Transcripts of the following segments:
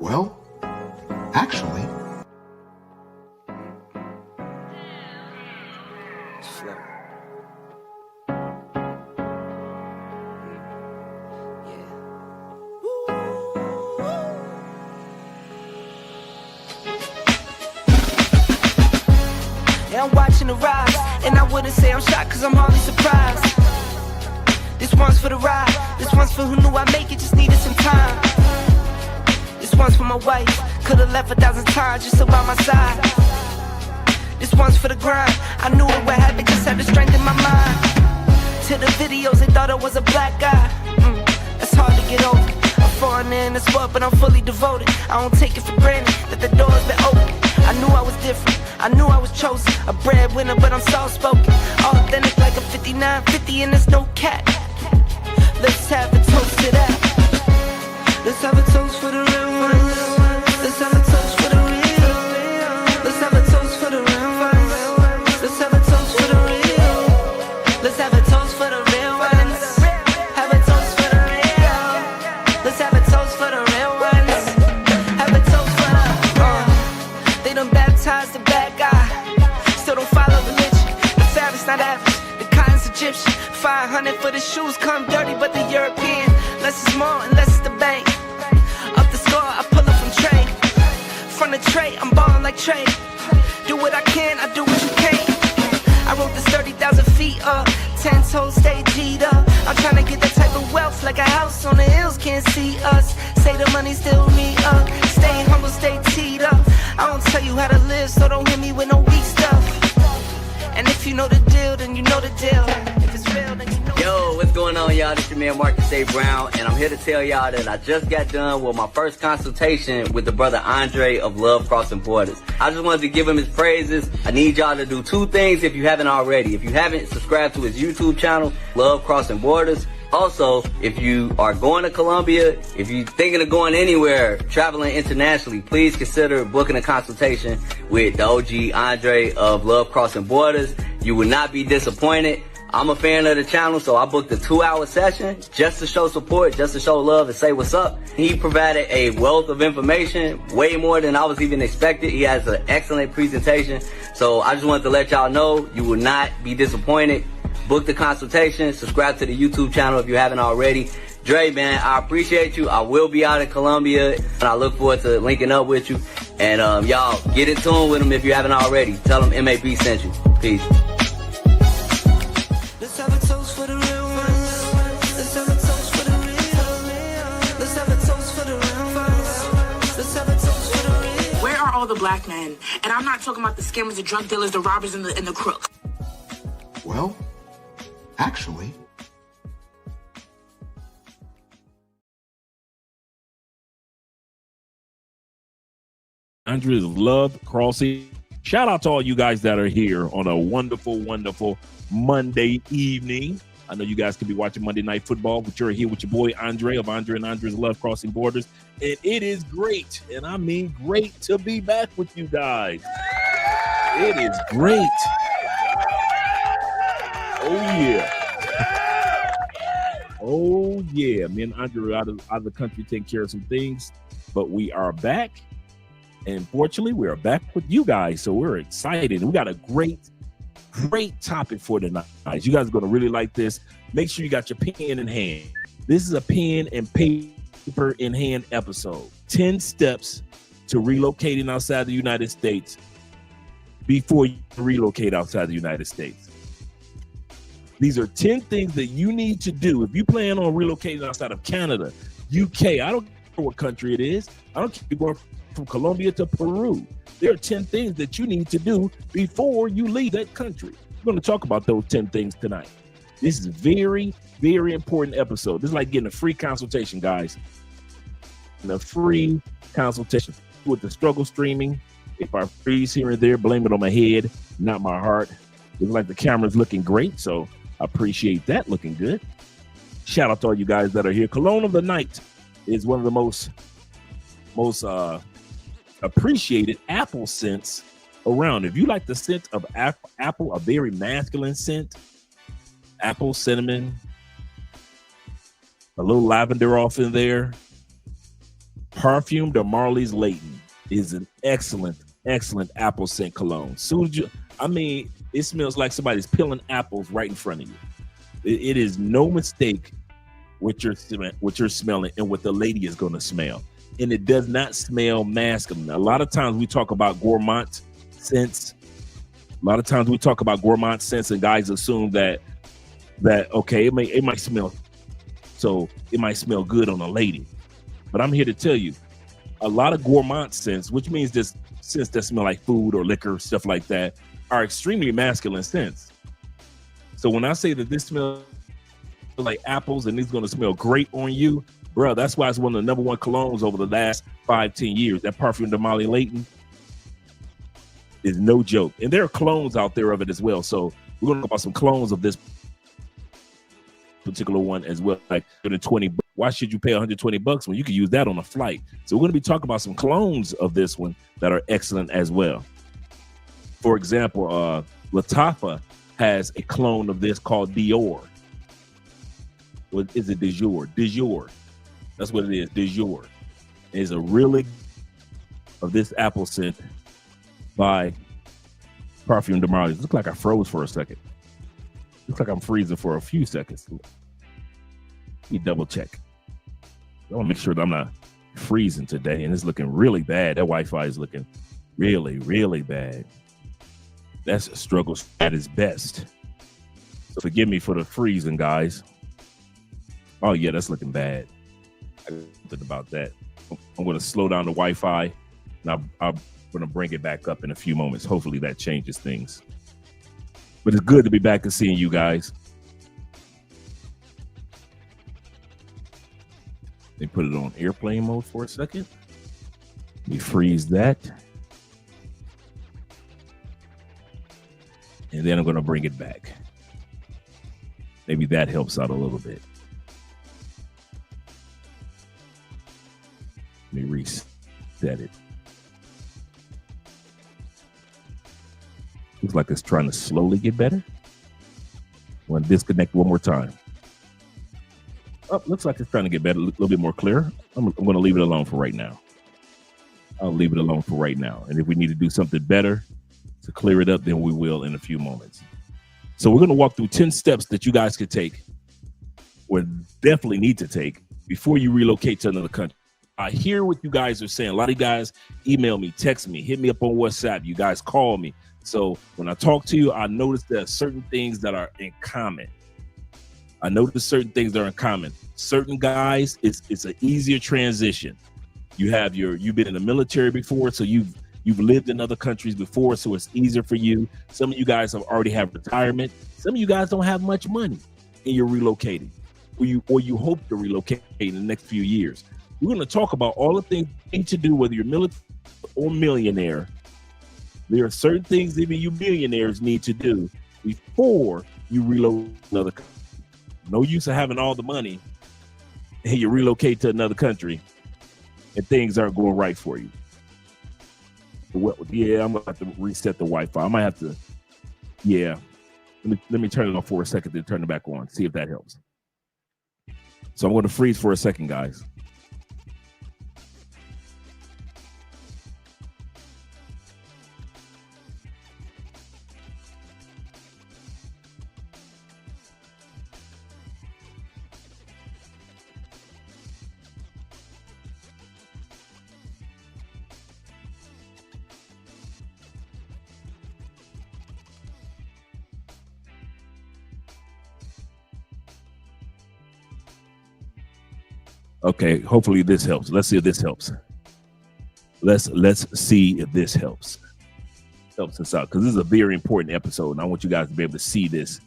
Well, actually... Slow. Yeah, I'm watching the rise, and I wouldn't say I'm shocked, cause I'm hardly surprised. This one's for the ride, this one's for who knew I'd make it, just needed some time. This one's for my wife, could've left 1,000 times just so by my side. This one's for the grind, I knew it would happen, just had the strength in my mind. To the videos, they thought I was a black guy. That's hard to get over. I'm foreigner in this world, but I'm fully devoted. I don't take it for granted that the door's been open. I knew I was different, I knew I was chosen. A breadwinner, but I'm soft-spoken. Authentic like a 5950 and there's no cap. Let's have a toast to that. Let's have a toast for the real ones. Let's have a toast for the real. Let's have a toast for the real ones. Let's have a toast for the real. Let's have a toast for the real ones. Have a toast for the real. Let's have a toast for the real ones. Have a toast for the They done baptized the bad guy. Still don't follow religion. The fabric's not average. The cotton's Egyptian. 500 for the shoes, come dirty, but the European. Less is more and less is the bank. Up the score, I pull up from trade. From the tray, I'm ballin' like Trey. Do what I can, I do what you can't. I wrote this 30,000 feet up. 10 toes, stay G'd up. I'm tryna get that type of wealth, like a house on the hills, can't see us. Say the money still me up. Stay humble, stay teed up. I don't tell you how to live, so don't hit me with no weak stuff. And if you know the deal, then you know the deal. If it's real, then you know. Yo, what's going on, y'all? This your man Marcus A. Brown, and I'm here to tell y'all that I just got done with my first consultation with the brother Andre of Love Crossing Borders. I just wanted to give him his praises. I need y'all to do two things if you haven't already. If you haven't subscribed to his YouTube channel, Love Crossing Borders. Also, if you are going to Colombia, if you're thinking of going anywhere, traveling internationally, please consider booking a consultation with the OG Andre of Love Crossing Borders. You will not be disappointed. I'm a fan of the channel, so I booked a 2-hour session just to show support, just to show love and say what's up. He provided a wealth of information, way more than I was even expected. He has an excellent presentation. So I just wanted to let y'all know you will not be disappointed. Book the consultation, subscribe to the YouTube channel if you haven't already. Dre, man, I appreciate you. I will be out in Colombia, and I look forward to linking up with you. And y'all, get in tune with him if you haven't already. Tell him MAB sent you. Peace. Let's have a toast for the real ones. Let's have a toast for the real. Let's have a toast for the real ones. Let's have a toast for the real. Where are all the black men? And I'm not talking about the scammers, the drug dealers, the robbers, and the crooks. Well, actually... Andre's Love Crossing. Shout out to all you guys that are here on a wonderful, wonderful Monday evening. I know you guys could be watching Monday Night Football, but you're here with your boy Andre of Andre and Andre's Love Crossing Borders. And it is great, and I mean great, to be back with you guys. It is great. Oh, yeah. Oh, yeah. Me and Andre are out of the country taking care of some things, but we are back. And fortunately, we are back with you guys, so we're excited. We got a great topic for tonight. You guys are going to really like this. Make sure you got your pen in hand. This is a pen and paper in hand episode. 10 steps to relocating outside the United States before you relocate outside the United States. These are 10 things that you need to do if you plan on relocating outside of Canada, UK. I don't care what country it is. I don't care if you're going from Colombia to Peru. There are 10 things that you need to do before you leave that country. We're going to talk about those 10 things tonight. This is a very, very important episode. This is like getting a free consultation, guys. And a free consultation with the struggle streaming. If I freeze here and there, blame it on my head, not my heart. It's like the camera's looking great, so I appreciate that, looking good. Shout out to all you guys that are here. Cologne of the Night is one of the most appreciated apple scents around. If you like the scent of apple, a very masculine scent, apple, cinnamon, a little lavender off in there, Perfume de Marley's Layton is an excellent apple scent cologne. It smells like somebody's peeling apples right in front of you. It is no mistake what you're smelling and what the lady is going to smell. And it does not smell masculine. A lot of times we talk about gourmand scents. And guys assume that okay, it might smell, so it might smell good on a lady. But I'm here to tell you, a lot of gourmand scents, which means just scents that smell like food or liquor, stuff like that, are extremely masculine scents. So when I say that this smells like apples and it's going to smell great on you, bro, that's why it's one of the #1 colognes over the last 5-10 years. That Perfume de Marley Layton is no joke. And there are clones out there of it as well. So we're going to talk about some clones of this particular one as well. Like $120. Why should you pay $120 when you can use that on a flight? So we're going to be talking about some clones of this one that are excellent as well. For example, Latifah has a clone of this called Dior. What is it? Dior. That's what it is. Dior. It's a really of this apple scent by Perfume de Marley. Looks like I froze for a second. Looks like I'm freezing for a few seconds. Let me double check. I want to make sure that I'm not freezing today, and it's looking really bad. That Wi-Fi is looking really, really bad. That's a struggle at its best. So forgive me for the freezing, guys. Oh yeah, that's looking bad. I think about that. I'm going to slow down the Wi-Fi, and I'm going to bring it back up in a few moments. Hopefully that changes things. But it's good to be back and seeing you guys. Let me put it on airplane mode for a second. Let me freeze that. And then I'm going to bring it back. Maybe that helps out a little bit. Let me reset it. Looks like it's trying to slowly get better. I want to disconnect one more time. Oh, looks like it's trying to get better, a little bit more clear. I'm going to leave it alone for right now. I'll leave it alone for right now. And if we need to do something better to clear it up, then we will in a few moments. So we're going to walk through 10 steps that you guys could take, or definitely need to take, before you relocate to another country. I hear what you guys are saying. A lot of you guys email me, text me, hit me up on WhatsApp. You guys call me. So when I talk to you, I notice there are certain things that are in common. Certain guys, it's an easier transition. You've been in the military before, so you've lived in other countries before, so it's easier for you. Some of you guys have already have retirement. Some of you guys don't have much money and you're relocating, or you hope to relocate in the next few years. We're going to talk about all the things you need to do, whether you're military or millionaire. There are certain things even you millionaires need to do before you relocate to another country. No use of having all the money and you relocate to another country and things aren't going right for you. Yeah, I'm going to have to reset the Wi-Fi. I might have to, yeah. Let me turn it off for a second, then turn it back on, see if that helps. So I'm going to freeze for a second, guys. Okay, hopefully this helps. Let's see if this helps. Let's see if this helps us out, because this is a very important episode, and I want you guys to be able to see this.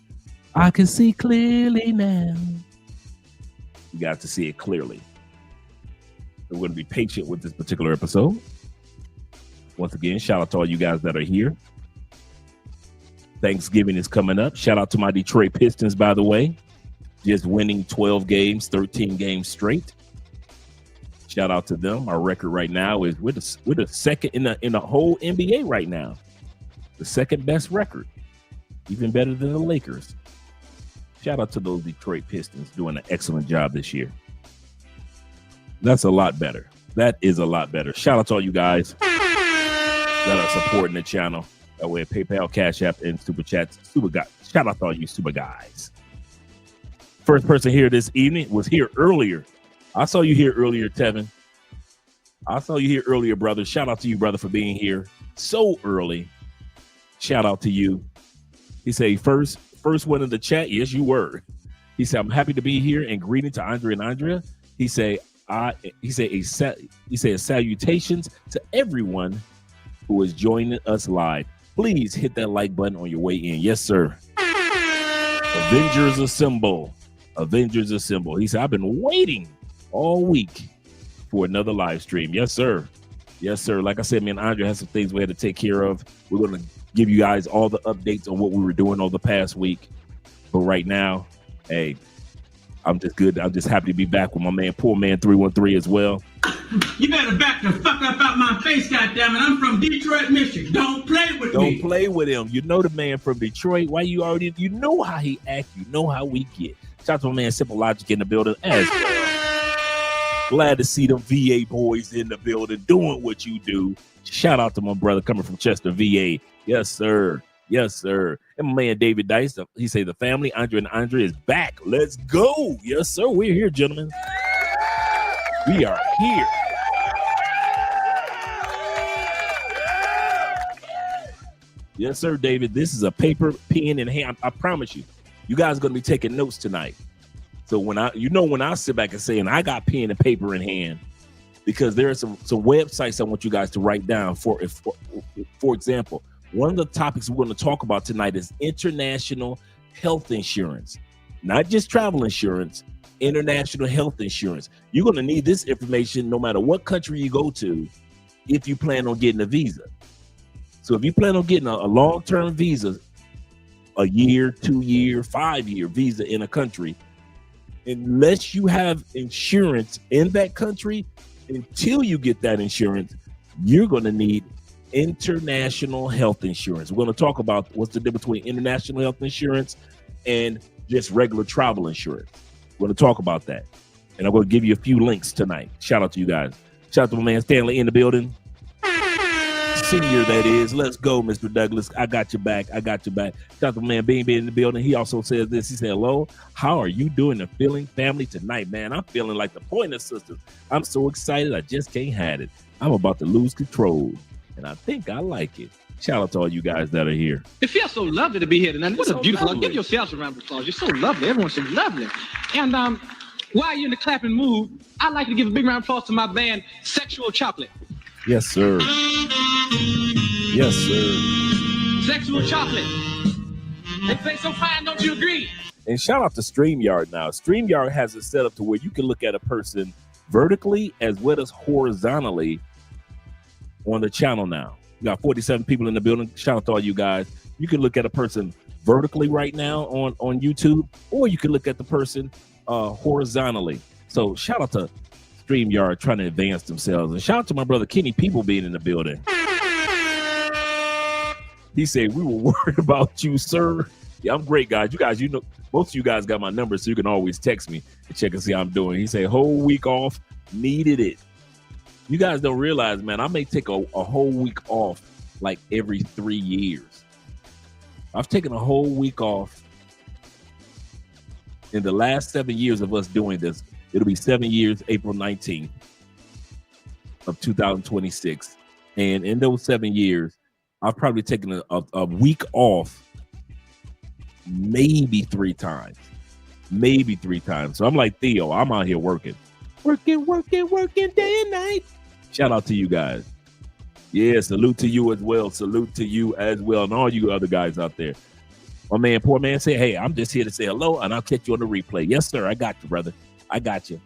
I can see clearly now. You got to see it clearly. So we're going to be patient with this particular episode. Once again, shout out to all you guys that are here. Thanksgiving is coming up. Shout out to my Detroit Pistons, by the way, just winning 12 games, 13 games straight. Shout out to them. Our record right now is we're the second in the whole NBA right now. The second best record, even better than the Lakers. Shout out to those Detroit Pistons doing an excellent job this year. That's a lot better. That is a lot better. Shout out to all you guys that are supporting the channel. That way, PayPal, Cash App, and Super Chats. Super guys. Shout out to all you super guys. First person here this evening was here earlier. I saw you here earlier, Tevin. I saw you here earlier, brother. Shout out to you, brother, for being here so early. Shout out to you. He said, first one in the chat. Yes, you were. He said, I'm happy to be here and greeting to Andre and Andrea. He said, salutations to everyone who is joining us live. Please hit that like button on your way in. Yes, sir. Avengers Assemble. Avengers Assemble. He said, I've been waiting all week for another live stream. Yes, sir. Yes, sir. Like I said, me and Andre had some things we had to take care of. We're going to give you guys all the updates on what we were doing over the past week. But right now, hey, I'm just good. I'm just happy to be back with my man, Poor Man 313 as well. You better back the fuck up out my face, goddammit. I'm from Detroit, Michigan. Don't play with me. Don't play with him. You know the man from Detroit. Why you already, you know how he acts. You know how we get. Shout out to my man, Simple Logic in the building as well. Glad to see them VA boys in the building doing what you do. Shout out to my brother coming from Chester, VA. Yes, sir. Yes, sir. And my man, David Dice, he say the family, Andre and Andre is back. Let's go. Yes, sir. We're here, gentlemen. We are here. Yes, sir, David. This is a paper, pen, and hand. I promise you, you guys are going to be taking notes tonight. So when I sit back and say, and I got pen and paper in hand, because there are some websites I want you guys to write down. For example, one of the topics we're going to talk about tonight is international health insurance, not just travel insurance, international health insurance. You're going to need this information no matter what country you go to if you plan on getting a visa. So if you plan on getting a long-term visa, a year, 2 year, 5 year visa in a country, unless you have insurance in that country, until you get that insurance, you're going to need international health insurance. We're going to talk about what's the difference between international health insurance and just regular travel insurance. We're going to talk about that. And I'm going to give you a few links tonight. Shout out to you guys. Shout out to my man Stanley in the building. Senior, that is. Let's go, Mr. Douglas. I got your back. I got your back. Shout out to my man Bean in the building. He also says this. He said, hello, how are you doing the feeling family tonight, man? I'm feeling like the Pointer Sisters. I'm so excited. I just can't have it. I'm about to lose control. And I think I like it. Shout out to all you guys that are here. It feels so lovely to be here tonight. What So a beautiful. lovely. Give yourselves a round of applause. You're so lovely. Everyone's so lovely. And while you're in the clapping mood, I'd like to give a big round of applause to my band, Sexual Chocolate. Yes, sir. Yes, sir. Sexual Chocolate. They play so fine, don't you agree? And shout out to StreamYard now. StreamYard has it set up to where you can look at a person vertically as well as horizontally on the channel now. We got 47 people in the building. Shout out to all you guys. You can look at a person vertically right now on YouTube, or you can look at the person horizontally. So shout out to StreamYard trying to advance themselves. And shout out to my brother Kenny People being in the building. He said, we were worried about you, sir. Yeah, I'm great, guys. You guys, you know, most of you guys got my number, so you can always text me and check and see how I'm doing. He said, whole week off, needed it. You guys don't realize, man, I may take a whole week off like every 3 years. I've taken a whole week off in the last 7 years of us doing this. It'll be 7 years, April 19th of 2026. And in those 7 years, I've probably taken a week off maybe 3 times. Maybe 3 times. So I'm like Theo, I'm out here working day and night. Shout out to you guys. Yeah, salute to you as well. Salute to you as well. And all you other guys out there. My man, Poor Man, say, hey, I'm just here to say hello, and I'll catch you on the replay. Yes, sir. I got you, brother. I got you.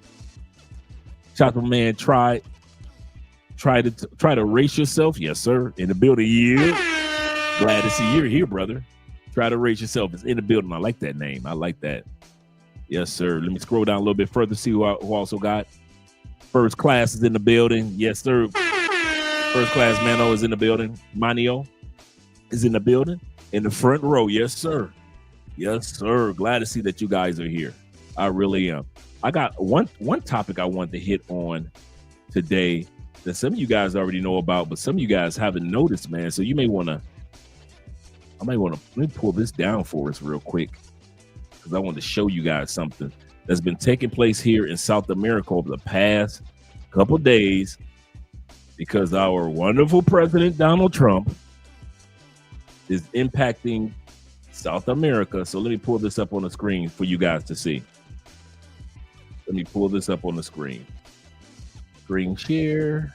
Shout out to my man, try to erase yourself. Yes, sir. In the building. Yeah. Glad to see you're here, brother. Try to erase yourself. It's in the building. I like that name. I like that. Yes, sir. Let me scroll down a little bit further, see who also got. First Class is in the building. Yes, sir. First Class Mano is in the building. Manio is in the building. In the front row. Yes, sir. Yes, sir. Glad to see that you guys are here. I really am. I got one topic I wanted to hit on today that some of you guys already know about, but some of you guys haven't noticed, man. So you may want to, let me pull this down for us real quick, because I want to show you guys something that's been taking place here in South America over the past couple days, because our wonderful President Donald Trump is impacting South America. So let me pull this up on the screen for you guys to see. Let me pull this up on the screen. Screen share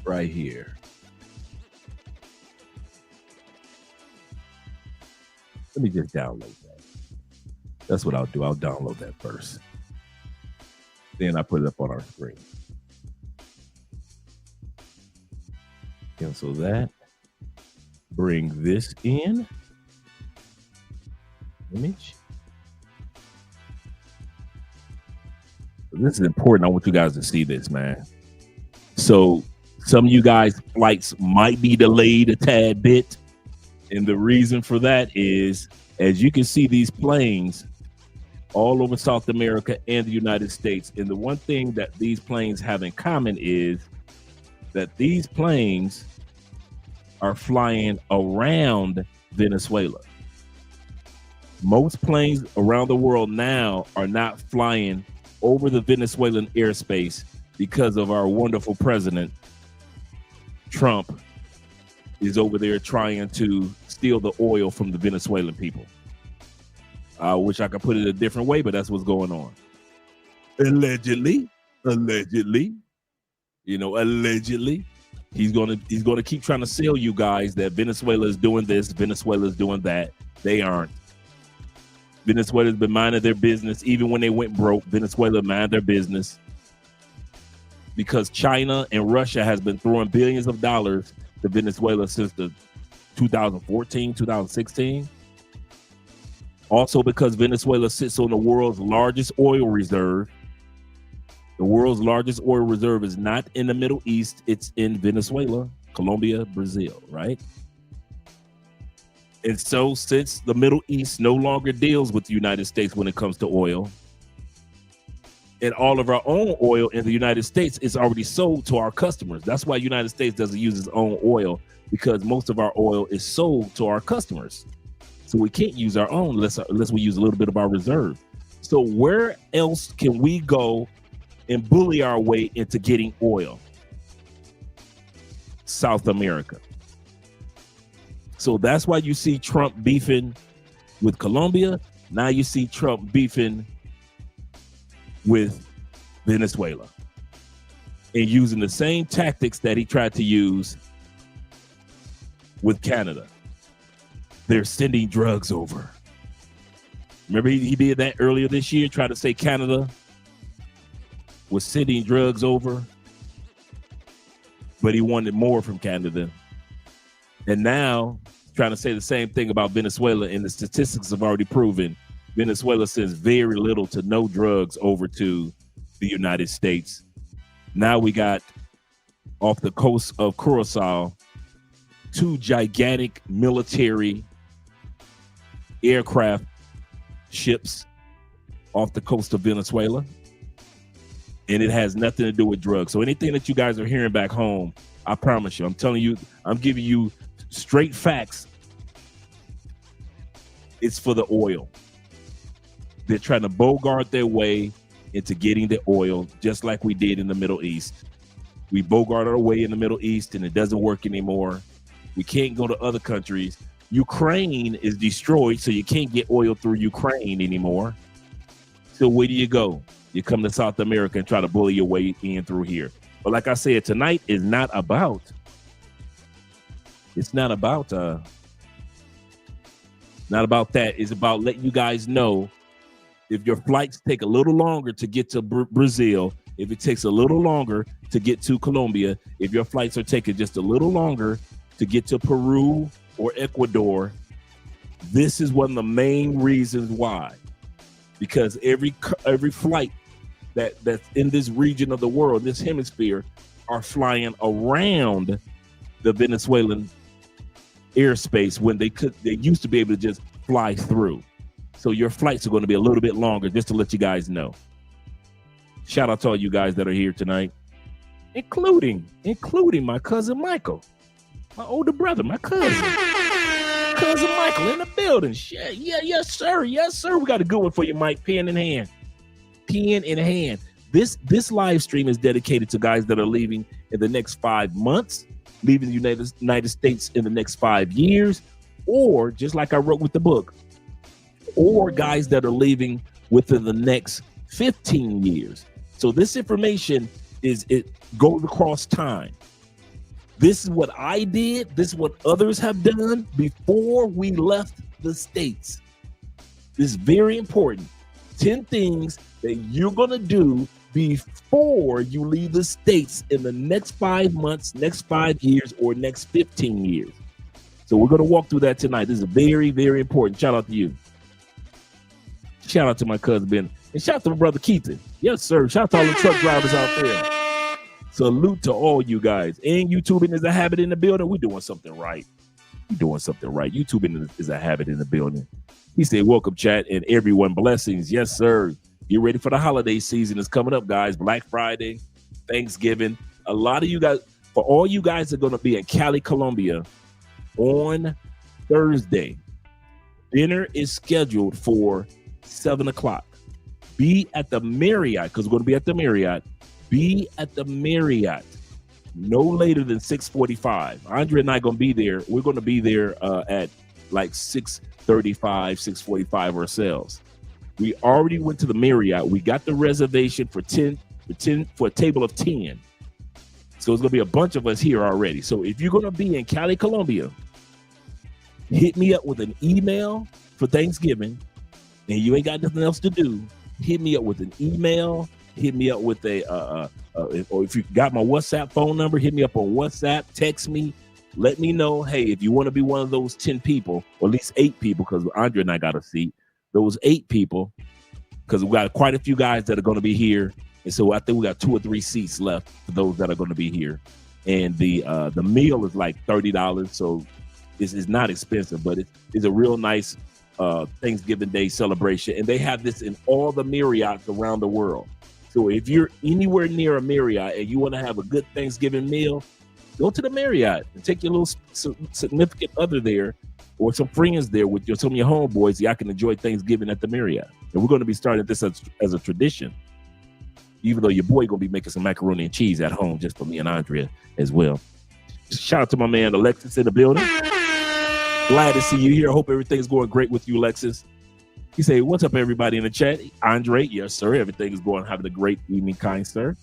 right here. Let me just download that. That's what I'll do. I'll download that first. Then I put it up on our screen. Cancel that. Bring this in. Image. This is important. I want you guys to see this, man. So some of you guys' flights might be delayed a tad bit. And the reason for that is, as you can see, these planes all over South America and the United States. And the one thing that these planes have in common is that these planes are flying around Venezuela. Most planes around the world now are not flying over the Venezuelan airspace because of our wonderful president. Trump is over there trying to steal the oil from the Venezuelan people. I wish I could put it a different way, but that's what's going on. Allegedly, he's gonna keep trying to sell you guys that Venezuela is doing this, Venezuela is doing that. They aren't. Venezuela's been minding their business. Even when they went broke, Venezuela minded their business, because China and Russia has been throwing billions of dollars to Venezuela since the 2014, 2016. Also because Venezuela sits on the world's largest oil reserve. The world's largest oil reserve is not in the Middle East. It's in Venezuela, Colombia, Brazil, right? And so since the Middle East no longer deals with the United States when it comes to oil, and all of our own oil in the United States is already sold to our customers. That's why the United States doesn't use its own oil, because most of our oil is sold to our customers. So we can't use our own unless we use a little bit of our reserve. So where else can we go and bully our way into getting oil? South America. So that's why you see Trump beefing with Colombia. Now you see Trump beefing with Venezuela and using the same tactics that he tried to use with Canada. They're sending drugs over. Remember he did that earlier this year, tried to say Canada was sending drugs over, but he wanted more from Canada. And now trying to say the same thing about Venezuela, and the statistics have already proven Venezuela sends very little to no drugs over to the United States. Now we got off the coast of Curacao 2 gigantic military aircraft ships off the coast of Venezuela, and it has nothing to do with drugs. So anything that you guys are hearing back home, I promise you, I'm telling you, I'm giving you straight facts. It's for the oil. They're trying to bogart their way into getting the oil, just like we did in the Middle East. We bogart our way in the Middle East, and it doesn't work anymore. We can't go to other countries. Ukraine is destroyed, so you can't get oil through Ukraine anymore. So where do you go? You come to South America and try to bully your way in through here. But like I said, tonight is not about that. It's about letting you guys know, if your flights take a little longer to get to Brazil, if it takes a little longer to get to Colombia, if your flights are taking just a little longer to get to Peru or Ecuador, this is one of the main reasons why. Because every flight that's in this region of the world, this hemisphere, are flying around the Venezuelan airspace when they used to be able to just fly through. So your flights are going to be a little bit longer, just to let you guys know. Shout out to all you guys that are here tonight, including my cousin Michael, my older brother, my cousin Michael in the building. Yes, sir. We got a good one for you, Mike. Pen in hand. This live stream is dedicated to guys that are leaving in the next 5 months, leaving the United States in the next 5 years, or just like I wrote with the book, or guys that are leaving within the next 15 years. So this information it goes across time. This is what I did. This is what others have done before we left the States. This is very important. 10 things that you're going to do before you leave the States in the next 5 months, next 5 years, or next 15 years. So we're going to walk through that tonight. This is very, very important. Shout out to you. Shout out to my cousin Ben. And shout out to my brother Keaton. Yes, sir. Shout out to all the truck drivers out there. Salute to all you guys. And YouTubing is a habit in the building. We're doing something right. YouTubing is a habit in the building. He said, welcome, chat, and everyone. Blessings. Yes, sir. Get ready for the holiday season. It's coming up, guys. Black Friday, Thanksgiving. A lot of you guys, for all you guys that are going to be in Cali, Colombia on Thursday, dinner is scheduled for 7 o'clock. Be at the Marriott, because we're going to be at the Marriott. Be at the Marriott no later than 6:45. Andre and I are going to be there. We're going to be there at like 6:35, 6:45 ourselves. We already went to the Marriott. We got the reservation for a table of 10. So it's going to be a bunch of us here already. So if you're going to be in Cali, Colombia, hit me up with an email for Thanksgiving, and you ain't got nothing else to do. Hit me up with an email. Hit me up with or if you got my WhatsApp phone number, hit me up on WhatsApp. Text me. Let me know, hey, if you want to be one of those 10 people, or at least 8 people, because Andre and I got a seat. Those 8 people, because we got quite a few guys that are going to be here. And so I think we got 2 or 3 seats left for those that are going to be here. And the meal is like $30. So it's not expensive, but it's a real nice Thanksgiving Day celebration. And they have this in all the Marriotts around the world. So if you're anywhere near a Marriott and you want to have a good Thanksgiving meal, go to the Marriott and take your little significant other there or some friends there with some of your homeboys. Y'all can enjoy Thanksgiving at the Marriott. And we're going to be starting this as a tradition, even though your boy going to be making some macaroni and cheese at home just for me and Andrea as well. Shout out to my man Alexis in the building. Glad to see you here. I hope everything's going great with you, Alexis. He said, what's up, everybody in the chat? Andre, yes, sir. Everything is going, having a great evening, kind sir.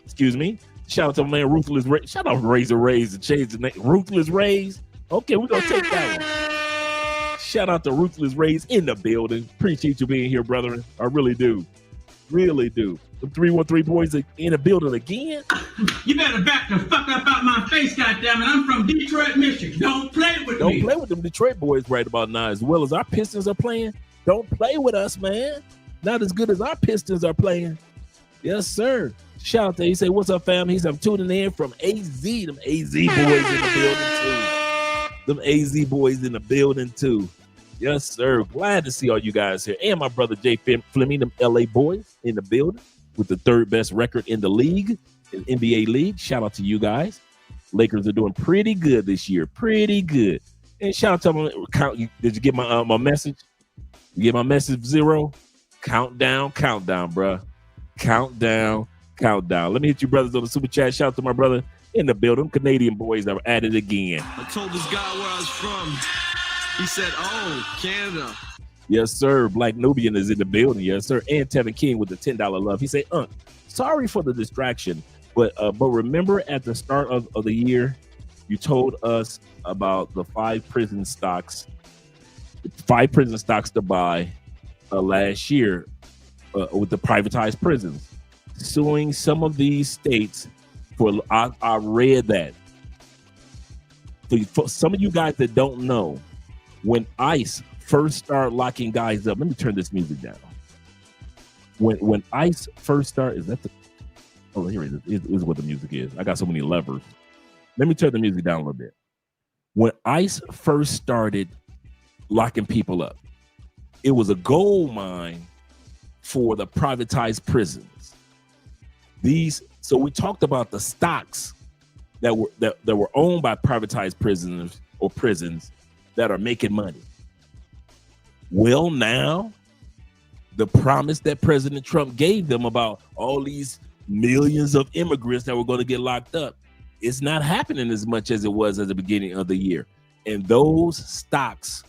Excuse me. Shout out to my man Ruthless Rays. Shout out Razor Rays and change the name. Ruthless Rays. Okay, we're going to take that one. Shout out to Ruthless Rays in the building. Appreciate you being here, brethren. I really do. Really do. The 313 boys are in the building again. You better back the fuck up out my face, goddammit. I'm from Detroit, Michigan. Don't play with me. Don't play with them Detroit boys right about now. As well as our Pistons are playing, don't play with us, man. Not as good as our Pistons are playing. Yes, sir. Shout out to you. Say, what's up, fam? I'm tuning in from AZ. Them AZ boys in the building, too. Them AZ boys in the building, too. Yes, sir. Glad to see all you guys here. And my brother Jay Fleming, them LA boys in the building with the 3rd best record in the league, in NBA league. Shout out to you guys. Lakers are doing pretty good this year. Pretty good. And shout out to them. Did you get my message? You get my message, Zero? Countdown, bro. Countdown. Let me hit you brothers on the super chat. Shout out to my brother in the building. Canadian boys are at it again. I told this guy where I was from. He said, oh, Canada. Yes, sir. Black Nubian is in the building. Yes, sir. And Tevin King with the $10 love. He said, sorry for the distraction, but remember at the start of the year, you told us about the 5 prison stocks to buy last year with the privatized prisons, suing some of these states for, I read that. For some of you guys that don't know, when ICE first started locking guys up, let me turn this music down. When ICE first started, is that the? Oh, here it is. It is what the music is. I got so many levers. Let me turn the music down a little bit. When ICE first started locking people up, it was a gold mine for the privatized prisons. So we talked about the stocks that were owned by privatized prisoners or prisons that are making money. Well, now the promise that President Trump gave them about all these millions of immigrants that were going to get locked up, it's not happening as much as it was at the beginning of the year. And those stocks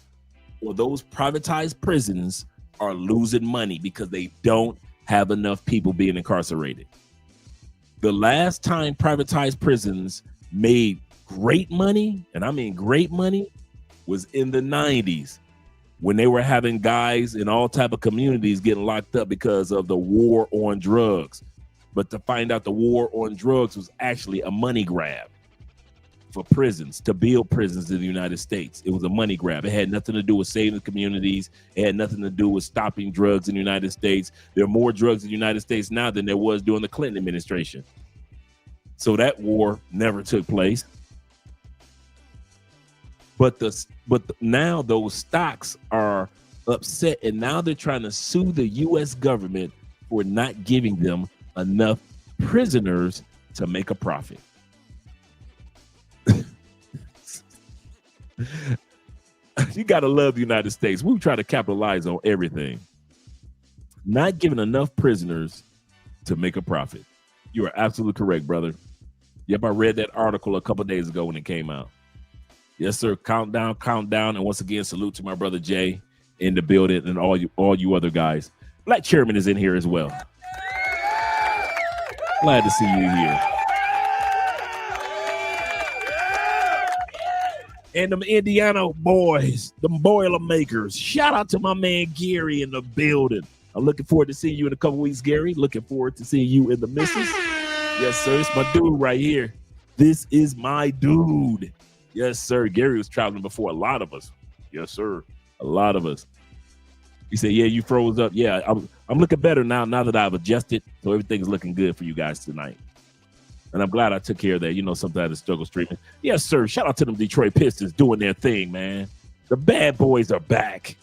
or those privatized prisons are losing money because they don't have enough people being incarcerated. The last time privatized prisons made great money, and I mean great money, was in the 90s when they were having guys in all type of communities getting locked up because of the war on drugs. But to find out the war on drugs was actually a money grab for prisons, to build prisons in the United States. It was a money grab. It had nothing to do with saving the communities. It had nothing to do with stopping drugs in the United States. There are more drugs in the United States now than there was during the Clinton administration. So that war never took place. But now those stocks are upset, and now they're trying to sue the U.S. government for not giving them enough prisoners to make a profit. You gotta love the United States. We try to capitalize on everything. Not giving enough prisoners to make a profit. You are absolutely correct, brother. Yep, I read that article a couple of days ago when it came out. Yes, sir. Countdown. And once again, salute to my brother Jay in the building and all you other guys. Black Chairman is in here as well. Glad to see you here. And them Indiana boys, them Boilermakers. Shout out to my man Gary in the building. I'm looking forward to seeing you in a couple weeks, Gary. Looking forward to seeing you in the missus. Yes, sir. It's my dude right here. This is my dude. Yes, sir. Gary was traveling before a lot of us. Yes, sir. A lot of us. He said, yeah, you froze up. Yeah, I'm looking better now that I've adjusted. So everything's looking good for you guys tonight. And I'm glad I took care of that. You know, sometimes the struggle streaming. Yes, sir. Shout out to them Detroit Pistons doing their thing, man. The bad boys are back.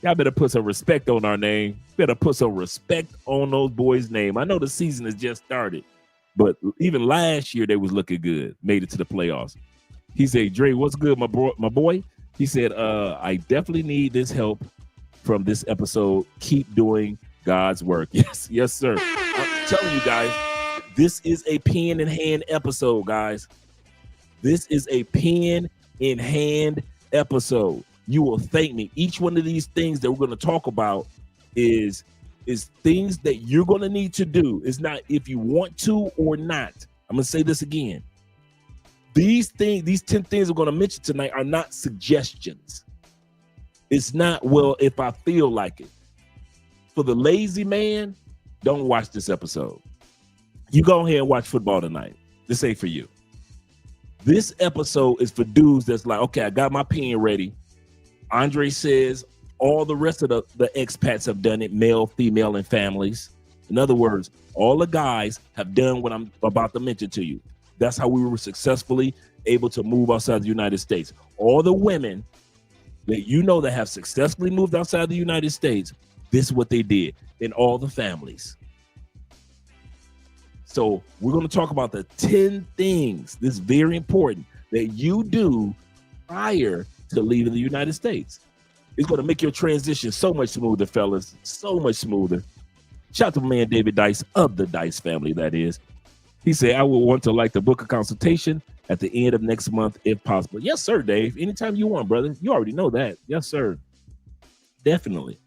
Y'all better put some respect on our name. Better put some respect on those boys' name. I know the season has just started, but even last year they was looking good. Made it to the playoffs. He said, Dre, what's good, my boy? He said, I definitely need this help from this episode. Keep doing God's work. Yes, sir. I'm telling you guys, this is a pen in hand episode, guys. This is a pen in hand episode. You will thank me. Each one of these things that we're going to talk about is things that you're going to need to do. It's not if you want to or not. I'm going to say this again. These 10 things we're going to mention tonight are not suggestions. It's not, well, if I feel like it. For the lazy man, don't watch this episode. You go ahead and watch football tonight. This ain't for you. This episode is for dudes that's like, okay, I got my pen ready. Andre says all the rest of the expats have done it, male, female, and families. In other words, all the guys have done what I'm about to mention to you. That's how we were successfully able to move outside the United States. All the women that you know that have successfully moved outside the United States, this is what they did, and all the families. So we're going to talk about the 10 things, this is very important, that you do prior to leaving the United States. It's going to make your transition so much smoother, fellas, so much smoother. Shout out to my man David Dice of the Dice family, that is. He said, I will want to like the book of consultation at the end of next month, if possible. Yes, sir, Dave. Anytime you want, brother. You already know that. Yes, sir. Definitely.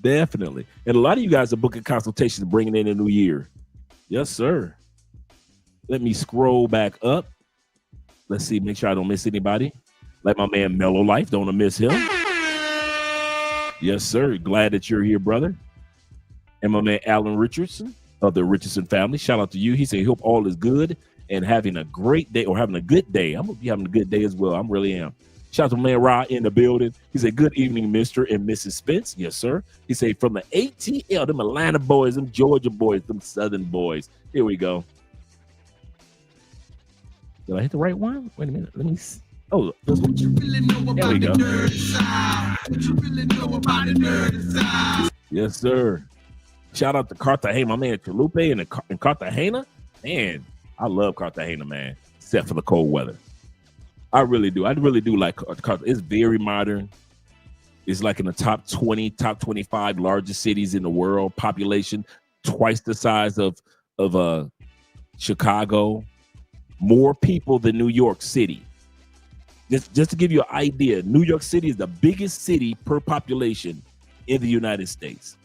And a lot of you guys are booking consultations bringing in a new year. Yes, sir. Let me scroll back up. Let's see, make sure I don't miss anybody. Like my man Mellow Life, don't want to miss him. Yes, sir. Glad that you're here, brother. And my man Alan Richardson of the Richardson family. Shout out to you. He said, hope all is good and having a great day or having a good day. I'm going to be having a good day as well. I really am. Shout out to my man Ra in the building. He said, good evening, Mr. and Mrs. Spence. Yes, sir. He said, from the ATL, them Atlanta boys, them Georgia boys, them Southern boys. Here we go. Did I hit the right one? Wait a minute. Let me see. Oh, there we go. Yes, sir. Shout out to Cartagena, my man Chalupe in Cartagena. Man, I love Cartagena, man, except for the cold weather. I really do. I really do like Cartagena. It's very modern. It's like in the top 20, top 25 largest cities in the world. Population twice the size of Chicago. More people than New York City. Just to give you an idea, New York City is the biggest city per population in the United States.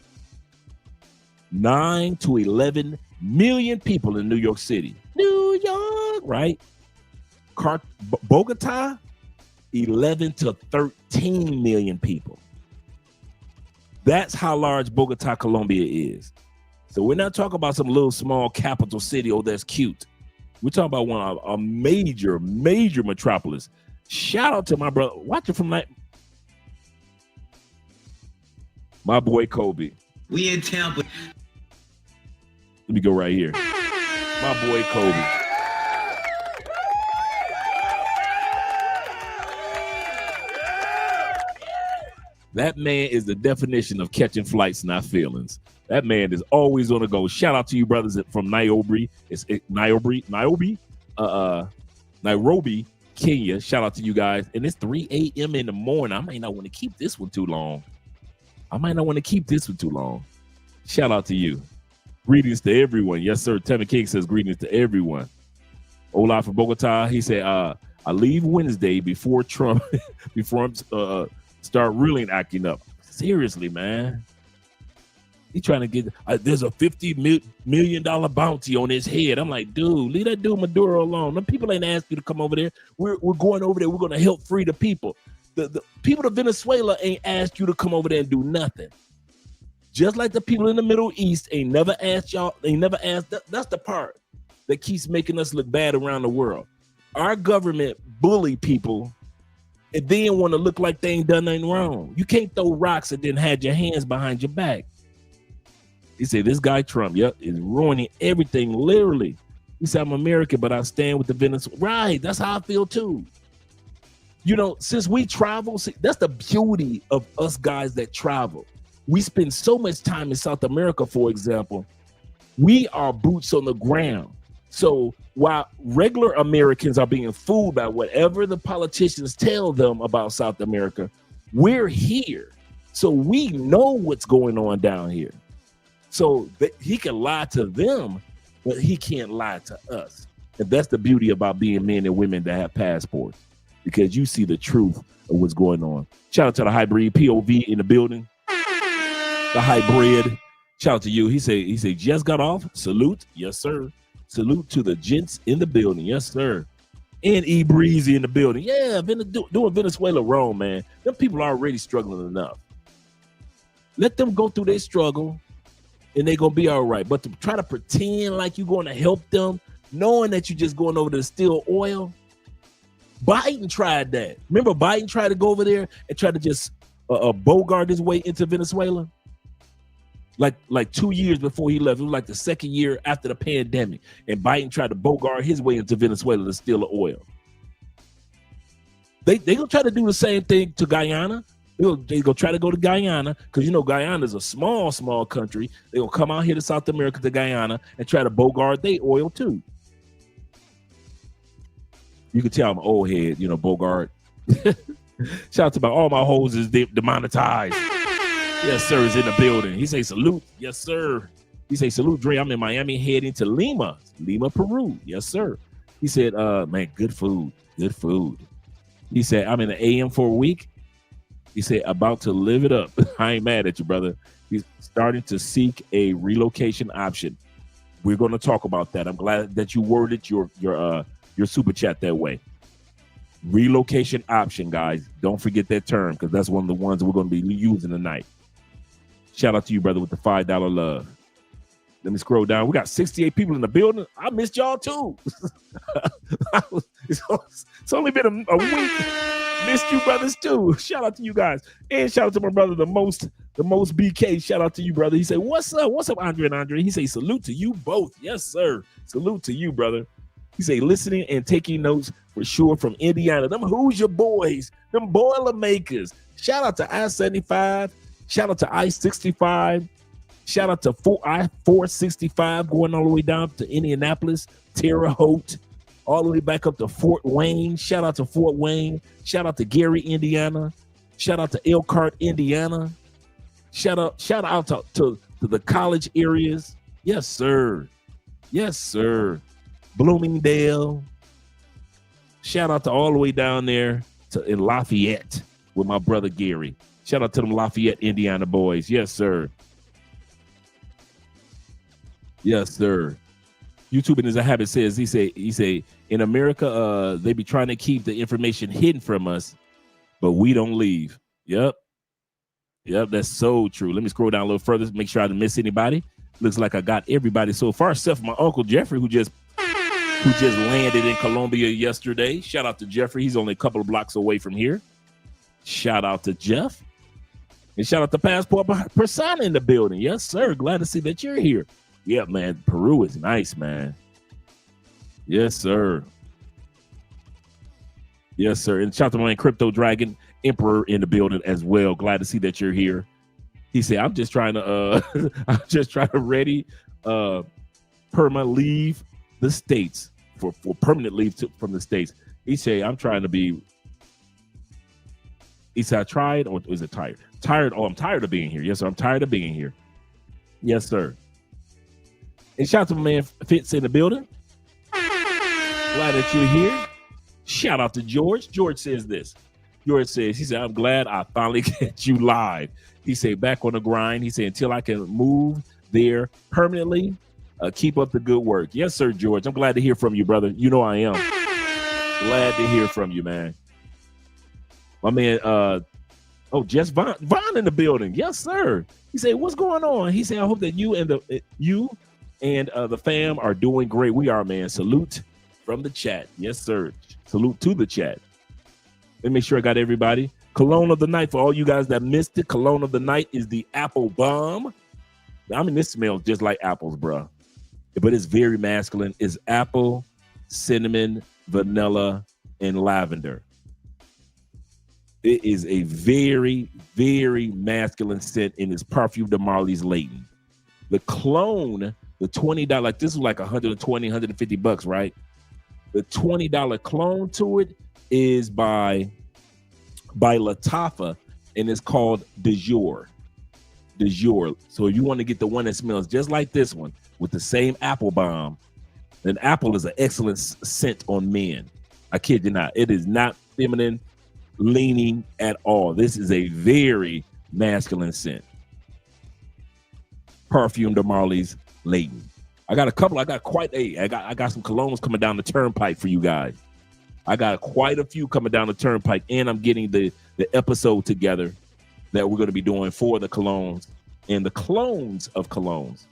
9 to 11 million people in New York City. New York, right? Bogota, 11 to 13 million people. That's how large Bogota, Colombia is. So we're not talking about some little small capital city, oh, that's cute. We're talking about one of a major metropolis. Shout out to my brother. Watch it from my boy Kobe. We in Tampa. Let me go right here. My boy Kobe. That man is the definition of catching flights, not feelings. That man is always on the go. Shout out to you brothers from Nairobi. It's Nairobi, Kenya. Shout out to you guys. And it's 3 a.m. in the morning. I might not want to keep this one too long. Shout out to you. Greetings to everyone. Yes, sir. Tevin King says greetings to everyone. Ola from Bogota. He said, I leave Wednesday before Trump, start really acting up. Seriously, man. He trying to get, there's a $50 million bounty on his head. I'm like, dude, leave that dude Maduro alone. The people ain't asked you to come over there. We're going over there. We're going to help free the people. The people of Venezuela ain't asked you to come over there and do nothing. Just like the people in the Middle East ain't never asked y'all. That's the part that keeps making us look bad around the world. Our government bully people and then want to look like they ain't done nothing wrong. You can't throw rocks and then have your hands behind your back. He said, this guy Trump, is ruining everything, literally. He said, I'm American, but I stand with the Venezuela. Right, that's how I feel too. You know, since we travel, that's the beauty of us guys that travel. We spend so much time in South America, for example. We are boots on the ground. So while regular Americans are being fooled by whatever the politicians tell them about South America, we're here. So we know what's going on down here. So he can lie to them, but he can't lie to us. And that's the beauty about being men and women that have passports, because you see the truth of what's going on. Shout out to the hybrid POV in the building. The hybrid. Shout out to you. He said, just got off. Salute. Yes, sir. Salute to the gents in the building. Yes, sir. And E Breezy in the building. Yeah, doing Venezuela wrong, man. Them people are already struggling enough. Let them go through their struggle and they're going to be all right. But to try to pretend like you're going to help them, knowing that you're just going over to steal oil. Biden tried that. Remember Biden tried to go over there and try to just bogart his way into Venezuela? Like 2 years before he left. It was like the second year after the pandemic. And Biden tried to bogart his way into Venezuela to steal the oil. They gonna try to do the same thing to Guyana. They gonna try to go to Guyana, because you know Guyana is a small country. They gonna come out here to South America, to Guyana, and try to bogart their oil too. You can tell I'm an old head, you know, bogart. Shout out to all my hoes is demonetized. Yes, sir, is in the building. He say salute. Yes, sir. He say salute, Dre. I'm in Miami heading to Lima, Peru. Yes, sir. He said, man, good food. He said, I'm in the AM for a week. He said, about to live it up. I ain't mad at you, brother. He's starting to seek a relocation option. We're going to talk about that. I'm glad that you worded your super chat that way. Relocation option, guys. Don't forget that term, because that's one of the ones we're going to be using tonight. Shout out to you, brother, with the $5 love. Let me scroll down. We got 68 people in the building. I missed y'all too. It's only been a week. Missed you brothers too. Shout out to you guys. And shout out to my brother, the most BK. Shout out to you, brother. He said, what's up, Andre and Andre? He said, salute to you both. Yes, sir. Salute to you, brother. He said, listening and taking notes for sure from Indiana. Them who's your boys, them boiler makers. Shout out to I-75. Shout out to I-65. Shout out to I-465 going all the way down to Indianapolis, Terre Haute, all the way back up to Fort Wayne. Shout out to Fort Wayne. Shout out to Gary, Indiana. Shout out to Elkhart, Indiana. Shout out to the college areas. Yes, sir. Yes, sir. Bloomingdale. Shout out to all the way down there in Lafayette with my brother Gary. Shout out to them Lafayette, Indiana boys. Yes, sir. Yes, sir. YouTubing is a habit says he say in America they be trying to keep the information hidden from us, but we don't leave. Yep, that's so true. Let me scroll down a little further, make sure I didn't miss anybody. Looks like I got everybody so far, except for my Uncle Jeffrey, who just landed in Colombia yesterday. Shout out to Jeffrey. He's only a couple of blocks away from here. Shout out to Jeff. And shout out to Passport Persona in the building. Yes, sir. Glad to see that you're here. Yeah, man. Peru is nice, man. Yes, sir. Yes, sir. And shout out to my Crypto Dragon Emperor in the building as well. Glad to see that you're here. He said, I'm just trying to ready permanent leave the States for permanent leave from the States. He said, I'm trying to be. He said, I tried, or is it tired? Tired. Oh, I'm tired of being here. Yes, sir. I'm tired of being here. Yes, sir. And shout out to my man Fitz in the building. Glad that you're here. Shout out to George. George says this. George says, he said, I'm glad I finally get you live. He said, back on the grind. He said, until I can move there permanently, keep up the good work. Yes, sir, George. I'm glad to hear from you, brother. You know I am. Glad to hear from you, man. My man, Jess Vaughn in the building. Yes, sir. He said, what's going on? He said, I hope that you and the fam are doing great. We are, man. Salute from the chat. Yes, sir. Salute to the chat. Let me make sure I got everybody. Cologne of the night, for all you guys that missed it, cologne of the night is the apple bomb. I mean, this smells just like apples, bro. But it's very masculine. It's apple, cinnamon, vanilla, and lavender. It is a very, very masculine scent, and it's perfume de Marley's Layton. The clone, the $20, like this was like $120, $150, right? The $20 clone to it is by Lattafa, and it's called De Jour. De Jour. So if you want to get the one that smells just like this one with the same apple bomb, then apple is an excellent scent on men. I kid you not. It is not feminine leaning at all. This is a very masculine scent. Perfume de Marley's Layton. I got some colognes coming down the turnpike for you guys. I got quite a few coming down the turnpike, and I'm getting the episode together that we're going to be doing for the colognes and the clones of colognes.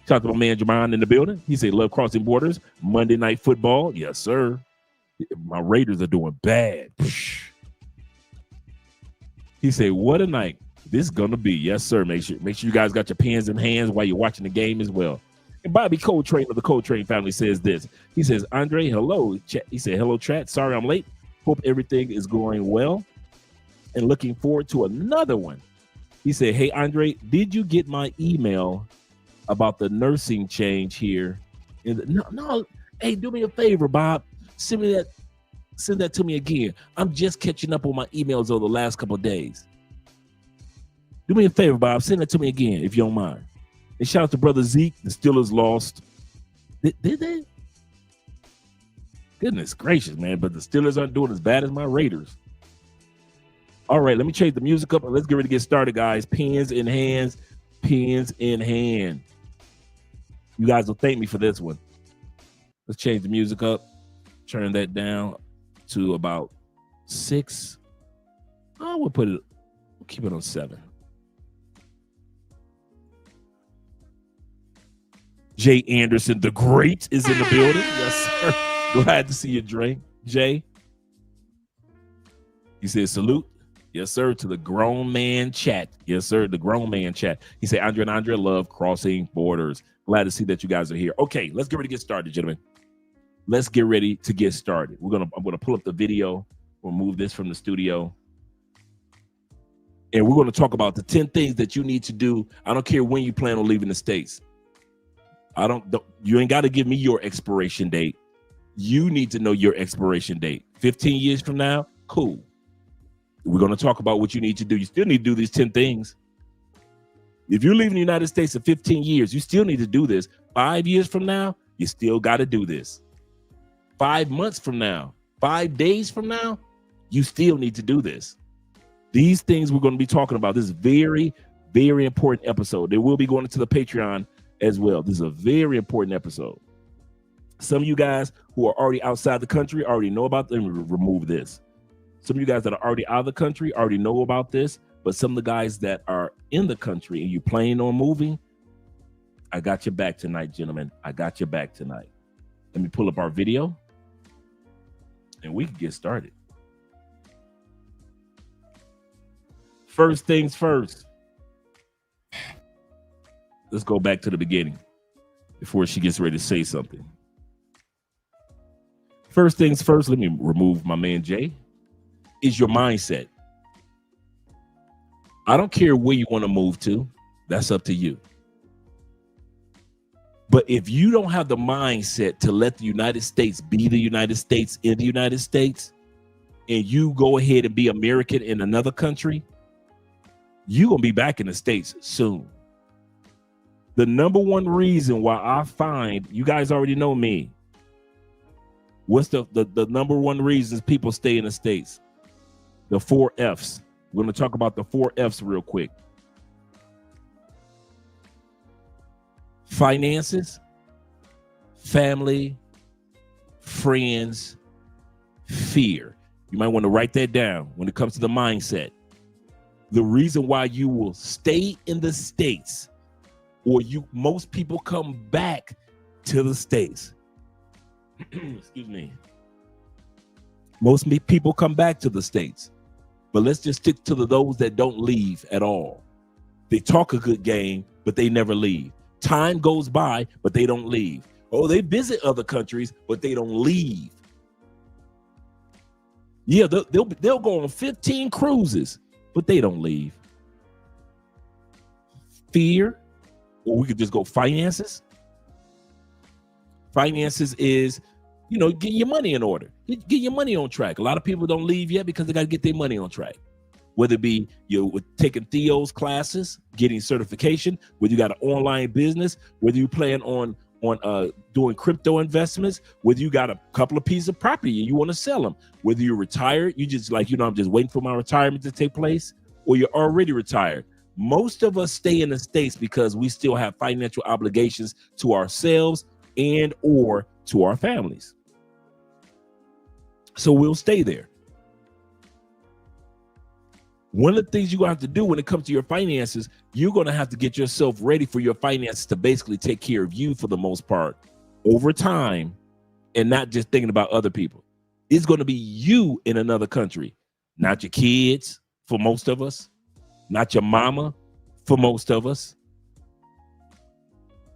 Shout out to my man Jermaine in the building. He said, love crossing borders. Monday Night Football. Yes, sir. My Raiders are doing bad. He said, what a night this is going to be. Yes, sir. Make sure you guys got your pens in hands while you're watching the game as well. And Bobby Coltrane of the Coltrane family says this. He says, Andre, hello. He said, hello, chat. Sorry I'm late. Hope everything is going well and looking forward to another one. He said, hey, Andre, did you get my email about the nursing change here? No. Hey, do me a favor, Bob. Send that to me again. I'm just catching up on my emails over the last couple of days. Do me a favor, Bob. Send that to me again, if you don't mind. And shout out to brother Zeke. The Steelers lost. Did they? Goodness gracious, man. But the Steelers aren't doing as bad as my Raiders. All right, let me change the music up and let's get ready to get started, guys. Pens in hands. Pens in hand. You guys will thank me for this one. Let's change the music up. Turn that down to about 6. We'll keep it on 7. Jay Anderson, the great, is in the building. Yes, sir. Glad to see you, Jay. He says, salute. Yes, sir, to the grown man chat. Yes, sir, the grown man chat. He said, Andre and Andre love crossing borders. Glad to see that you guys are here. Okay, let's get ready to get started, gentlemen. Let's get ready to get started. I'm gonna pull up the video. We'll move this from the studio. And we're going to talk about the 10 things that you need to do. I don't care when you plan on leaving the States. You ain't got to give me your expiration date. You need to know your expiration date. 15 years from now, cool. We're going to talk about what you need to do. You still need to do these 10 things. If you're leaving the United States in 15 years, you still need to do this. 5 years from now, you still got to do this. 5 months from now, 5 days from now, you still need to do this. These things we're going to be talking about. This is very, very important episode. They will be going into the Patreon as well. This is a very important episode. Some of you guys who are already outside the country already know about them. Remove this. Some of you guys that are already out of the country already know about this. But some of the guys that are in the country and you planning on moving, I got your back tonight, gentlemen. I got your back tonight. Let me pull up our video and we can get started. First things first. Let's go back to the beginning before she gets ready to say something. First things first, let me remove my man Jay, is your mindset. I don't care where you want to move to. That's up to you. But if you don't have the mindset to let the United States be the United States in the United States, and you go ahead and be American in another country, you're going to be back in the States soon. The number one reason why I find, you guys already know me, what's the number one reasons people stay in the States? The 4 F's. We're going to talk about the 4 F's real quick. Finances, family, friends, fear. You might want to write that down when it comes to the mindset. The reason why you will stay in the States, or most people come back to the States. Excuse me. Most people come back to the States. But let's just stick to those that don't leave at all. They talk a good game, but they never leave. Time goes by, but they don't leave. Oh, they visit other countries, but they don't leave. Yeah, they'll go on 15 cruises, but they don't leave. Fear, or we could just go finances. Finances is, get your money in order. Get your money on track. A lot of people don't leave yet because they got to get their money on track. Whether it be you're taking Theo's classes, getting certification, whether you got an online business, whether you plan on doing crypto investments, whether you got a couple of pieces of property and you want to sell them, whether you're retired, you just I'm just waiting for my retirement to take place, or you're already retired. Most of us stay in the States because we still have financial obligations to ourselves and or to our families. So we'll stay there. One of the things you're going to have to do when it comes to your finances, you're going to have to get yourself ready for your finances to basically take care of you for the most part over time, and not just thinking about other people. It's going to be you in another country, not your kids for most of us, not your mama for most of us,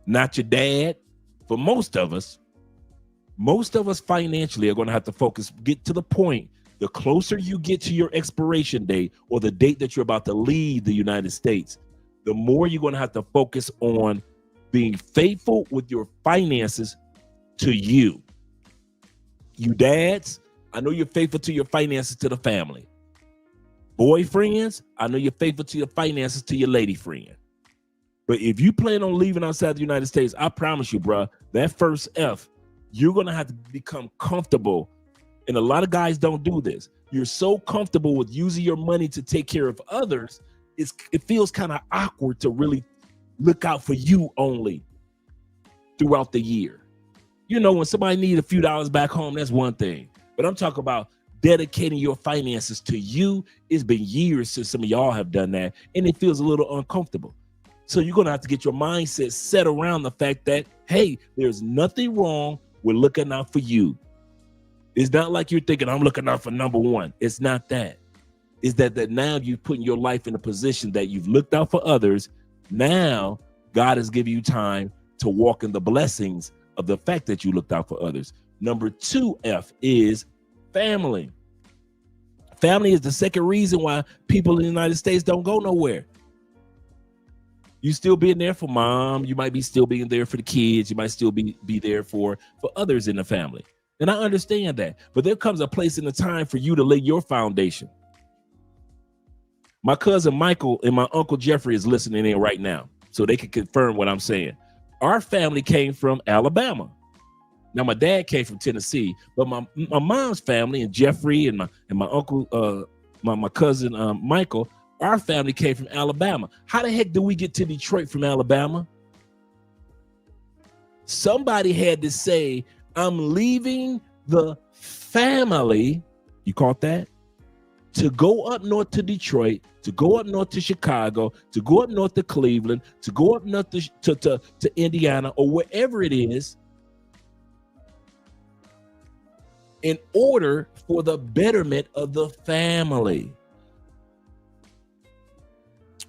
not your dad for most of us. Most of us financially are going to have to get to the point. The closer you get to your expiration date or the date that you're about to leave the United States, the more you're going to have to focus on being faithful with your finances to you. You dads, I know you're faithful to your finances to the family. Boyfriends, I know you're faithful to your finances to your lady friend. But if you plan on leaving outside the United States, I promise you, bruh, that first F, you're going to have to become comfortable. And a lot of guys don't do this. You're so comfortable with using your money to take care of others. It feels kind of awkward to really look out for you only throughout the year. When somebody needs a few dollars back home, that's one thing. But I'm talking about dedicating your finances to you. It's been years since some of y'all have done that, and it feels a little uncomfortable. So you're going to have to get your mindset set around the fact that, hey, there's nothing wrong with looking out for you. It's not like you're thinking, I'm looking out for number one. It's not that. It's that now you're putting your life in a position that you've looked out for others. Now God has given you time to walk in the blessings of the fact that you looked out for others. Number 2 F is family. Family is the second reason why people in the United States don't go nowhere. You still being there for mom. You might be still being there for the kids. You might still be there for others in the family. And I understand that. But there comes a place and a time for you to lay your foundation. My cousin Michael and my uncle Jeffrey is listening in right now, so they can confirm what I'm saying. Our family came from Alabama. Now, my dad came from Tennessee, but my mom's family and Jeffrey and my uncle, my cousin Michael, our family came from Alabama. How the heck do we get to Detroit from Alabama? Somebody had to say, I'm leaving the family, you caught that? To go up north to Detroit, to go up north to Chicago, to go up north to Cleveland, to go up north to Indiana or wherever it is, in order for the betterment of the family.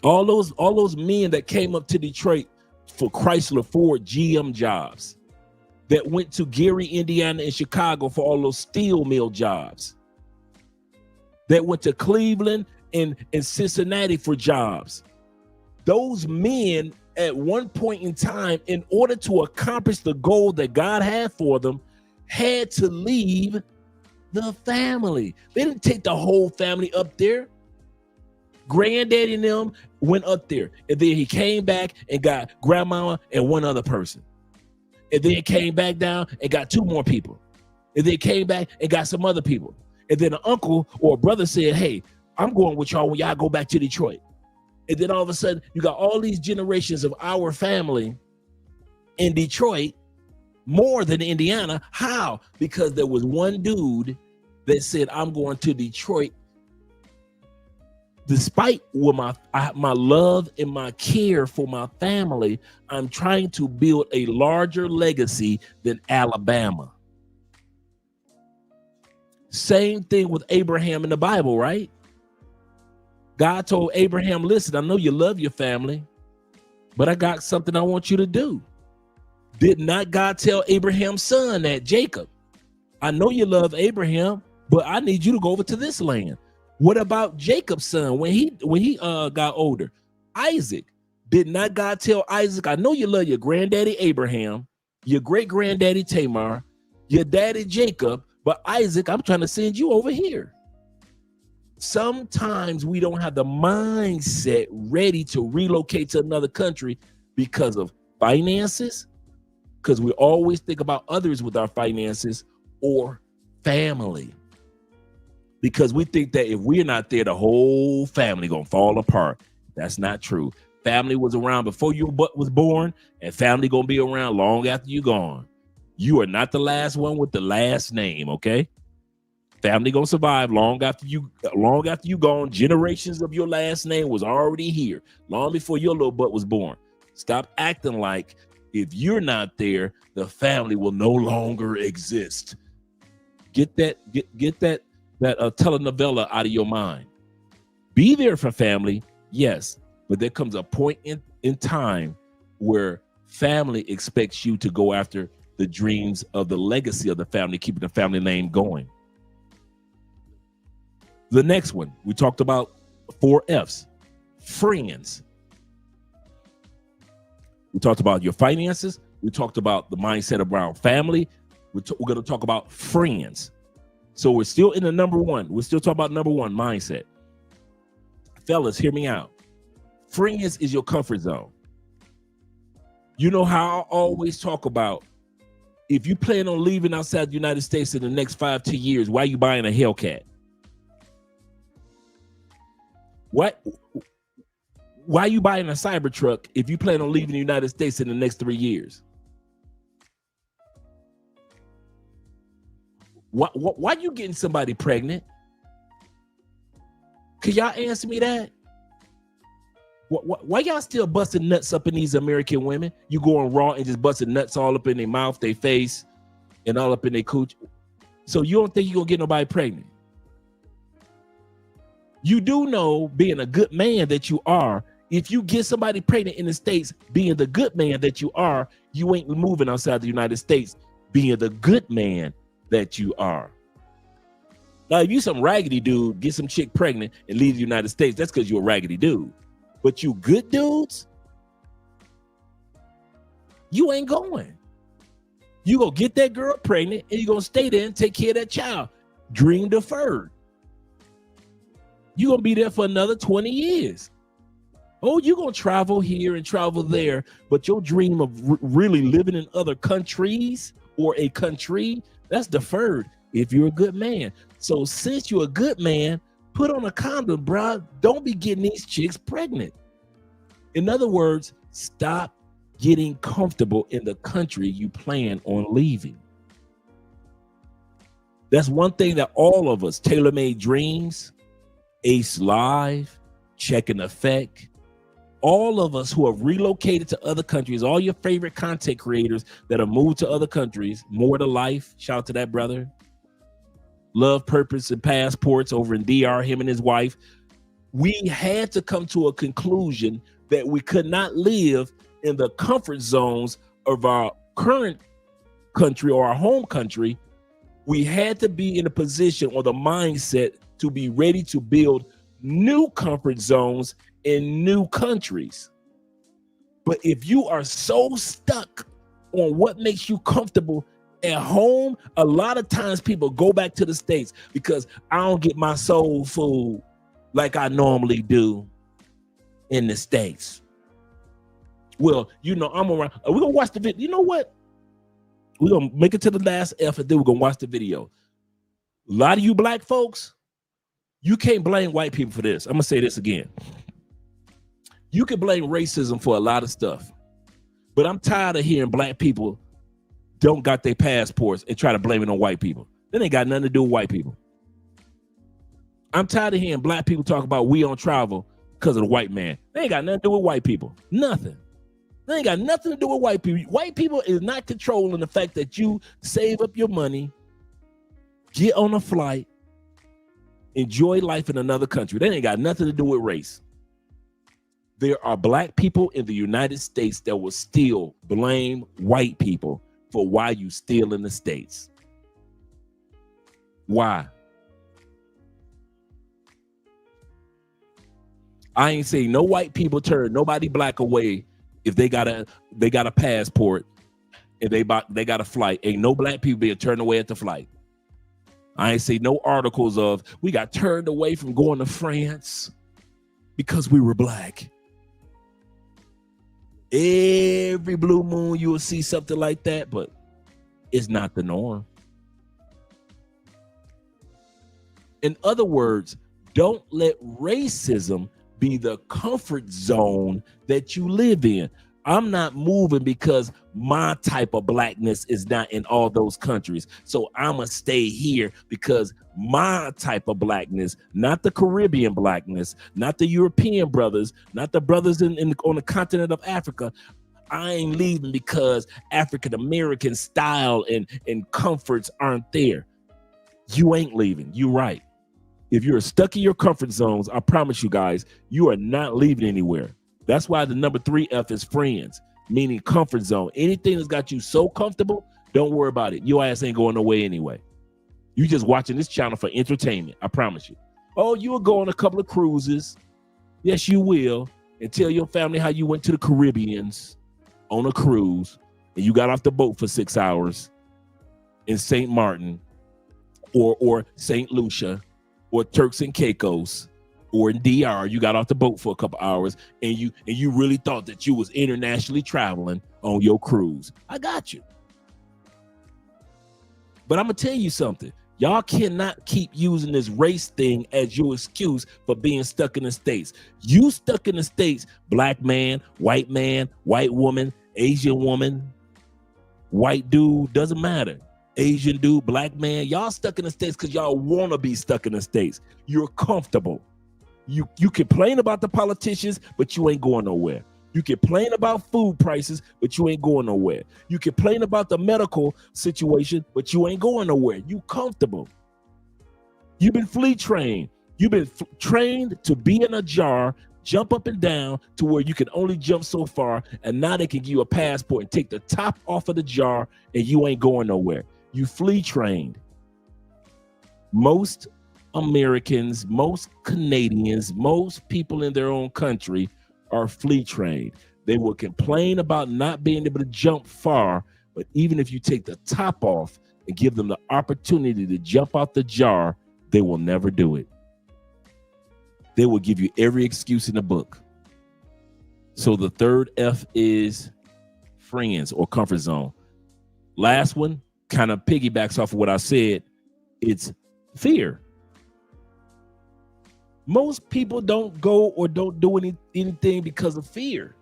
All those men that came up to Detroit for Chrysler, Ford, GM jobs, that went to Gary, Indiana, and Chicago for all those steel mill jobs, that went to Cleveland and Cincinnati for jobs. Those men at one point in time, in order to accomplish the goal that God had for them, had to leave the family. They didn't take the whole family up there. Granddaddy and them went up there, and then he came back and got grandmama and one other person, and then came back down and got two more people, and then came back and got some other people, and then an uncle or a brother said, hey, I'm going with y'all when y'all go back to Detroit. And then all of a sudden you got all these generations of our family in Detroit more than Indiana. How? Because there was one dude that said, I'm going to Detroit. Despite what my love and my care for my family, I'm trying to build a larger legacy than Alabama. Same thing with Abraham in the Bible, right? God told Abraham, listen, I know you love your family, but I got something I want you to do. Did not God tell Abraham's son that, Jacob, I know you love Abraham, but I need you to go over to this land. What about Jacob's son when he got older? Isaac. Did not God tell Isaac, I know you love your granddaddy Abraham, your great granddaddy Tamar, your daddy Jacob, but Isaac, I'm trying to send you over here. Sometimes we don't have the mindset ready to relocate to another country because of finances, because we always think about others with our finances, or family. Because we think that if we're not there, the whole family gonna fall apart. That's not true. Family was around before you was born, and family gonna be around long after you're gone. You are not the last one with the last name, okay? Family gonna survive long after you gone. Generations of your last name was already here long before your little butt was born. Stop acting like if you're not there, the family will no longer exist. Get that telenovela out of your mind. Be there for family, yes, but there comes a point in time where family expects you to go after the dreams of the legacy of the family, keeping the family name going. The next one, we talked about 4 F's, friends. We talked about your finances. We talked about the mindset around family. We're going to talk about friends. So we're still in the number one. We're still talking about number one, mindset. Fellas, hear me out. Friends is your comfort zone. You know how I always talk about, if you plan on leaving outside the United States in the next 5-10 years, why are you buying a Hellcat? Why are you buying a Cybertruck if you plan on leaving the United States in the next 3 years? Why you getting somebody pregnant? Can y'all answer me that? Why y'all still busting nuts up in these American women? You going raw and just busting nuts all up in their mouth, their face, and all up in their cooch. So you don't think you're gonna get nobody pregnant? You do know, being a good man that you are, if you get somebody pregnant in the States, being the good man that you are, you ain't moving outside the United States being the good man that you are. Now, if you some raggedy dude, get some chick pregnant and leave the United States, that's because you're a raggedy dude. But you good dudes, you ain't going. You gonna get that girl pregnant and you gonna stay there and take care of that child. Dream deferred. You gonna be there for another 20 years. Oh, you're gonna travel here and travel there, but your dream of really living in other countries or a country, that's deferred if you're a good man. So since you're a good man, put on a condom, bro. Don't be getting these chicks pregnant. In other words, stop getting comfortable in the country you plan on leaving. That's one thing that all of us, Tailor-Made Dreams, Ace Live, Check and Effect, all of us who have relocated to other countries, all your favorite content creators that have moved to other countries, More to Life, shout out to that brother, Love, Purpose, and Passports over in DR, him and his wife, we had to come to a conclusion that we could not live in the comfort zones of our current country or our home country. We had to be in a position or the mindset to be ready to build new comfort zones in new countries. But if you are so stuck on what makes you comfortable at home, a lot of times people go back to the States because I don't get my soul food like I normally do in the States. Well, you know, I'm around. We're gonna watch the video. You know what? We're gonna make it to the last F and then we're gonna watch the video. A lot of you black folks, you can't blame white people for this. I'm gonna say this again. You can blame racism for a lot of stuff, but I'm tired of hearing black people don't got their passports and try to blame it on white people. That ain't got nothing to do with white people. I'm tired of hearing black people talk about we don't travel because of the white man. They ain't got nothing to do with white people. Nothing. They ain't got nothing to do with white people. White people is not controlling the fact that you save up your money, get on a flight, enjoy life in another country. That ain't got nothing to do with race. There are black people in the United States that will still blame white people for why you still in the States. Why? I ain't saying no white people turn nobody black away if they got a passport and they got a flight. Ain't no black people being turned away at the flight. I ain't say no articles of we got turned away from going to France because we were black. Every blue moon you will see something like that, but it's not the norm. In other words, don't let racism be the comfort zone that you live in. I'm not moving because my type of blackness is not in all those countries. So I'm going to stay here because my type of blackness, not the Caribbean blackness, not the European brothers, not the brothers on the continent of Africa. I ain't leaving because African-American style and comforts aren't there. You ain't leaving. You're right. If you're stuck in your comfort zones, I promise you guys, you are not leaving anywhere. That's why the number 3F is friends, meaning comfort zone. Anything that's got you so comfortable, don't worry about it. Your ass ain't going nowhere anyway. You just watching this channel for entertainment. I promise you. Oh, you will go on a couple of cruises. Yes, you will. And tell your family how you went to the Caribbeans on a cruise and you got off the boat for 6 hours in St. Martin or St. Lucia or Turks and Caicos or in DR. You got off the boat for a couple hours and you really thought that you was internationally traveling on your cruise. I got you. But I'm gonna tell you something. Y'all cannot keep using this race thing as your excuse for being stuck in the States. You stuck in the States, black man, white woman, Asian woman, white dude, doesn't matter. Asian dude, black man, y'all stuck in the States because y'all want to be stuck in the States. You're comfortable. You complain about the politicians, but you ain't going nowhere. You complain about food prices, but you ain't going nowhere. You complain about the medical situation, but you ain't going nowhere. You comfortable. You've been flea trained. You've been trained to be in a jar, jump up and down to where you can only jump so far, and now they can give you a passport and take the top off of the jar, and you ain't going nowhere. You flea trained. Most Americans, most Canadians, most people in their own country are flea trained. They will complain about not being able to jump far, but even if you take the top off and give them the opportunity to jump out the jar, they will never do it. They will give you every excuse in the book. So the third F is friends or comfort zone. Last one kind of piggybacks off of what I said. It's fear. Most people don't go or don't do anything because of fear.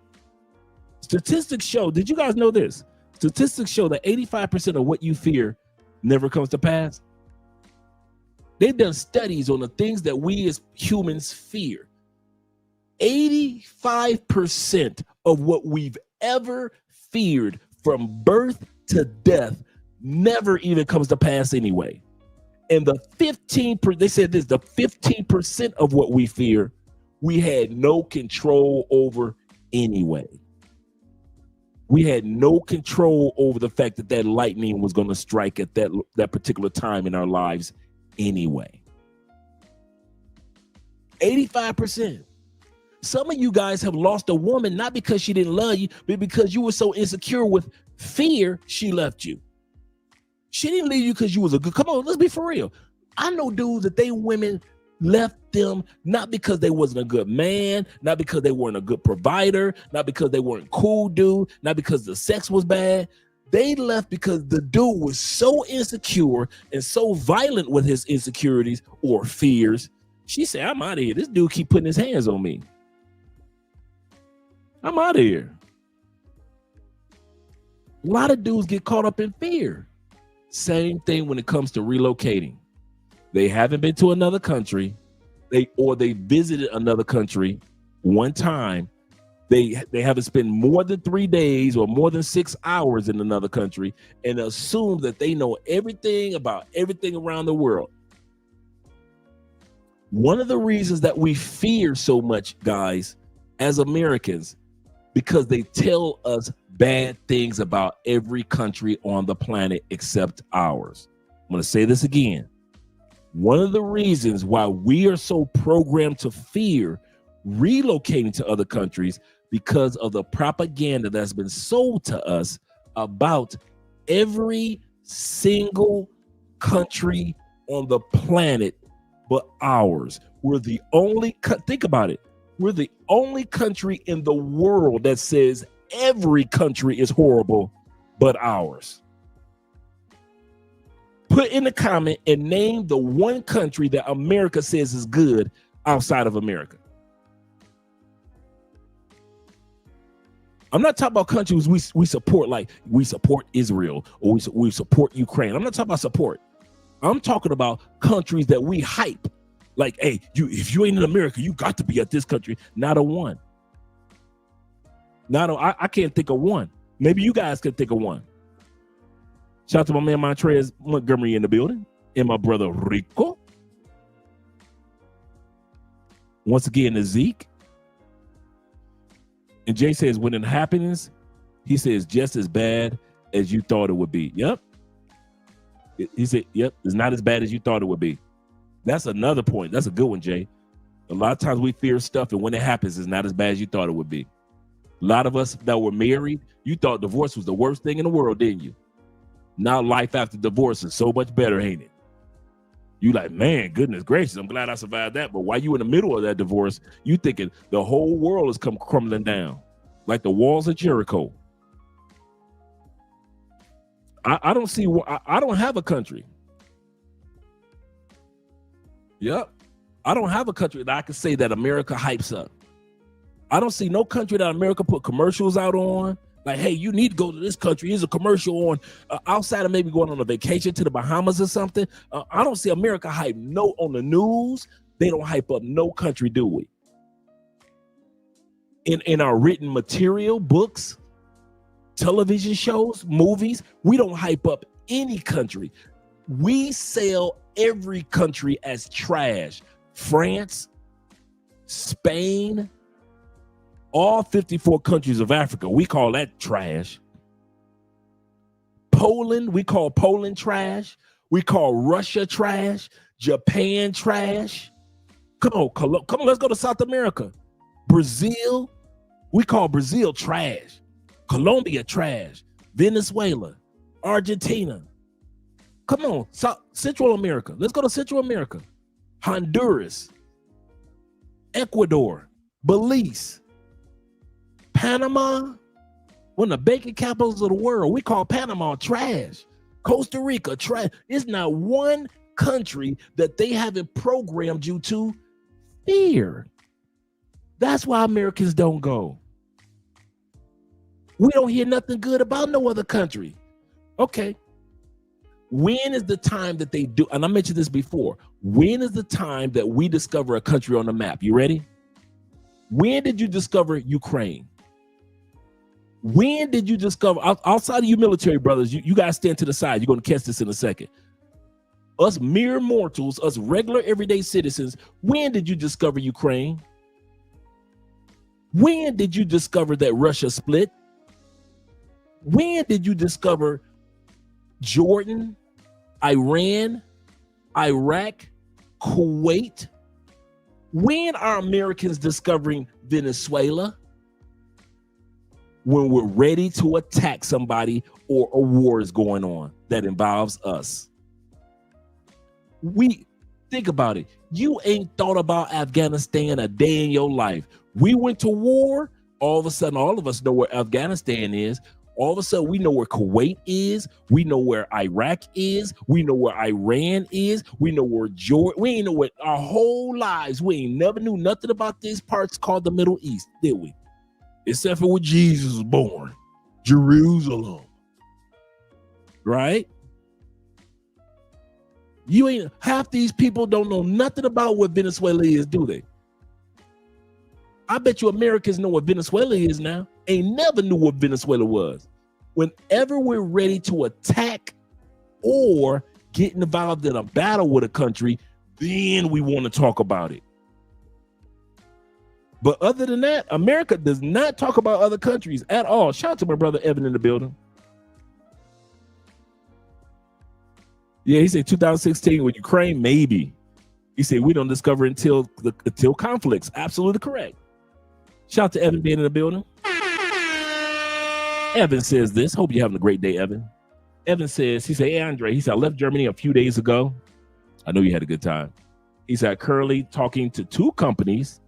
Statistics show, did you guys know this? Statistics show that 85% of what you fear never comes to pass. They've done studies on the things that we as humans fear. 85% of what we've ever feared from birth to death never even comes to pass anyway. And the 15%, they said this, the 15% of what we fear, we had no control over anyway. We had no control over the fact that lightning was going to strike at that particular time in our lives anyway. 85%. Some of you guys have lost a woman not because she didn't love you, but because you were so insecure with fear, she left you. She didn't leave you because you was a good, come on, let's be for real. I know dudes that women left them not because they wasn't a good man, not because they weren't a good provider, not because they weren't cool dude, not because the sex was bad. They left because the dude was so insecure and so violent with his insecurities or fears. She said, I'm out of here. This dude keep putting his hands on me. I'm out of here. A lot of dudes get caught up in fear. Same thing when it comes to relocating. They haven't been to another country. They visited another country one time. They haven't spent more than 3 days or more than 6 hours in another country and assume that they know everything about everything around the world. One of the reasons that we fear so much, guys, as Americans, because they tell us bad things about every country on the planet except ours. I'm going to say this again. One of the reasons why we are so programmed to fear relocating to other countries because of the propaganda that's been sold to us about every single country on the planet but ours. We're the only, think about it. We're the only country in the world that says every country is horrible but ours. Put in the comment and name the one country that America says is good outside of America. I'm not talking about countries we support, like we support Israel or we support Ukraine. I'm not talking about support. I'm talking about countries that we hype. Like, hey, if you ain't in America, you got to be at this country. Not a one. I can't think of one. Maybe you guys can think of one. Shout out to my man Montrez Montgomery in the building and my brother Rico. Once again, Zeke. And Jay says, when it happens, he says, just as bad as you thought it would be. Yep. He said, yep, it's not as bad as you thought it would be. That's another point. That's a good one, Jay. A lot of times we fear stuff, and when it happens, it's not as bad as you thought it would be. A lot of us that were married, you thought divorce was the worst thing in the world, didn't you? Now life after divorce is so much better, ain't it? You like, man, goodness gracious, I'm glad I survived that. But while you in the middle of that divorce, you thinking the whole world has come crumbling down like the walls of Jericho. I don't see, I don't have a country. Yep. I don't have a country that I can say that America hypes up. I don't see no country that America put commercials out on. Like, hey, you need to go to this country. Here's a commercial on outside of maybe going on a vacation to the Bahamas or something. I don't see America hype no on the news. They don't hype up no country, do we? In our written material, books, television shows, movies, we don't hype up any country. We sell every country as trash. France, Spain, all 54 countries of Africa, we call that trash. Poland, we call Poland trash. We call Russia trash. Japan trash. Come on, let's go to South America. Brazil, we call Brazil trash. Colombia trash. Venezuela, Argentina. Come on, Central America. Let's go to Central America. Honduras, Ecuador, Belize, Panama, one of the banking capitals of the world. We call Panama trash. Costa Rica trash. It's not one country that they haven't programmed you to fear. That's why Americans don't go. We don't hear nothing good about no other country. Okay. When is the time that they do? And I mentioned this before. When is the time that we discover a country on the map? You ready? When did you discover Ukraine? When did you discover, outside of you military brothers, you guys stand to the side. You're going to catch this in a second. Us mere mortals, us regular everyday citizens, when did you discover Ukraine? When did you discover that Russia split? When did you discover Jordan, Iran, Iraq, Kuwait? When are Americans discovering Venezuela? When we're ready to attack somebody or a war is going on that involves us. We think about it. You ain't thought about Afghanistan a day in your life. We went to war. All of a sudden, all of us know where Afghanistan is. All of a sudden, we know where Kuwait is. We know where Iraq is. We know where Iran is. We know where Jordan. We ain't know what our whole lives. We ain't never knew nothing about these parts called the Middle East, did we? Except for where Jesus was born, Jerusalem. Right? You ain't, half these people don't know nothing about what Venezuela is, do they? I bet you Americans know what Venezuela is now. Ain't never knew what Venezuela was. Whenever we're ready to attack or get involved in a battle with a country, then we want to talk about it. But other than that, America does not talk about other countries at all. Shout out to my brother Evan in the building. Yeah, he said 2016 with Ukraine, maybe. He said we don't discover until conflicts. Absolutely correct. Shout out to Evan being in the building. Evan says this. Hope you're having a great day, Evan. Evan says, he said, hey, Andre, he said, I left Germany a few days ago. I know you had a good time. He said, currently talking to two companies.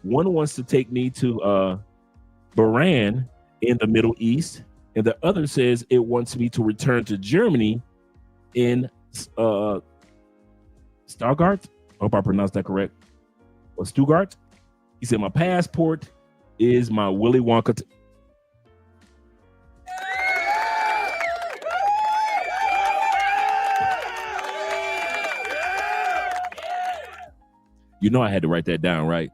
One wants to take me to Bahrain in the Middle East, and the other says it wants me to return to Germany in Stuttgart. I hope I pronounced that correct. Or Stuttgart. He said, my passport is my Willy Wonka. You know I had to write that down, right?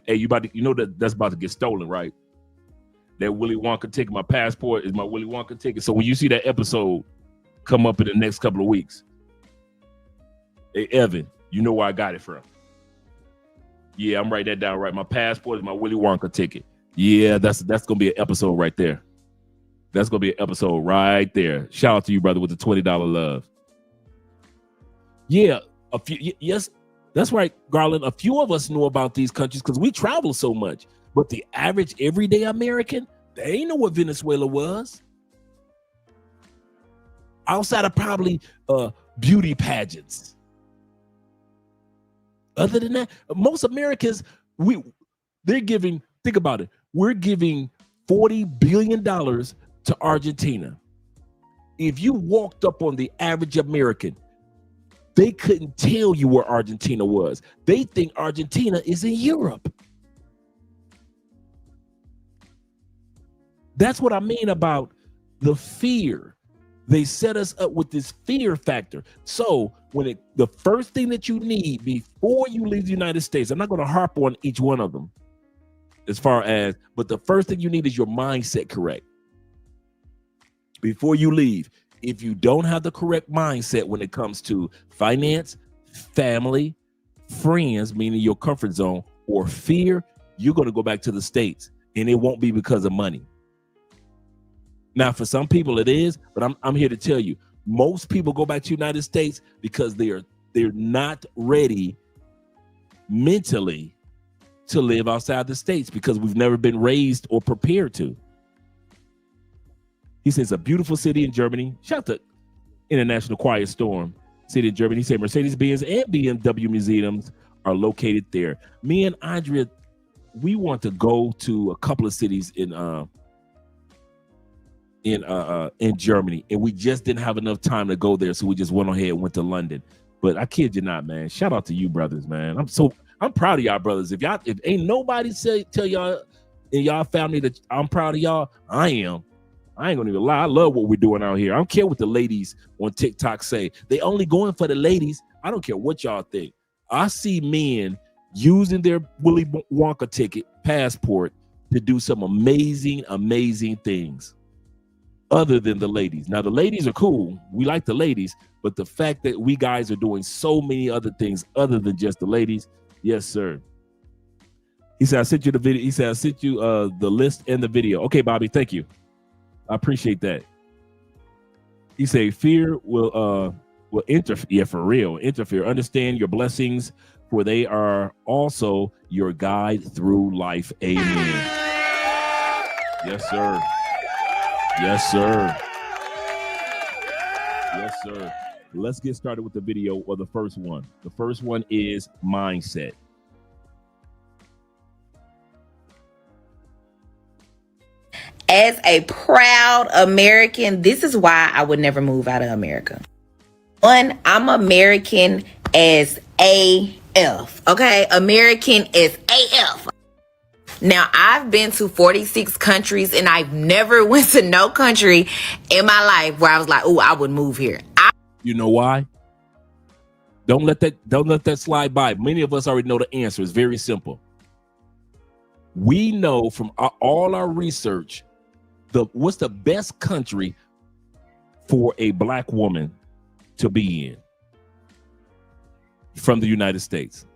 Hey, you know that's about to get stolen, right? That Willy Wonka ticket, my passport is my Willy Wonka ticket. So when you see that episode come up in the next couple of weeks, hey, Evan, you know where I got it from. Yeah, I'm writing that down, right? My passport is my Willy Wonka ticket. Yeah, that's gonna be an episode right there. That's gonna be an episode right there. Shout out to you, brother, with the $20 love. Yeah, yes. That's right, Garland. A few of us know about these countries because we travel so much. But the average everyday American, they ain't know what Venezuela was. Outside of probably beauty pageants. Other than that, most Americans, they're giving, think about it, we're giving $40 billion to Argentina. If you walked up on the average American, they couldn't tell you where Argentina was. They think Argentina is in Europe. That's what I mean about the fear. They set us up with this fear factor. So the first thing that you need before you leave the United States, I'm not going to harp on each one of them but the first thing you need is your mindset correct. Before you leave, if you don't have the correct mindset when it comes to finance, family, friends, meaning your comfort zone, or fear, you're going to go back to the States, and it won't be because of money. Now, for some people it is, but I'm here to tell you, most people go back to the United States because they are they're not ready mentally to live outside the States because we've never been raised or prepared to. He says a beautiful city in Germany. Shout out to International Quiet Storm City in Germany. He said Mercedes-Benz and BMW museums are located there. Me and Andrea, we want to go to a couple of cities in Germany, and we just didn't have enough time to go there, so we just went ahead and went to London. But I kid you not, man. Shout out to you, brothers, man. I'm proud of y'all, brothers. If ain't nobody tell y'all in y'all family that I'm proud of y'all, I am. I ain't gonna even lie. I love what we're doing out here. I don't care what the ladies on TikTok say. They only going for the ladies. I don't care what y'all think. I see men using their Willy Wonka ticket passport to do some amazing, amazing things other than the ladies. Now, the ladies are cool. We like the ladies, but the fact that we guys are doing so many other things other than just the ladies, yes, sir. He said, I sent you the video. He said, I sent you the list and the video. Okay, Bobby, thank you. I appreciate that. He said, fear will interfere. Yeah, for real, interfere. Understand your blessings, for they are also your guide through life. Amen. Yes, sir. Yes, sir. Yes, sir. Let's get started with the video or the first one. The first one is mindset. As a proud American, this is why I would never move out of America. One, I'm American as AF. Okay, American as AF. Now, I've been to 46 countries and I've never went to no country in my life where I was like, oh, I would move here. You know why? Don't let that slide by. Many of us already know the answer. It's very simple. We know from all our research what's the best country for a black woman to be in from the United States.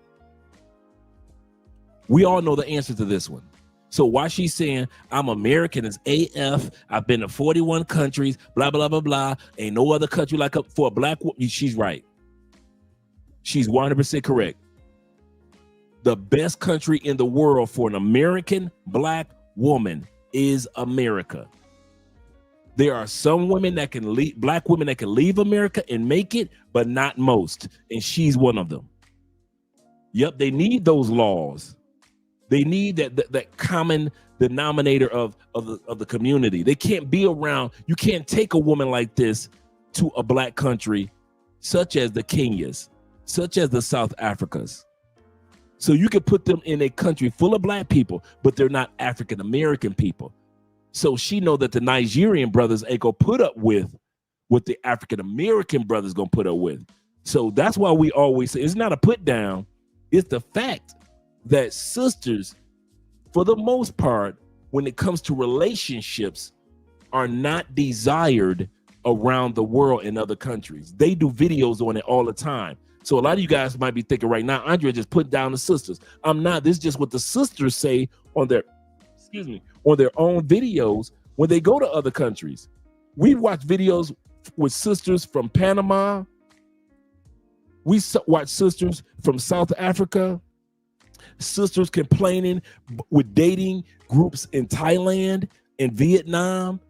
We all know the answer to this one. So why she's saying I'm American as AF, I've been to 41 countries, blah, blah, blah, blah. Ain't no other country like for a black woman. She's right. She's 100% correct. The best country in the world for an American black woman is America. There are some women that can leave, black women that can leave America and make it, but not most. And she's one of them. Yep, they need those laws. They need that common denominator of the community. They can't be around. You can't take a woman like this to a black country, such as the Kenyas, such as the South Africas. So you can put them in a country full of black people, but they're not African American people. So she know that the Nigerian brothers ain't gonna put up with what the African American brothers gonna put up with. So that's why we always say it's not a put down. It's the fact that sisters, for the most part, when it comes to relationships, are not desired around the world in other countries. They do videos on it all the time. So a lot of you guys might be thinking right now, Andrea just put down the sisters. I'm not. This is just what the sisters say on their, on their own videos when they go to other countries. We watch videos with sisters from Panama. We watch sisters from South Africa. Sisters complaining with dating groups in Thailand and Vietnam.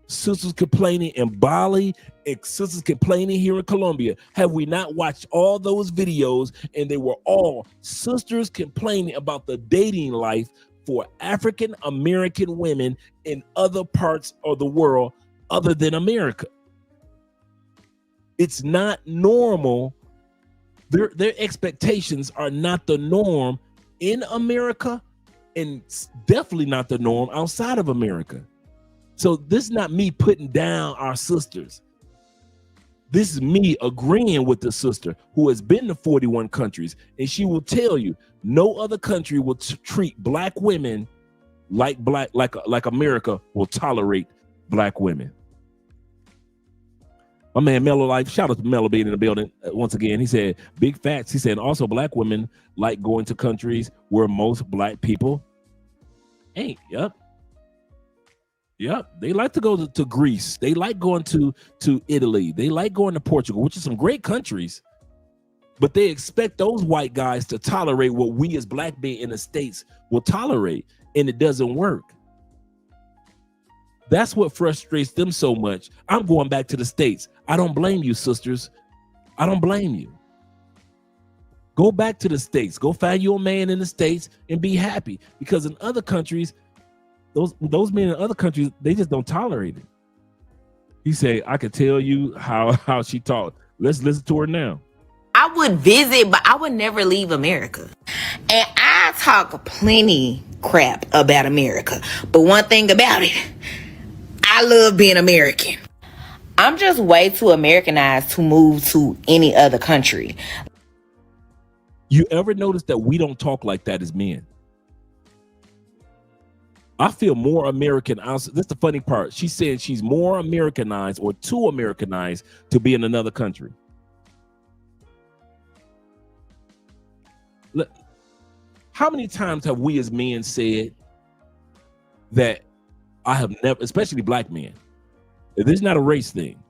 Sisters complaining in Bali, and sisters complaining here in Colombia. Have we not watched all those videos? And they were all sisters complaining about the dating life for African American women in other parts of the world other than America. It's not normal. Their expectations are not the norm in America, and definitely not the norm outside of America. So this is not me putting down our sisters. This is me agreeing with the sister who has been to 41 countries, and she will tell you no other country will treat black women like America will tolerate black women. My man Mello Life, shout out to Mello being in the building once again. He said, big facts. He said, also black women like going to countries where most black people ain't. Yep. They like to go to Greece. They like going to Italy. They like going to Portugal, which is some great countries. But they expect those white guys to tolerate what we as black men in the States will tolerate, and it doesn't work. That's what frustrates them so much. I'm going back to the States. I don't blame you, sisters. I don't blame you. Go back to the States. Go find your man in the States and be happy. Because in other countries, those men in other countries, they just don't tolerate it. He said, I could tell you how she talked. Let's listen to her now. I would visit, but I would never leave America. And I talk plenty crap about America. But one thing about it, I love being American. I'm just way too Americanized to move to any other country. You ever notice that we don't talk like that as men? I feel more American. That's the funny part. She said she's more Americanized or too Americanized to be in another country. Look, how many times have we as men said that I have never, especially black men, this is not a race thing.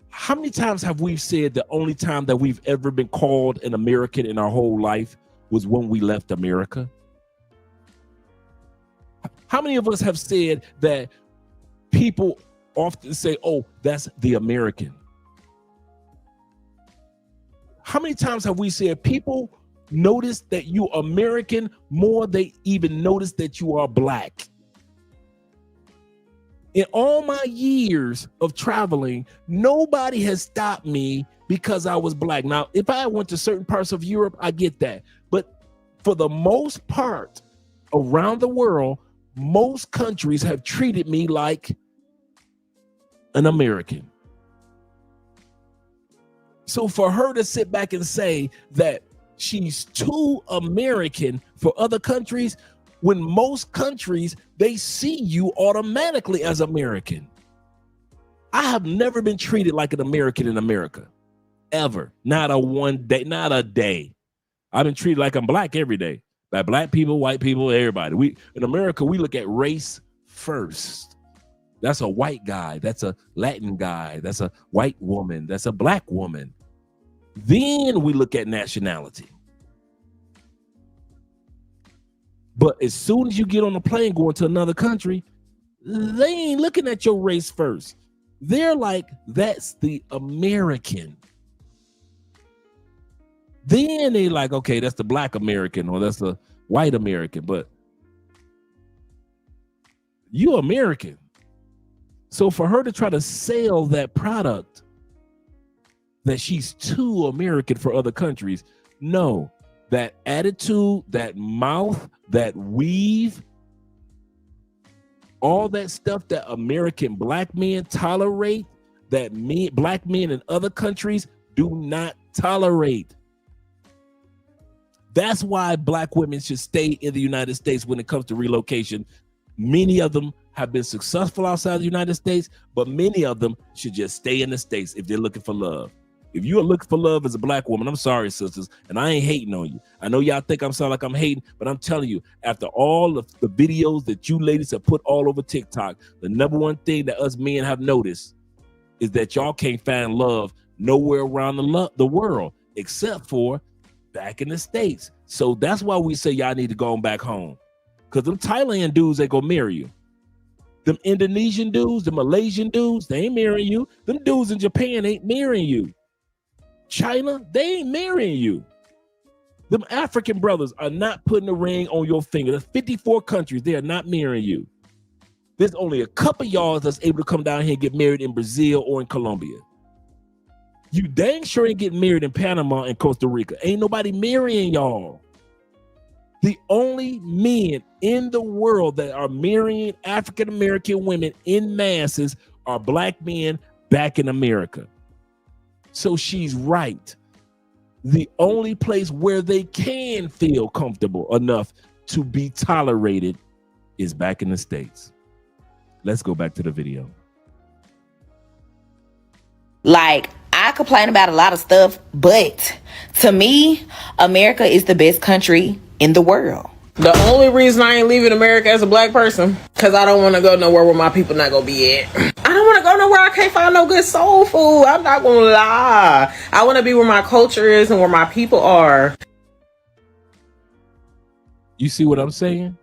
How many times have we said the only time that we've ever been called an American in our whole life was when we left America? How many of us have said that people often say, oh, that's the American? How many times have we said people notice that you're American more they even notice that you are black? In all my years of traveling, nobody has stopped me because I was black. Now, if I went to certain parts of Europe, I get that. But for the most part, around the world, most countries have treated me like an American. So for her to sit back and say that she's too American for other countries, when most countries, they see you automatically as American. I have never been treated like an American in America, ever. Not a one day, not a day. I've been treated like I'm black every day. By black people, white people, everybody. In America, we look at race first. That's a white guy. That's a Latin guy. That's a white woman. That's a black woman. Then we look at nationality. But as soon as you get on a plane going to another country, they ain't looking at your race first. They're like, that's the American. Then they like, okay, that's the black American or that's the white American, but you American. So for her to try to sell that product that she's too American for other countries, no, that attitude, that mouth, that weave, all that stuff that American black men tolerate, that black men in other countries do not tolerate. That's why black women should stay in the United States when it comes to relocation. Many of them have been successful outside the United States, but many of them should just stay in the States if they're looking for love. If you are looking for love as a black woman, I'm sorry, sisters, and I ain't hating on you. I know y'all think I'm sound like I'm hating, but I'm telling you, after all of the videos that you ladies have put all over TikTok, the number one thing that us men have noticed is that y'all can't find love nowhere around the world except for back in the States. So that's why we say y'all need to go on back home. Because them Thailand dudes ain't gonna marry you. Them Indonesian dudes, the Malaysian dudes, they ain't marrying you. Them dudes in Japan ain't marrying you. China, they ain't marrying you. Them African brothers are not putting a ring on your finger. There's 54 countries, they are not marrying you. There's only a couple of y'all that's able to come down here and get married in Brazil or in Colombia. You dang sure ain't getting married in Panama and Costa Rica. Ain't nobody marrying y'all. The only men in the world that are marrying African-American women in masses are black men back in America. So she's right. The only place where they can feel comfortable enough to be tolerated is back in the States. Let's go back to the video. Like, I complain about a lot of stuff, but to me, America is the best country in the world. The only reason I ain't leaving America as a black person, because I don't want to go nowhere where my people not going to be at. I don't want to go nowhere I can't find no good soul food. I'm not going to lie. I want to be where my culture is and where my people are. You see what I'm saying?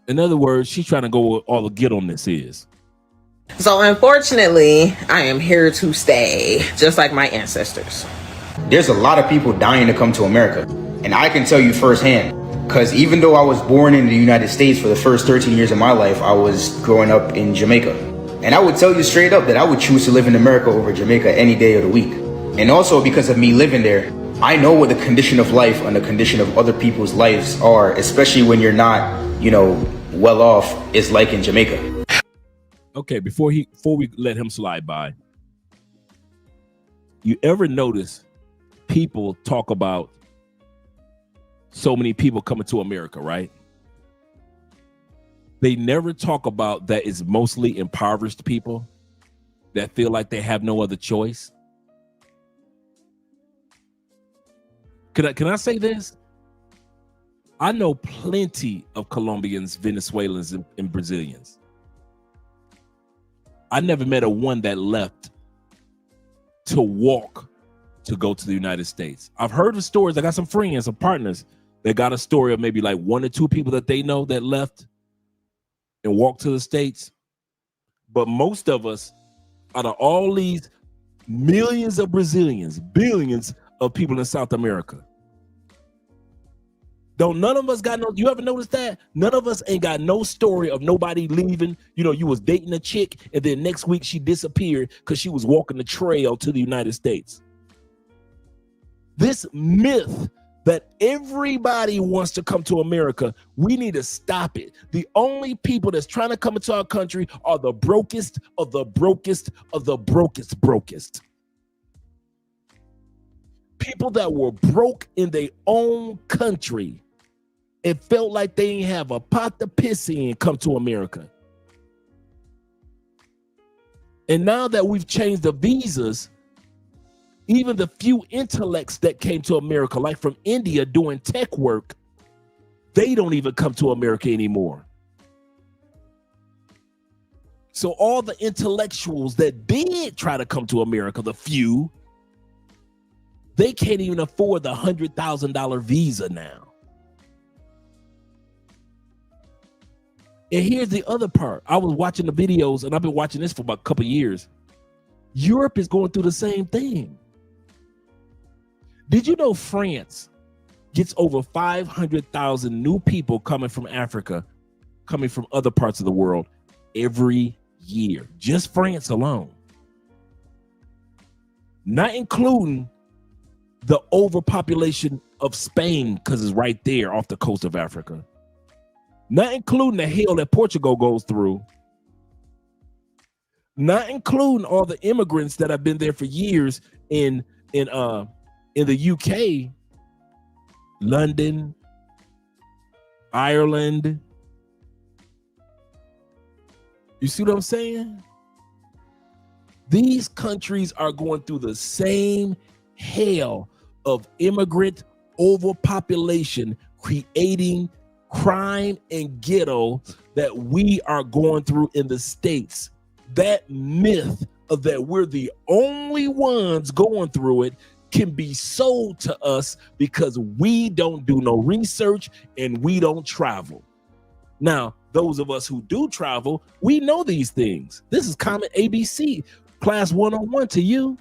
In other words, she's trying to go where all the get on this is. So unfortunately, I am here to stay, just like my ancestors. There's a lot of people dying to come to America. And I can tell you firsthand, because even though I was born in the United States for the first 13 years of my life, I was growing up in Jamaica. And I would tell you straight up that I would choose to live in America over Jamaica any day of the week. And also because of me living there, I know what the condition of life and the condition of other people's lives are, especially when you're not, well off, is like in Jamaica. Okay, before we let him slide by, you ever notice people talk about so many people coming to America, right? They never talk about that it's mostly impoverished people that feel like they have no other choice. Can I say this? I know plenty of Colombians, Venezuelans, and Brazilians. I never met a one that left to walk to go to the United States. I've heard of stories. I got some friends, some partners that got a story of maybe like 1 or 2 people that they know that left and walked to the States. But most of us, out of all these millions of Brazilians, billions of people in South America, none of us got no, you ever noticed that? None of us ain't got no story of nobody leaving. You was dating a chick and then next week she disappeared because she was walking the trail to the United States. This myth that everybody wants to come to America, we need to stop it. The only people that's trying to come into our country are the brokest of the brokest of the brokest. People that were broke in their own country. It felt like they didn't have a pot to piss in come to America. And now that we've changed the visas, even the few intellects that came to America, like from India doing tech work, they don't even come to America anymore. So all the intellectuals that did try to come to America, the few, they can't even afford the $100,000 visa now. And here's the other part. I was watching the videos, and I've been watching this for about a couple of years. Europe is going through the same thing. Did you know France gets over 500,000 new people coming from Africa, coming from other parts of the world every year? Just France alone. Not including the overpopulation of Spain, because it's right there off the coast of Africa. Not including the hell that Portugal goes through. Not including all the immigrants that have been there for years in the UK, London, Ireland. You see what I'm saying? These countries are going through the same hell of immigrant overpopulation, creating crime and ghetto that we are going through in the States. That myth of that we're the only ones going through it can be sold to us because we don't do no research and we don't travel. Now, those of us who do travel, we know these things. This is common ABC, class 101 to you.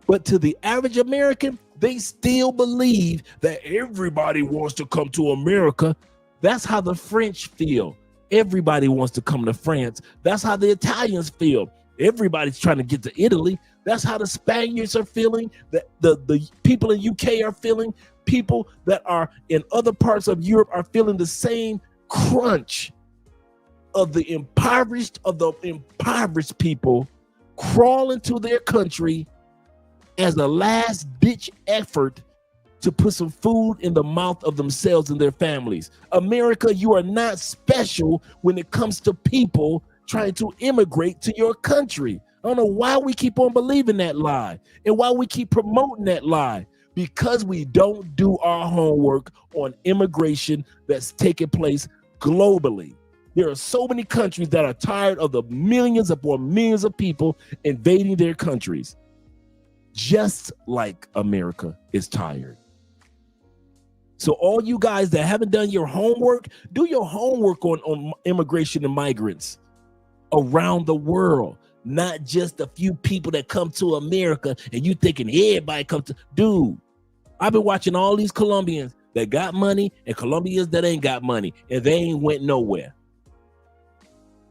But to the average American, they still believe that everybody wants to come to America. That's how the French feel. Everybody wants to come to France. That's how the Italians feel. Everybody's trying to get to Italy. That's how the Spaniards are feeling, that the people in UK are feeling. People that are in other parts of Europe are feeling the same crunch of the impoverished people crawling to their country as a last ditch effort to put some food in the mouth of themselves and their families. America, you are not special when it comes to people trying to immigrate to your country. I don't know why we keep on believing that lie and why we keep promoting that lie, because we don't do our homework on immigration that's taking place globally. There are so many countries that are tired of the millions upon millions of people invading their countries, just like America is tired. So all you guys that haven't done your homework, do your homework on immigration and migrants around the world, not just a few people that come to America and you thinking everybody come to. Dude, I've been watching all these Colombians that got money and Colombians that ain't got money, and they ain't went nowhere.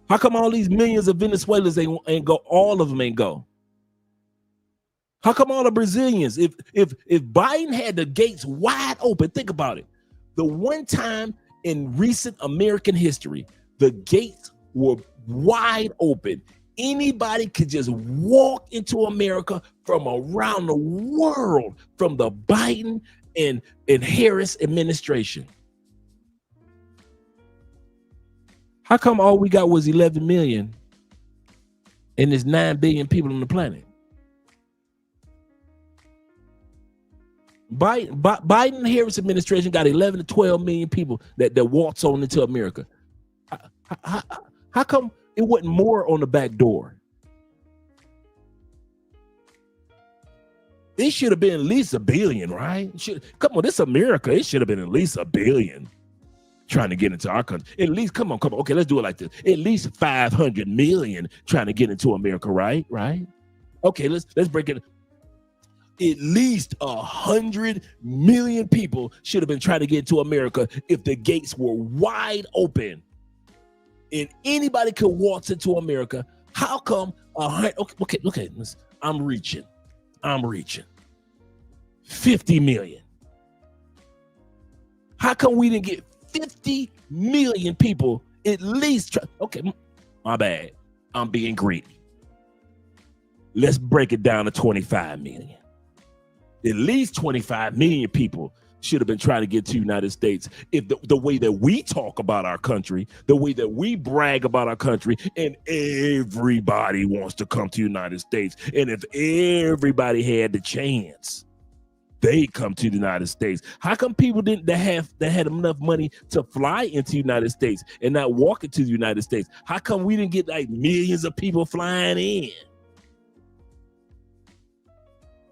How come all these millions of Venezuelans ain't go? All of them ain't go. How come all the Brazilians? If Biden had the gates wide open, think about it. The one time in recent American history, the gates were wide open. Anybody could just walk into America from around the world, from the Biden and Harris administration. How come all we got was 11 million and there's 9 billion people on the planet? Biden Harris administration got 11 to 12 million people that walks on into America. How come it wasn't more on the back door? It should have been at least 1 billion, right? Come on, this America. It should have been at least 1 billion trying to get into our country. At least, come on. Okay, let's do it like this. At least 500 million trying to get into America, right? Right? Okay, let's break it. At least 100 million people should have been trying to get into America if the gates were wide open and anybody could walk into America. How come? Okay, I'm reaching 50 million. How come we didn't get 50 million people at least? Okay, my bad. I'm being greedy. Let's break it down to 25 million. At least 25 million people should have been trying to get to the United States if the way that we talk about our country, the way that we brag about our country, and everybody wants to come to the United States. And if everybody had the chance, they come to the United States. How come people that had enough money to fly into the United States and not walk into the United States? How come we didn't get like millions of people flying in?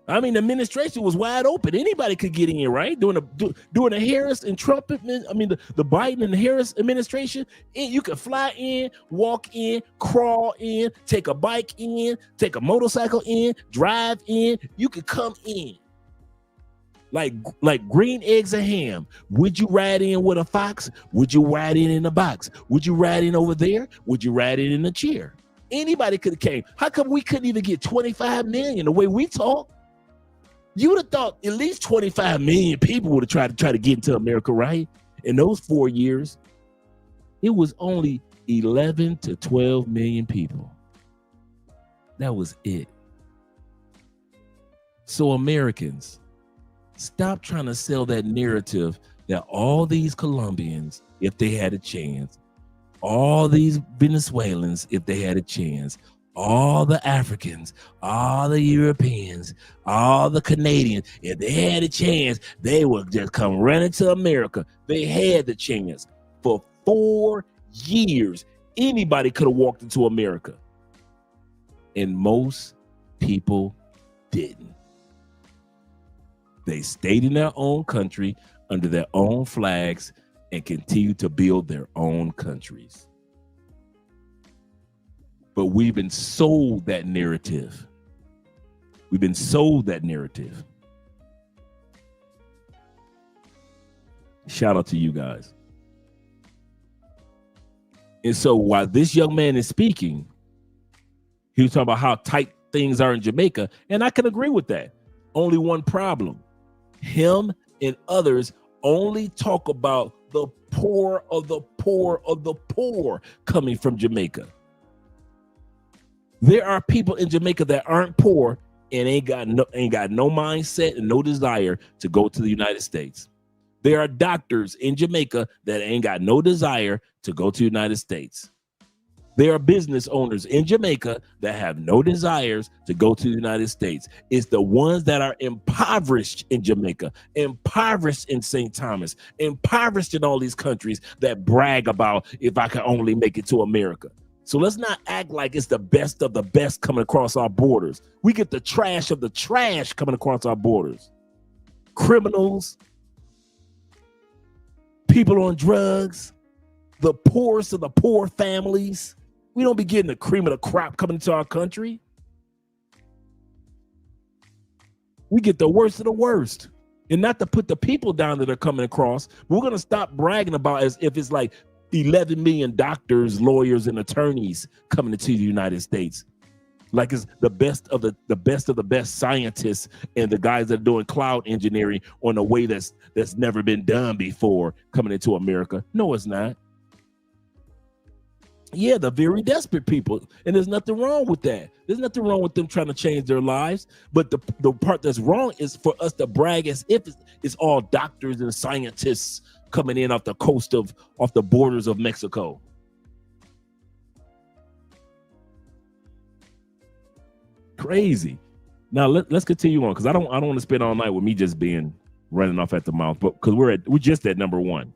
I mean, the administration was wide open. Anybody could get in, right? During the Harris and Trump, the Biden and the Harris administration, you could fly in, walk in, crawl in, take a bike in, take a motorcycle in, drive in. You could come in. Like green eggs and ham. Would you ride in with a fox? Would you ride in a box? Would you ride in over there? Would you ride in a chair? Anybody could have came. How come we couldn't even get 25 million the way we talk? You would have thought at least 25 million people would have tried to get into America, right? In those 4 years, it was only 11 to 12 million people. That was it. So Americans, stop trying to sell that narrative that all these Colombians, if they had a chance, all these Venezuelans, if they had a chance, all the Africans, all the Europeans, all the Canadians, if they had a chance, they would just come running to America. They had the chance. For 4 years, anybody could have walked into America. And most people didn't. They stayed in their own country under their own flags and continued to build their own countries. But we've been sold that narrative. We've been sold that narrative. Shout out to you guys. And so while this young man is speaking, he was talking about how tight things are in Jamaica, and I can agree with that. Only one problem. Him and others only talk about the poor of the poor of the poor coming from Jamaica. There are people in Jamaica that aren't poor and ain't got no mindset and no desire to go to the United States. There are doctors in Jamaica that ain't got no desire to go to the United States. There are business owners in Jamaica that have no desires to go to the United States. It's the ones that are impoverished in Jamaica, impoverished in St. Thomas, impoverished in all these countries that brag about if I can only make it to America. So let's not act like it's the best of the best coming across our borders. We get the trash of the trash coming across our borders. Criminals, people on drugs, the poorest of the poor families. We don't be getting the cream of the crop coming into our country. We get the worst of the worst. And not to put the people down that are coming across, but we're going to stop bragging about as if it's like 11 million doctors, lawyers, and attorneys coming into the United States. Like it's the best of the best of the best scientists and the guys that are doing cloud engineering on a way that's never been done before coming into America. No, it's not. Yeah, the very desperate people. And there's nothing wrong with that. There's nothing wrong with them trying to change their lives. But the part that's wrong is for us to brag as if it's all doctors and scientists coming in off the coast off the borders of Mexico. Crazy. Now let's continue on, because I don't want to spend all night with me just being running off at the mouth. But because we're just at number one.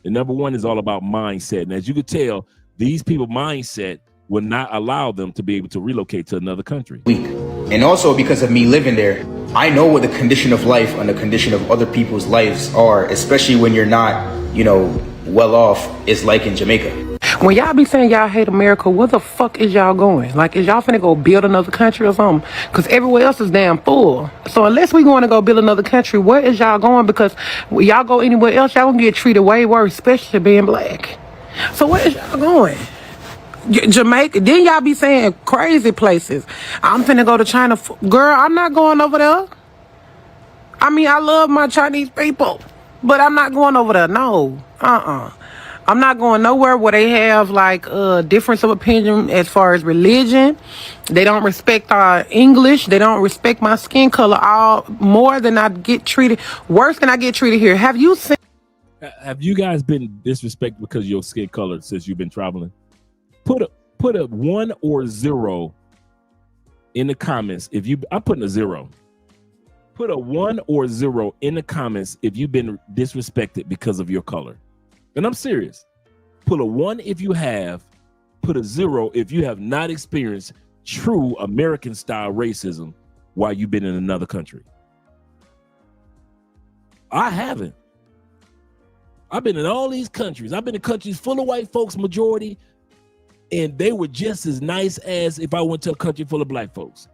And number one is all about mindset. And as you could tell, these people mindset will not allow them to be able to relocate to another country. And also because of me living there, I know what the condition of life and the condition of other people's lives are, especially when you're not, well off, is like in Jamaica. When y'all be saying y'all hate America, where the fuck is y'all going? Like, is y'all finna go build another country or something? Because everywhere else is damn full. So unless we going to go build another country, where is y'all going? Because when y'all go anywhere else, y'all gonna get treated way worse, especially being black. So where is y'all going? Jamaica? Then y'all be saying crazy places. I'm finna go to China. Girl, I'm not going over there. I mean, I love my Chinese people, but I'm not going over there. No. I'm not going nowhere where they have like difference of opinion as far as religion. They don't respect our English. They don't respect my skin color more than I get treated, worse than I get treated here. Have you guys been disrespected because of your skin color since you've been traveling? Put a 1 or 0 in the comments. I'm putting a 0. Put a 1 or 0 in the comments if you've been disrespected because of your color. And I'm serious. Put a 1 if you have. Put a 0 if you have not experienced true American style racism while you've been in another country. I haven't. I've been in all these countries. I've been in countries full of white folks, majority, and they were just as nice as if I went to a country full of black folks.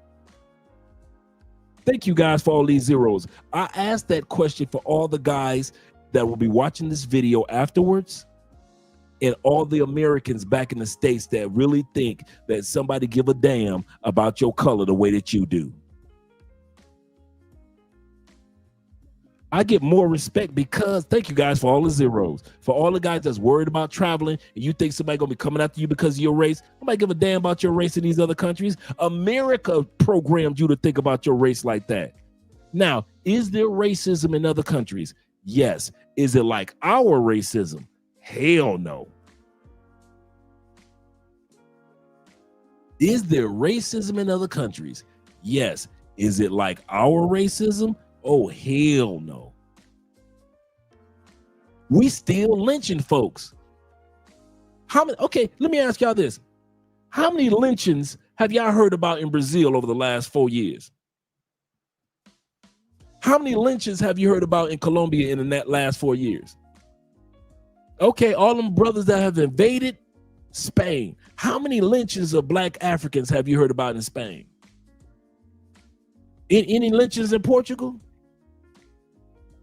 Thank you guys for all these zeros. I asked that question for all the guys that will be watching this video afterwards, and all the Americans back in the States that really think that somebody give a damn about your color the way that you do. I get more respect because, thank you guys for all the zeros. For all the guys that's worried about traveling and you think somebody gonna be coming after you because of your race, nobody give a damn about your race in these other countries. America programmed you to think about your race like that. Now, is there racism in other countries? Yes. Is it like our racism? Hell no. Is there racism in other countries? Yes. Is it like our racism? Oh, hell no. We still lynching folks. Okay, let me ask y'all this. How many lynchings have y'all heard about in Brazil over the last 4 years? How many lynchings have you heard about in Colombia in the last 4 years? Okay, all them brothers that have invaded Spain. How many lynchings of black Africans have you heard about in Spain? Any lynchings in Portugal?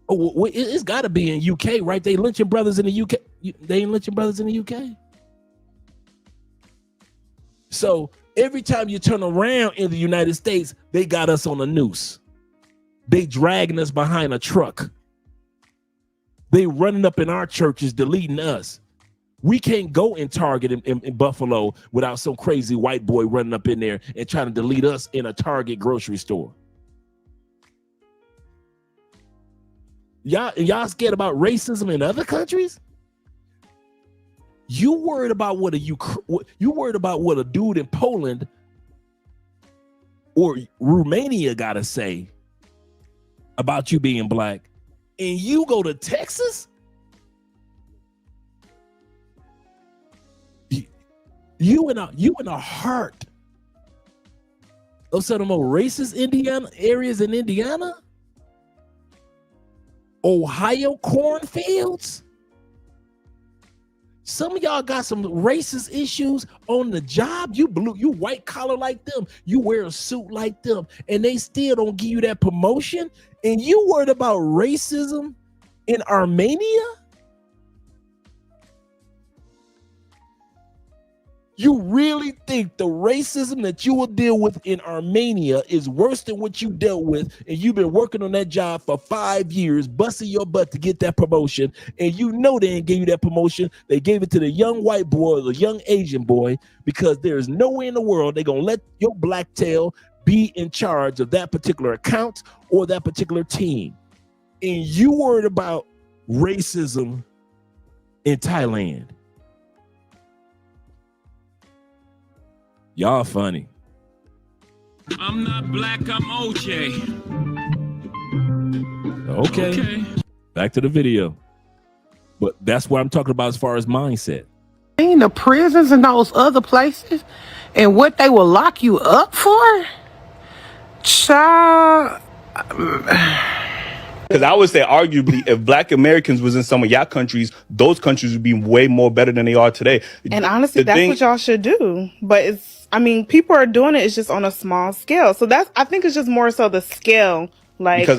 Oh, it's got to be in UK, right? They lynching brothers in the UK. They ain't lynching brothers in the UK. So every time you turn around in the United States, they got us on a noose. They dragging us behind a truck. They running up in our churches, deleting us. We can't go in Target in Buffalo without some crazy white boy running up in there and trying to delete us in a Target grocery store. Y'all scared about racism in other countries? You worried about what a dude in Poland or Romania gotta say about you being black, and you go to Texas? You in a heart of some of the more racist Indiana areas in Indiana? Ohio cornfields? Some of y'all got some racist issues on the job. You white collar like them. You wear a suit like them, and they still don't give you that promotion. And you worried about racism in Armenia? You really think the racism that you will deal with in Armenia is worse than what you dealt with, and you've been working on that job for 5 years, busting your butt to get that promotion, and you know they didn't give you that promotion. They gave it to the young white boy or the young Asian boy, because there's no way in the world they're going to let your black tail be in charge of that particular account or that particular team. And you worried about racism in Thailand. Y'all funny. I'm not black, I'm OJ. Okay. Back to the video. But that's what I'm talking about as far as mindset. In the prisons and those other places and what they will lock you up for? Child. Because I would say, arguably, if black Americans was in some of y'all countries, those countries would be way more better than they are today. And honestly, that's what y'all should do. But people are doing it. It's just on a small scale. So I think it's just more so the scale. Because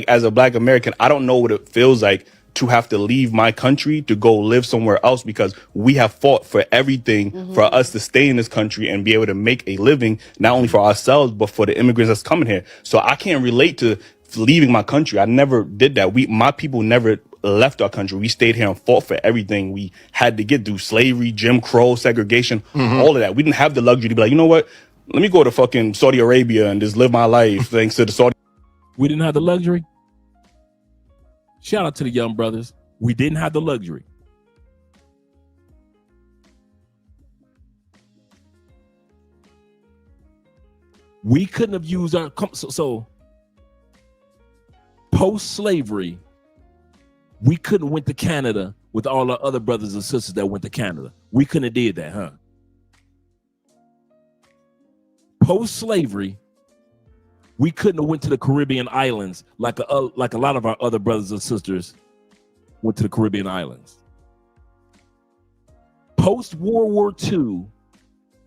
as a black American, I don't know what it feels like to have to leave my country to go live somewhere else, because we have fought for everything for us to stay in this country and be able to make a living, not only for ourselves, but for the immigrants that's coming here. So I can't relate to leaving my country. I never did that. My people never left our country. We stayed here and fought for everything we had to get through: slavery, Jim Crow, segregation, all of that. We didn't have the luxury to be like, you know what? Let me go to fucking Saudi Arabia and just live my life thanks to the Saudi. We didn't have the luxury. Shout out to the young brothers. We didn't have the luxury. We couldn't have used our so post-slavery, we couldn't went to Canada with all our other brothers and sisters that went to Canada. We couldn't have did that, huh? Post-slavery, we couldn't have went to the Caribbean islands like a lot of our other brothers and sisters went to the Caribbean islands. Post-World War II,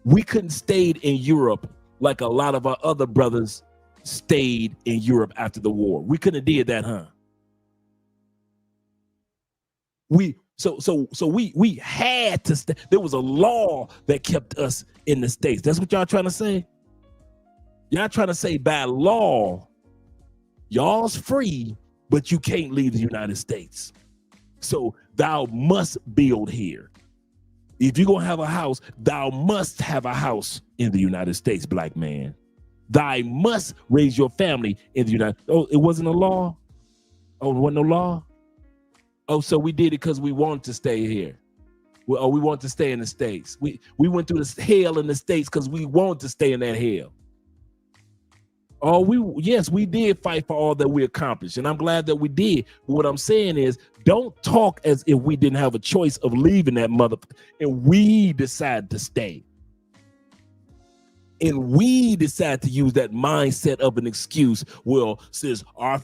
we couldn't stayed in Europe like a lot of our other brothers stayed in Europe after the war. We couldn't have did that, huh? We had to stay. There was a law that kept us in the States. That's what y'all trying to say? Y'all trying to say by law, y'all's free, but you can't leave the United States. So thou must build here. If you're going to have a house, thou must have a house in the United States, black man. Thou must raise your family in the United States. Oh, it wasn't a law? Oh, there wasn't no law? Oh, so we did it because we wanted to stay here. We wanted to stay in the States. We went through this hell in the States because we wanted to stay in that hell. Oh, yes, we did fight for all that we accomplished, and I'm glad that we did. But what I'm saying is, don't talk as if we didn't have a choice of leaving that motherfucker, and we decided to stay. And we decide to use that mindset of an excuse. Well, since our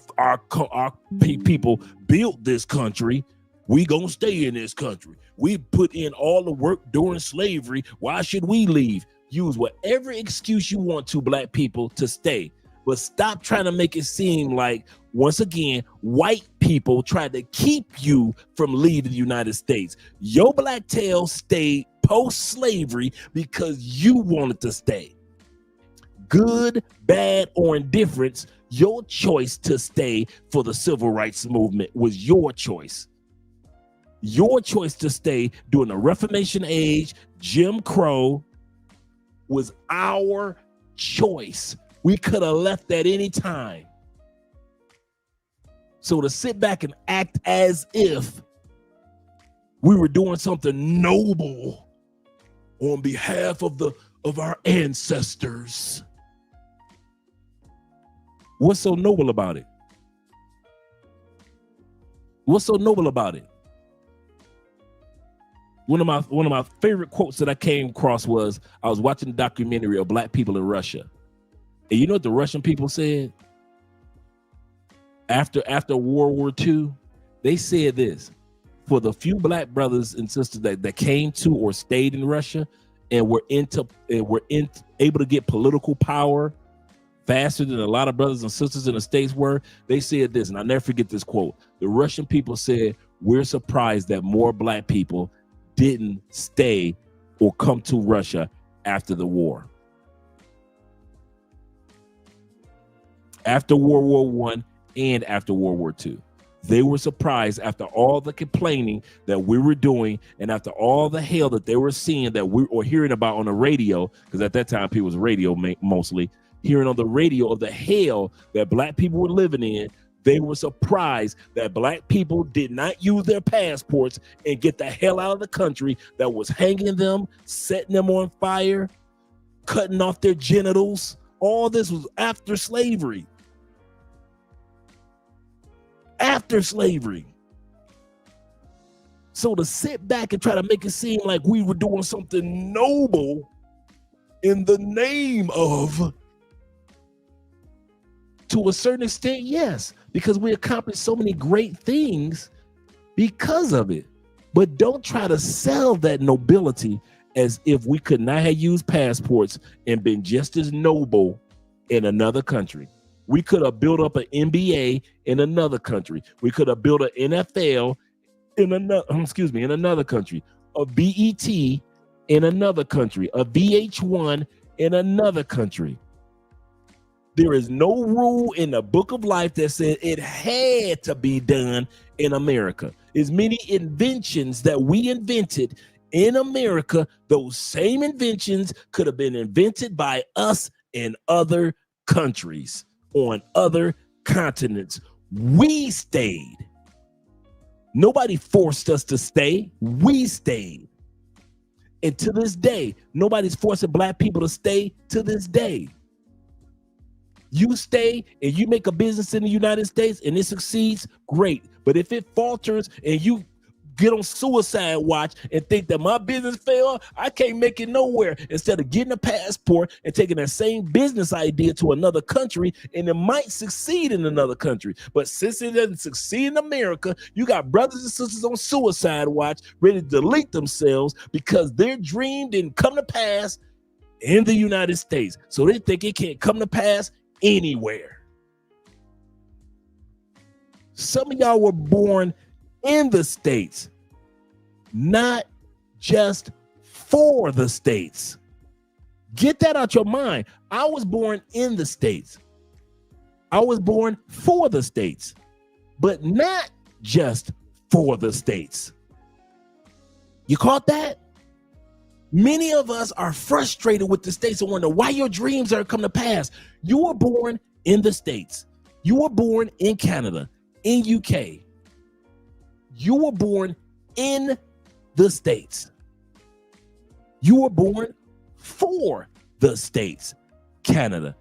people built this country, we gonna stay in this country. We put in all the work during slavery. Why should we leave? Use whatever excuse you want to, black people, to stay. But stop trying to make it seem like, once again, white people tried to keep you from leaving the United States. Your black tail stayed post-slavery because you wanted to stay. Good, bad, or indifference, your choice to stay for the civil rights movement was your choice. Your choice to stay during the Reformation age, Jim Crow, was our choice. We could have left at any time. So to sit back and act as if we were doing something noble on behalf of our ancestors. What's so noble about it? What's so noble about it? One of my favorite quotes that I came across was, I was watching a documentary of black people in Russia. And you know what the Russian people said? After World War II, they said this: for the few black brothers and sisters that came to or stayed in Russia and were able to get political power faster than a lot of brothers and sisters in the States were, they said this, and I'll never forget this quote. The Russian people said, we're surprised that more black people didn't stay or come to Russia after the war. After World War I and after World War II. They were surprised after all the complaining that we were doing and after all the hell that they were seeing that we were hearing about on the radio, because at that time people was radio mostly, hearing on the radio of the hell that black people were living in. They were surprised that black people did not use their passports and get the hell out of the country that was hanging them, setting them on fire, cutting off their genitals. All this was after slavery. After slavery. So to sit back and try to make it seem like we were doing something noble in the name of, to a certain extent, yes, because we accomplished so many great things because of it. But don't try to sell that nobility as if we could not have used passports and been just as noble in another country. We could have built up an NBA in another country. We could have built an NFL in another country, a BET in another country, a VH1 in another country. There is no rule in the book of life that said it had to be done in America. As many inventions that we invented in America, those same inventions could have been invented by us in other countries, on other continents. We stayed. Nobody forced us to stay. We stayed. And to this day, nobody's forcing black people to stay to this day. You stay and you make a business in the United States and it succeeds, great. But if it falters and you get on suicide watch and think that my business failed, I can't make it nowhere. Instead of getting a passport and taking that same business idea to another country, and it might succeed in another country. But since it doesn't succeed in America, you got brothers and sisters on suicide watch ready to delete themselves because their dream didn't come to pass in the United States. So they think it can't come to pass anywhere. Some of y'all were born in the States, not just for the States. Get that out your mind. I was born in the States. I was born for the States, but not just for the States. You caught that? Many of us are frustrated with the States and wonder why your dreams aren't come to pass. You were born in the States. You were born in Canada, in UK. You were born in the States. You were born for the States, Canada,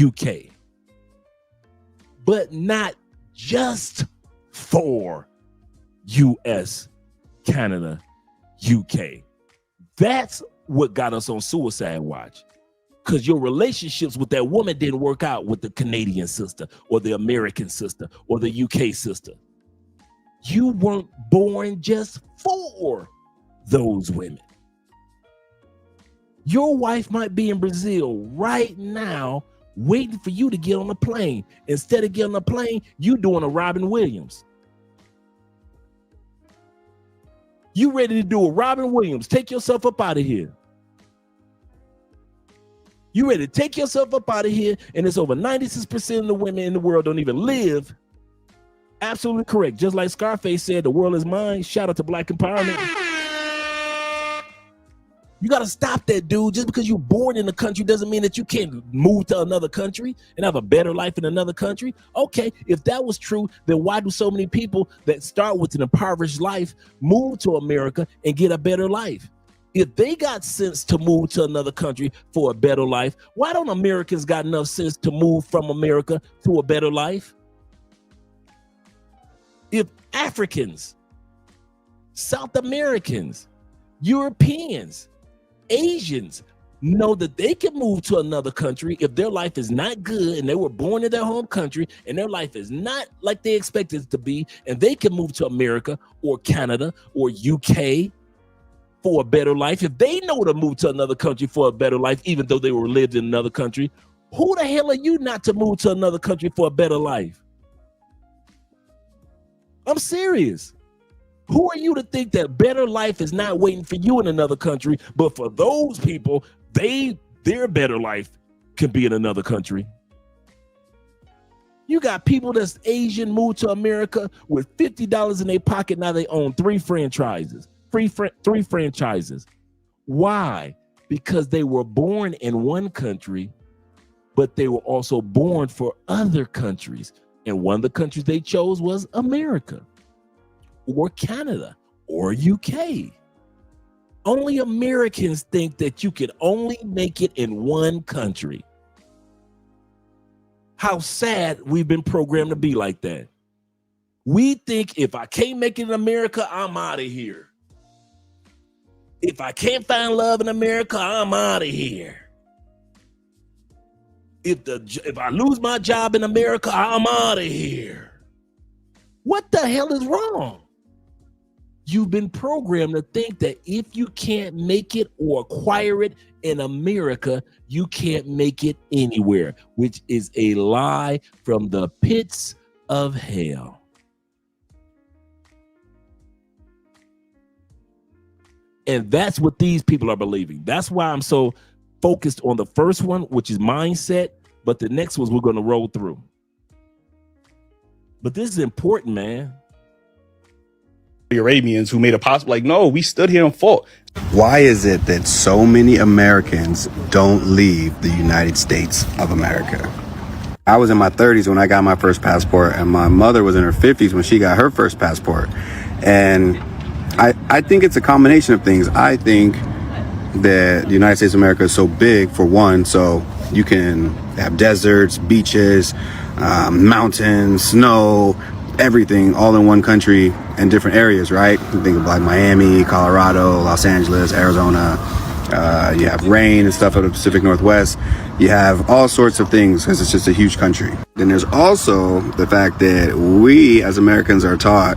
UK. But not just for US, Canada, UK. That's what got us on suicide watch. Because your relationships with that woman didn't work out with the Canadian sister or the American sister or the UK sister. You weren't born just for those women. Your wife might be in Brazil right now waiting for you to get on a plane. Instead of getting on a plane, you doing a Robin Williams. You ready to do a Robin Williams. Take yourself up out of here. You ready to take yourself up out of here, and it's over 96% of the women in the world don't even live. Absolutely correct. Just like Scarface said, the world is mine. Shout out to Black Empowerment. You got to stop that, dude. Just because you're born in a country doesn't mean that you can't move to another country and have a better life in another country. Okay, if that was true, then why do so many people that start with an impoverished life move to America and get a better life? If they got sense to move to another country for a better life, why don't Americans got enough sense to move from America to a better life? If Africans, South Americans, Europeans, Asians know that they can move to another country if their life is not good and they were born in their home country and their life is not like they expected it to be, and they can move to America or Canada or UK for a better life. If they know to move to another country for a better life, even though they were lived in another country, who the hell are you not to move to another country for a better life? I'm serious. Who are you to think that better life is not waiting for you in another country, but for those people, their better life can be in another country? You got people that's Asian move to America with $50 in their pocket. Now they own three franchises. Why? Because they were born in one country, but they were also born for other countries. And one of the countries they chose was America or Canada or UK. Only Americans think that you can only make it in one country. How sad we've been programmed to be like that. We think if I can't make it in America, I'm out of here. If I can't find love in America, I'm out of here. If I lose my job in America, I'm out of here. What the hell is wrong? You've been programmed to think that if you can't make it or acquire it in America, you can't make it anywhere, which is a lie from the pits of hell. And that's what these people are believing. That's why I'm so focused on the first one, which is mindset, but the next ones we're going to roll through. But this is important, man. The Arabians who made it possible, like, no, we stood here and fought. Why is it that so many Americans don't leave the United States of America? I was in my 30s when I got my first passport, and my mother was in her 50s when she got her first passport. And I think it's a combination of things. I think that the United States of America is so big, for one, so you can have deserts, beaches, mountains, snow, everything all in one country and different areas, right? You think of like Miami, Colorado, Los Angeles, Arizona. You have rain and stuff out of the Pacific Northwest. You have all sorts of things because it's just a huge country. Then there's also the fact that we as Americans are taught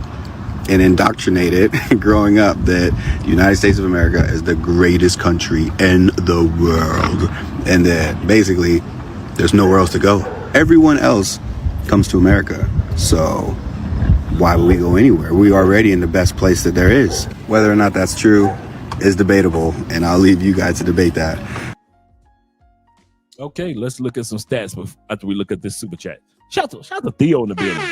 and indoctrinated growing up that the United States of America is the greatest country in the world, and that basically there's nowhere else to go. Everyone else comes to America, so why would we go anywhere? We're already in the best place that there is. Whether or not that's true is debatable, and I'll leave you guys to debate that. Okay, let's look at some stats after we look at this super chat. Shout out to Theo in the building.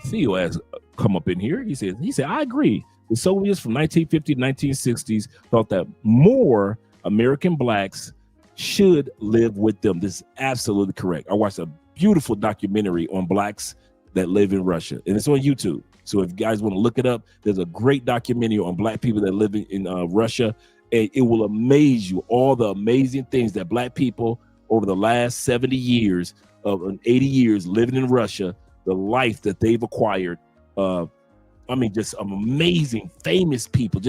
Theo has come up in here. He said, I agree. The Soviets from 1950 to 1960s thought that more American blacks should live with them. This is absolutely correct. I watched a beautiful documentary on blacks that live in Russia, and it's on YouTube. So if you guys want to look it up, there's a great documentary on black people that live in Russia, and it will amaze you all the amazing things that black people over the last 70 years of 80 years living in Russia, the life that they've acquired. Just amazing, famous people.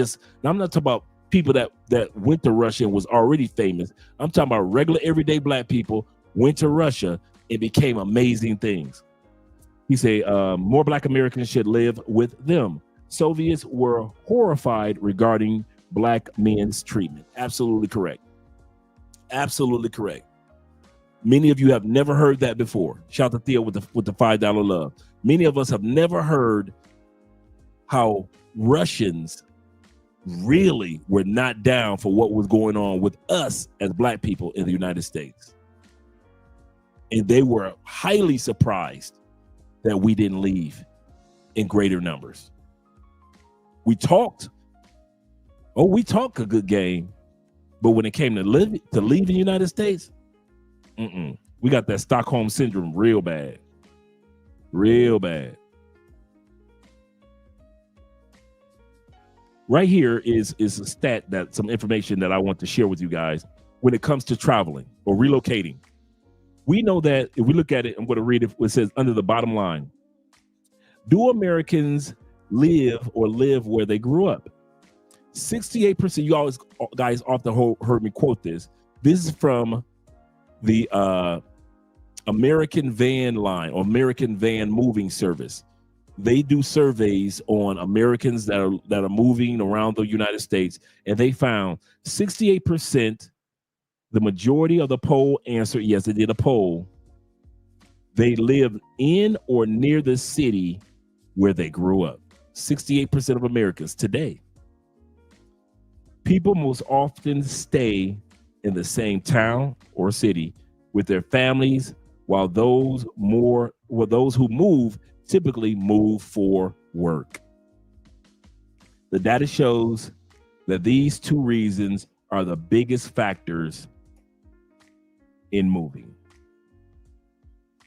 I'm not talking about people that went to Russia and was already famous. I'm talking about regular, everyday black people went to Russia and became amazing things. He said, more black Americans should live with them. Soviets were horrified regarding black men's treatment. Absolutely correct. Absolutely correct. Many of you have never heard that before. Shout out to Theo with the $5 love. Many of us have never heard how Russians really were not down for what was going on with us as black people in the United States. And they were highly surprised that we didn't leave in greater numbers. We talked Oh, we talk a good game, but when it came to leave the United States, we got that Stockholm syndrome real bad. Real bad. Right here is a stat, that some information that I want to share with you guys when it comes to traveling or relocating. We know that if we look at it, I'm going to read it. It says under the bottom line, do Americans live where they grew up? 68%. You always guys often heard me quote this. This is from the American Van Line or American Van Moving Service. They do surveys on Americans that are moving around the United States, and they found 68%. The majority of the poll answered yes. They did a poll. They live in or near the city where they grew up. 68% of Americans today. People most often stay in the same town or city with their families, while those who move typically move for work. The data shows that these two reasons are the biggest factors in moving.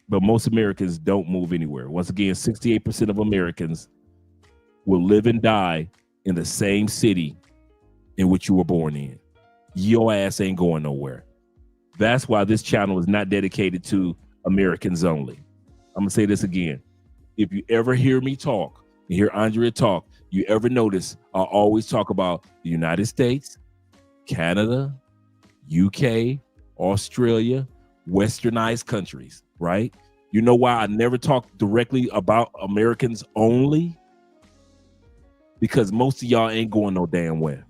But most Americans don't move anywhere. Once again, 68% of Americans will live and die in the same city in which you were born in. Your ass ain't going nowhere. That's why this channel is not dedicated to Americans only. I'm gonna say this again. If you ever hear me talk, you hear Andrea talk, you ever notice I always talk about the United States, Canada, UK, Australia, westernized countries, right? You know why I never talk directly about Americans only? Because most of y'all ain't going no damn where.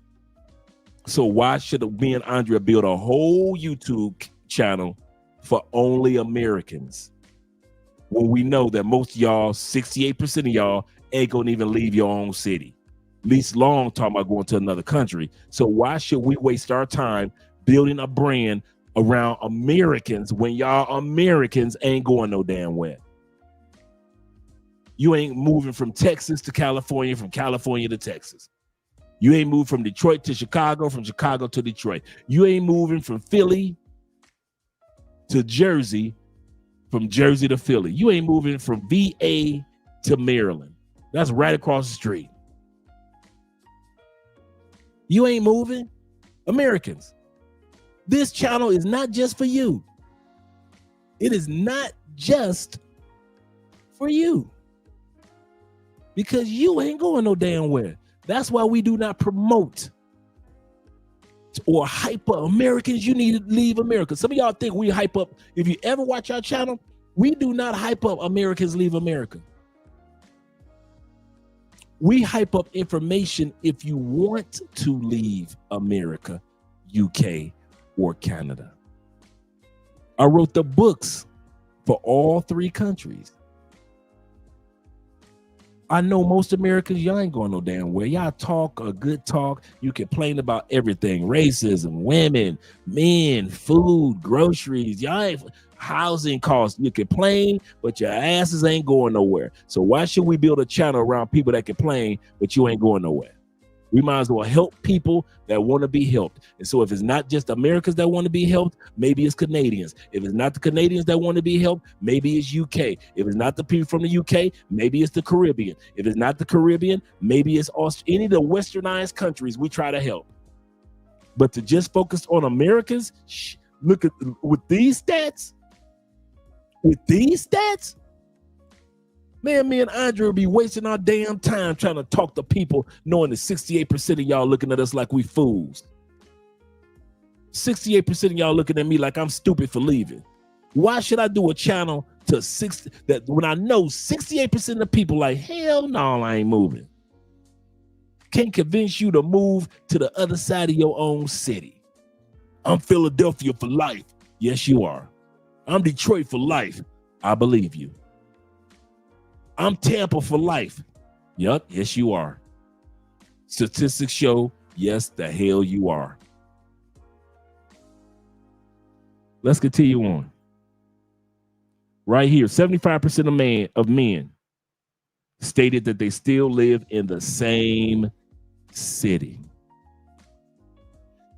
So why should me and Andrea build a whole YouTube channel for only Americans when we know that most of y'all, 68% of y'all, ain't gonna even leave your own city, least long talking about going to another country? So why should we waste our time building a brand around Americans when y'all Americans ain't going no damn where? You ain't moving from Texas to California, from California to Texas. You ain't moved from Detroit to Chicago, from Chicago to Detroit. You ain't moving from Philly to Jersey, from Jersey to Philly. You ain't moving from VA to Maryland. That's right across the street. You ain't moving. Americans, this channel is not just for you. It is not just for you. Because you ain't going no damn where. That's why we do not promote or hype up Americans. You need to leave America. Some of y'all think we hype up. If you ever watch our channel, we do not hype up Americans leave America. We hype up information if you want to leave America, UK, or Canada. I wrote the books for all three countries. I know most Americans, y'all ain't going no damn where. Y'all talk a good talk. You complain about everything: racism, women, men, food, groceries. Y'all ain't housing costs. You complain, but your asses ain't going nowhere. So why should we build a channel around people that complain, but you ain't going nowhere? We might as well help people that want to be helped. And so if it's not just Americans that want to be helped, maybe it's Canadians. If it's not the Canadians that want to be helped, maybe it's UK. If it's not the people from the UK, maybe it's the Caribbean. If it's not the Caribbean, maybe it's any of the westernized countries we try to help. But to just focus on Americans, look at with these stats, man, me and Andre will be wasting our damn time trying to talk to people knowing that 68% of y'all looking at us like we fools. 68% of y'all looking at me like I'm stupid for leaving. Why should I do a channel to 60 that when I know 68% of the people like, hell no, I ain't moving? Can't convince you to move to the other side of your own city. I'm Philadelphia for life. Yes, you are. I'm Detroit for life. I believe you. I'm Tampa for life. Yup, yes, you are. Statistics show, yes, the hell you are. Let's continue on. Right here, 75% of men stated that they still live in the same city.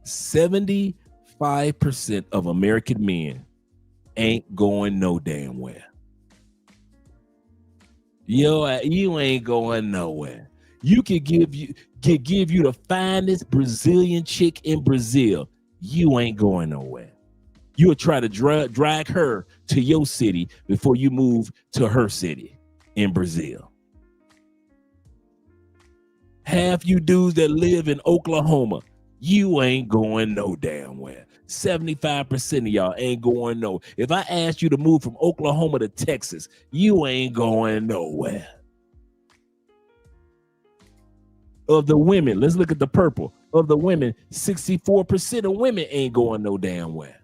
75% of American men ain't going no damn where. Yo, you ain't going nowhere. You can give you the finest Brazilian chick in Brazil. You ain't going nowhere. You'll try to drag her to your city before you move to her city in Brazil. Half you dudes that live in Oklahoma, you ain't going no damn where. 75% of y'all ain't going no. If I asked you to move from Oklahoma to Texas, you ain't going nowhere. Of the women, let's look at the purple. Of the women, 64% of women ain't going no damn where.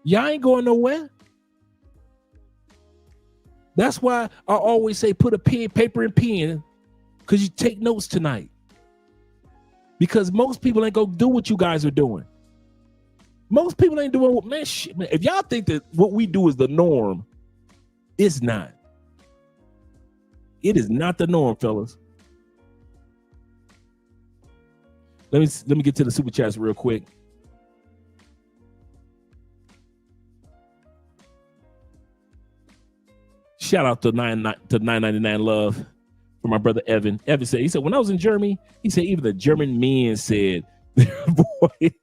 Y'all ain't going nowhere. That's why I always say put a pen, paper and pen, because you take notes tonight. Because most people ain't gonna do what you guys are doing. Most people ain't doing what, man, shit, man. If y'all think that what we do is the norm, it's not. It is not the norm, fellas. Let me get to the super chats real quick. Shout out to 999 Love for my brother Evan. Evan said, he said, when I was in Germany, he said, even the German men said they're avoiding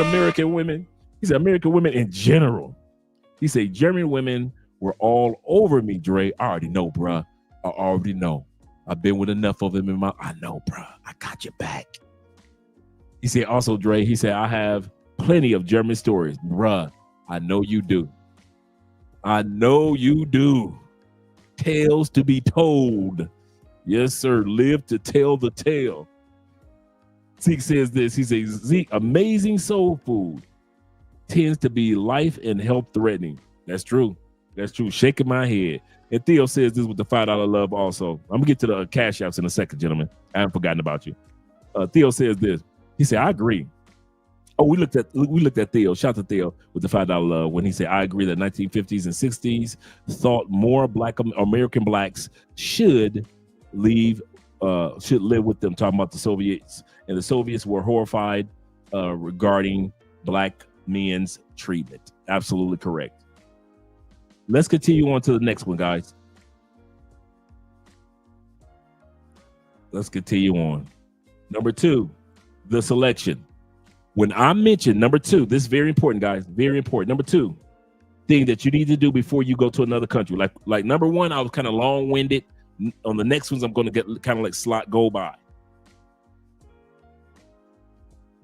American women. He said, American women in general. He said, German women were all over me, Dre. I already know, bruh. I already know. I've been with enough of them in my, I know, bruh. I got your back. He said, also, Dre, he said, I have plenty of German stories, bruh. I know you do. I know you do. Tales to be told. Yes, sir. Live to tell the tale. Zeke says this. He says, Zeke, amazing soul food tends to be life and health threatening. That's true. That's true. Shaking my head. And Theo says this with the $5 love also. I'm going to get to the cash apps in a second, gentlemen. I haven't forgotten about you. Theo says this. He said, I agree. Oh, we looked at Theo. Shout out to Theo with the $5 love when he said, I agree that 1950s and 60s thought more Black American blacks should live with them, talking about the Soviets. And the Soviets were horrified regarding Black men's treatment. Absolutely correct. Let's continue on to the next one, guys. Let's continue on. Number 2, the selection. When I mentioned number 2, this is very important, guys. Very important. Number 2, thing that you need to do before you go to another country. Like number 1, I was kind of long-winded. On the next ones, I'm going to get kind of like slot go by.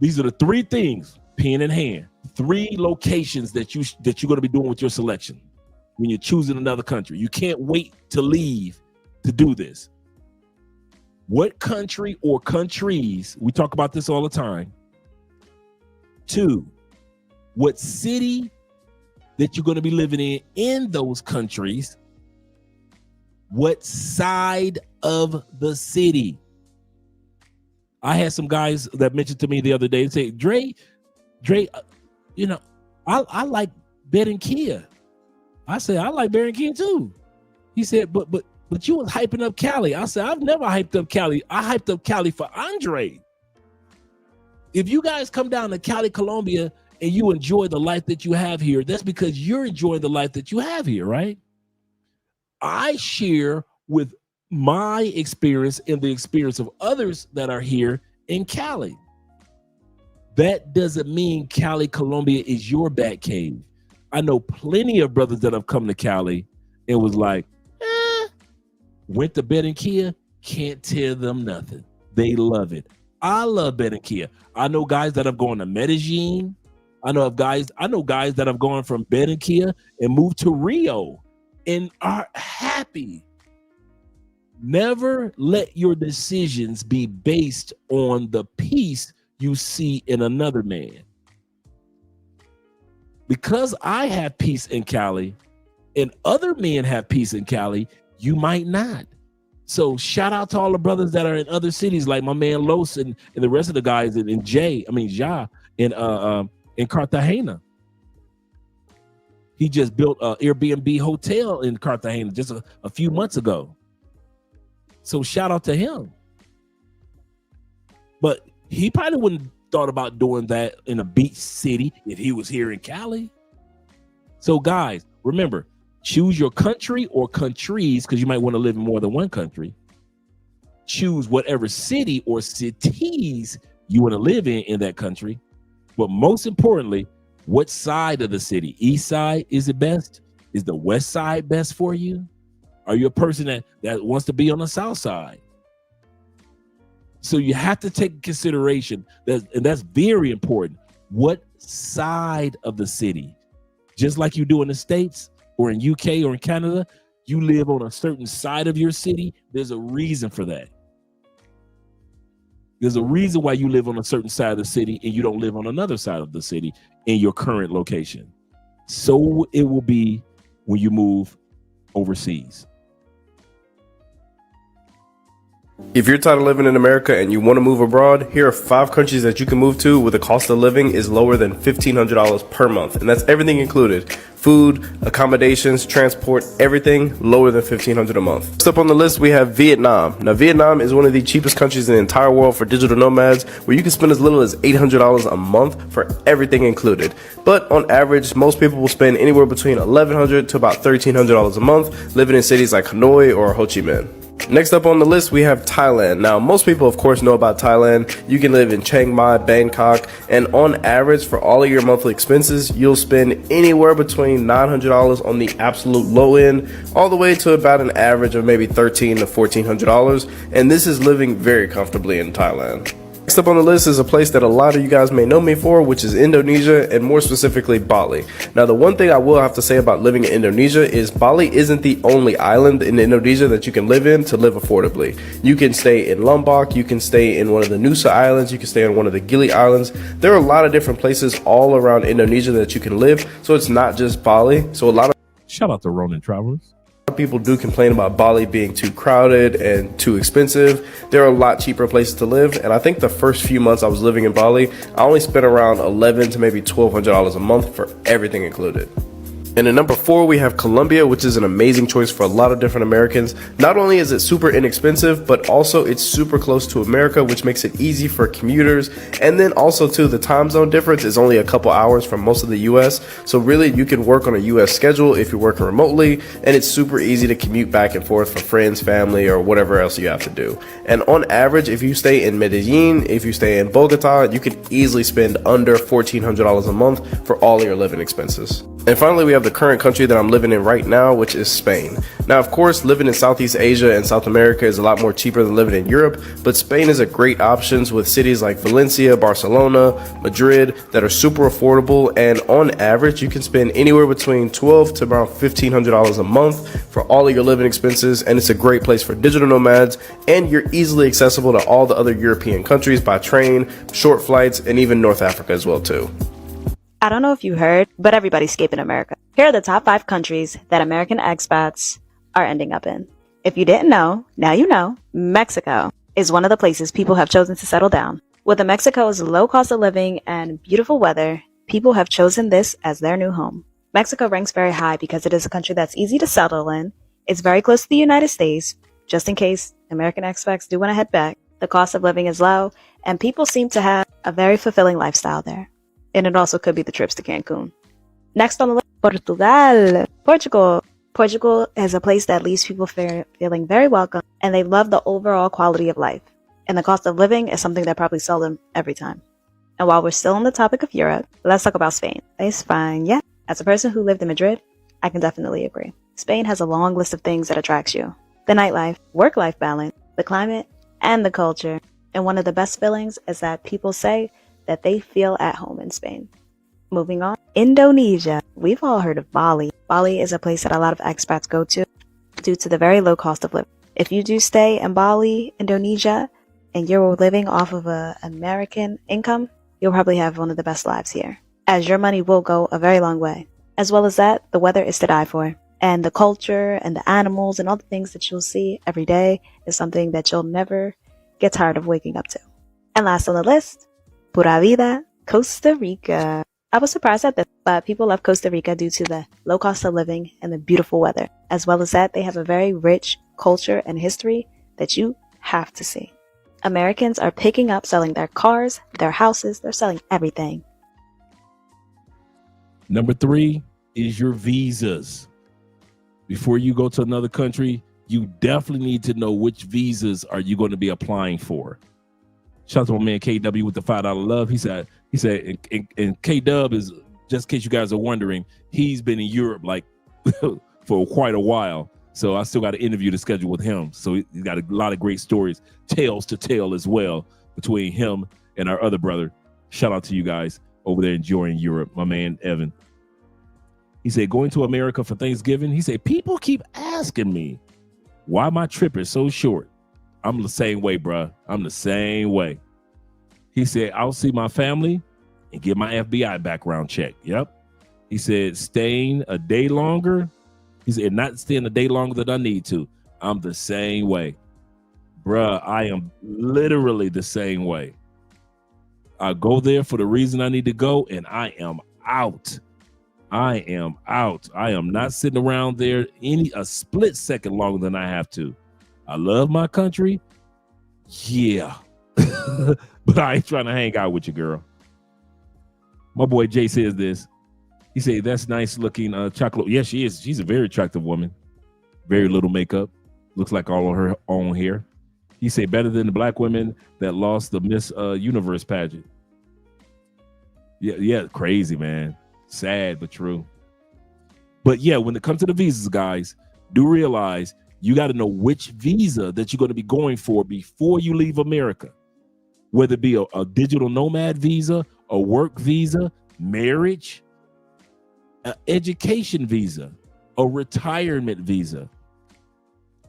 These are the 3 things, pen in hand, 3 locations that you're going to be doing with your selection when you're choosing another country. You can't wait to leave to do this. What country or countries, we talk about this all the time. 2, what city that you're going to be living in those countries. What side of the city? I had some guys that mentioned to me the other day and say, Dre, you know, I like Barranquilla. I said, I like Barranquilla too. He said, but you was hyping up Cali. I said, I've never hyped up Cali. I hyped up Cali for Andre. If you guys come down to Cali, Colombia, and you enjoy the life that you have here, that's because you're enjoying the life that you have here, right? I share with my experience and the experience of others that are here in Cali. That doesn't mean Cali, Colombia is your bat cave. I know plenty of brothers that have come to Cali and was like, went to Barranquilla, can't tell them nothing. They love it. I love Barranquilla. I know guys that have gone to Medellin. I know guys that have gone from Barranquilla and moved to Rio and are happy. Never let your decisions be based on the peace you see in another man. Because I have peace in Cali and other men have peace in Cali, you might not. So shout out to all the brothers that are in other cities, like my man Los and the rest of the guys in Ja in Cartagena. He just built an Airbnb hotel in Cartagena just a few months ago. So shout out to him. But he probably wouldn't thought about doing that in a beach city if he was here in Cali. So guys, remember, choose your country or countries, because you might want to live in more than one country. Choose whatever city or cities you want to live in that country. But most importantly, what side of the city? East side, is it best? Is the west side best for you? Are you a person that wants to be on the south side? So you have to take consideration, and that's very important. What side of the city? Just like you do in the States or in UK or in Canada, you live on a certain side of your city. There's a reason for that. There's a reason why you live on a certain side of the city and you don't live on another side of the city in your current location. So it will be when you move overseas. If you're tired of living in America and you want to move abroad, here are 5 countries that you can move to where the cost of living is lower than $1,500 per month. And that's everything included. Food, accommodations, transport, everything lower than $1,500 a month. First up on the list, we have Vietnam. Now, Vietnam is one of the cheapest countries in the entire world for digital nomads, where you can spend as little as $800 a month for everything included. But on average, most people will spend anywhere between $1,100 to about $1,300 a month living in cities like Hanoi or Ho Chi Minh. Next up on the list, we have Thailand. Now, most people, of course, know about Thailand. You can live in Chiang Mai, Bangkok, and on average, for all of your monthly expenses, you'll spend anywhere between $900 on the absolute low end, all the way to about an average of maybe $1,300 to $1,400. And this is living very comfortably in Thailand. Next up on the list is a place that a lot of you guys may know me for, which is Indonesia, and more specifically Bali. Now, the one thing I will have to say about living in Indonesia is Bali isn't the only island in Indonesia that you can live in to live affordably. You can stay in Lombok, you can stay in one of the Nusa Islands, you can stay on one of the Gili Islands. There are a lot of different places all around Indonesia that you can live, so it's not just Bali. So a lot of shout out to Ronin Travelers. People do complain about Bali being too crowded and too expensive. There are a lot cheaper places to live, and I think the first few months I was living in Bali, I only spent around $1,100 to maybe $1,200 a month for everything included. And at number 4, we have Colombia, which is an amazing choice for a lot of different Americans. Not only is it super inexpensive, but also it's super close to America, which makes it easy for commuters. And then also too, the time zone difference is only a couple hours from most of the US. So really you can work on a US schedule if you're working remotely, and it's super easy to commute back and forth for friends, family, or whatever else you have to do. And on average, if you stay in Medellin, if you stay in Bogota, you can easily spend under $1,400 a month for all of your living expenses. And finally, we have the current country that I'm living in right now, which is Spain. Now, of course, living in Southeast Asia and South America is a lot more cheaper than living in Europe, but Spain is a great option with cities like Valencia, Barcelona, Madrid that are super affordable, and on average, you can spend anywhere between $1,200 to around $1,500 a month for all of your living expenses, and it's a great place for digital nomads, and you're easily accessible to all the other European countries by train, short flights, and even North Africa as well too. I don't know if you heard, but everybody's escaping America. Here are the top 5 countries that American expats are ending up in. If you didn't know, now you know. Mexico is one of the places people have chosen to settle down. With Mexico's low cost of living and beautiful weather, people have chosen this as their new home. Mexico ranks very high because it is a country that's easy to settle in. It's very close to the United States, just in case American expats do want to head back. The cost of living is low, and people seem to have a very fulfilling lifestyle there. And it also could be the trips to Cancun. Next on the list, Portugal. Portugal is a place that leaves people feeling very welcome, and they love the overall quality of life. And the cost of living is something that probably sells them every time. And while we're still on the topic of Europe, let's talk about Spain. España. As a person who lived in Madrid, I can definitely agree. Spain has a long list of things that attracts you. The nightlife, work-life balance, the climate, and the culture. And one of the best feelings is that people say that they feel at home in Spain. Moving on, Indonesia. We've all heard of Bali. Bali is a place that a lot of expats go to due to the very low cost of living. If you do stay in Bali, Indonesia, and you're living off of an American income, you'll probably have one of the best lives here, as your money will go a very long way. As well as that, the weather is to die for. And the culture and the animals and all the things that you'll see every day is something that you'll never get tired of waking up to. And last on the list, Pura Vida, Costa Rica. I was surprised at this, but people love Costa Rica due to the low cost of living and the beautiful weather. As well as that, they have a very rich culture and history that you have to see. Americans are picking up selling their cars, their houses, they're selling everything. Number 3 is your visas. Before you go to another country, you definitely need to know which visas are you going to be applying for. Shout out to my man KW with the $5 love. He said, and KW is, just in case you guys are wondering, he's been in Europe like for quite a while. So I still got an interview to schedule with him. So he's got a lot of great stories, tales to tell as well, between him and our other brother. Shout out to you guys over there enjoying Europe, my man Evan. He said, going to America for Thanksgiving. He said, people keep asking me why my trip is so short. I'm the same way, bruh. I'm the same way. He said, I'll see my family and get my FBI background check. Yep. He said, staying a day longer. He said, not staying a day longer than I need to. I'm the same way. Bruh, I am literally the same way. I go there for the reason I need to go, and I am out. I am out. I am not sitting around there a split second longer than I have to. I love my country. Yeah. But I ain't trying to hang out with you, girl. My boy Jay says this. He said, that's nice looking chocolate. Yeah, she is. She's a very attractive woman. Very little makeup. Looks like all of her own hair. He said, better than the black women that lost the Miss Universe pageant. Yeah, crazy, man. Sad, but true. But yeah, when it comes to the visas, guys, do realize you got to know which visa that you're going to be going for before you leave America. Whether it be a digital nomad visa, a work visa, marriage, an education visa, a retirement visa.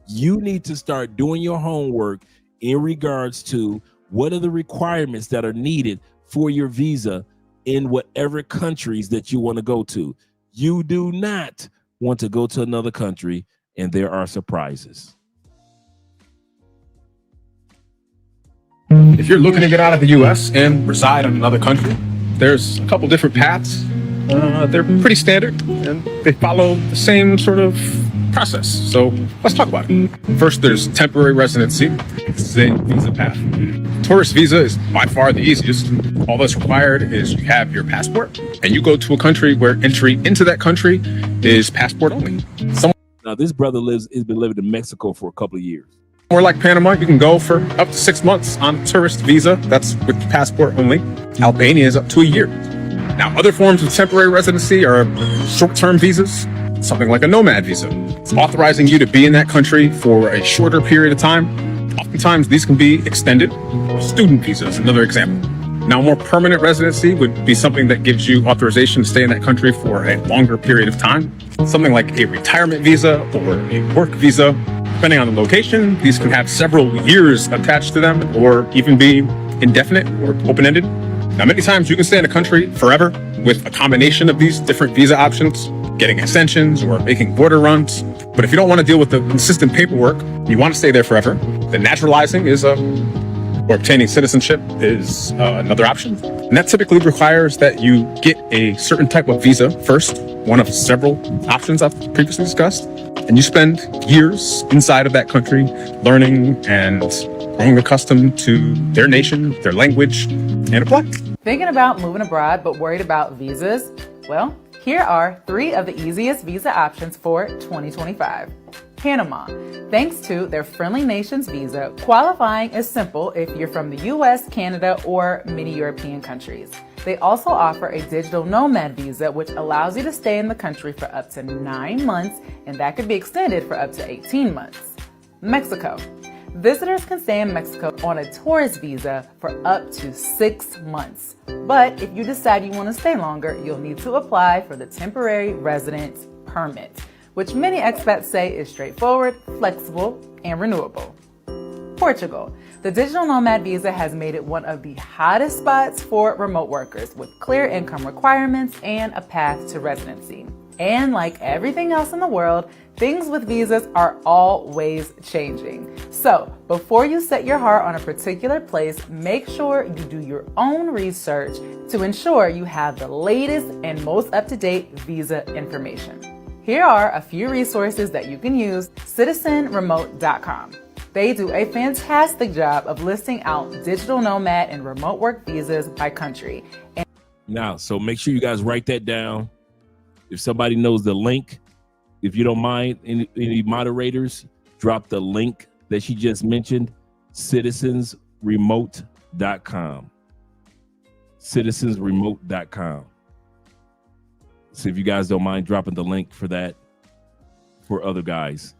You need to start doing your homework in regards to what are the requirements that are needed for your visa in whatever countries that you want to go to. You do not want to go to another country and there are surprises. If you're looking to get out of the U.S. and reside in another country, there's a couple different paths. They're pretty standard and they follow the same sort of process. So let's talk about it. First, there's temporary residency. This is a visa path. Tourist visa is by far the easiest. All that's required is you have your passport and you go to a country where entry into that country is passport only. Now, this brother has been living in Mexico for a couple of years. Or like Panama, you can go for up to 6 months on a tourist visa. That's with passport only. Albania is up to a year. Now, other forms of temporary residency are short-term visas, something like a nomad visa. It's authorizing you to be in that country for a shorter period of time. Oftentimes, these can be extended. Student visa is another example. Now, more permanent residency would be something that gives you authorization to stay in that country for a longer period of time. Something like a retirement visa or a work visa. Depending on the location, these can have several years attached to them or even be indefinite or open-ended. Now, many times you can stay in a country forever with a combination of these different visa options, getting extensions or making border runs. But if you don't want to deal with the consistent paperwork, you want to stay there forever, then naturalizing or obtaining citizenship is another option. And that typically requires that you get a certain type of visa first, one of several options I've previously discussed. And you spend years inside of that country learning and growing accustomed to their nation, their language, and apply. Thinking about moving abroad but worried about visas? Well, here are 3 of the easiest visa options for 2025. Panama. Thanks to their Friendly Nations visa, qualifying is simple if you're from the US, Canada, or many European countries. They also offer a digital nomad visa, which allows you to stay in the country for up to 9 months, and that could be extended for up to 18 months. Mexico. Visitors can stay in Mexico on a tourist visa for up to 6 months. But if you decide you want to stay longer, you'll need to apply for the temporary residence permit, which many expats say is straightforward, flexible, and renewable. Portugal. The digital nomad visa has made it one of the hottest spots for remote workers with clear income requirements and a path to residency. And like everything else in the world, things with visas are always changing. So before you set your heart on a particular place, make sure you do your own research to ensure you have the latest and most up-to-date visa information. Here are a few resources that you can use. Citizenremote.com. They do a fantastic job of listing out digital nomad and remote work visas by country. Now, so make sure you guys write that down. If somebody knows the link, if you don't mind, any moderators, drop the link that she just mentioned, citizensremote.com. Citizensremote.com. So if you guys don't mind dropping the link for that for other guys.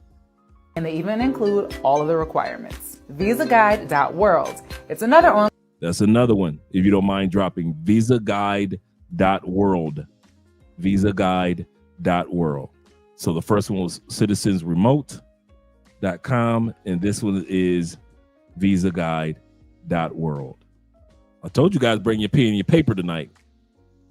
And they even include all of the requirements. VisaGuide.world. It's another one. That's another one. If you don't mind dropping VisaGuide.world. VisaGuide.world. So the first one was citizensremote.com, and this one is VisaGuide.world. I told you guys bring your pen and your paper tonight.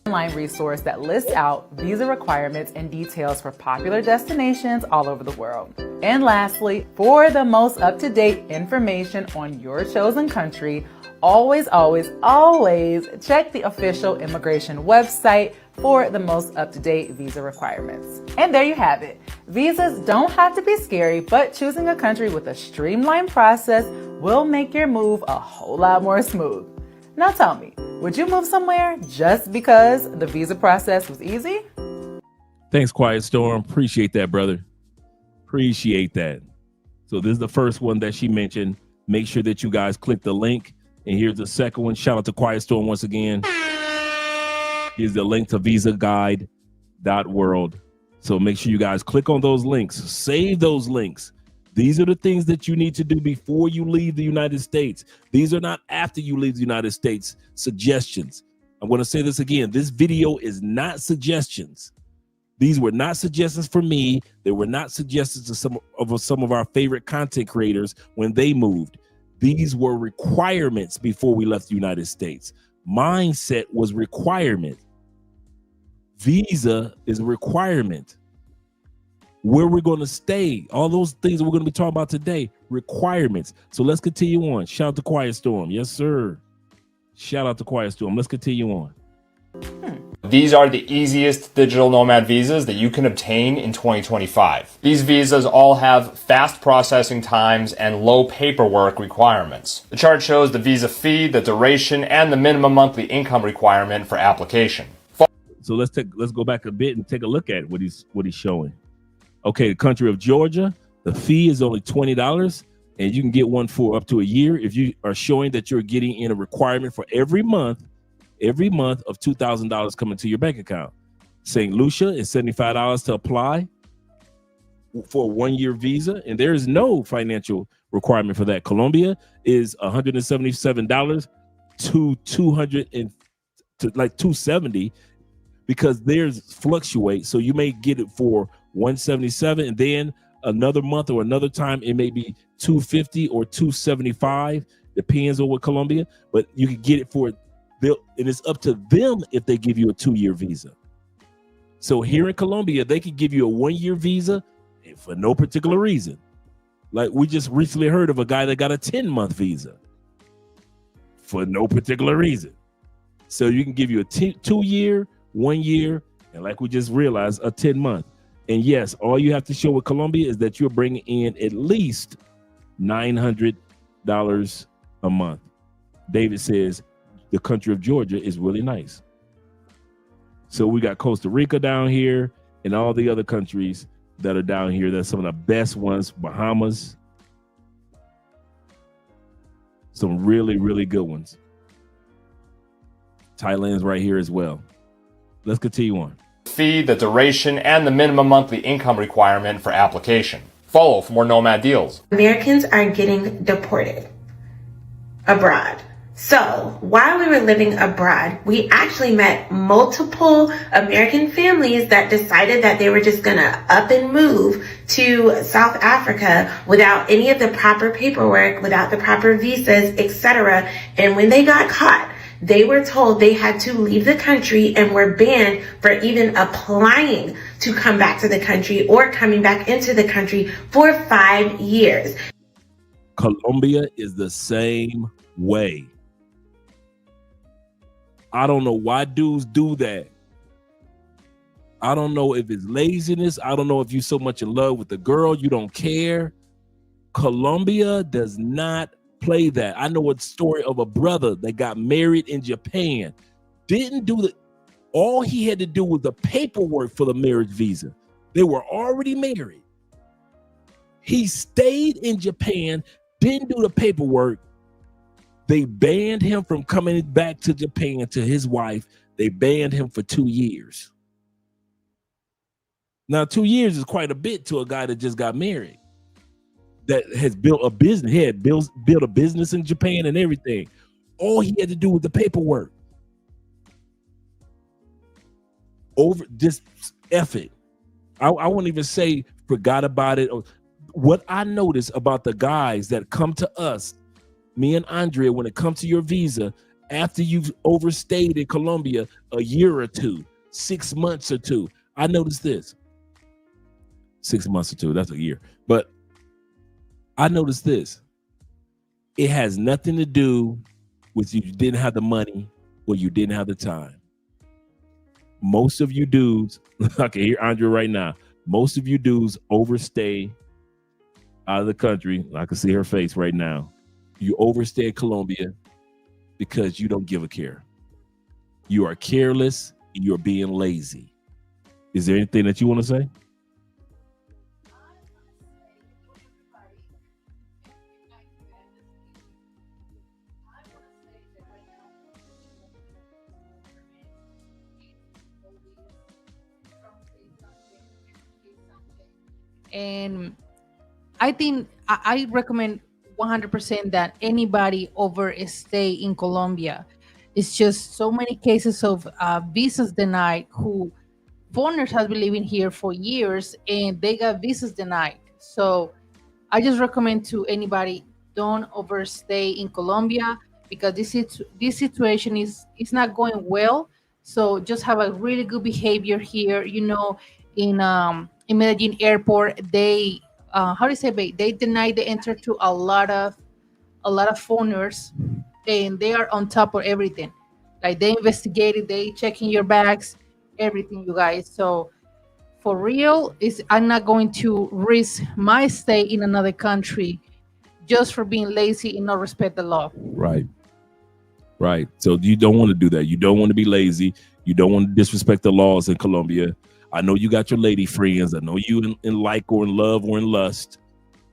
Online resource that lists out visa requirements and details for popular destinations all over the world. And lastly, for the most up-to-date information on your chosen country, always check the official immigration website for the most up-to-date visa requirements. And there you have it. Visas don't have to be scary, but choosing a country with a streamlined process will make your move a whole lot more smooth. Now tell me, would you move somewhere just because the visa process was easy? Thanks, Quiet Storm. Appreciate that, brother. Appreciate that. So this is the first one that she mentioned. Make sure that you guys click the link. And here's the second one. Shout out to Quiet Storm once again. Here's the link to VisaGuide.world. So make sure you guys click on those links. Save those links. These are the things that you need to do before you leave the United States. These are not after you leave the United States suggestions. I'm going to say this again. This video is not suggestions. These were not suggestions for me. They were not suggestions to some of our favorite content creators when they moved. These were requirements before we left the United States. Mindset was requirement. Visa is a requirement. Where we're going to stay, all those things that we're going to be talking about today, requirements. So let's continue on. Shout out to Quiet Storm. Yes, sir. Shout out to Quiet Storm. Let's continue on. These are the easiest digital nomad visas that you can obtain in 2025. These visas all have fast processing times and low paperwork requirements. The chart shows the visa fee, the duration, and the minimum monthly income requirement for application. So let's go back a bit and take a look at what he's showing. Okay, the country of Georgia, the fee is only $20, and you can get one for up to a year if you are showing that you're getting in a requirement for every month of $2,000 coming to your bank account. St. Lucia is $75 to apply for a 1-year visa, and there is no financial requirement for that. Colombia is $177 to $270 because theirs fluctuate. So you may get it for $177, and then another month or another time it may be $250 or $275, depends on what Colombia, but you can get it for it, and it's up to them if they give you a 2-year visa. So here in Colombia, they could give you a 1-year visa for no particular reason. Like we just recently heard of a guy that got a 10-month visa for no particular reason. So you can give you a 2-year, 1 year, and like we just realized, a 10-month. And yes, all you have to show with Colombia is that you're bringing in at least $900 a month. David says the country of Georgia is really nice. So we got Costa Rica down here and all the other countries that are down here. That's some of the best ones. Bahamas. Some really, really good ones. Thailand's right here as well. Let's continue on. Fee, the duration, and the minimum monthly income requirement for application. Follow for more nomad deals. Americans are getting deported abroad. So while we were living abroad, we actually met multiple American families that decided that they were just gonna up and move to South Africa without any of the proper paperwork, without the proper visas, etc. And when they got caught, they were told they had to leave the country and were banned for even applying to come back to the country or coming back into the country for 5 years. Colombia is the same way. I don't know why dudes do that. I don't know if it's laziness. I don't know if you're so much in love with the girl, you don't care. Colombia does not play that. I know a story of a brother that got married in Japan. Didn't do the, all he had to do was the paperwork for the marriage visa. They were already married. He stayed in Japan, didn't do the paperwork. They banned him from coming back to Japan to his wife. They banned him for 2 years. Now, 2 years is quite a bit to a guy that just got married, that has built a business. He had built a business in Japan and everything. All he had to do was the paperwork. Over just F it. I won't even say forgot about it. What I notice about the guys that come to us, me and Andrea, when it comes to your visa, after you've overstayed in Colombia a year or two, 6 months or two, I noticed this. 6 months or two, that's a year. But I noticed this. It has nothing to do with you didn't have the money or you didn't have the time. Most of you dudes, I can hear Andrea right now, most of you dudes overstay out of the country. I can see her face right now. You overstay in Colombia because you don't give a care. You are careless. You're being lazy. Is there anything that you want to say? And I think I recommend 100% that anybody overstay in Colombia. It's just so many cases of visas denied who foreigners have been living here for years and they got visas denied. So I just recommend to anybody, don't overstay in Colombia because this situation is not going well. So just have a really good behavior here. You know, in Medellin airport, they they deny the enter to a lot of foreigners, and they are on top of everything. Like they investigated, they checking your bags, everything, you guys. So for real, I'm not going to risk my stay in another country just for being lazy and not respect the law. Right. Right. So you don't want to do that. You don't want to be lazy. You don't want to disrespect the laws in Colombia. I know you got your lady friends. I know you in like or in love or in lust.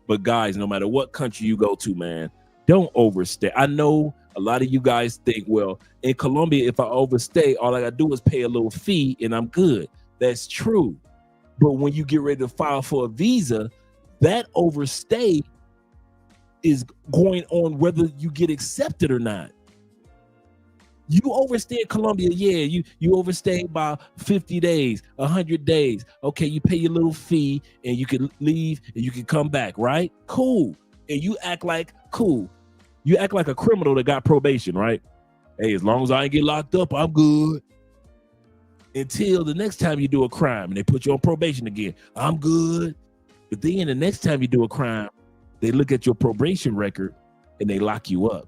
But guys, no matter what country you go to, man, don't overstay. I know a lot of you guys think, well, in Colombia, if I overstay, all I got to do is pay a little fee and I'm good. That's true. But when you get ready to file for a visa, that overstay is going on whether you get accepted or not. You overstay in Colombia, yeah, you overstay by 50 days, 100 days. Okay, you pay your little fee and you can leave and you can come back, right? Cool. And you act like cool. You act like a criminal that got probation, right? Hey, as long as I ain't get locked up, I'm good. Until the next time you do a crime and they put you on probation again, I'm good. But then the next time you do a crime, they look at your probation record and they lock you up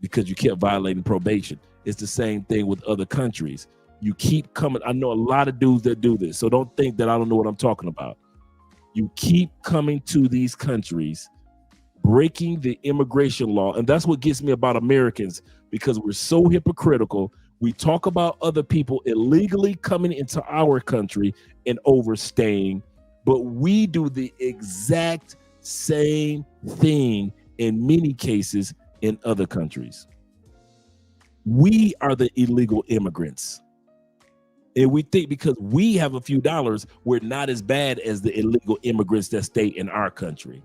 because you kept violating probation. It's the same thing with other countries. You keep coming. I know a lot of dudes that do this, so don't think that I don't know what I'm talking about. You keep coming to these countries, breaking the immigration law. And that's what gets me about Americans, because we're so hypocritical. We talk about other people illegally coming into our country and overstaying, but we do the exact same thing in many cases in other countries. We are the illegal immigrants. And we think because we have a few dollars, we're not as bad as the illegal immigrants that stay in our country.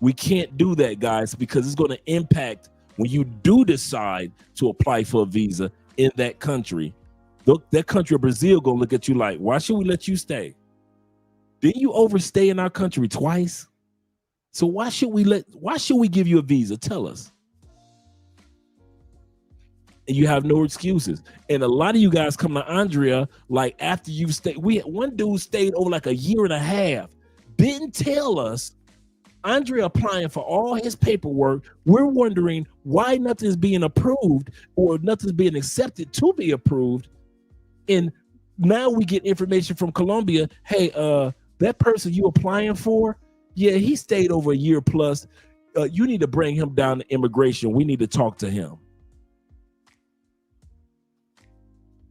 We can't do that, guys, because it's going to impact when you do decide to apply for a visa in that country. That country of Brazil going to look at you like, why should we let you stay? Didn't you overstay in our country twice? So why should we give you a visa? Tell us. And you have no excuses. And a lot of you guys come to Andrea like after you've stayed. One dude stayed over like a year and a half, didn't tell us. Andrea applying for all his paperwork. We're wondering why nothing's being approved or nothing's being accepted to be approved. And now we get information from Colombia. Hey, that person you applying for, yeah, he stayed over a year plus. You need to bring him down to immigration. We need to talk to him.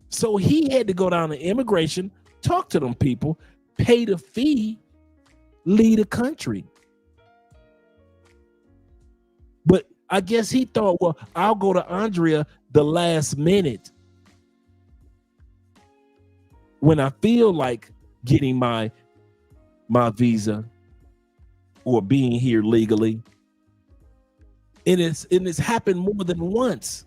So he had to go down to immigration, talk to them people, pay the fee, leave the country. But I guess he thought, well, I'll go to Andrea the last minute when I feel like getting my visa or being here legally. And it's happened more than once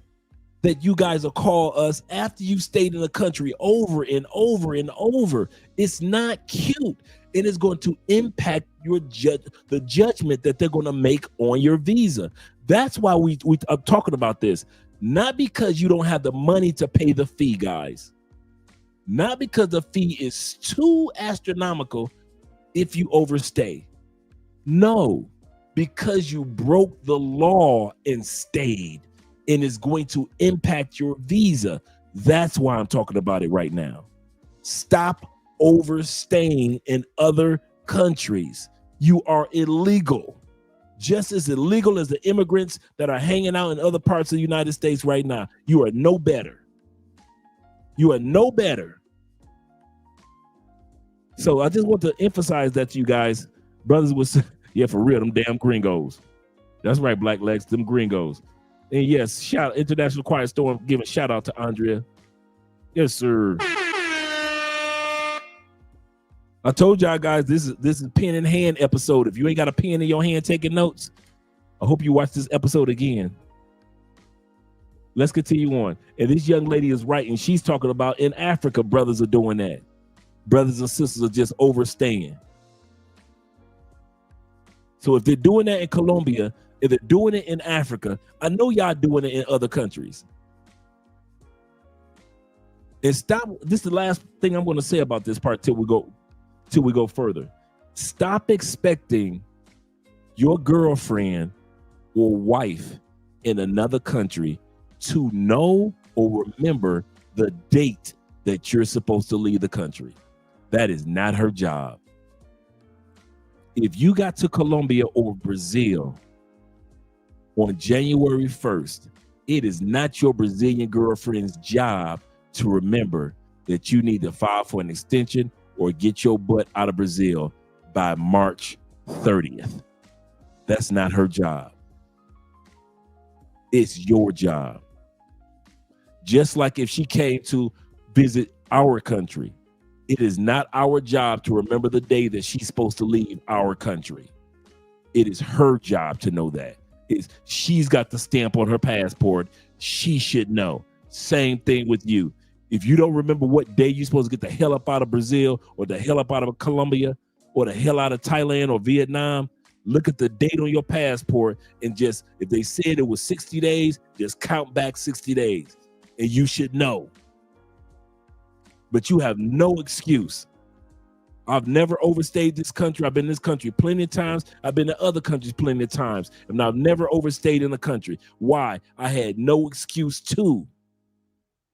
that you guys will call us after you stayed in the country over and over and over. It's not cute, and it's going to impact your the judgment that they're going to make on your visa. That's why I'm talking about this. Not because you don't have the money to pay the fee, guys. Not because the fee is too astronomical if you overstay. No, because you broke the law and stayed, and it's going to impact your visa. That's why I'm talking about it right now. Stop overstaying in other countries. You are illegal. Just as illegal as the immigrants that are hanging out in other parts of the United States right now. You are no better. You are no better. So I just want to emphasize that to you guys. Brothers was, yeah, for real, them damn gringos. That's right, Black Legs, them gringos. And yes, shout International Quiet Storm, giving shout out to Andrea. Yes, sir. I told y'all guys this is pen in hand episode. If you ain't got a pen in your hand taking notes, I hope you watch this episode again. Let's continue on. And this young lady is right, and she's talking about in Africa, brothers are doing that. Brothers and sisters are just overstaying. So if they're doing that in Colombia, if they're doing it in Africa, I know y'all doing it in other countries. And stop. This is the last thing I'm going to say about this part till we go further. Stop expecting your girlfriend or wife in another country to know or remember the date that you're supposed to leave the country. That is not her job. If you got to Colombia or Brazil on January 1st, it is not your Brazilian girlfriend's job to remember that you need to file for an extension or get your butt out of Brazil by March 30th. That's not her job. It's your job. Just like if she came to visit our country, it is not our job to remember the day that she's supposed to leave our country. It is her job to know that. She's got the stamp on her passport. She should know. Same thing with you. If you don't remember what day you're supposed to get the hell up out of Brazil or the hell up out of Colombia or the hell out of Thailand or Vietnam, look at the date on your passport and just, if they said it was 60 days, just count back 60 days. And you should know. But you have no excuse. I've never overstayed this country. I've been in this country plenty of times. I've been to other countries plenty of times. And I've never overstayed in the country. Why? I had no excuse to.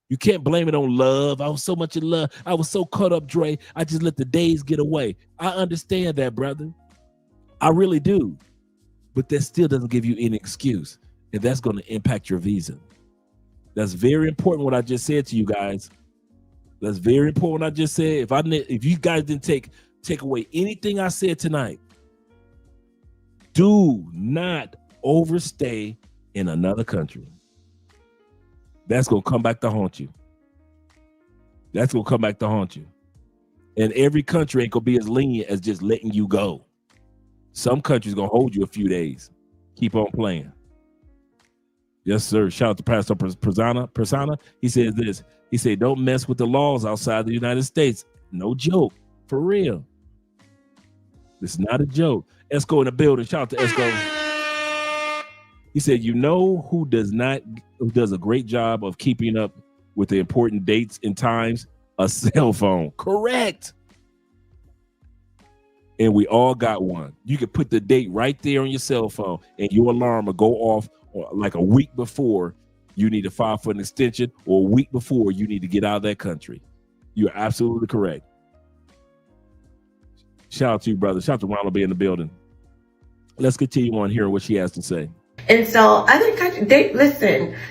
You can't blame it on love. I was so much in love. I was so caught up, Dre. I just let the days get away. I understand that, brother. I really do. But that still doesn't give you any excuse. And that's going to impact your visa. That's very important what I just said to you guys. That's very important what I just said. If you guys didn't take away anything I said tonight, do not overstay in another country. That's going to come back to haunt you. That's going to come back to haunt you. And every country ain't going to be as lenient as just letting you go. Some countries going to hold you a few days. Keep on playing. Yes, sir. Shout out to Pastor Persona. He says this. He said, don't mess with the laws outside the United States. No joke. For real. This is not a joke. Esco in the building. Shout out to Esco. He said, you know who does a great job of keeping up with the important dates and times? A cell phone. Correct. And we all got one. You can put the date right there on your cell phone and your alarm will go off like a week before you need to file for an extension or a week before you need to get out of that country. You're absolutely correct. Shout out to you, brother. Shout out to Ronald B in the building. Let's continue on here what she has to say. And so other countries,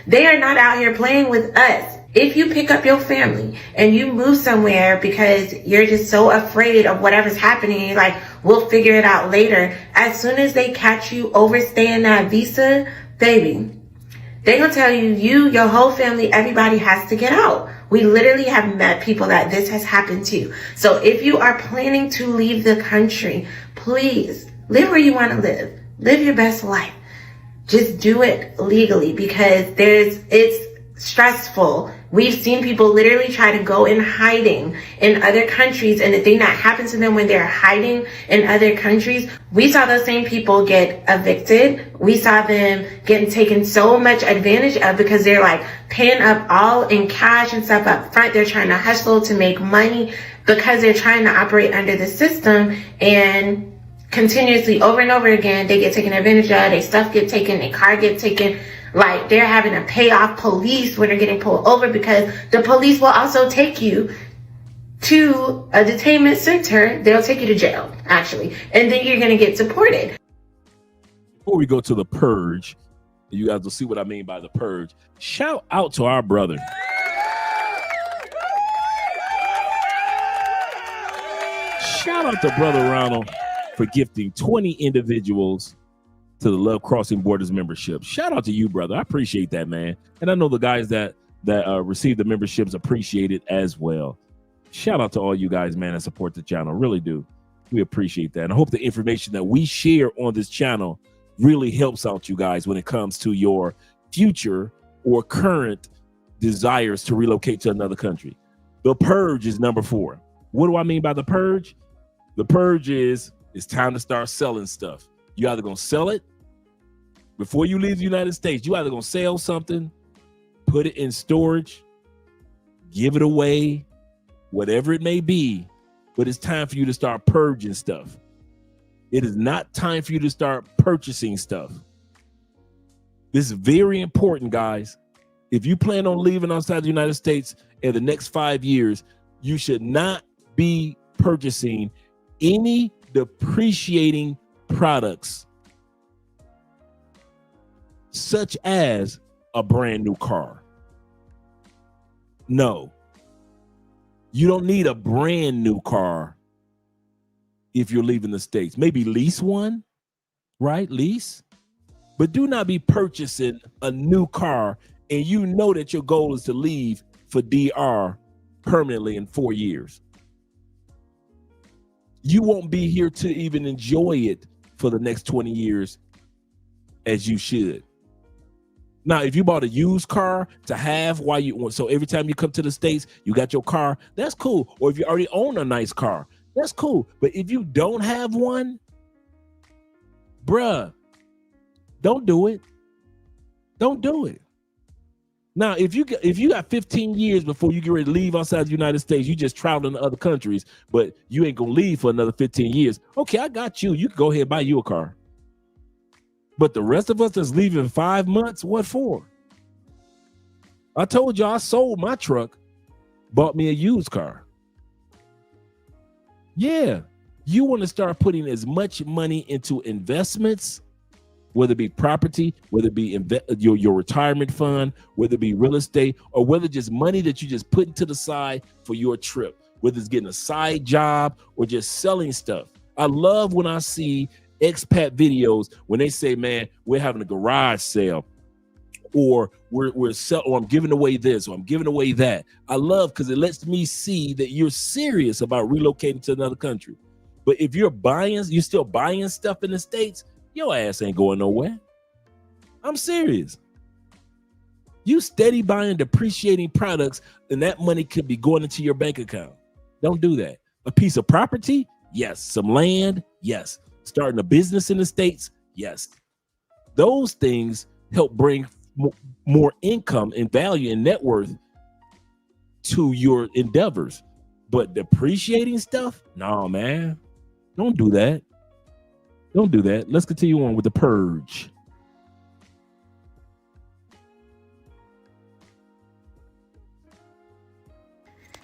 they are not out here playing with us. If you pick up your family and you move somewhere because you're just so afraid of whatever's happening, you're like, we'll figure it out later. As soon as they catch you overstaying that visa, baby, they're going to tell you, your whole family, everybody has to get out. We literally have met people that this has happened to. So if you are planning to leave the country, please live where you want to live. Live your best life. Just do it legally because it's stressful. We've seen people literally try to go in hiding in other countries, and the thing that happens to them when they're hiding in other countries, we saw those same people get evicted. We saw them getting taken so much advantage of because they're like paying up all in cash and stuff up front. They're trying to hustle to make money because they're trying to operate under the system, and continuously over and over again, they get taken advantage of, their stuff get taken, their car get taken. Like, they're having to pay off police when they're getting pulled over because the police will also take you to a detainment center. They'll take you to jail, actually, and then you're going to get deported. Before we go to the purge, you guys will see what I mean by the purge. Shout out to our brother. Shout out to Brother Ronald for gifting 20 individuals to the Love Crossing Borders membership. Shout out to you, brother. I appreciate that, man. And I know the guys that receive the memberships appreciate it as well. Shout out to all you guys, man, that support the channel. Really do. We appreciate that. And I hope the information that we share on this channel really helps out you guys when it comes to your future or current desires to relocate to another country. The purge is number 4. What do I mean by the purge? The purge is it's time to start selling stuff. You either gonna sell it before you leave the United States. You either gonna sell something, put it in storage, give it away, whatever it may be. But it's time for you to start purging stuff. It is not time for you to start purchasing stuff. This is very important, guys. If you plan on leaving outside the United States in the next 5 years, you should not be purchasing any depreciating products such as a brand new car. No, you don't need a brand new car if you're leaving the States. Maybe lease one, right? Lease. But do not be purchasing a new car and you know that your goal is to leave for DR permanently in 4 years. You won't be here to even enjoy it for the next 20 years as you should. Now, if you bought a used car to have while you want, so every time you come to the States, you got your car, that's cool. Or if you already own a nice car, that's cool. But if you don't have one, bruh, don't do it. Don't do it. Now, if you got 15 years before you get ready to leave outside the United States, you just traveling to other countries, but you ain't gonna leave for another 15 years. Okay, I got you. You can go ahead and buy you a car. But the rest of us that's leaving 5 months, what for? I told you I sold my truck, bought me a used car. Yeah, you want to start putting as much money into investments, whether it be property, whether it be your retirement fund, whether it be real estate, or whether just money that you just put into the side for your trip, whether it's getting a side job or just selling stuff. I love when I see expat videos when they say, man, we're having a garage sale, or I'm giving away this, or I'm giving away that. I love because it lets me see that you're serious about relocating to another country. But if you're still buying stuff in the States, your ass ain't going nowhere. I'm serious. You steady buying depreciating products, and that money could be going into your bank account. Don't do that. A piece of property? Yes. Some land? Yes. Starting a business in the States? Yes. Those things help bring more income and value and net worth to your endeavors. But depreciating stuff? No, man. Don't do that. Don't do that. Let's continue on with the purge.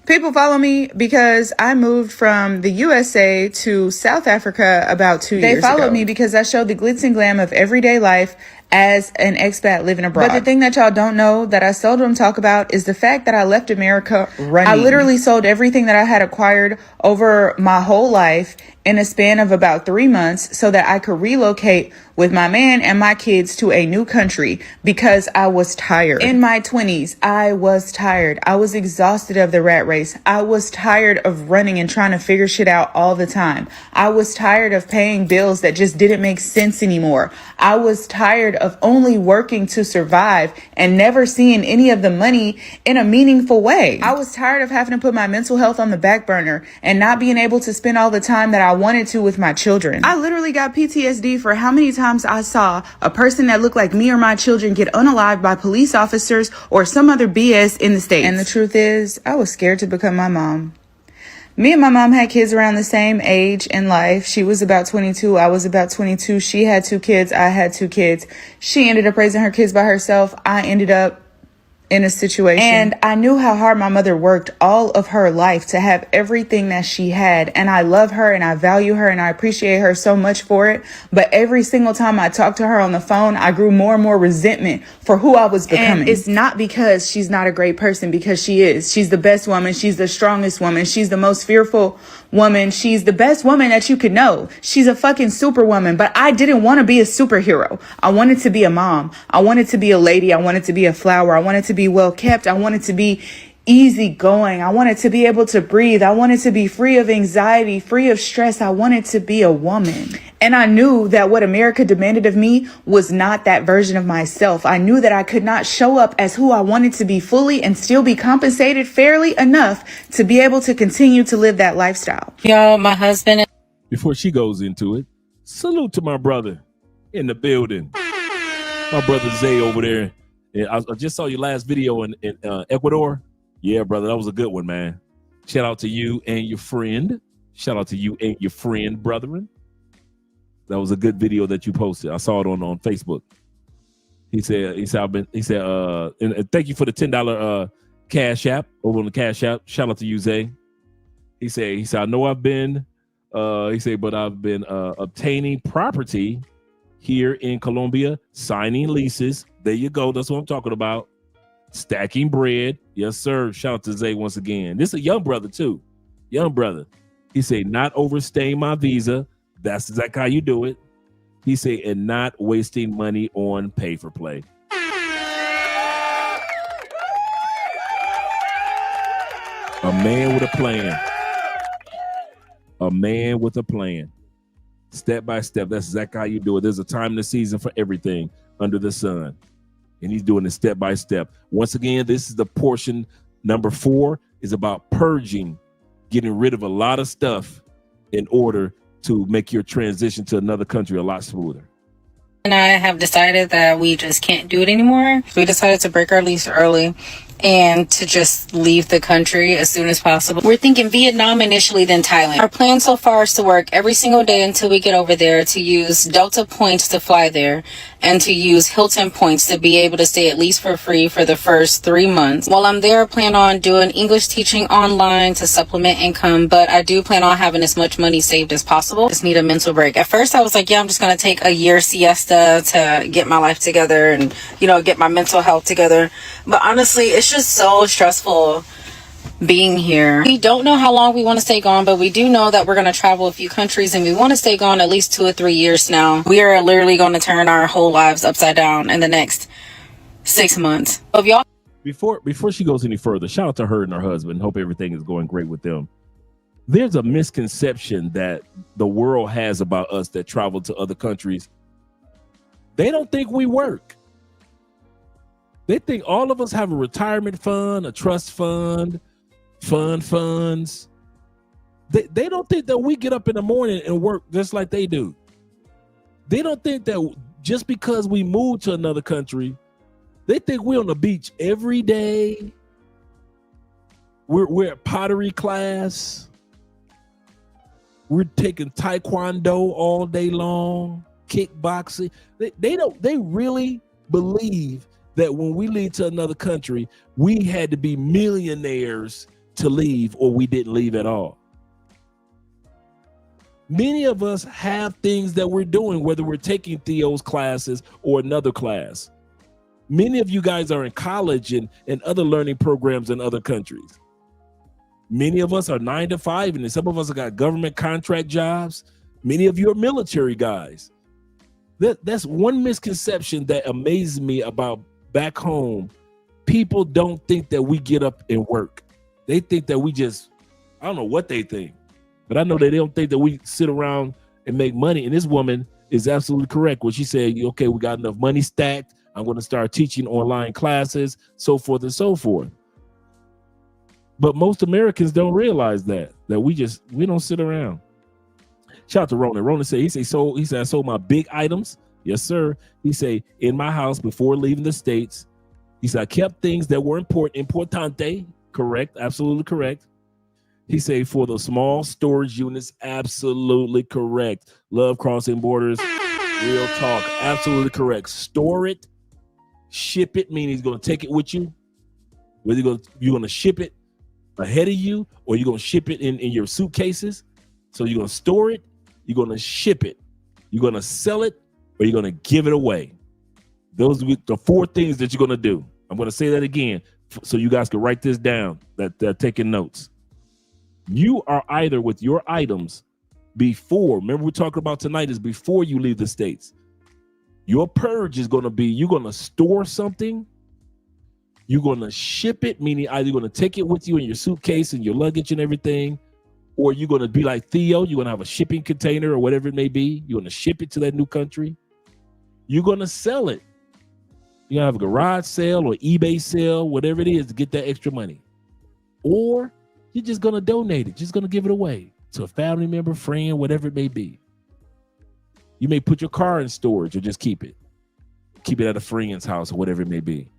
People follow me because I moved from the USA to South Africa about 2 years ago. They followed me because I showed the glitz and glam of everyday life as an expat living abroad. But the thing that y'all don't know that I seldom talk about is the fact that I left America running. I literally sold everything that I had acquired over my whole life in a span of about 3 months so that I could relocate with my man and my kids to a new country because I was tired. In my 20s, I was tired. I was exhausted of the rat race. I was tired of running and trying to figure shit out all the time. I was tired of paying bills that just didn't make sense anymore. I was tired of only working to survive and never seeing any of the money in a meaningful way. I was tired of having to put my mental health on the back burner and not being able to spend all the time that I wanted to with my children. I literally got PTSD for how many times I saw a person that looked like me or my children get unalived by police officers or some other BS in the States. And the truth is, I was scared to become my mom. Me and my mom had kids around the same age in life. She was about 22. I was about 22. She had 2 kids. I had 2 kids. She ended up raising her kids by herself. I ended up in a situation. And I knew how hard my mother worked all of her life to have everything that she had. And I love her and I value her and I appreciate her so much for it. But every single time I talked to her on the phone, I grew more and more resentment for who I was becoming. And it's not because she's not a great person, because she is. She's the best woman. She's the strongest woman. She's the most fearful woman. She's the best woman that you could know. She's a fucking superwoman. But I didn't want to be a superhero. I wanted to be a mom. I wanted to be a lady. I wanted to be a flower. I wanted to be well kept. I wanted to be easygoing. I wanted to be able to breathe. I wanted to be free of anxiety, free of stress. I wanted to be a woman. And I knew that what America demanded of me was not that version of myself. I knew that I could not show up as who I wanted to be fully and still be compensated fairly enough to be able to continue to live that lifestyle. Yo, my husband. Before she goes into it, salute to my brother in the building. My brother Zay over there. And I just saw your last video in Ecuador. Yeah, brother, that was a good one, man. Shout out to you and your friend. Shout out to you and your friend, brethren. That was a good video that you posted. I saw it on Facebook. He said, and thank you for the $10 Cash App over on the Cash App. Shout out to you, Zay. He said, I know I've been, but I've been obtaining property here in Colombia, signing leases. There you go. That's what I'm talking about. Stacking bread. Yes, sir. Shout out to Zay once again. This is a young brother, too. Young brother. He said, not overstaying my visa. That's exactly how you do it. He said, and not wasting money on pay for play. A man with a plan. A man with a plan. Step by step. That's exactly how you do it. There's a time in the season for everything under the sun. And he's doing it step by step. Once again, this is the portion number 4 is about purging, getting rid of a lot of stuff in order to make your transition to another country a lot smoother. And I have decided that we just can't do it anymore. We decided to break our lease early and to just leave the country as soon as possible. We're thinking Vietnam initially, then Thailand. Our plan so far is to work every single day until we get over there, to use Delta points to fly there, and to use Hilton points to be able to stay at least for free for the first 3 months. While I'm there, I plan on doing English teaching online to supplement income, but I do plan on having as much money saved as possible. Just need a mental break. At first, I was like, yeah, I'm just going to take a year siesta to get my life together and, get my mental health together. But honestly, it's just so stressful being here. We don't know how long we want to stay gone, but we do know that we're going to travel a few countries and we want to stay gone at least 2 or 3 years now. We are literally going to turn our whole lives upside down in the next 6 months. If y'all Before she goes any further, shout out to her and her husband. Hope everything is going great with them. There's a misconception that the world has about us that travel to other countries. They don't think we work. They think all of us have a retirement fund, a trust fund, funds. They don't think that we get up in the morning and work just like they do. They don't think that just because we move to another country, they think we're on the beach every day. We're at pottery class. We're taking taekwondo all day long, kickboxing. They really believe that when we leave to another country, we had to be millionaires to leave or we didn't leave at all. Many of us have things that we're doing, whether we're taking Theo's classes or another class. Many of you guys are in college and other learning programs in other countries. Many of us are 9 to 5, and some of us have got government contract jobs. Many of you are military guys. That's one misconception that amazes me about back home. People don't think that we get up and work. They think that we just, I don't know what they think, but I know that they don't think that we sit around and make money. And this woman is absolutely correct when she said, okay, we got enough money stacked. I'm going to start teaching online classes, so forth and so forth. But most Americans don't realize that we don't sit around. Shout out to Ronan. Ronan said, he said, I sold my big items. Yes, sir. He said, in my house before leaving the States. He said, I kept things that were importante. Correct. Absolutely correct. He said, for the small storage units. Absolutely correct. Love crossing borders. Real talk. Absolutely correct. Store it. Ship it, meaning he's going to take it with you. Whether you're going to ship it ahead of you or you're going to ship it in your suitcases. So you're going to store it, you're going to ship it, you're going to sell it, or you're going to give it away. Those are the 4 things that you're going to do. I'm going to say that again so you guys can write this down, that they're taking notes. You are either with your items before, remember we're talking about tonight is before you leave the States. Your purge is going to be, you're going to store something, you're going to ship it, meaning either you're going to take it with you in your suitcase and your luggage and everything, or you're going to be like Theo, you're going to have a shipping container or whatever it may be. You're going to ship it to that new country. You're going to sell it. You're going to have a garage sale or eBay sale, whatever it is to get that extra money. Or you're just going to donate it, just going to give it away to a family member, friend, whatever it may be. You may put your car in storage or just keep it. Keep it at a friend's house or whatever it may be.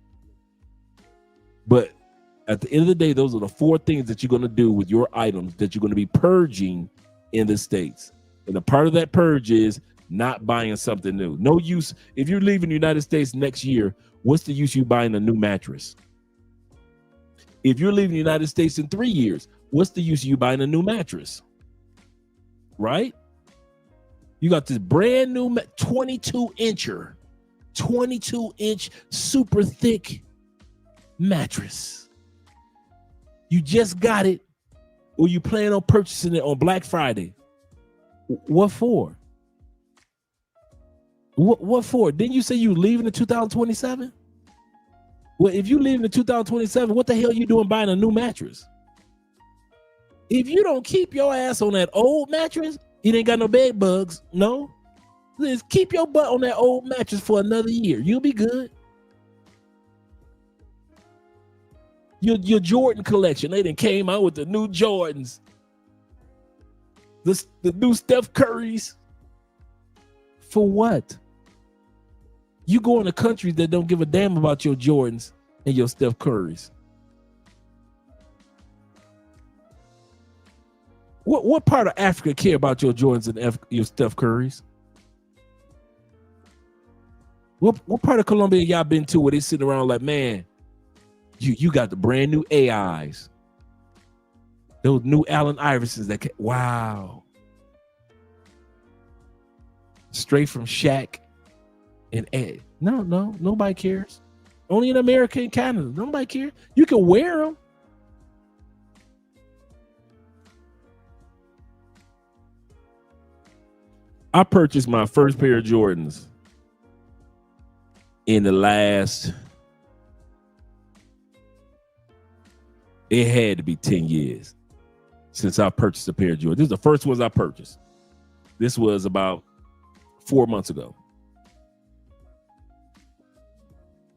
But at the end of the day, those are the 4 things that you're going to do with your items that you're going to be purging in the States. And a part of that purge is not buying something new. No use. If you're leaving the United States next year, what's the use of you buying a new mattress? If you're leaving the United States in 3 years, what's the use of you buying a new mattress? Right? You got this brand new 22-inch super thick mattress. You just got it, or you plan on purchasing it on Black Friday. What for? What for? Didn't you say you leaving in 2027? Well, if you leave in 2027, what the hell are you doing buying a new mattress? If you don't keep your ass on that old mattress, it ain't got no bed bugs. No, just keep your butt on that old mattress for another year. You'll be good. Your Jordan collection, they done came out with the new Jordans, the new Steph Currys. For what? You go into countries that don't give a damn about your Jordans and your Steph Currys. What part of Africa care about your Jordans and your Steph Currys? What part of Colombia y'all been to where they sitting around like, man, you got the brand new AIs. Those new Allen Iversons that wow. Straight from Shaq and Ed. No, nobody cares. Only in America and Canada. Nobody cares. You can wear them. I purchased my first pair of Jordans in the last, it had to be 10 years since I purchased a pair of Jordans. This is the first ones I purchased. This was about 4 months ago.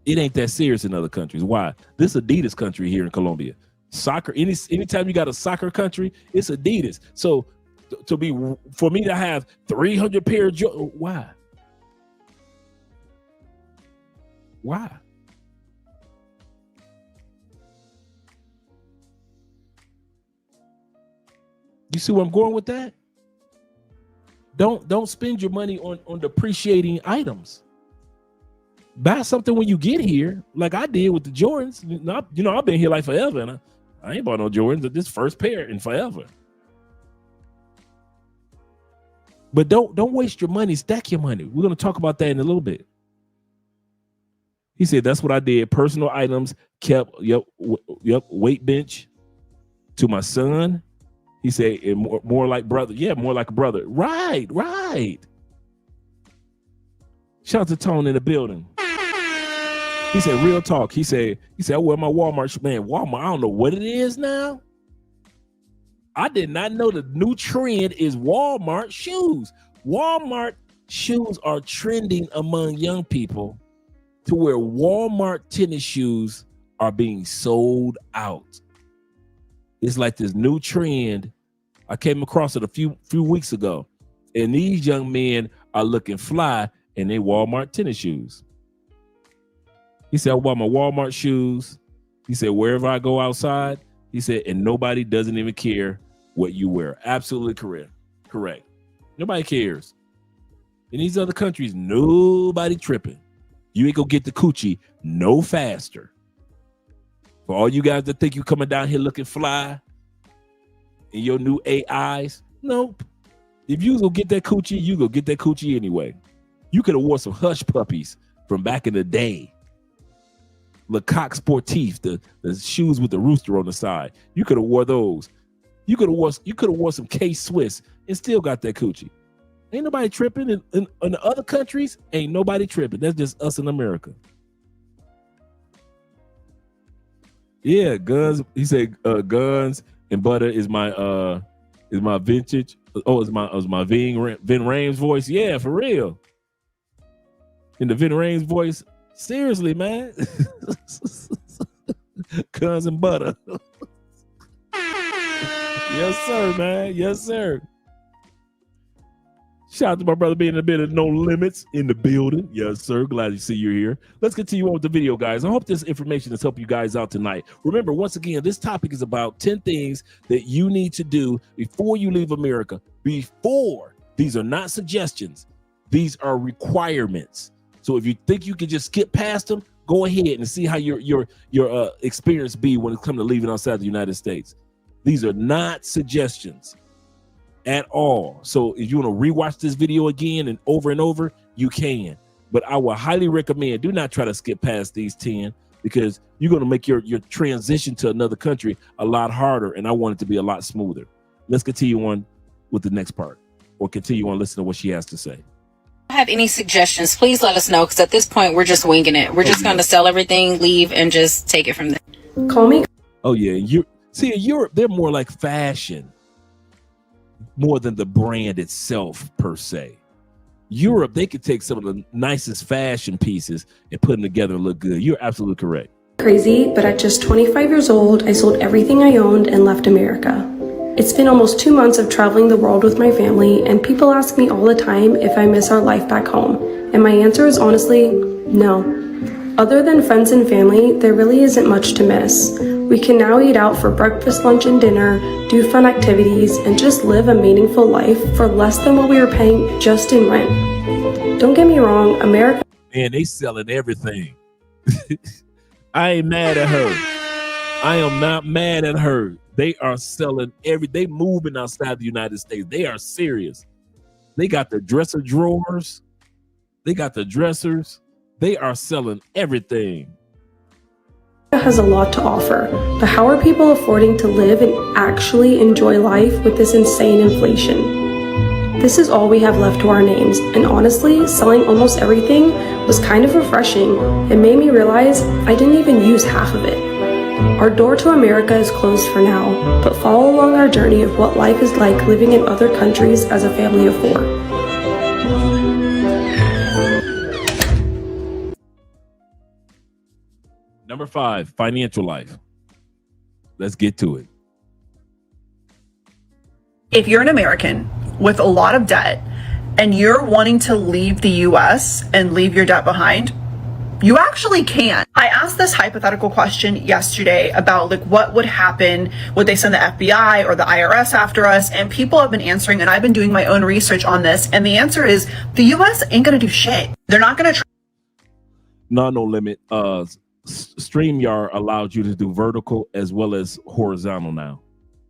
It ain't that serious in other countries. Why? This Adidas country here in Colombia. Soccer, anytime you got a soccer country, it's Adidas. So for me to have 300 pair of Jordans, why? Why? You see where I'm going with that? Don't spend your money on depreciating items. Buy something when you get here, like I did with the Jordans. You know, I've been here like forever, and I ain't bought no Jordans. This first pair in forever. But don't waste your money. Stack your money. We're gonna talk about that in a little bit. He said that's what I did. Personal items kept. Yep. Weight bench to my son. He said more like brother. Yeah, more like a brother. Right. Shout out to Tone in the building. He said, real talk. He said, I wear my Walmart. Man, Walmart, I don't know what it is now. I did not know the new trend is Walmart shoes. Walmart shoes are trending among young people to where Walmart tennis shoes are being sold out. It's like this new trend. I came across it a few weeks ago. And these young men are looking fly in their Walmart tennis shoes. He said, I wear my Walmart shoes. He said, wherever I go outside, he said, and nobody doesn't even care what you wear. Absolutely correct. Nobody cares. In these other countries, nobody tripping. You ain't gonna get the coochie no faster. For all you guys that think you coming down here looking fly in your new AIs, nope. If you gonna get that coochie, you gonna get that coochie anyway. You could have wore some hush puppies from back in the day. Lecoq Sportif, the shoes with the rooster on the side. You could have wore those. You could have wore some K-Swiss and still got that coochie. Ain't nobody tripping. In the other countries, ain't nobody tripping. That's just us in America. Yeah, guns. He said guns and butter is my vintage. Oh, it's my Vin Rames voice. Yeah, for real. In the Vin Rames voice. Seriously, man. Guns and butter. Yes, sir, man. Yes, sir. Shout out to my brother being a bit of No Limits in the building. Yes, sir. Glad to see you here. Let's continue on with the video, guys. I hope this information has helped you guys out tonight. Remember, once again, this topic is about 10 things that you need to do before you leave America. These are not suggestions. These are requirements. So if you think you can just skip past them, go ahead and see how your experience be when it comes to leaving outside the United States. These are not suggestions at all. So if you want to rewatch this video again and over, you can. But I would highly recommend, do not try to skip past these 10 because you're going to make your transition to another country a lot harder, and I want it to be a lot smoother. Let's continue on with the next part, or continue on listening to what she has to say. Have any suggestions, please let us know, because at this point we're just winging it. We're just going to sell everything, leave, and just take it from there. Call me. Oh yeah, in Europe they're more like fashion, more than the brand itself per se. Europe, they could take some of the nicest fashion pieces and put them together and look good. You're absolutely correct. Crazy, but at just 25 years old, I sold everything I owned and left America. It's been almost 2 months of traveling the world with my family, and people ask me all the time if I miss our life back home. And my answer is honestly, no. Other than friends and family, there really isn't much to miss. We can now eat out for breakfast, lunch, and dinner, do fun activities, and just live a meaningful life for less than what we were paying just in rent. Don't get me wrong, America... Man, they selling everything. I ain't mad at her. I am not mad at her. They are selling they moving outside the United States. They are serious. They got the dresser drawers. They got the dressers. They are selling everything. has a lot to offer, but how are people affording to live and actually enjoy life with this insane inflation? This is all we have left to our names, and honestly, selling almost everything was kind of refreshing. It made me realize I didn't even use half of it. Our door to America is closed for now, but follow along our journey of what life is like living in other countries as a family of 4. Number 5, financial life. Let's get to it. If you're an American with a lot of debt and you're wanting to leave the US and leave your debt behind, you actually can. I asked this hypothetical question yesterday about what would happen. Would they send the FBI or the IRS after us? And people have been answering, and I've been doing my own research on this. And the answer is the US ain't gonna do shit. They're not gonna try. No limit. StreamYard allows you to do vertical as well as horizontal now.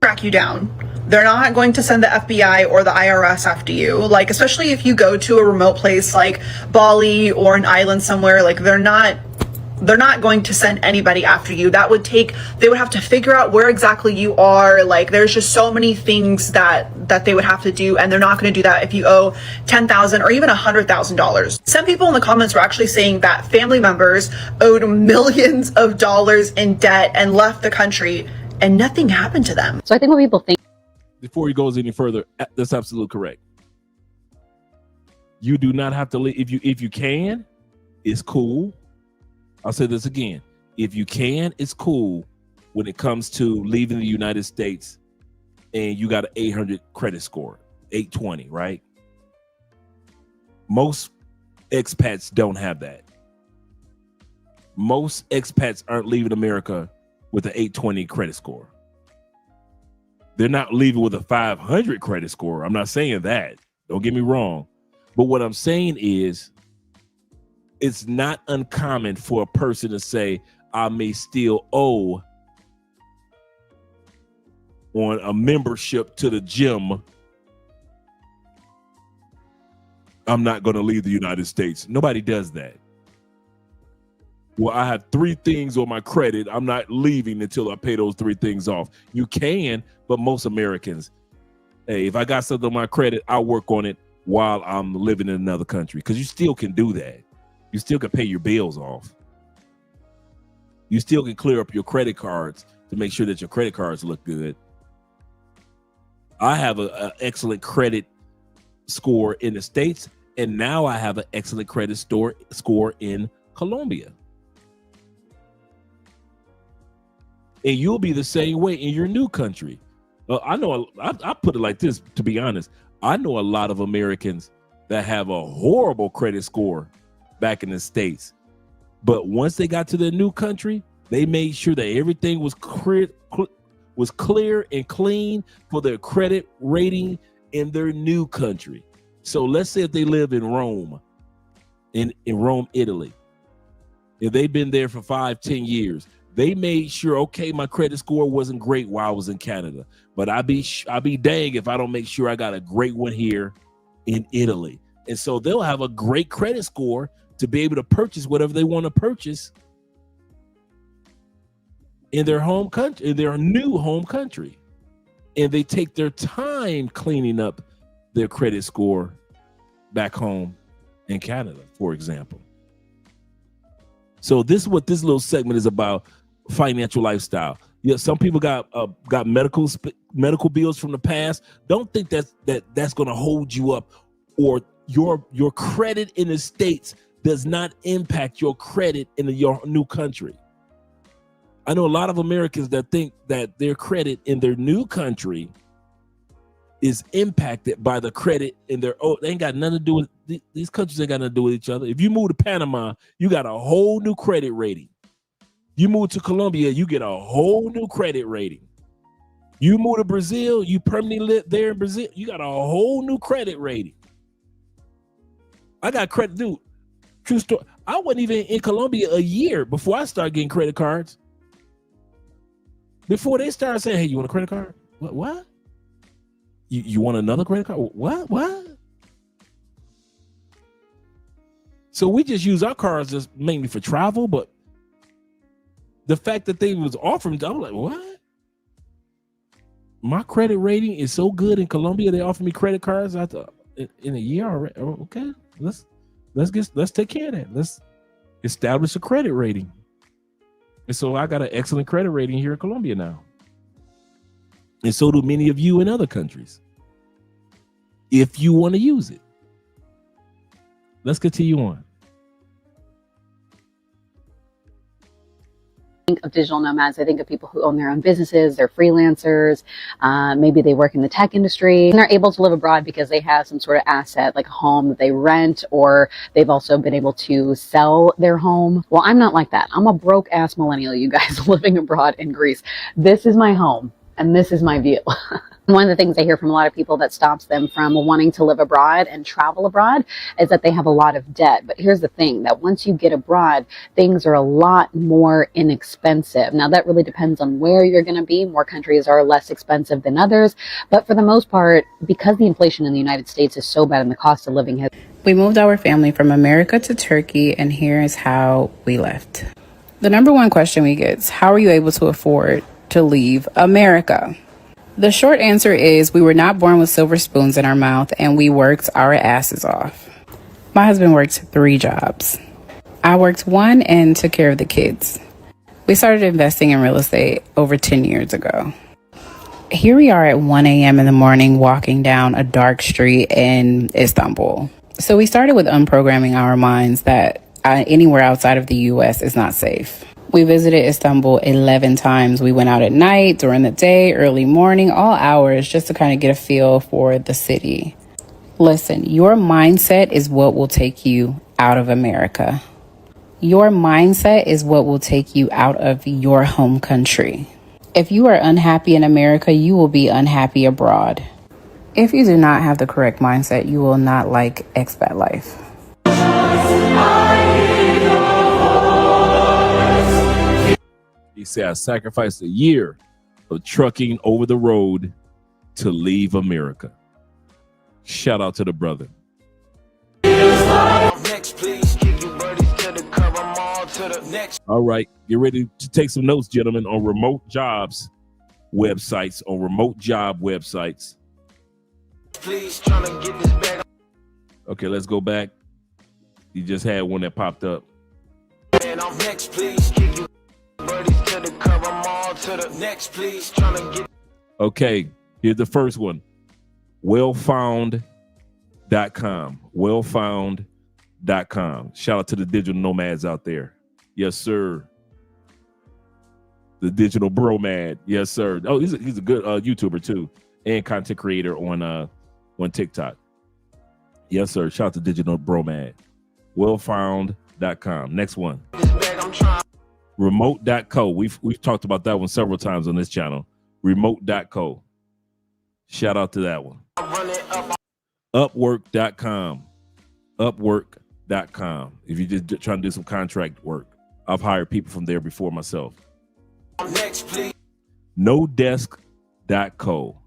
Track you down. They're not going to send the FBI or the IRS after you. Like, especially if you go to a remote place like Bali or an island somewhere, like they're not going to send anybody after you. They would have to figure out where exactly you are. Like, there's just so many things that they would have to do, and they're not going to do that if you owe $10,000 or even $100,000. Some people in the comments were actually saying that family members owed millions of dollars in debt and left the country and nothing happened to them. So I think what people think. Before he goes any further, that's absolutely correct. You do not have to leave. If you can, it's cool. I'll say this again. If you can, it's cool when it comes to leaving the United States and you got an 800 credit score, 820, right? Most expats don't have that. Most expats aren't leaving America with an 820 credit score. They're not leaving with a 500 credit score. I'm not saying that. Don't get me wrong. But what I'm saying is, it's not uncommon for a person to say, I may still owe on a membership to the gym. I'm not going to leave the United States. Nobody does that. Well, I have 3 things on my credit. I'm not leaving until I pay those 3 things off. You can, but most Americans, hey, if I got something on my credit, I'll work on it while I'm living in another country, because you still can do that. You still can pay your bills off. You still can clear up your credit cards to make sure that your credit cards look good. I have an excellent credit score in the States, and now I have an excellent credit score in Colombia. And you'll be the same way in your new country. I know, I put it like this, to be honest. I know a lot of Americans that have a horrible credit score back in the States, but once they got to their new country, they made sure that everything was clear and clean for their credit rating in their new country. So let's say if they live in Rome, in Rome, Italy, if they've been there for 5-10 years, they made sure, okay, my credit score wasn't great while I was in Canada, but I'll be dang if I don't make sure I got a great one here in Italy. And so they'll have a great credit score to be able to purchase whatever they want to purchase in their home country, in their new home country. And they take their time cleaning up their credit score back home in Canada, for example. So this is what this little segment is about: financial lifestyle. Yeah, some people got medical bills from the past. Don't think that's going to hold you up, or your credit in the States does not impact your credit in your new country. I know a lot of Americans that think that their credit in their new country is impacted by the credit in their own. They ain't got nothing to do with these countries. Ain't got nothing to do with each other. If you move to Panama, you got a whole new credit rating. You move to Colombia, you get a whole new credit rating. You move to Brazil, you permanently live there in Brazil, you got a whole new credit rating. I got credit, dude. True story. I wasn't even in Colombia a year before I started getting credit cards. Before they started saying, hey, you want a credit card? What? You want another credit card? What? So we just use our cards just mainly for travel, but the fact that they was offering, I'm like, what? My credit rating is so good in Colombia, they offer me credit cards in a year already. Okay, let's take care of that. Let's establish a credit rating. And so I got an excellent credit rating here in Colombia now. And so do many of you in other countries, if you want to use it. Let's continue on. Think of digital nomads, I think of people who own their own businesses, they're freelancers, maybe they work in the tech industry, and they're able to live abroad because they have some sort of asset like a home that they rent, or they've also been able to sell their home. Well, I'm not like that. I'm a broke ass millennial, you guys, living abroad in Greece. This is my home and this is my view. One of the things I hear from a lot of people that stops them from wanting to live abroad and travel abroad is that they have a lot of debt. But here's the thing, that once you get abroad, things are a lot more inexpensive. Now, that really depends on where you're going to be. More countries are less expensive than others. But for the most part, because the inflation in the United States is so bad and the cost of living has... We moved our family from America to Turkey, and here is how we left. The number one question we get is, how are you able to afford to leave America? The short answer is we were not born with silver spoons in our mouth, and we worked our asses off. My husband worked 3 jobs. I worked 1 and took care of the kids. We started investing in real estate over 10 years ago. Here we are at 1 a.m. in the morning walking down a dark street in Istanbul. So we started with unprogramming our minds that anywhere outside of the U.S. is not safe. We visited Istanbul 11 times. We went out at night, during the day, early morning, all hours, just to kind of get a feel for the city. Listen, your mindset is what will take you out of America. Your mindset is what will take you out of your home country. If you are unhappy in America, you will be unhappy abroad. If you do not have the correct mindset, you will not like expat life. He said, I sacrificed a year of trucking over the road to leave America. Shout out to the brother. All right, get ready to take some notes, gentlemen, on remote jobs websites, on remote job websites. Okay, let's go back. You just had one that popped up. Okay, here's the first one. Wellfound.com. Wellfound.com. Shout out to the digital nomads out there. Yes, sir. The digital bromad. Yes, sir. Oh, he's a good YouTuber too, and content creator on TikTok. Yes, sir. Shout out to digital bromad. Wellfound.com. Next one. Remote.co. We've talked about that one several times on this channel. Remote.co. Shout out to that one. Upwork.com. Upwork.com. If you're just trying to do some contract work, I've hired people from there before myself. Nodesk.co.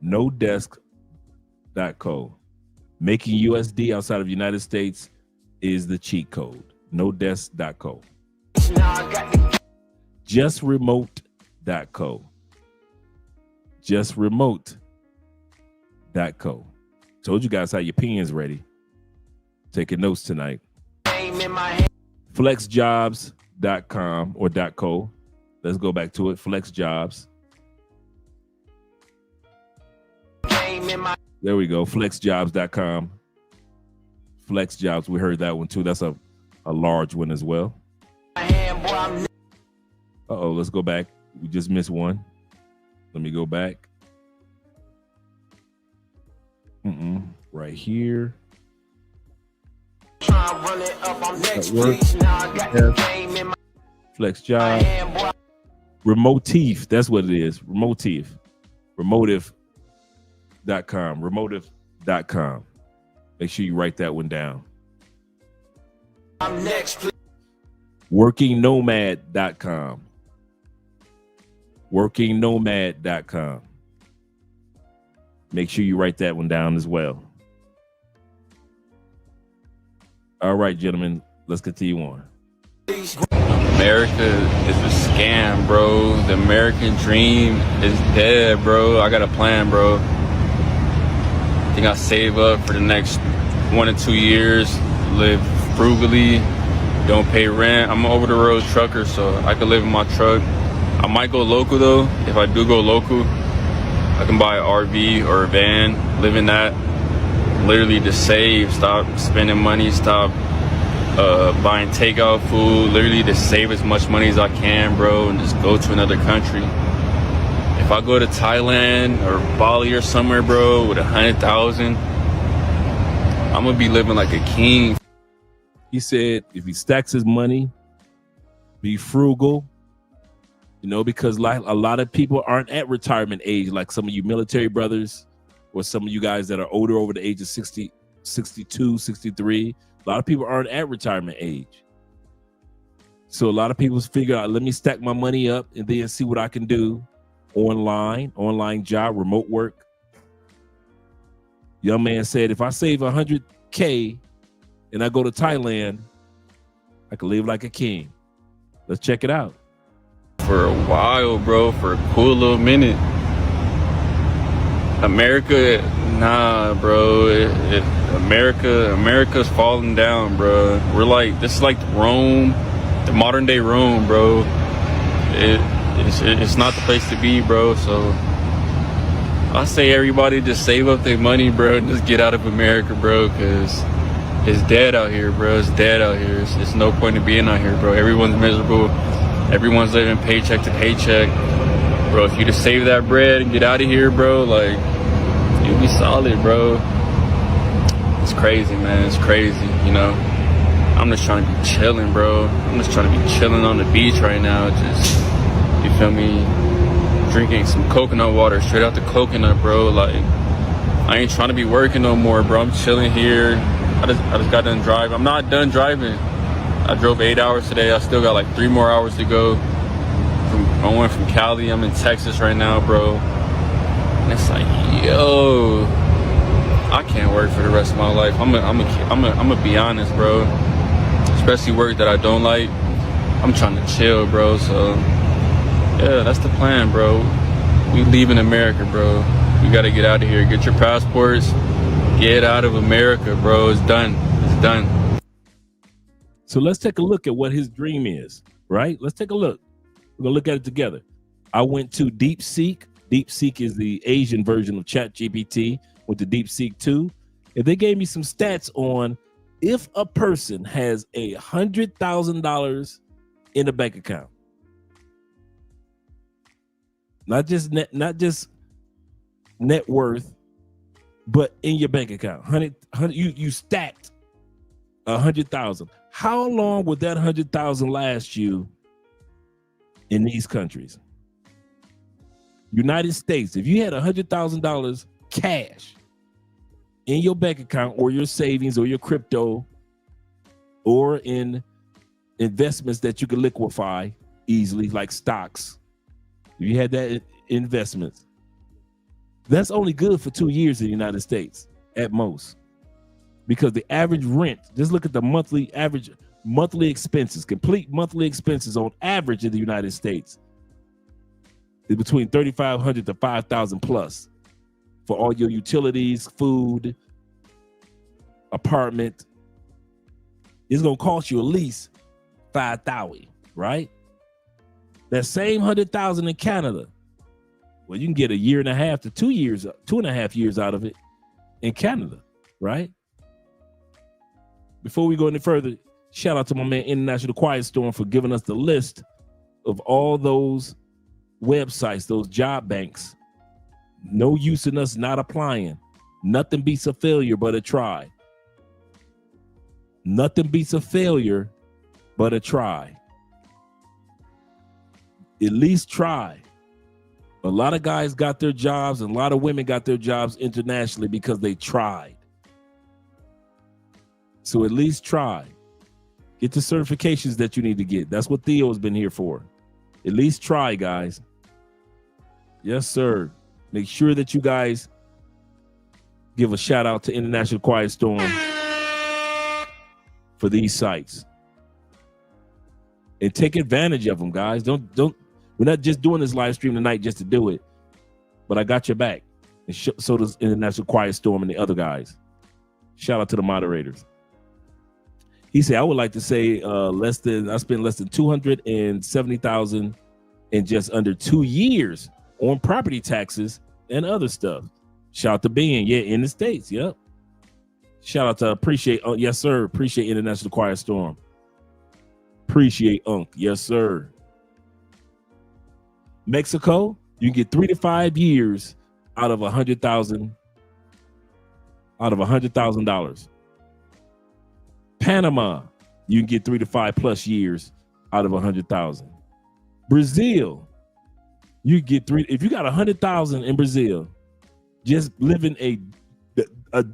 Nodesk.co. Making USD outside of the United States is the cheat code. Nodesk.co. JustRemote.co. JustRemote.co. Told you guys how your pens ready. Taking notes tonight. Flexjobs.com or .co. Let's go back to it. Flexjobs. There we go. Flexjobs.com. Flexjobs. We heard that one too. That's a large one as well. Uh-oh, let's go back. We just missed one. Let me go back. Right here. Flex job. Remotive. That's what it is. Remotive. Remotive.com. Remotive.com. Make sure you write that one down. Workingnomad.com. Workingnomad.com. Make sure you write that one down as well. All right, gentlemen, let's continue on. America is a scam, bro. The American dream is dead, bro. I got a plan, bro. I think I'll save up for the next 1 or 2 years, live frugally, don't pay rent. I'm an over-the-road trucker, so I can live in my truck. I might go local, though. If I do go local, I can buy an RV or a van, live in that. Literally just save, stop spending money, stop buying takeout food, literally just save as much money as I can, bro, and just go to another country. If I go to Thailand or Bali or somewhere, bro, with 100,000, I'm gonna be living like a king. He said if he stacks his money, be frugal, You know, because like a lot of people aren't at retirement age, like some of you military brothers or some of you guys that are older over the age of 60, 62, 63. A lot of people aren't at retirement age. So a lot of people figure out, let me stack my money up and then see what I can do online job, remote work. Young man said, if I save 100K and I go to Thailand, I can live like a king. Let's check it out. For a while, bro, for a cool little minute. America, nah, bro. America's falling down, bro. We're like, this is like Rome, the modern day Rome, bro. It's not the place to be, bro. So I say everybody just save up their money, bro, and just get out of America, bro, because it's dead out here, bro. It's dead out here. It's no point in being out here, bro. Everyone's miserable. Everyone's living paycheck to paycheck. Bro, if you just save that bread and get out of here, bro, like, you'll be solid, bro. It's crazy, man. It's crazy, you know. I'm just trying to be chilling, bro. I'm just trying to be chilling on the beach right now. Just, you feel me? Drinking some coconut water straight out the coconut, bro. Like, I ain't trying to be working no more, bro. I'm chilling here. I just got done driving. I'm not done driving. I drove 8 hours today. I still got like 3 more hours to go. I went from Cali. I'm in Texas right now, bro. And it's like, yo, I can't work for the rest of my life. I'm gonna be honest, bro. Especially work that I don't like. I'm trying to chill, bro. So yeah, that's the plan, bro. We leaving America, bro. We gotta get out of here. Get your passports. Get out of America, bro. It's done. It's done. So let's take a look at what his dream is, right? Let's take a look. We're gonna look at it together. I went to DeepSeek. DeepSeek is the Asian version of ChatGPT. Went to DeepSeek 2, and they gave me some stats on if a person has $100,000 in a bank account, not just net worth, but in your bank account. You stacked 100,000. How long would that 100,000 last you in these countries? United States, if you had $100,000 cash in your bank account or your savings or your crypto or in investments that you can liquefy easily, like stocks, if you had that in investments, that's only good for 2 years in the United States at most. Because the average rent, just look at the average monthly expenses, complete monthly expenses on average in the United States is between $3,500 to $5,000 plus for all your utilities, food, apartment. It's gonna cost you at least $5,000, right? That same $100,000 in Canada, well, you can get 1.5 to 2 years, 2.5 years out of it in Canada, right? Before we go any further, shout out to my man International Quiet Storm for giving us the list of all those websites, those job banks. No use in us not applying. Nothing beats a failure but a try. Nothing beats a failure but a try. At least try. A lot of guys got their jobs and a lot of women got their jobs internationally because they tried. So at least try. Get the certifications that you need to get. That's what Theo's been here for. At least try, guys. Yes, sir. Make sure that you guys give a shout out to International Quiet Storm for these sites. And take advantage of them, guys. Don't. We're not just doing this live stream tonight just to do it, but I got your back. And so does International Quiet Storm and the other guys. Shout out to the moderators. He said, I would like to say I spent less than $270,000 in just under 2 years on property taxes and other stuff. Shout out to being, in the States. Yep. Shout out to appreciate, yes, sir. Appreciate International Quiet Storm. Appreciate Unc. Yes, sir. Mexico, you can get 3 to 5 years out of $100,000. Panama, you can get 3 to 5 plus years out of 100,000. Brazil, You get three. If you got 100,000 in Brazil, just living a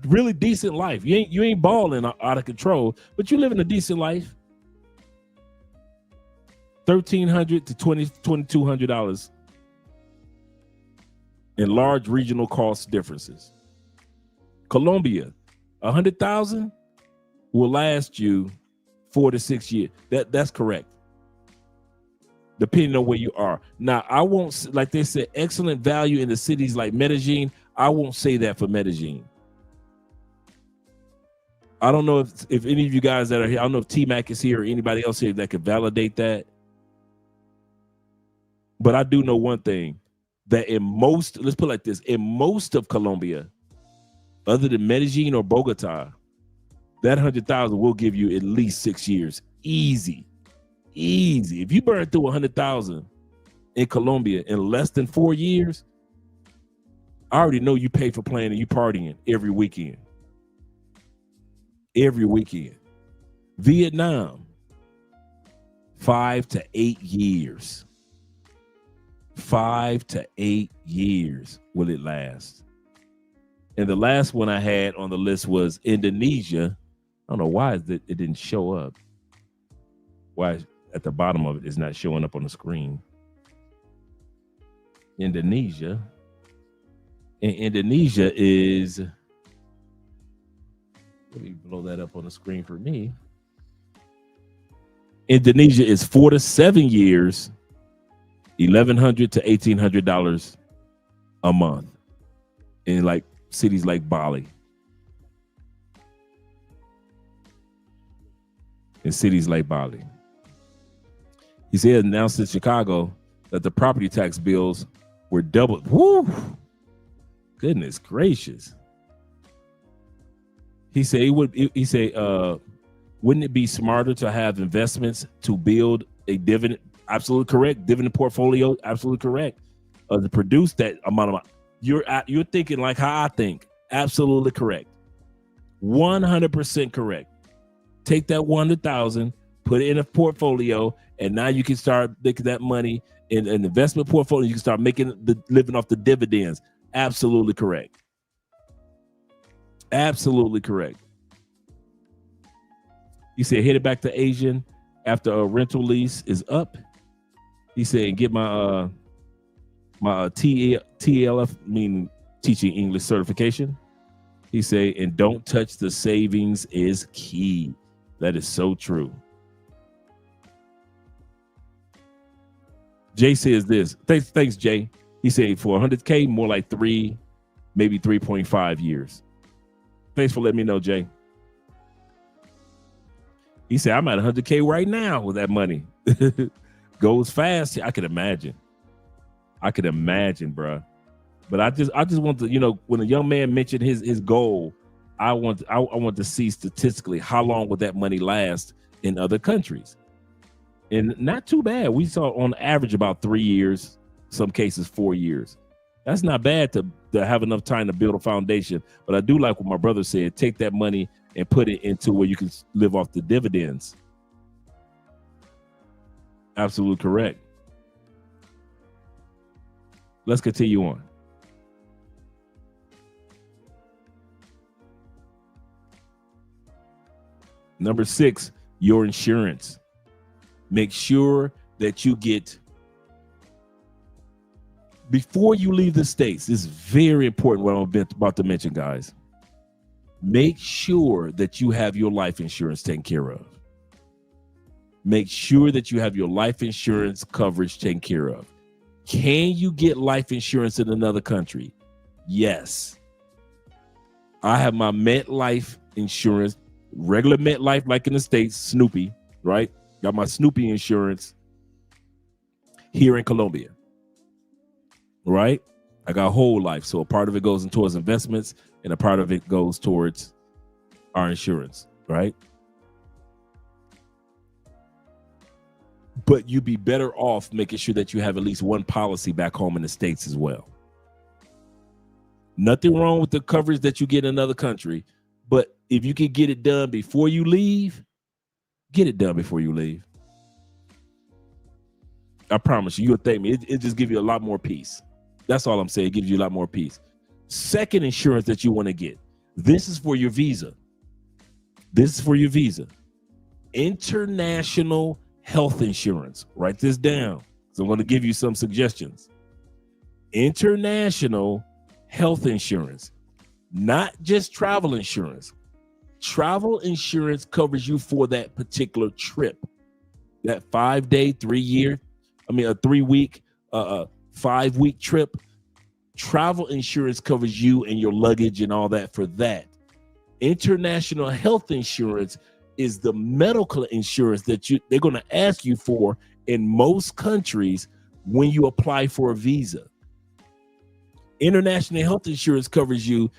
really decent life. You ain't balling out of control, but you living a decent life. $1,300 to $2,200 in large regional cost differences. Colombia, 100,000 will last you 4 to 6 years. That's correct, depending on where you are. Now, I won't, like they said, excellent value in the cities like Medellin. I won't say that for Medellin. I don't know if any of you guys that are here, I don't know if T-Mac is here or anybody else here that could validate that. But I do know one thing, that in most, let's put it like this, in most of Colombia, other than Medellin or Bogota, that 100,000 will give you at least 6 years. Easy. If you burn through 100,000 in Colombia in less than 4 years, I already know you pay for playing and you partying every weekend. Vietnam, 5 to 8 years. 5 to 8 years will it last. And the last one I had on the list was Indonesia. I don't know why it didn't show up. Why at the bottom of it is not showing up on the screen. Indonesia. And Indonesia is, let me blow that up on the screen for me. Indonesia is 4 to 7 years, $1,100 to $1,800 a month in like cities like Bali. He said announced in Chicago that the property tax bills were doubled. Woo! Goodness gracious. He said wouldn't it be smarter to have investments to build a dividend? Absolutely correct. Dividend portfolio, absolutely correct. To produce that amount of, you're thinking like how I think. Absolutely correct. 100% correct. Take that 100,000, put it in a portfolio, and now you can start making that money in an investment portfolio. You can start living off the dividends. Absolutely correct. Absolutely correct. He said, headed back to Asian after a rental lease is up. He said, get my TLF, meaning teaching English certification. He said, and don't touch the savings is key. That is so true. Jay says this. Thanks, Jay. He said for 100K, more like 3, maybe 3.5 years. Thanks for letting me know, Jay. He said, I'm at 100K right now with that money. Goes fast. I could imagine, bro. But I just want to, when a young man mentioned his goal, I want to see statistically how long would that money last in other countries. And not too bad. We saw on average about 3 years, some cases 4 years. That's not bad to have enough time to build a foundation. But I do like what my brother said, take that money and put it into where you can live off the dividends. Absolutely correct. Let's continue on. Number 6, your insurance. Make sure that you get, before you leave the States, this is very important what I'm about to mention, guys. Make sure that you have your life insurance taken care of. Make sure that you have your life insurance coverage taken care of. Can you get life insurance in another country? Yes. I have my MetLife insurance, regular MetLife like in the States, Snoopy, right? Got my Snoopy insurance here in Colombia, right? I got whole life. So a part of it goes towards investments and a part of it goes towards our insurance, right? But you'd be better off making sure that you have at least one policy back home in the States as well. Nothing wrong with the coverage that you get in another country, but if you can get it done before you leave, get it done before you leave. I promise you, you'll thank me. It just gives you a lot more peace. That's all I'm saying. It gives you a lot more peace. Second insurance that you want to get. This is for your visa. This is for your visa. International health insurance. Write this down. So I'm going to give you some suggestions. International health insurance, not just travel insurance. Travel insurance covers you for that particular trip, that 5-day, 3-week, 5-week trip. Travel insurance covers you and your luggage and all that for that. International health insurance is the medical insurance that they're going to ask you for in most countries when you apply for a visa. International health insurance covers you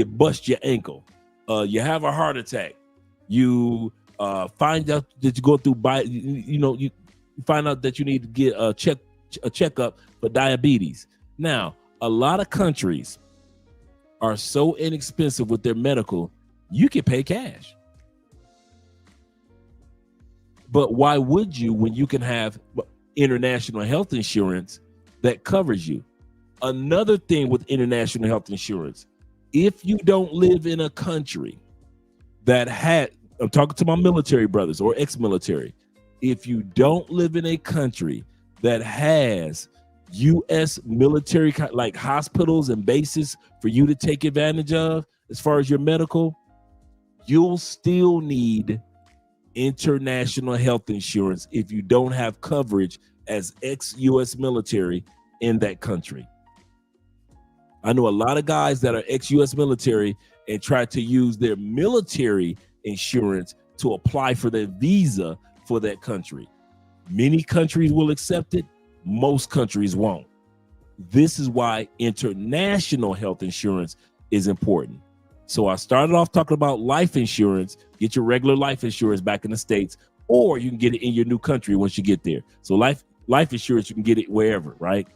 bust your ankle, you have a heart attack, you find out that you go through you find out that you need to get a checkup for diabetes. Now, a lot of countries are so inexpensive with their medical, you can pay cash. But why would you when you can have international health insurance that covers you? Another thing with international health insurance, if you don't live in a country that I'm talking to my military brothers or ex-military, if you don't live in a country that has U.S. military like hospitals and bases for you to take advantage of as far as your medical, you'll still need international health insurance if you don't have coverage as ex-U.S. military in that country. I know a lot of guys that are ex-U.S. military and try to use their military insurance to apply for their visa for that country. Many countries will accept it. Most countries won't. This is why international health insurance is important. So I started off talking about life insurance. Get your regular life insurance back in the States, or you can get it in your new country once you get there. So life insurance, you can get it wherever, right?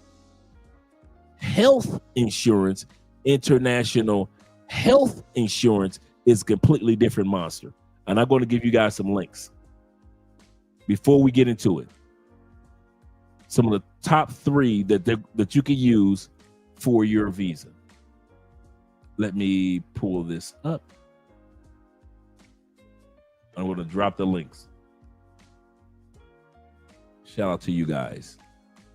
Health insurance, international health insurance is a completely different monster. And I'm going to give you guys some links before we get into it. Some of the top 3 that you can use for your visa. Let me pull this up. I'm going to drop the links. Shout out to you guys.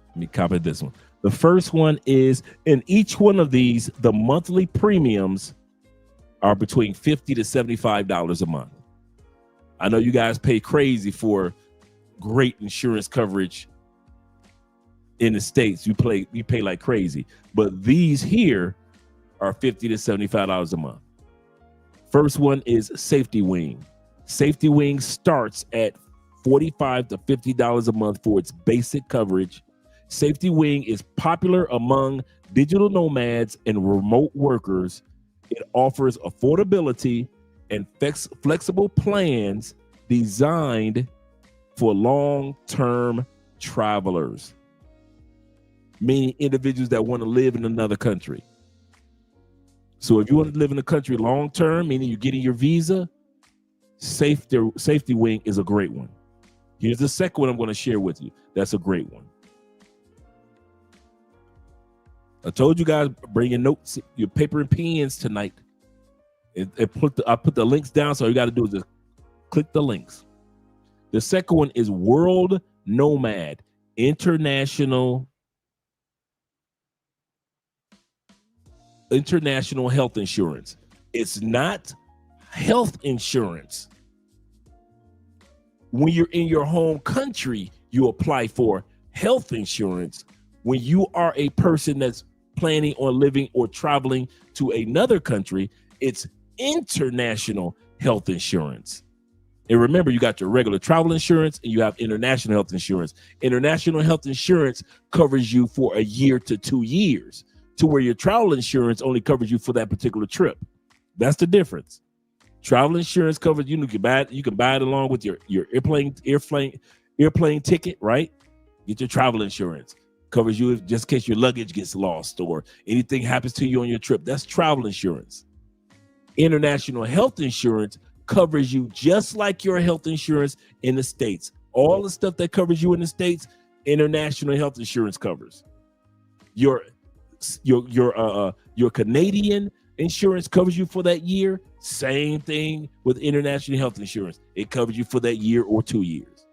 Let me copy this one. The first one is, in each one of these, the monthly premiums are between $50 to $75 a month. I know you guys pay crazy for great insurance coverage in the States. You pay like crazy, but these here are $50 to $75 a month. First one is Safety Wing. Safety Wing starts at $45 to $50 a month for its basic coverage. Safety Wing is popular among digital nomads and remote workers. It offers affordability and flexible plans designed for long-term travelers, meaning individuals that want to live in another country. So if you want to live in a country long-term, meaning you're getting your visa, Safety Wing is a great one. Here's the second one I'm going to share with you. That's a great one. I told you guys, bring your notes, your paper and pens tonight. I put the links down, so all you got to do is just click the links. The second one is World Nomad International health insurance. It's not health insurance. When you're in your home country, you apply for health insurance. When you are a person that's planning on living or traveling to another country, it's international health insurance. And remember, you got your regular travel insurance and you have international health insurance. International health insurance covers you for a year to 2 years, to where your travel insurance only covers you for that particular trip. That's the difference. Travel insurance covers you can buy it along with your airplane ticket, right? Get your travel insurance. Covers you just in case your luggage gets lost or anything happens to you on your trip. That's travel insurance. International health insurance covers you just like your health insurance in the States. All the stuff that covers you in the States international health insurance covers. Your Canadian insurance covers you for that year. Same thing with international health insurance. It covers you for that year or 2 years.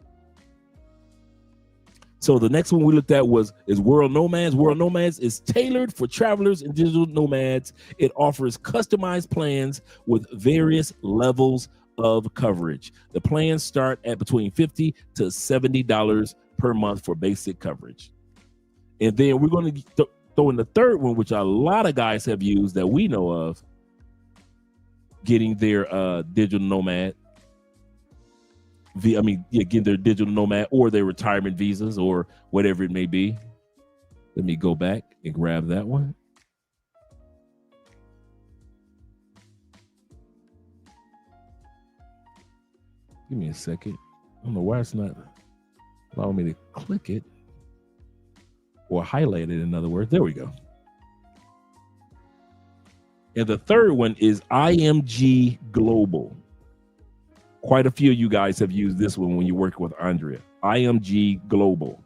So the next one we looked at is World Nomads. World Nomads is tailored for travelers and digital nomads. It offers customized plans with various levels of coverage. The plans start at between $50 to $70 per month for basic coverage. And then we're going to throw in the third one, which a lot of guys have used that we know of, getting their digital nomad. Getting their digital nomad or their retirement visas or whatever it may be. Let me go back and grab that one. Give me a second. I don't know why it's not allowing me to click it or highlight it, in other words. There we go. And the third one is IMG Global. Quite a few of you guys have used this one when you work with Andrea. IMG Global.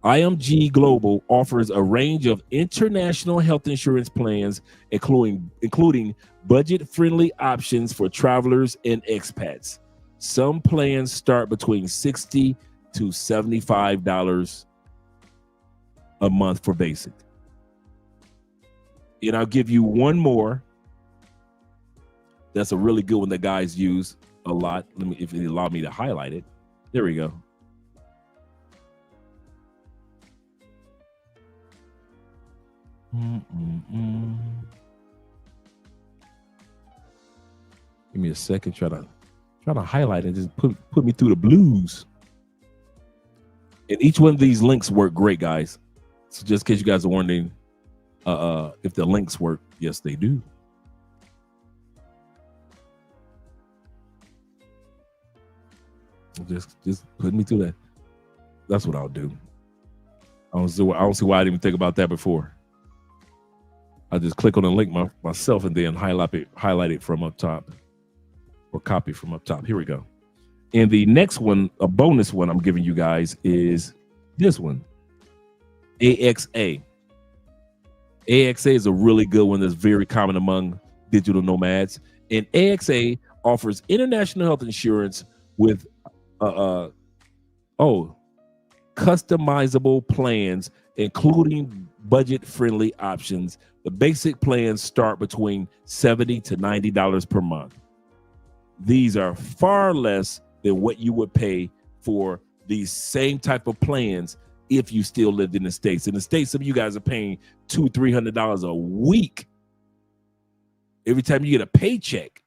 IMG Global offers a range of international health insurance plans, including budget-friendly options for travelers and expats. Some plans start between $60 to $75 a month for basic. And I'll give you one more. That's a really good one that guys use a lot. Let me, if it allow me to highlight it. There we go. Give me a second. Try to highlight it. Just put me through the blues. And each one of these links work great, guys. So just in case you guys are wondering if the links work, yes, they do. Just put me through that. That's what I'll do. I don't see why I didn't even think about that before. I just click on the link myself and then highlight it from up top, or copy from up top. Here we go. And the next one, a bonus one I'm giving you guys, is this one, AXA. AXA is a really good one that's very common among digital nomads. And AXA offers international health insurance with customizable plans, including budget-friendly options. The basic plans start between $70 to $90 per month. These are far less than what you would pay for these same type of plans if you still lived in the States. In the States, some of you guys are paying $200-300 a week every time you get a paycheck,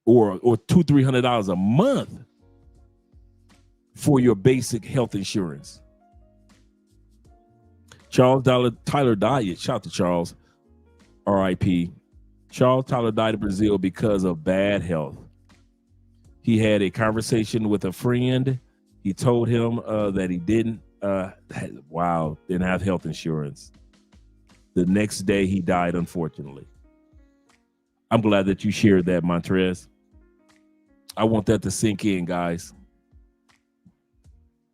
or $200-300 a month for your basic health insurance. Charles Tyler died. Shout out to Charles, R.I.P. Charles Tyler died in Brazil because of bad health. He had a conversation with a friend. He told him that he didn't have health insurance. The next day he died, unfortunately. I'm glad that you shared that, Montrez. I want that to sink in, guys.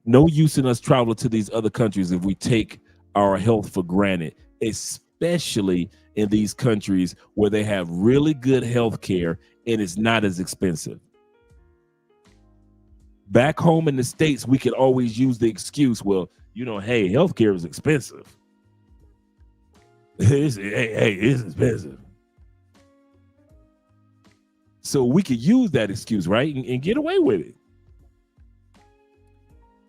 No use in us traveling to these other countries if we take our health for granted, especially in these countries where they have really good health care and it's not as expensive. Back home in the States, we can always use the excuse, well, hey, healthcare is expensive. It's expensive. So we could use that excuse, right? And get away with it.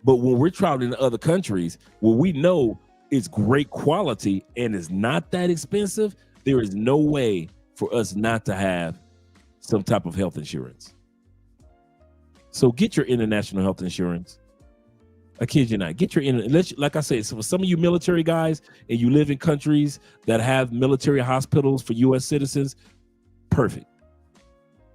But when we're traveling to other countries where we know it's great quality and it's not that expensive, there is no way for us not to have some type of health insurance. So get your international health insurance. I kid you not. Get your like I said, so for some of you military guys and you live in countries that have military hospitals for U.S. citizens, perfect.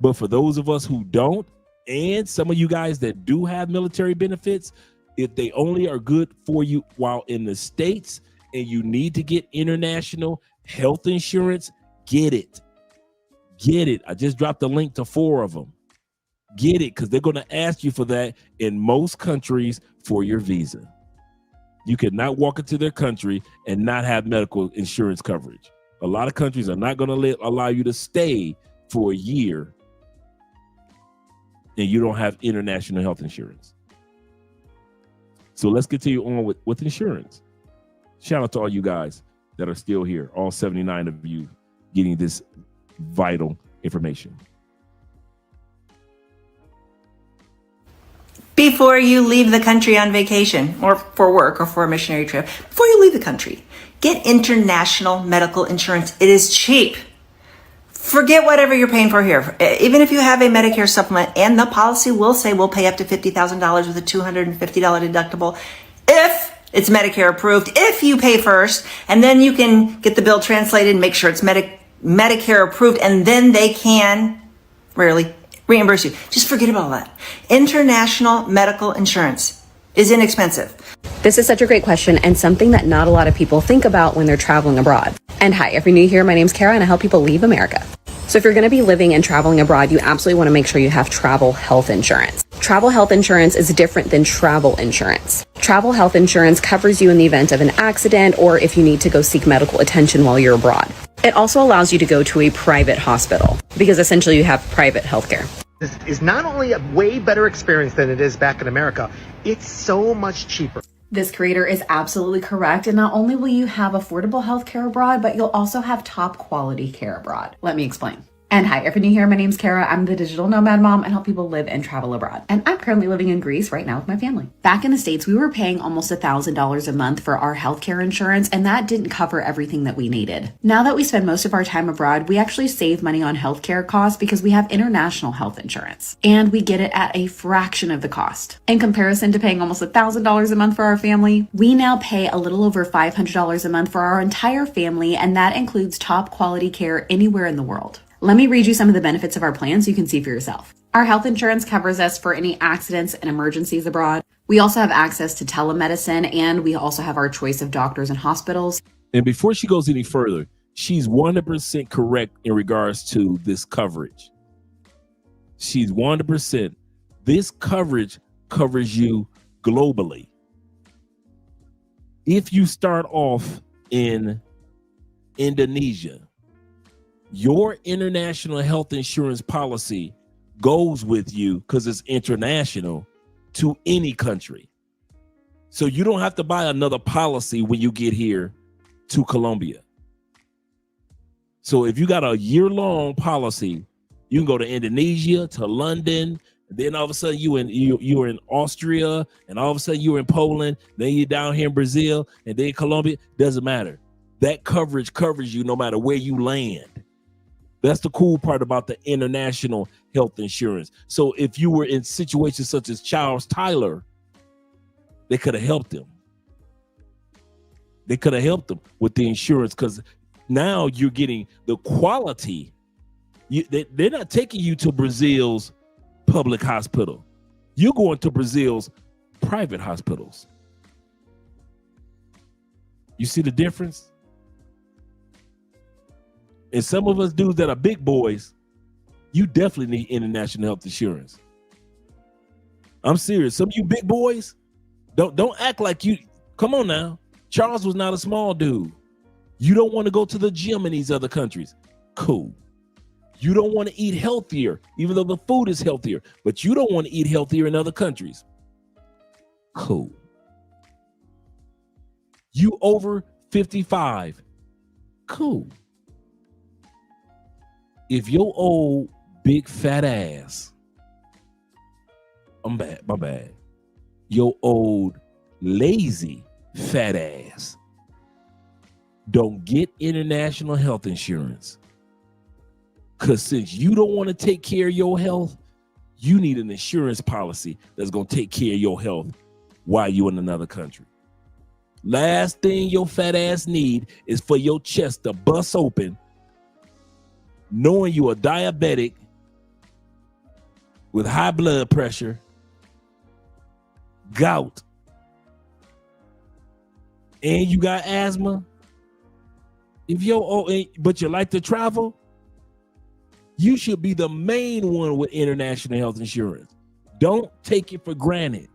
But for those of us who don't, and some of you guys that do have military benefits, if they only are good for you while in the States and you need to get international health insurance, get it. Get it. I just dropped the link to 4 of them. Get it, because they're going to ask you for that in most countries for your visa. You cannot walk into their country and not have medical insurance coverage. A lot of countries are not going to allow you to stay for a year and you don't have international health insurance. So let's continue on with insurance. Shout out to all you guys that are still here, all 79 of you getting this vital information. Before you leave the country on vacation or for work or for a missionary trip, before you leave the country, get international medical insurance. It is cheap. Forget whatever you're paying for here. Even if you have a Medicare supplement, and the policy will say we'll pay up to $50,000 with a $250 deductible if it's Medicare approved, if you pay first, and then you can get the bill translated and make sure it's Medicare approved, and then they can rarely reimburse you. Just forget about all that. International medical insurance is inexpensive. This is such a great question and something that not a lot of people think about when they're traveling abroad. And hi, if you're new here, my name's Kara and I help people leave America. So if you're going to be living and traveling abroad, you absolutely want to make sure you have travel health insurance. Travel health insurance is different than travel insurance. Travel health insurance covers you in the event of an accident or if you need to go seek medical attention while you're abroad. It also allows you to go to a private hospital because essentially you have private healthcare. This is not only a way better experience than it is back in America, it's so much cheaper. This creator is absolutely correct, and not only will you have affordable healthcare abroad, but you'll also have top quality care abroad. Let me explain. And hi, if you're new here, my name's Kara. I'm the digital nomad mom and help people live and travel abroad. And I'm currently living in Greece right now with my family. Back in the States, we were paying almost $1,000 a month for our healthcare insurance, and that didn't cover everything that we needed. Now that we spend most of our time abroad, we actually save money on healthcare costs because we have international health insurance, and we get it at a fraction of the cost. In comparison to paying almost $1,000 a month for our family, we now pay a little over $500 a month for our entire family, and that includes top quality care anywhere in the world. Let me read you some of the benefits of our plan so you can see for yourself. Our health insurance covers us for any accidents and emergencies abroad. We also have access to telemedicine, and we also have our choice of doctors and hospitals. And before she goes any further, she's 100% correct in regards to this coverage. She's 100%. This coverage covers you globally. If you start off in Indonesia, your international health insurance policy goes with you because it's international to any country. So you don't have to buy another policy when you get here to Colombia. So if you got a year-long policy, you can go to Indonesia, to London, and then all of a sudden you're in Austria, and all of a sudden you're in Poland, then you're down here in Brazil, and then Colombia. Doesn't matter. That coverage covers you no matter where you land. That's the cool part about the international health insurance. So if you were in situations such as Charles Tyler, they could have helped him. They could have helped him with the insurance because now you're getting the quality. They're not taking you to Brazil's public hospital. You're going to Brazil's private hospitals. You see the difference? And some of us dudes that are big boys, you definitely need international health insurance. I'm serious. Some of you big boys, don't act like you. Come on now. Charles was not a small dude. You don't want to go to the gym in these other countries. Cool. You don't want to eat healthier, even though the food is healthier, but you don't want to eat healthier in other countries. Cool. You over 55. Cool. If your old big fat ass, my bad. Your old lazy fat ass don't get international health insurance, because since you don't want to take care of your health, you need an insurance policy that's going to take care of your health while you're in another country. Last thing your fat ass need is for your chest to bust open, knowing you are diabetic with high blood pressure, gout, and you got asthma. If you're but you like to travel, you should be the main one with international health insurance. Don't take it for granted.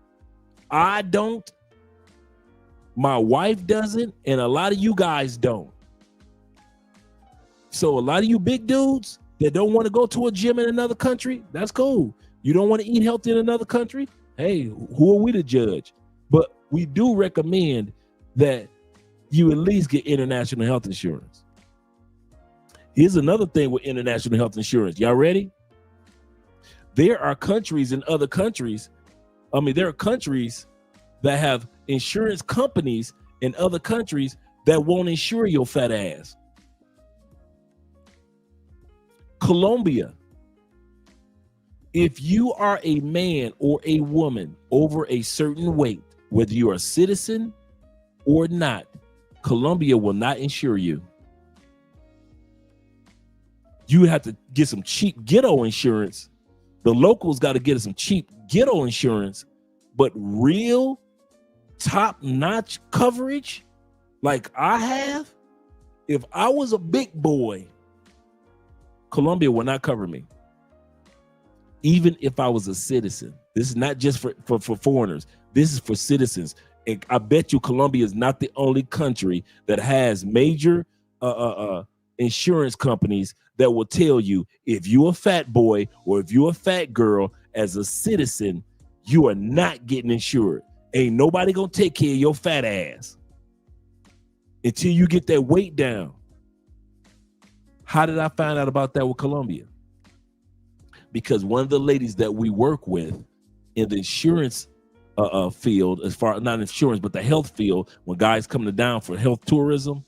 I don't, my wife doesn't, and a lot of you guys don't. So a lot of you big dudes that don't want to go to a gym in another country, that's cool. You don't want to eat healthy in another country? Hey, who are we to judge? But we do recommend that you at least get international health insurance. Here's another thing with international health insurance. Y'all ready? There are countries in other countries. There are countries that have insurance companies in other countries that won't insure your fat ass. Colombia. If you are a man or a woman over a certain weight, whether you're a citizen or not, Colombia will not insure you. You have to get some cheap ghetto insurance. The locals got to get some cheap ghetto insurance, but real top-notch coverage like I have, if I was a big boy, Colombia will not cover me. Even if I was a citizen. This is not just for foreigners. This is for citizens. And I bet you Colombia is not the only country that has major insurance companies that will tell you if you're a fat boy or if you're a fat girl as a citizen, you are not getting insured. Ain't nobody gonna take care of your fat ass until you get that weight down. How did I find out about that with Colombia? Because one of the ladies that we work with in the insurance field, as far not insurance, but the health field, when guys come down for health tourism,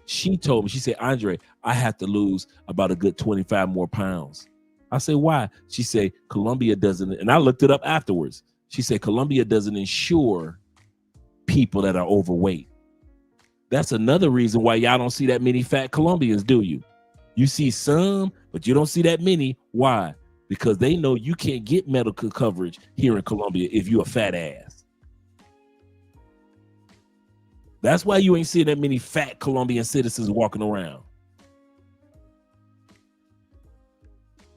she told me, she said, Andre, I have to lose about a good 25 more pounds. I said, why? She said, Colombia doesn't, and I looked it up afterwards. She said, Colombia doesn't insure people that are overweight. That's another reason why y'all don't see that many fat Colombians, do you? You see some, but you don't see that many. Why? Because they know you can't get medical coverage here in Colombia if you're a fat ass. That's why you ain't seeing that many fat Colombian citizens walking around.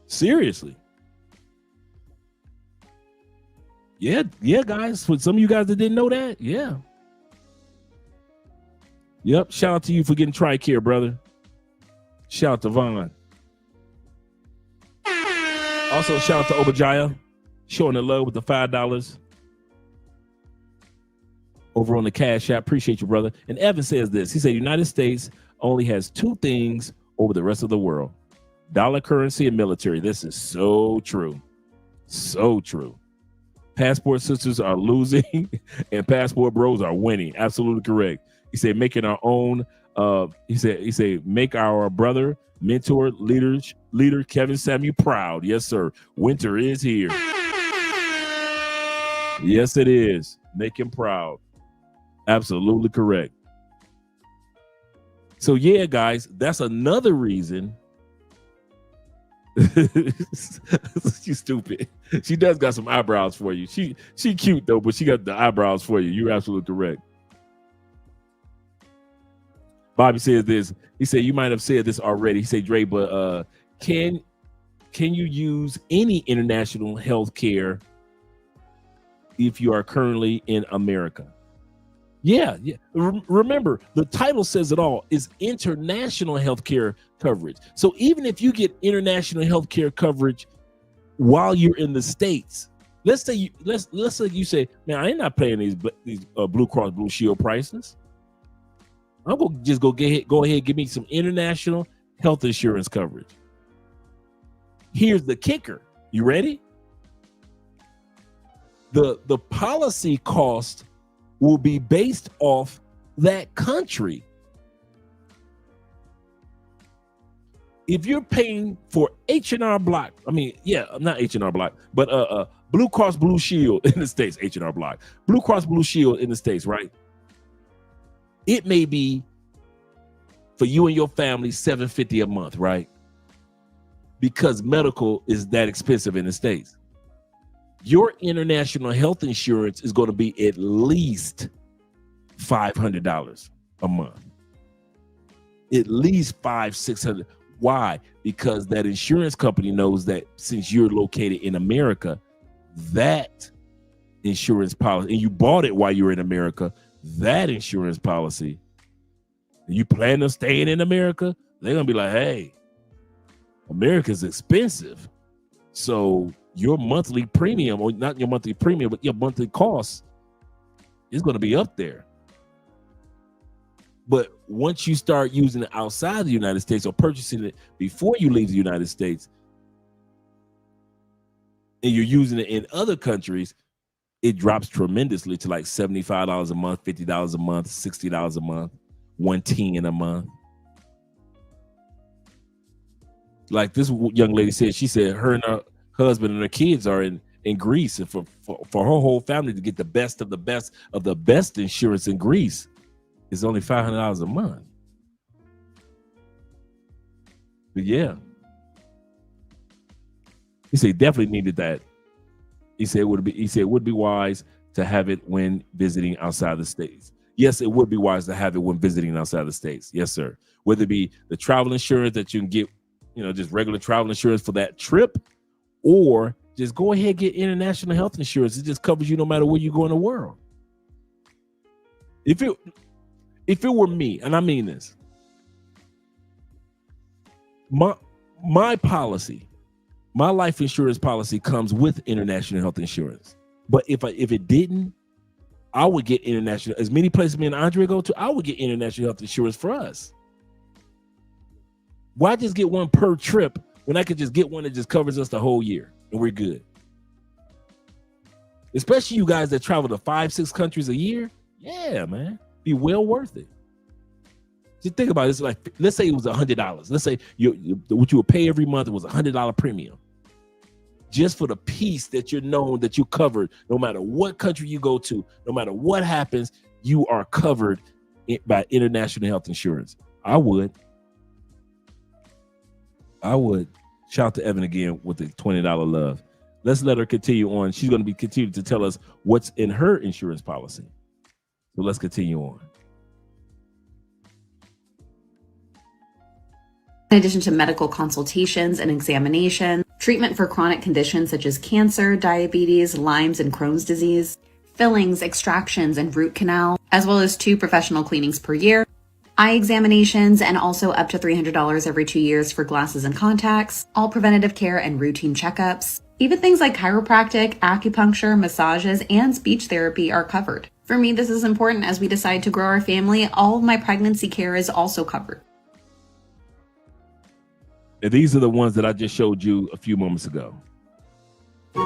Seriously. Yeah, guys. For some of you guys that didn't know that, yeah. Yep, shout out to you for getting TRICARE, brother. Shout out to Vaughn. Also, shout out to Obadiah, showing the love with the $5 over on the Cash App. Appreciate you, brother. And Evan says this. He said, United States only has two things over the rest of the world: dollar currency and military. This is so true. So true. Passport sisters are losing and passport bros are winning. Absolutely correct. He said, making our own. He said, make our brother, mentor, leader Kevin Samuel proud. Yes, sir. Winter is here. Yes, it is. Make him proud. Absolutely correct. So yeah, guys, that's another reason. She's stupid. She does got some eyebrows for you. She cute though, but she got the eyebrows for you. You're absolutely correct. Bobby says this. He said, you might have said this already. He said, Dre, but can you use any international health care if you are currently in America? Yeah. Remember, the title says it all. Is international health care coverage. So even if you get international health care coverage while you're in the States, let's say you say, man, I ain't not paying these Blue Cross Blue Shield prices. I'm gonna just go ahead, give me some international health insurance coverage. Here's the kicker. You ready? The policy cost will be based off that country. If you're paying for H&R Block, not H&R Block, but Blue Cross Blue Shield in the States, H&R Block, Blue Cross Blue Shield in the States, right? It may be for you and your family $750 a month, right? Because medical is that expensive in the States. Your international health insurance is going to be at least $500 a month. At least $500-600. Why? Because that insurance company knows that since you're located in America, that insurance policy and you bought it while you were in America, that insurance policy, and you plan on staying in America, they're gonna be like, hey, America's expensive. So your monthly premium, or not your monthly premium, but your monthly cost is gonna be up there. But once you start using it outside the United States or purchasing it before you leave the United States, and you're using it in other countries, it drops tremendously to like $75 a month, $50 a month, $60 a month, $110 a month. Like this young lady said, she said her and her husband and her kids are in Greece, and for her whole family to get the best of the best of the best insurance in Greece is only $500 a month. But yeah, he said definitely needed that. He said it would be wise to have it when visiting outside the States. Yes, it would be wise to have it when visiting outside the States. Yes, sir. Whether it be the travel insurance that you can get, just regular travel insurance for that trip, or just go ahead and get international health insurance. It just covers you no matter where you go in the world. If it were me, and I mean this, my policy, my life insurance policy comes with international health insurance. But if it didn't, I would get international. As many places me and Andre go to, I would get international health insurance for us. Why just get one per trip when I could just get one that just covers us the whole year and we're good? Especially you guys that travel to 5-6 countries a year. Yeah, man, be well worth it. Just think about it. It's like, let's say it was $100. Let's say what you would pay every month, it was $100 premium. Just for the piece that you're known that you covered, no matter what country you go to, no matter what happens, you are covered by international health insurance. I would. Shout out to Evan again with the $20 love. Let's let her continue on. She's going to be continuing to tell us what's in her insurance policy. So let's continue on. In addition to medical consultations and examination, treatment for chronic conditions such as cancer, diabetes, Lyme's and Crohn's disease, fillings, extractions, and root canal, as well as 2 professional cleanings per year, eye examinations, and also up to $300 every 2 years for glasses and contacts, all preventative care and routine checkups. Even things like chiropractic, acupuncture, massages, and speech therapy are covered. For me, this is important as we decide to grow our family. All of my pregnancy care is also covered. And these are the ones that I just showed you a few moments ago.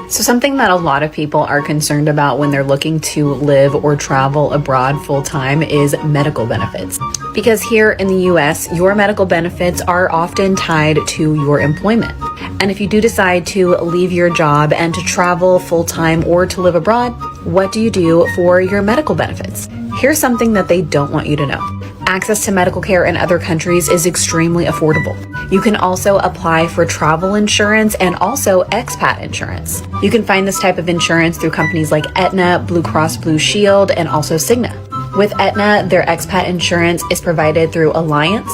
So something that a lot of people are concerned about when they're looking to live or travel abroad full-time is medical benefits. Because here in the US, your medical benefits are often tied to your employment. And if you do decide to leave your job and to travel full-time or to live abroad, what do you do for your medical benefits? Here's something that they don't want you to know. Access to medical care in other countries is extremely affordable. You can also apply for travel insurance and also expat insurance. You can find this type of insurance through companies like Aetna, Blue Cross Blue Shield, and also Cigna. With Aetna, their expat insurance is provided through Alliance.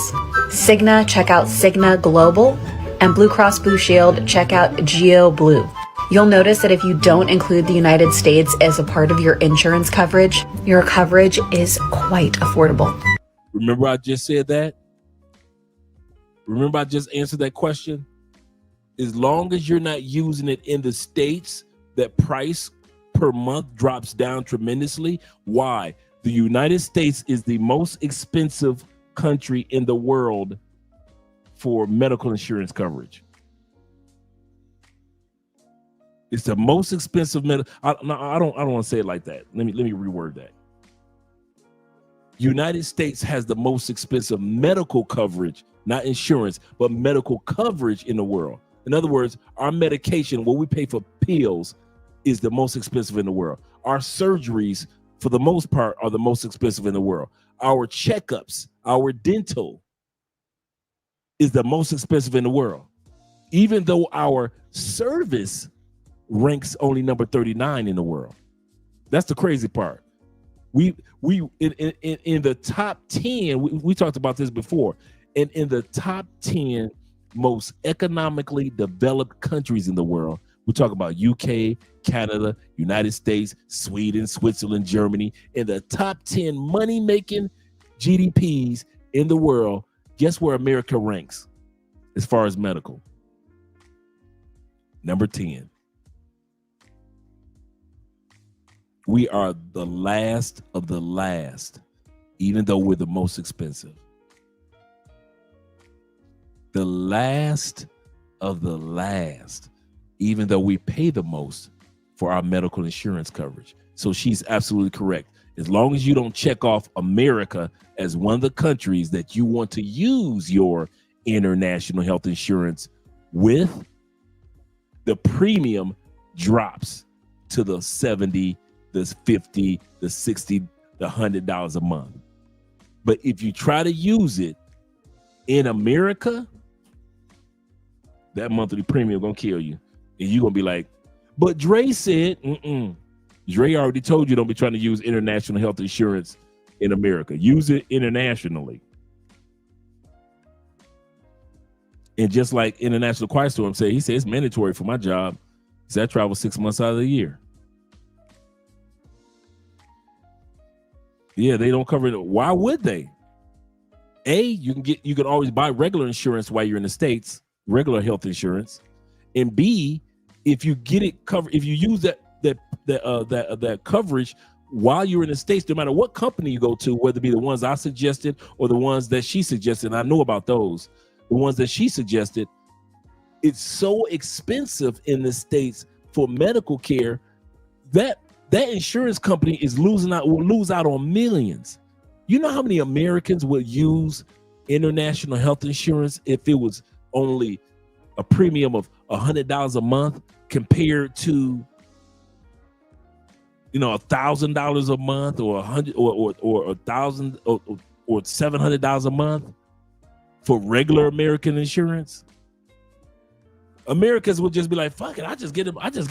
Cigna, check out Cigna Global. And Blue Cross Blue Shield, check out Geo Blue. You'll notice that if you don't include the United States as a part of your insurance coverage, your coverage is quite affordable. Remember I just said that? Remember I just answered that question? As long as you're not using it in the States, that price per month drops down tremendously. Why? The United States is the most expensive country in the world for medical insurance coverage. It's the most expensive I don't want to say it like that. Let me reword that. United States has the most expensive medical coverage, not insurance, but medical coverage in the world. In other words, our medication, what we pay for pills, is the most expensive in the world. Our surgeries, for the most part, are the most expensive in the world. Our checkups, our dental, is the most expensive in the world. Even though our service ranks only number 39 in the world. That's the crazy part. We in the top 10, we talked about this before, in the top 10 most economically developed countries in the world, We're talking about UK, Canada, United States, Sweden, Switzerland, Germany, in the top 10 money-making GDPs in the world. Guess where America ranks as far as medical? Number 10. We are the last of the last, even though we're the most expensive. The last of the last, even though we pay the most for our medical insurance coverage. So she's absolutely correct. As long as you don't check off America as one of the countries that you want to use your international health insurance with, the premium drops to the 70, the 50, the 60, the $100 a month. But if you try to use it in America, that monthly premium gonna kill you. And you're gonna be like, but Dre said, Dre already told you don't be trying to use international health insurance in America. Use it internationally. And just like International Quiet Storm said, he said it's mandatory for my job. He said I travel 6 months out of the year. Yeah, they don't cover it. Why would they? A, you can always buy regular insurance while you're in the States, regular health insurance. And B, if you get it covered, if you use that coverage while you're in the States, no matter what company you go to, whether it be the ones I suggested or the ones that she suggested, and I know about those, the ones that she suggested, it's so expensive in the States for medical care that insurance company will lose out on millions. You know how many Americans would use international health insurance if it was only a premium of $100 a month compared to, $1,000 a month or $100 or $1,000 or $700 a month for regular American insurance? Americans would just be like, fuck it, I just get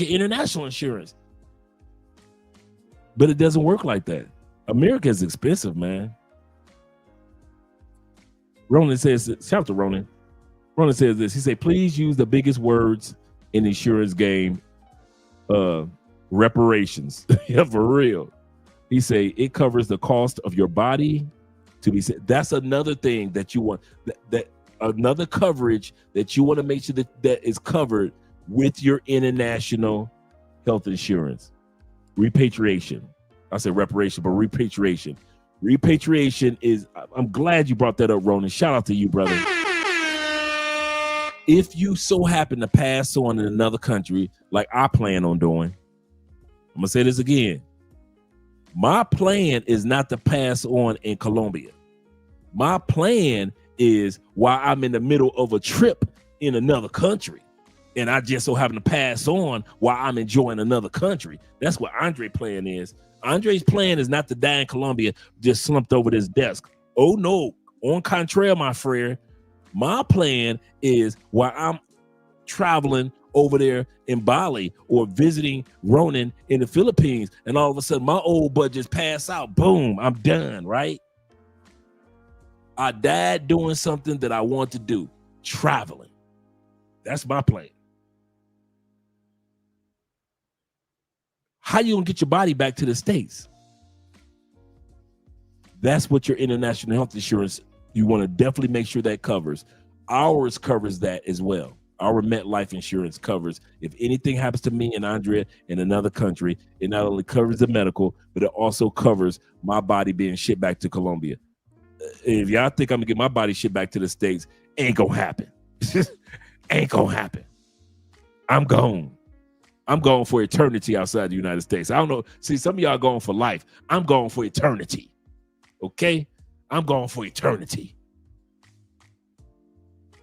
international insurance. But it doesn't work like that. America is expensive, man. Ronan says, shout out to Ronan. Ronan says this. He said, please use the biggest words in the insurance game, reparations. Yeah, for real. He say it covers the cost of your body to be said. That's another thing that you want, that another coverage that you want to make sure that is covered with your international health insurance. Repatriation. I said reparation, but repatriation. Repatriation is, I'm glad you brought that up, Ronan. Shout out to you, brother. If you so happen to pass on in another country, like I plan on doing, I'm gonna say this again. My plan is not to pass on in Colombia. My plan is while I'm in the middle of a trip in another country, and I just so happen to pass on while I'm enjoying another country. That's what Andre's plan is. Andre's plan is not to die in Colombia, just slumped over this desk. Oh no, on contraire, my friend. My plan is while I'm traveling over there in Bali or visiting Ronan in the Philippines, and all of a sudden my old butt just pass out. Boom, I'm done, right? I died doing something that I want to do, traveling. That's my plan. How you gonna get your body back to the States? That's what your international health insurance, you want to definitely make sure that covers. Ours covers that as well. Our MetLife insurance covers if anything happens to me and Andrea in another country, it not only covers the medical, but it also covers my body being shipped back to Colombia. If y'all think I'm gonna get my body shipped back to the States, ain't gonna happen. Ain't gonna happen. I'm gone. I'm going for eternity outside the United States. I don't know. See, some of y'all going for life. I'm going for eternity. Okay? I'm going for eternity.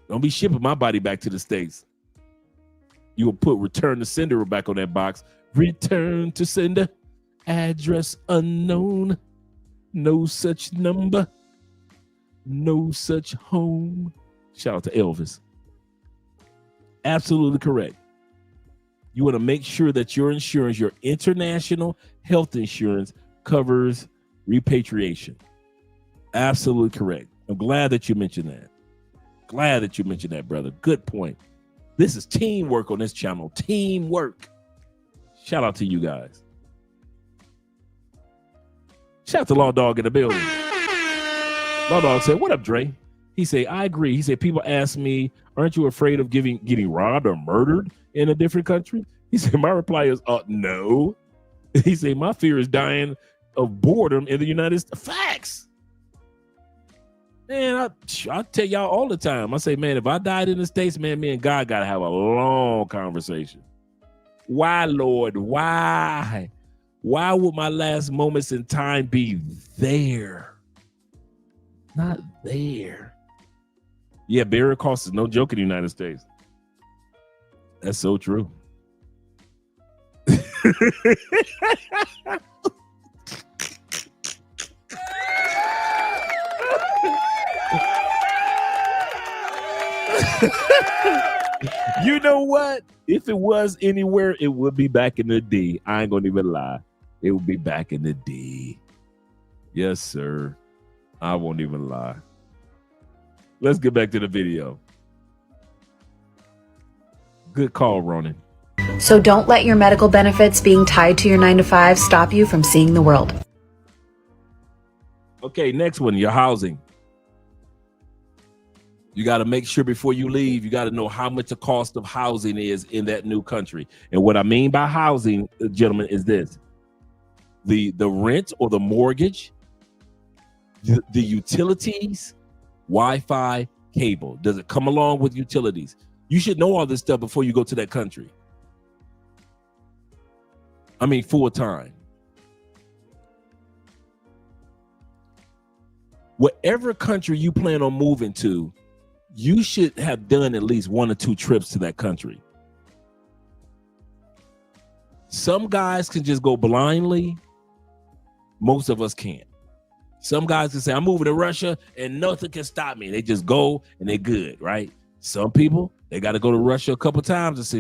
Don't be shipping my body back to the States. You will put return to sender back on that box. Return to sender. Address unknown. No such number. No such home. Shout out to Elvis. Absolutely correct. You want to make sure that your insurance, your international health insurance, covers repatriation. Absolutely correct. I'm glad that you mentioned that. Glad that you mentioned that, brother. Good point. This is teamwork on this channel. Teamwork. Shout out to you guys. Shout out to Law Dog in the building. Law Dog said, what up, Dre? He said, I agree. He said, people ask me, aren't you afraid of getting robbed or murdered in a different country? He said, my reply is, no. He said, my fear is dying of boredom in the United States. Facts. Man, I tell y'all all the time. I say, man, if I died in the States, man, me and God got to have a long conversation. Why, Lord? Why? Why would my last moments in time be there? Not there. Yeah, burial costs is no joke in the United States. That's so true. You know what? If it was anywhere, it would be back in the D. I ain't gonna even lie. It would be back in the D. Yes, sir. I won't even lie. Let's get back to the video. Good call, Ronan. So don't let your medical benefits being tied to your 9-to-5 stop you from seeing the world. Okay, next one, your housing. You got to make sure before you leave, you got to know how much the cost of housing is in that new country. And what I mean by housing, gentlemen, is this. The rent or the mortgage, the utilities, Wi-Fi, cable. Does it come along with utilities? You should know all this stuff before you go to that country. I mean, full time. Whatever country you plan on moving to, you should have done at least 1 or 2 trips to that country. Some guys can just go blindly. Most of us can't. Some guys can say, I'm moving to Russia and nothing can stop me. They just go and they're good, right? Some people, they got to go to Russia a couple times and say,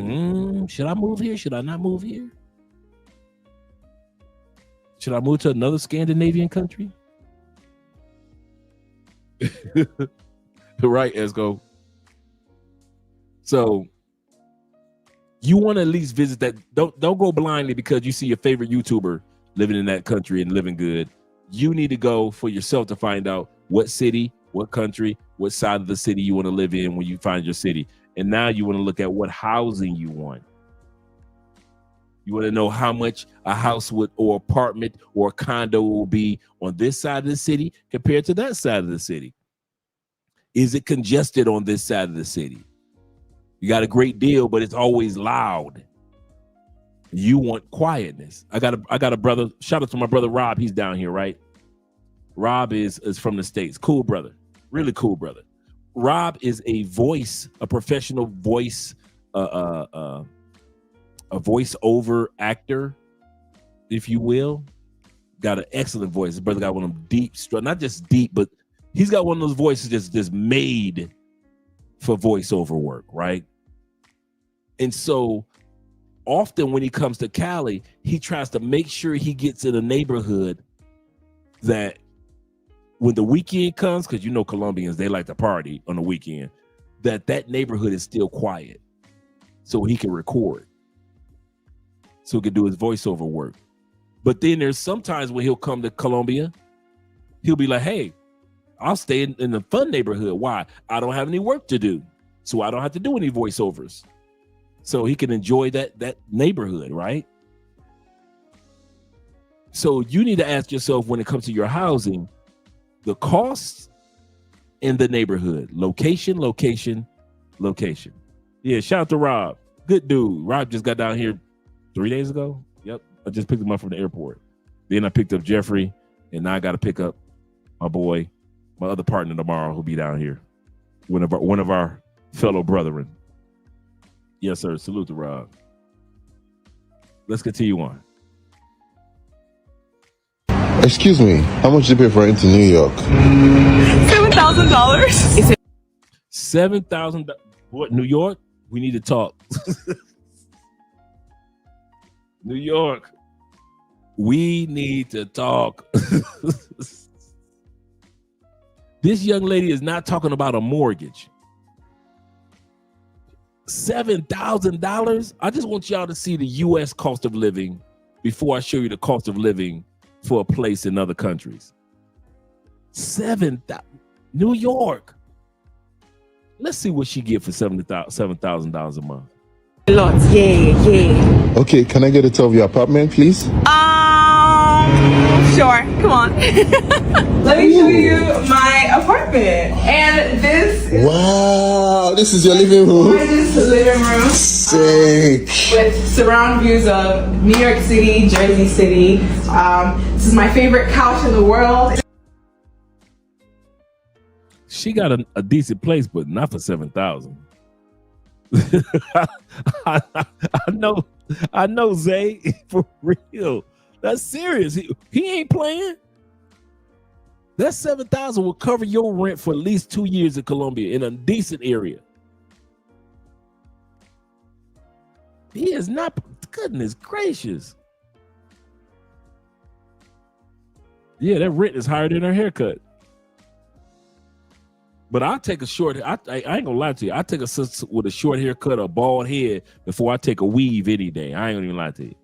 should I move here? Should I not move here? Should I move to another Scandinavian country? Right, Esco. So you want to at least visit that. Don't go blindly because you see your favorite YouTuber living in that country and living good. You need to go for yourself to find out what city, what country, what side of the city you want to live in when you find your city. And now you want to look at what housing you want. You want to know how much a house would or apartment or condo will be on this side of the city compared to that side of the city. Is it congested on this side of the city? You got a great deal, but it's always loud. You want quietness. I got a brother. Shout out to my brother Rob. He's down here, right? Rob is from the States. Cool brother. Really cool brother. Rob is a voice, a professional voice, a voiceover actor, if you will. Got an excellent voice. His brother got one of them deep, not just deep, but he's got one of those voices just made for voiceover work, right? And so often when he comes to Cali, he tries to make sure he gets in a neighborhood that when the weekend comes, because you know Colombians, they like to party on the weekend, that neighborhood is still quiet so he can record, so he can do his voiceover work. But then there's sometimes when he'll come to Colombia, he'll be like, hey, I'll stay in the fun neighborhood. Why? I don't have any work to do, so I don't have to do any voiceovers. So he can enjoy that neighborhood, right? So you need to ask yourself when it comes to your housing, the costs in the neighborhood, location. Yeah, shout out to Rob. Good dude. Rob just got down here 3 days ago. Yep, I just picked him up from the airport. Then I picked up Jeffrey, and now I got to pick up my boy, my other partner tomorrow who'll be down here. One of our fellow brethren. Yes, sir. Salute to Rob. Let's continue on. Excuse me, how much did you pay for rent in New York? $7,000. $7,000. What, New York? We need to talk. New York. We need to talk. This young lady is not talking about a mortgage. $7,000. I just want y'all to see the U.S. cost of living before I show you the cost of living for a place in other countries. New York. Let's see what she get for $7,000 a month. Lots, yeah. Okay, can I get a tour of your apartment, please? Sure, come on. Let me show you my apartment. And this is Wow, this is your living room? gorgeous living room. Sick. With surround views of New York City, Jersey City. This is my favorite couch in the world. She got a decent place, but not for $7,000. I know, Zay, for real. That's serious. He ain't playing. That $7,000 will cover your rent for at least 2 years in Colombia in a decent area. He is not. Goodness gracious. Yeah, that rent is higher than her haircut. But I'll take a short. I ain't gonna lie to you. I take a sister with a short haircut or bald head before I take a weave any day. I ain't gonna even lie to you.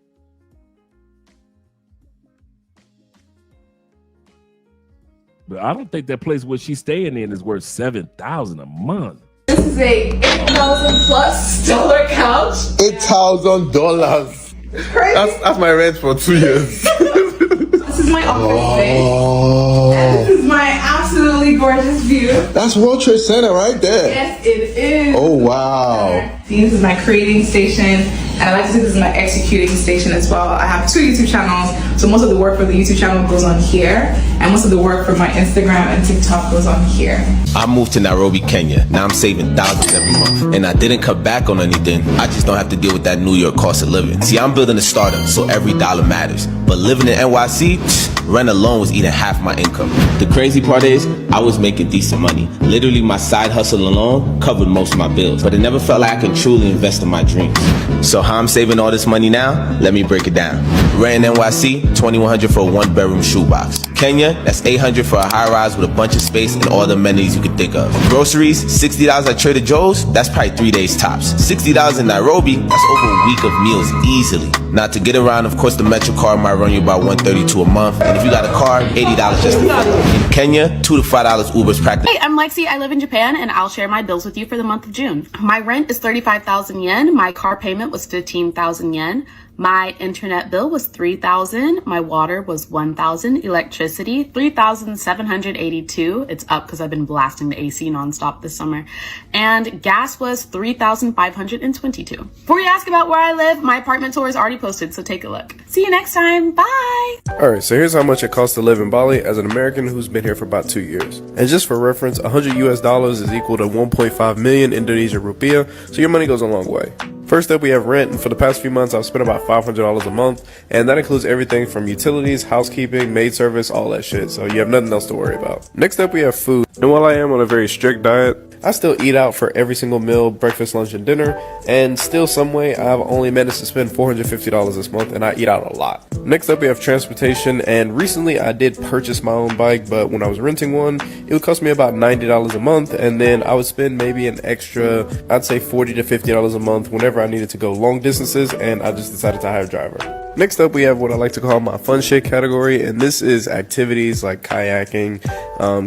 But I don't think that place where she's staying in is worth $7,000 a month. This is a $8,000+ couch. $8,000. Crazy. That's my rent for 2 years. This is my office space. This is my absolutely gorgeous view. That's World Trade Center right there. Yes, it is. Oh, wow. This is my creating station, and I like to say this is my executing station as well. I have 2 YouTube channels, so most of the work for the YouTube channel goes on here, and most of the work for my Instagram and TikTok goes on here. I moved to Nairobi, Kenya. Now I'm saving thousands every month. And I didn't cut back on anything. I just don't have to deal with that New York cost of living. See, I'm building a startup, so every dollar matters. But living in NYC, rent alone was eating half my income. The crazy part is, I was making decent money. Literally, my side hustle alone covered most of my bills. But it never felt like I could truly invest in my dreams. So how I'm saving all this money now? Let me break it down. Rent in NYC, $2,100 for a 1-bedroom shoebox. Kenya, that's $800 for a high-rise with a bunch of space and all the amenities you could think of. Groceries, $60 at Trader Joe's, that's probably 3 days tops. $60 in Nairobi, that's over a week of meals easily. Now to get around, of course, the Metro card might run you about $132 a month. And if you got a car, $80 just to fill. In Kenya, $2 to $5 Uber's practice. Hey, I'm Lexi. I live in Japan, and I'll share my bills with you for the month of June. My rent is 35,000 yen. My car payment was 15,000 yen. My internet bill was 3,000. My water was 1,000. Electricity, 3,782. It's up because I've been blasting the AC nonstop this summer. And gas was 3,522. Before you ask about where I live, my apartment tour is already posted, so take a look. See you next time. Bye. Alright, so here's how much it costs to live in Bali as an American who's been here for about 2 years. And just for reference, $100 is equal to 1.5 million Indonesian rupiah, so your money goes a long way. First up, we have rent, and for the past few months, I've spent about $500 a month, and that includes everything from utilities, housekeeping, maid service, all that shit, so you have nothing else to worry about. Next up, we have food, and while I am on a very strict diet, I still eat out for every single meal, breakfast, lunch, and dinner, and still some way I've only managed to spend $450 this month, and I eat out a lot. Next up, we have transportation, and recently I did purchase my own bike, but when I was renting one, it would cost me about $90 a month, and then I would spend maybe an extra, I'd say $40 to $50 a month whenever I needed to go long distances, and I just decided to hire a driver. Next up, we have what I like to call my fun shit category, and this is activities like kayaking,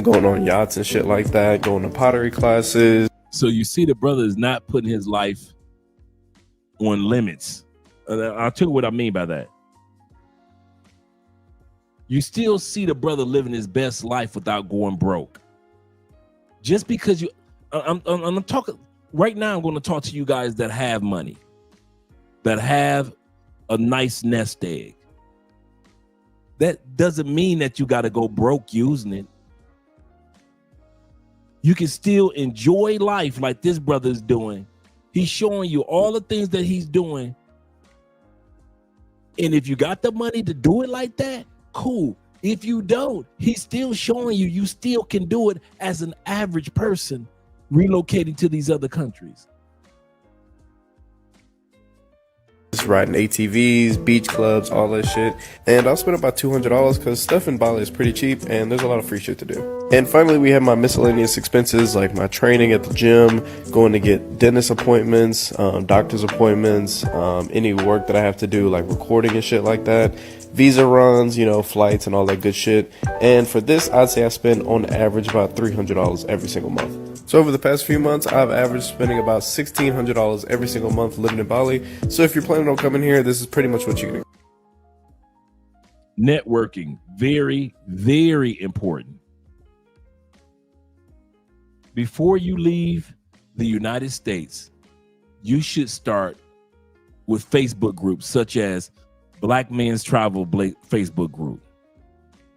going on yachts and shit like that, going to pottery classes. So you see the brother is not putting his life on limits. I'll tell you what I mean by that. You still see the brother living his best life without going broke. Just because you, I'm talking right now, I'm going to talk to you guys that have money, that have a nice nest egg. That doesn't mean that you got to go broke using it. You can still enjoy life like this brother is doing. He's showing you all the things that he's doing. And if you got the money to do it like that, cool. If you don't, he's still showing you you still can do it as an average person relocating to these other countries. Just riding ATVs, beach clubs, all that shit. And I'll spend about $200 because stuff in Bali is pretty cheap and there's a lot of free shit to do. And finally, we have my miscellaneous expenses like my training at the gym, going to get dentist appointments, doctor's appointments, any work that I have to do like recording and shit like that, visa runs, you know, flights and all that good shit. And for this, I'd say I spend on average about $300 every single month. So over the past few months, I've averaged spending about $1,600 every single month living in Bali. So if you're planning on coming here, this is pretty much what you can do. Networking, very, very important. Before you leave the United States, you should start with Facebook groups such as Black Men's Travel Facebook group,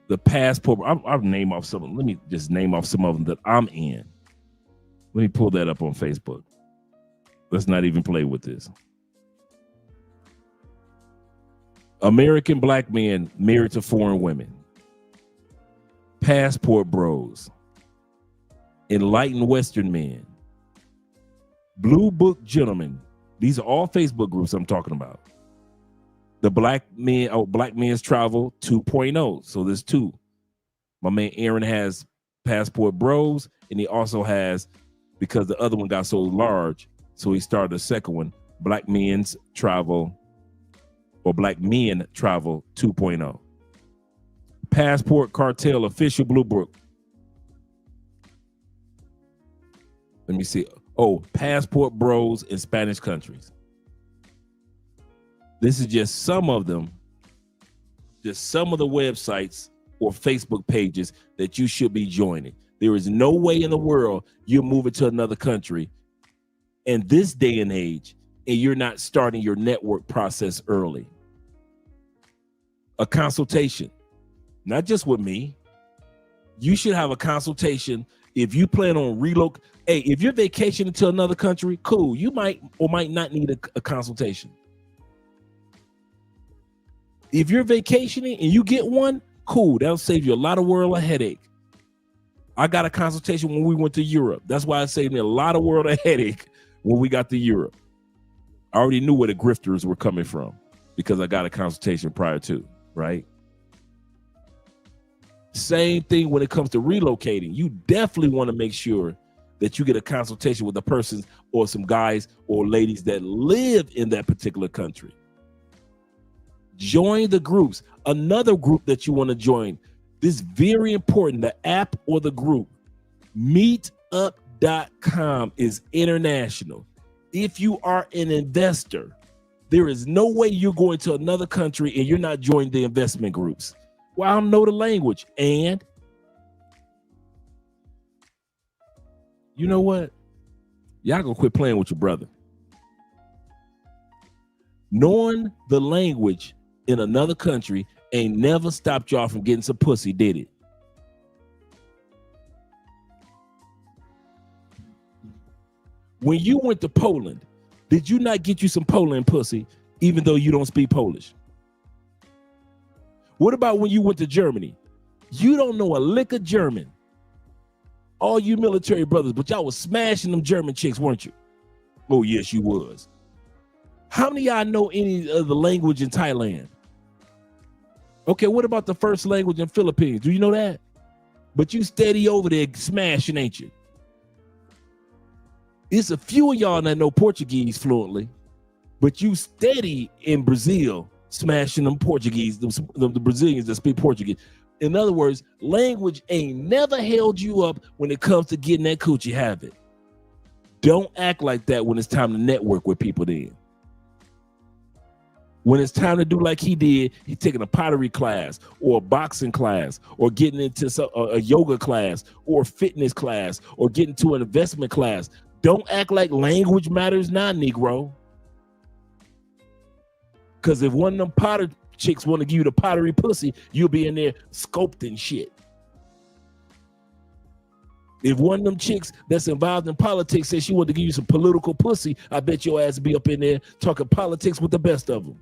the Passport. I'll name off some. Let me just name off some of them that I'm in. Let me pull that up on Facebook. Let's not even play with this. American Black Men Married to Foreign Women, Passport Bros, Enlightened Western Men, Blue Book Gentlemen. These are all Facebook groups I'm talking about. The Black Men's Travel 2.0. So there's two. My man Aaron has Passport Bros, and he also has, because the other one got so large, so he started a second one, Black Men's Travel, or Black Men Travel 2.0. Passport Cartel Official Blue Book. Let me see. Oh, Passport Bros in Spanish countries. This is just some of them, just some of the websites or Facebook pages that you should be joining. There is no way in the world you're moving to another country in this day and age and you're not starting your network process early. A consultation, not just with me. You should have a consultation if you plan on relocate. Hey, if you're vacationing to another country, cool. You might or might not need a consultation. If you're vacationing and you get one, cool. That'll save you a lot of world of headache. I got a consultation when we went to Europe. That's why it saved me a lot of world of headache when we got to Europe. I already knew where the grifters were coming from because I got a consultation prior to, right? Same thing when it comes to relocating. You definitely want to make sure that you get a consultation with a person or some guys or ladies that live in that particular country. Join the groups. Another group that you want to join, this is very important, the app or the group. Meetup.com is international. If you are an investor, there is no way you're going to another country and you're not joining the investment groups. Well, I don't know the language. And you know what? Y'all gonna quit playing with your brother. Knowing the language in another country ain't never stopped y'all from getting some pussy, did it? When you went to Poland, did you not get you some Poland pussy, even though you don't speak Polish? What about when you went to Germany? You don't know a lick of German. All you military brothers, but y'all was smashing them German chicks, weren't you? Oh, yes, you was. How many of y'all know any of the language in Thailand? Okay, what about the first language in Philippines? Do you know that? But you steady over there smashing, ain't you? It's a few of y'all that know Portuguese fluently, but you steady in Brazil smashing them Portuguese, the Brazilians that speak Portuguese. In other words, language ain't never held you up when it comes to getting that coochie, have it? Don't act like that when it's time to network with people then. When it's time to do like he did, he taking a pottery class or a boxing class or getting into a yoga class or a fitness class or getting to an investment class. Don't act like language matters now, Negro. Because if one of them potter chicks want to give you the pottery pussy, you'll be in there sculpting shit. If one of them chicks that's involved in politics says she want to give you some political pussy, I bet your ass be up in there talking politics with the best of them.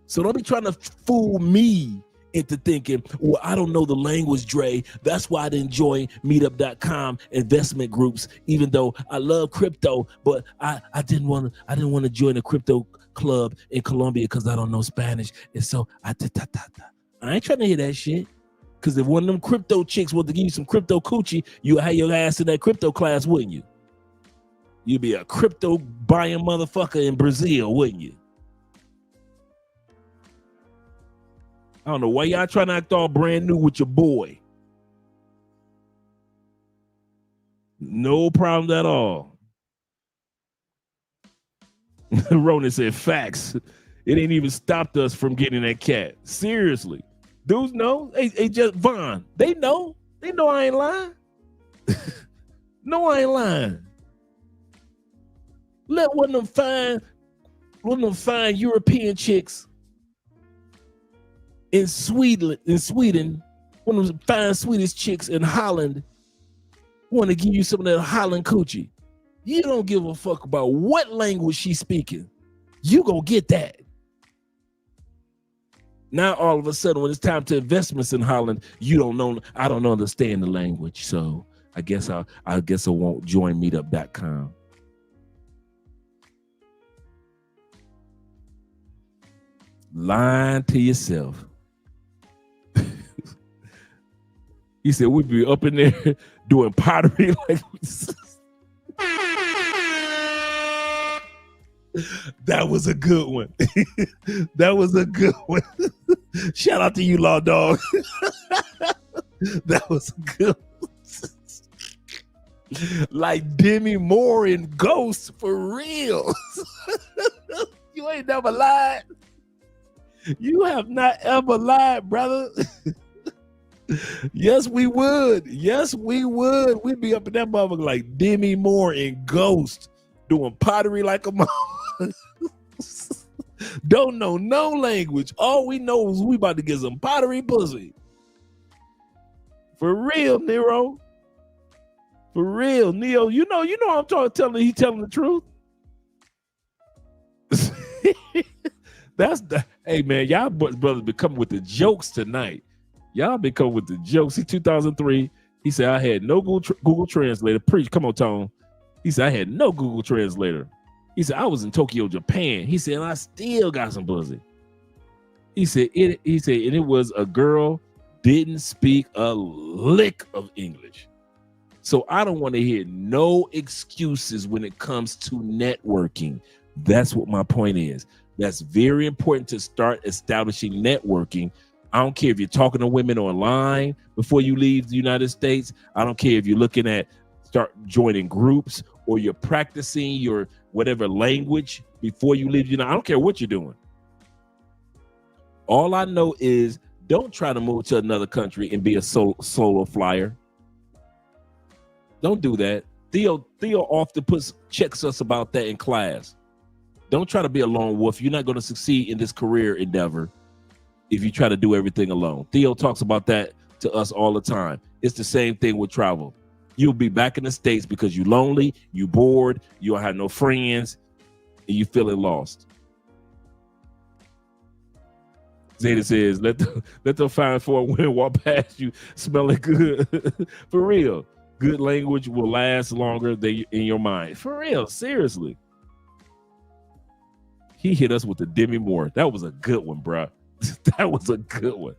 So don't be trying to fool me into thinking, well, I don't know the language, Dre. That's why I didn't join meetup.com investment groups, even though I love crypto, but I didn't want to join a crypto club in Colombia because I don't know Spanish. And so I ain't trying to hear that shit. Because if one of them crypto chicks wanted to give you some crypto coochie, you would have your ass in that crypto class, wouldn't you? You'd be a crypto buying motherfucker in Brazil, wouldn't you? I don't know why y'all trying to act all brand new with your boy. No problems at all. Ronan said, facts. It ain't even stopped us from getting that cat. Seriously. Dudes know. Hey, just Vaughn. They know. They know I ain't lying. No, I ain't lying. Let one of them fine European chicks in Sweden, one of the fine Swedish chicks in Holland want to give you some of that Holland coochie. You don't give a fuck about what language she's speaking. You gonna get that. Now all of a sudden, when it's time to investments in Holland, you don't know. I don't understand the language, so I guess I won't join meetup.com. Lying to yourself. He said we'd be up in there doing pottery like that was a good one. That was a good one. Shout out to you, Law Dog. That was a good one. Like Demi Moore in Ghost, for real. You ain't never lied. You have not ever lied, brother. Yes, we would. Yes, we would. We'd be up in that motherfucker like Demi Moore in Ghost, doing pottery like a mother. Don't know no language. All we know is we about to get some pottery pussy. For real, Nero. For real, Neo. You know I'm telling the truth. Hey man, y'all brothers be coming with the jokes tonight. Y'all been coming with the jokes. See, 2003, he said, I had no Google Translator. Preach, come on, Tone. He said, I had no Google Translator. He said, I was in Tokyo, Japan. He said, and I still got some pussy. He said, and it was a girl didn't speak a lick of English. So I don't want to hear no excuses when it comes to networking. That's what my point is. That's very important to start establishing networking. I don't care if you're talking to women online before you leave the United States. I don't care if you're looking at start joining groups or you're practicing your whatever language before you leave. I don't care what you're doing. All I know is don't try to move to another country and be a solo flyer. Don't do that. Theo often checks us about that in class. Don't try to be a lone wolf. You're not going to succeed in this career endeavor if you try to do everything alone. Theo talks about that to us all the time. It's the same thing with travel. You'll be back in the States because you're lonely, you bored, you don't have no friends, and you feeling lost. Zeta says, let the fine foreign women walk past you smelling good. For real. Good language will last longer than in your mind. For real, seriously. He hit us with the Demi Moore. That was a good one, bro. That was a good one.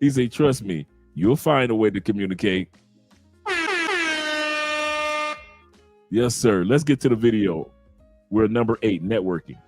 He said, trust me, you'll find a way to communicate. Yes, sir. Let's get to the video. We're number 8, networking.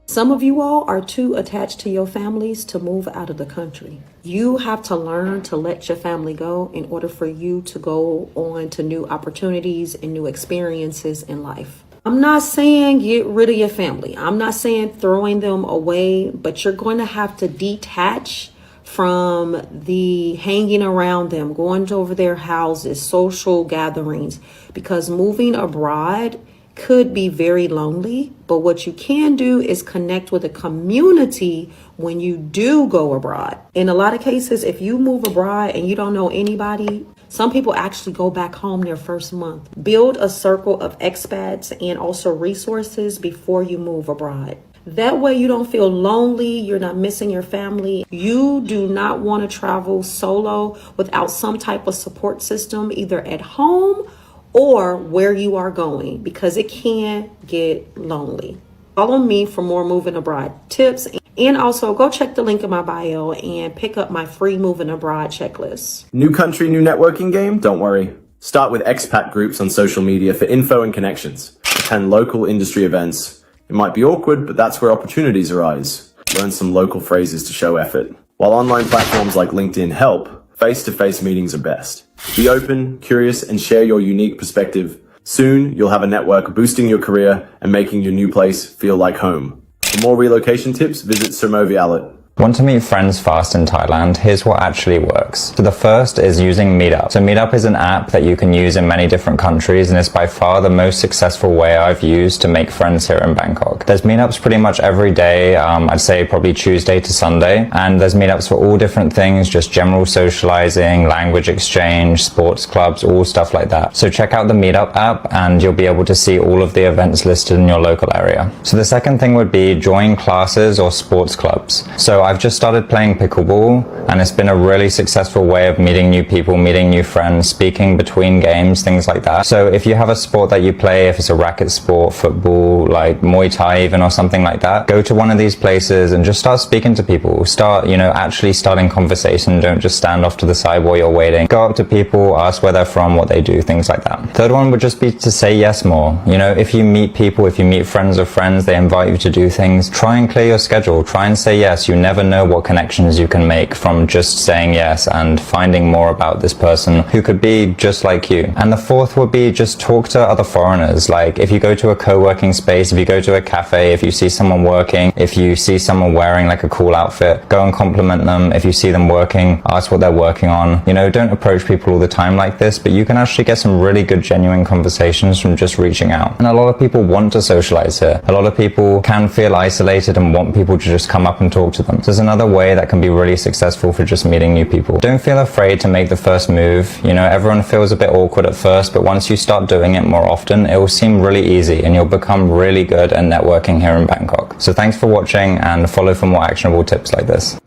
Some of you all are too attached to your families to move out of the country. You have to learn to let your family go in order for you to go on to new opportunities and new experiences in life. I'm not saying get rid of your family. I'm not saying throwing them away, but you're going to have to detach from the hanging around them, going over their houses, social gatherings, because moving abroad could be very lonely. But what you can do is connect with a community when you do go abroad. In a lot of cases, if you move abroad and you don't know anybody, some people actually go back home their first month. Build a circle of expats and also resources before you move abroad. That way you don't feel lonely, you're not missing your family. You do not want to travel solo without some type of support system, either at home or where you are going, because it can get lonely. Follow me for more moving abroad tips, and also go check the link in my bio and pick up my free moving abroad checklist. New country, new networking game? Don't worry. Start with expat groups on social media for info and connections. Attend local industry events. It might be awkward, but that's where opportunities arise. Learn some local phrases to show effort. While online platforms like LinkedIn help, face-to-face meetings are best. Be open, curious, and share your unique perspective. Soon, you'll have a network boosting your career and making your new place feel like home. For more relocation tips, visit Sermovi Alet. Want to meet friends fast in Thailand? Here's what actually works. So the first is using Meetup. So Meetup is an app that you can use in many different countries, and it's by far the most successful way I've used to make friends here in Bangkok. There's meetups pretty much every day, I'd say probably Tuesday to Sunday, and there's meetups for all different things, just general socializing, language exchange, sports clubs, all stuff like that. So check out the Meetup app and you'll be able to see all of the events listed in your local area. So the second thing would be join classes or sports clubs. So I've just started playing pickleball, and it's been a really successful way of meeting new people, meeting new friends, speaking between games, things like that. So if you have a sport that you play, if it's a racket sport, football, like Muay Thai even, or something like that, go to one of these places and just start speaking to people. Start, actually starting conversation. Don't just stand off to the side while you're waiting. Go up to people, ask where they're from, what they do, things like that. Third one would just be to say yes more. If you meet people, if you meet friends of friends, they invite you to do things, try and clear your schedule. Try and say yes. You never know what connections you can make from just saying yes and finding more about this person who could be just like you. And the fourth would be just talk to other foreigners. Like if you go to a co-working space, if you go to a cafe, if you see someone working, if you see someone wearing like a cool outfit, go and compliment them. If you see them working, ask what they're working on. Don't approach people all the time like this, but you can actually get some really good genuine conversations from just reaching out. And a lot of people want to socialize here. A lot of people can feel isolated and want people to just come up and talk to them. So there's another way that can be really successful for just meeting new people. Don't feel afraid to make the first move. Everyone feels a bit awkward at first, but once you start doing it more often, it will seem really easy and you'll become really good at networking here in Bangkok. So thanks for watching, and follow for more actionable tips like this.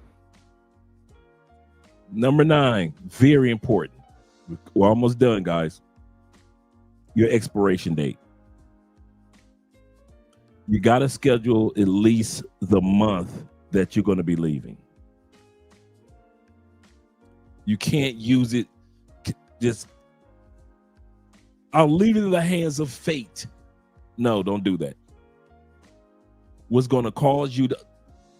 Number 9, very important. We're almost done, guys. Your expiration date. You got to schedule at least the month that you're going to be leaving. You can't use it just, I'll leave it in the hands of fate. No, don't do that. What's going to cause you to,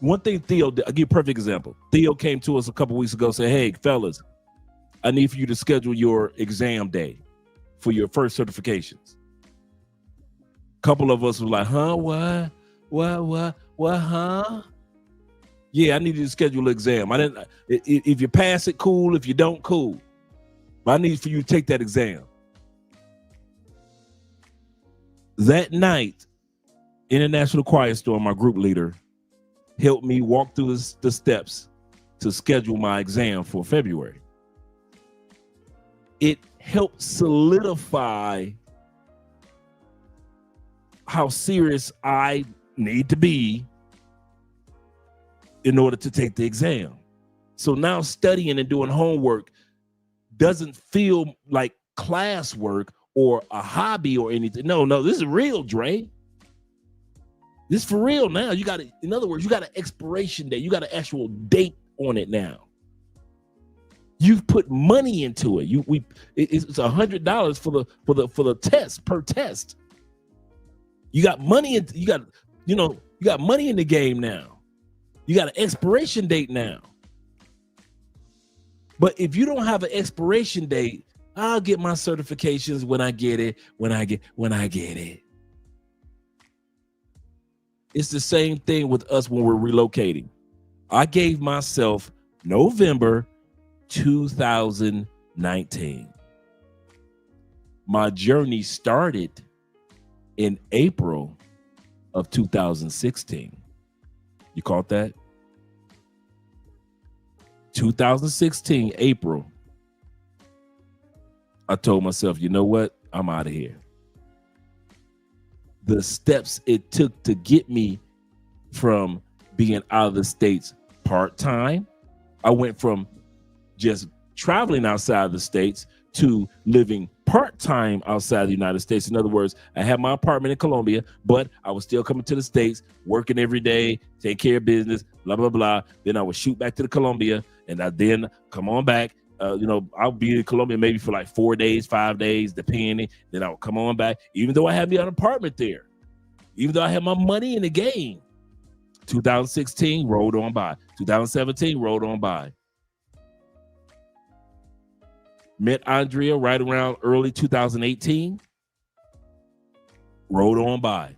one thing Theo, I'll give you a perfect example. Theo came to us a couple weeks ago, said, hey, fellas, I need for you to schedule your exam day for your first certifications. A couple of us were like, huh, what, huh? Yeah, I need you to schedule an exam. If you pass it, cool. If you don't, cool. But I need for you to take that exam. That night, International Quiet Storm, my group leader, helped me walk through the steps to schedule my exam for February. It helped solidify how serious I need to be in order to take the exam. So now studying and doing homework doesn't feel like classwork or a hobby or anything. No, this is real, Dre. This is for real now. You got to, in other words, you got an expiration date. You got an actual date on it now. You've put money into it. It's $100 for the test, per test. You got money in, you got money in the game now. You got an expiration date now. But if you don't have an expiration date, I'll get my certifications when I get it, when I get it. It's the same thing with us when we're relocating. I gave myself November 2019. My journey started in April of 2016. You caught that? 2016, April. I told myself, you know what? I'm out of here. The steps it took to get me from being out of the States part-time. I went from just traveling outside the States to living part-time outside the United States. In other words, I had my apartment in Colombia, but I was still coming to the States, working every day, take care of business, blah, blah, blah. Then I would shoot back to the Colombia, and I then come on back. I'll be in Colombia maybe for like 4 days, 5 days, depending. Then I'll come on back, even though I had me an apartment there, even though I had my money in the game. 2016 rolled on by. 2017 rolled on by. Met Andrea right around early 2018. Rolled on by.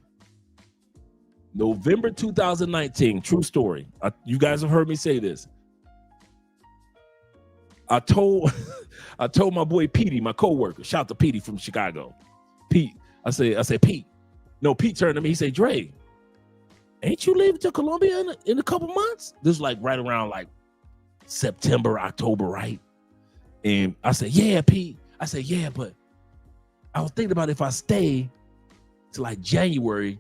November 2019, true story. You guys have heard me say this. I told my boy Petey, my coworker, shout out to Petey from Chicago. Pete, I said, Pete. No, Pete turned to me, he said, Dre, ain't you leaving to Colombia in a couple months? This is like right around like September, October, right? And I said, yeah, Pete. I said, yeah, but I was thinking about if I stay to like January,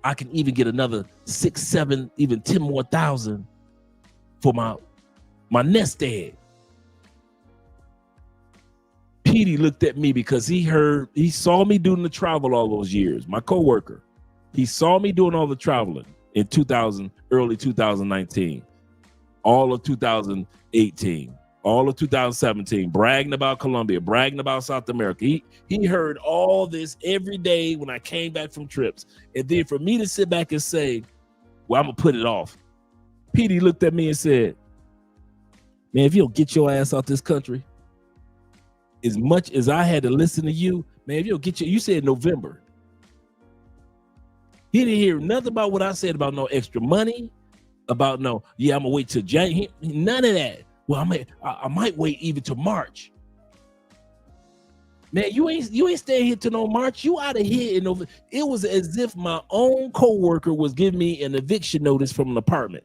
I can even get another 6, 7, even 10 more thousand for my nest egg. Petey looked at me because he saw me doing the travel all those years. My coworker, he saw me doing all the traveling in early 2019, all of 2018, all of 2017, bragging about Colombia, bragging about South America. He heard all this every day when I came back from trips. And then for me to sit back and say, well, I'm going to put it off. Petey looked at me and said, man, if you don't get your ass out this country, as much as I had to listen to you, man, if you don't get you said November. He didn't hear nothing about what I said about no extra money, about I'm gonna wait till January. None of that. Well, I might wait even to March. Man, you ain't staying here till no March. You out of here in November. It was as if my own coworker was giving me an eviction notice from an apartment.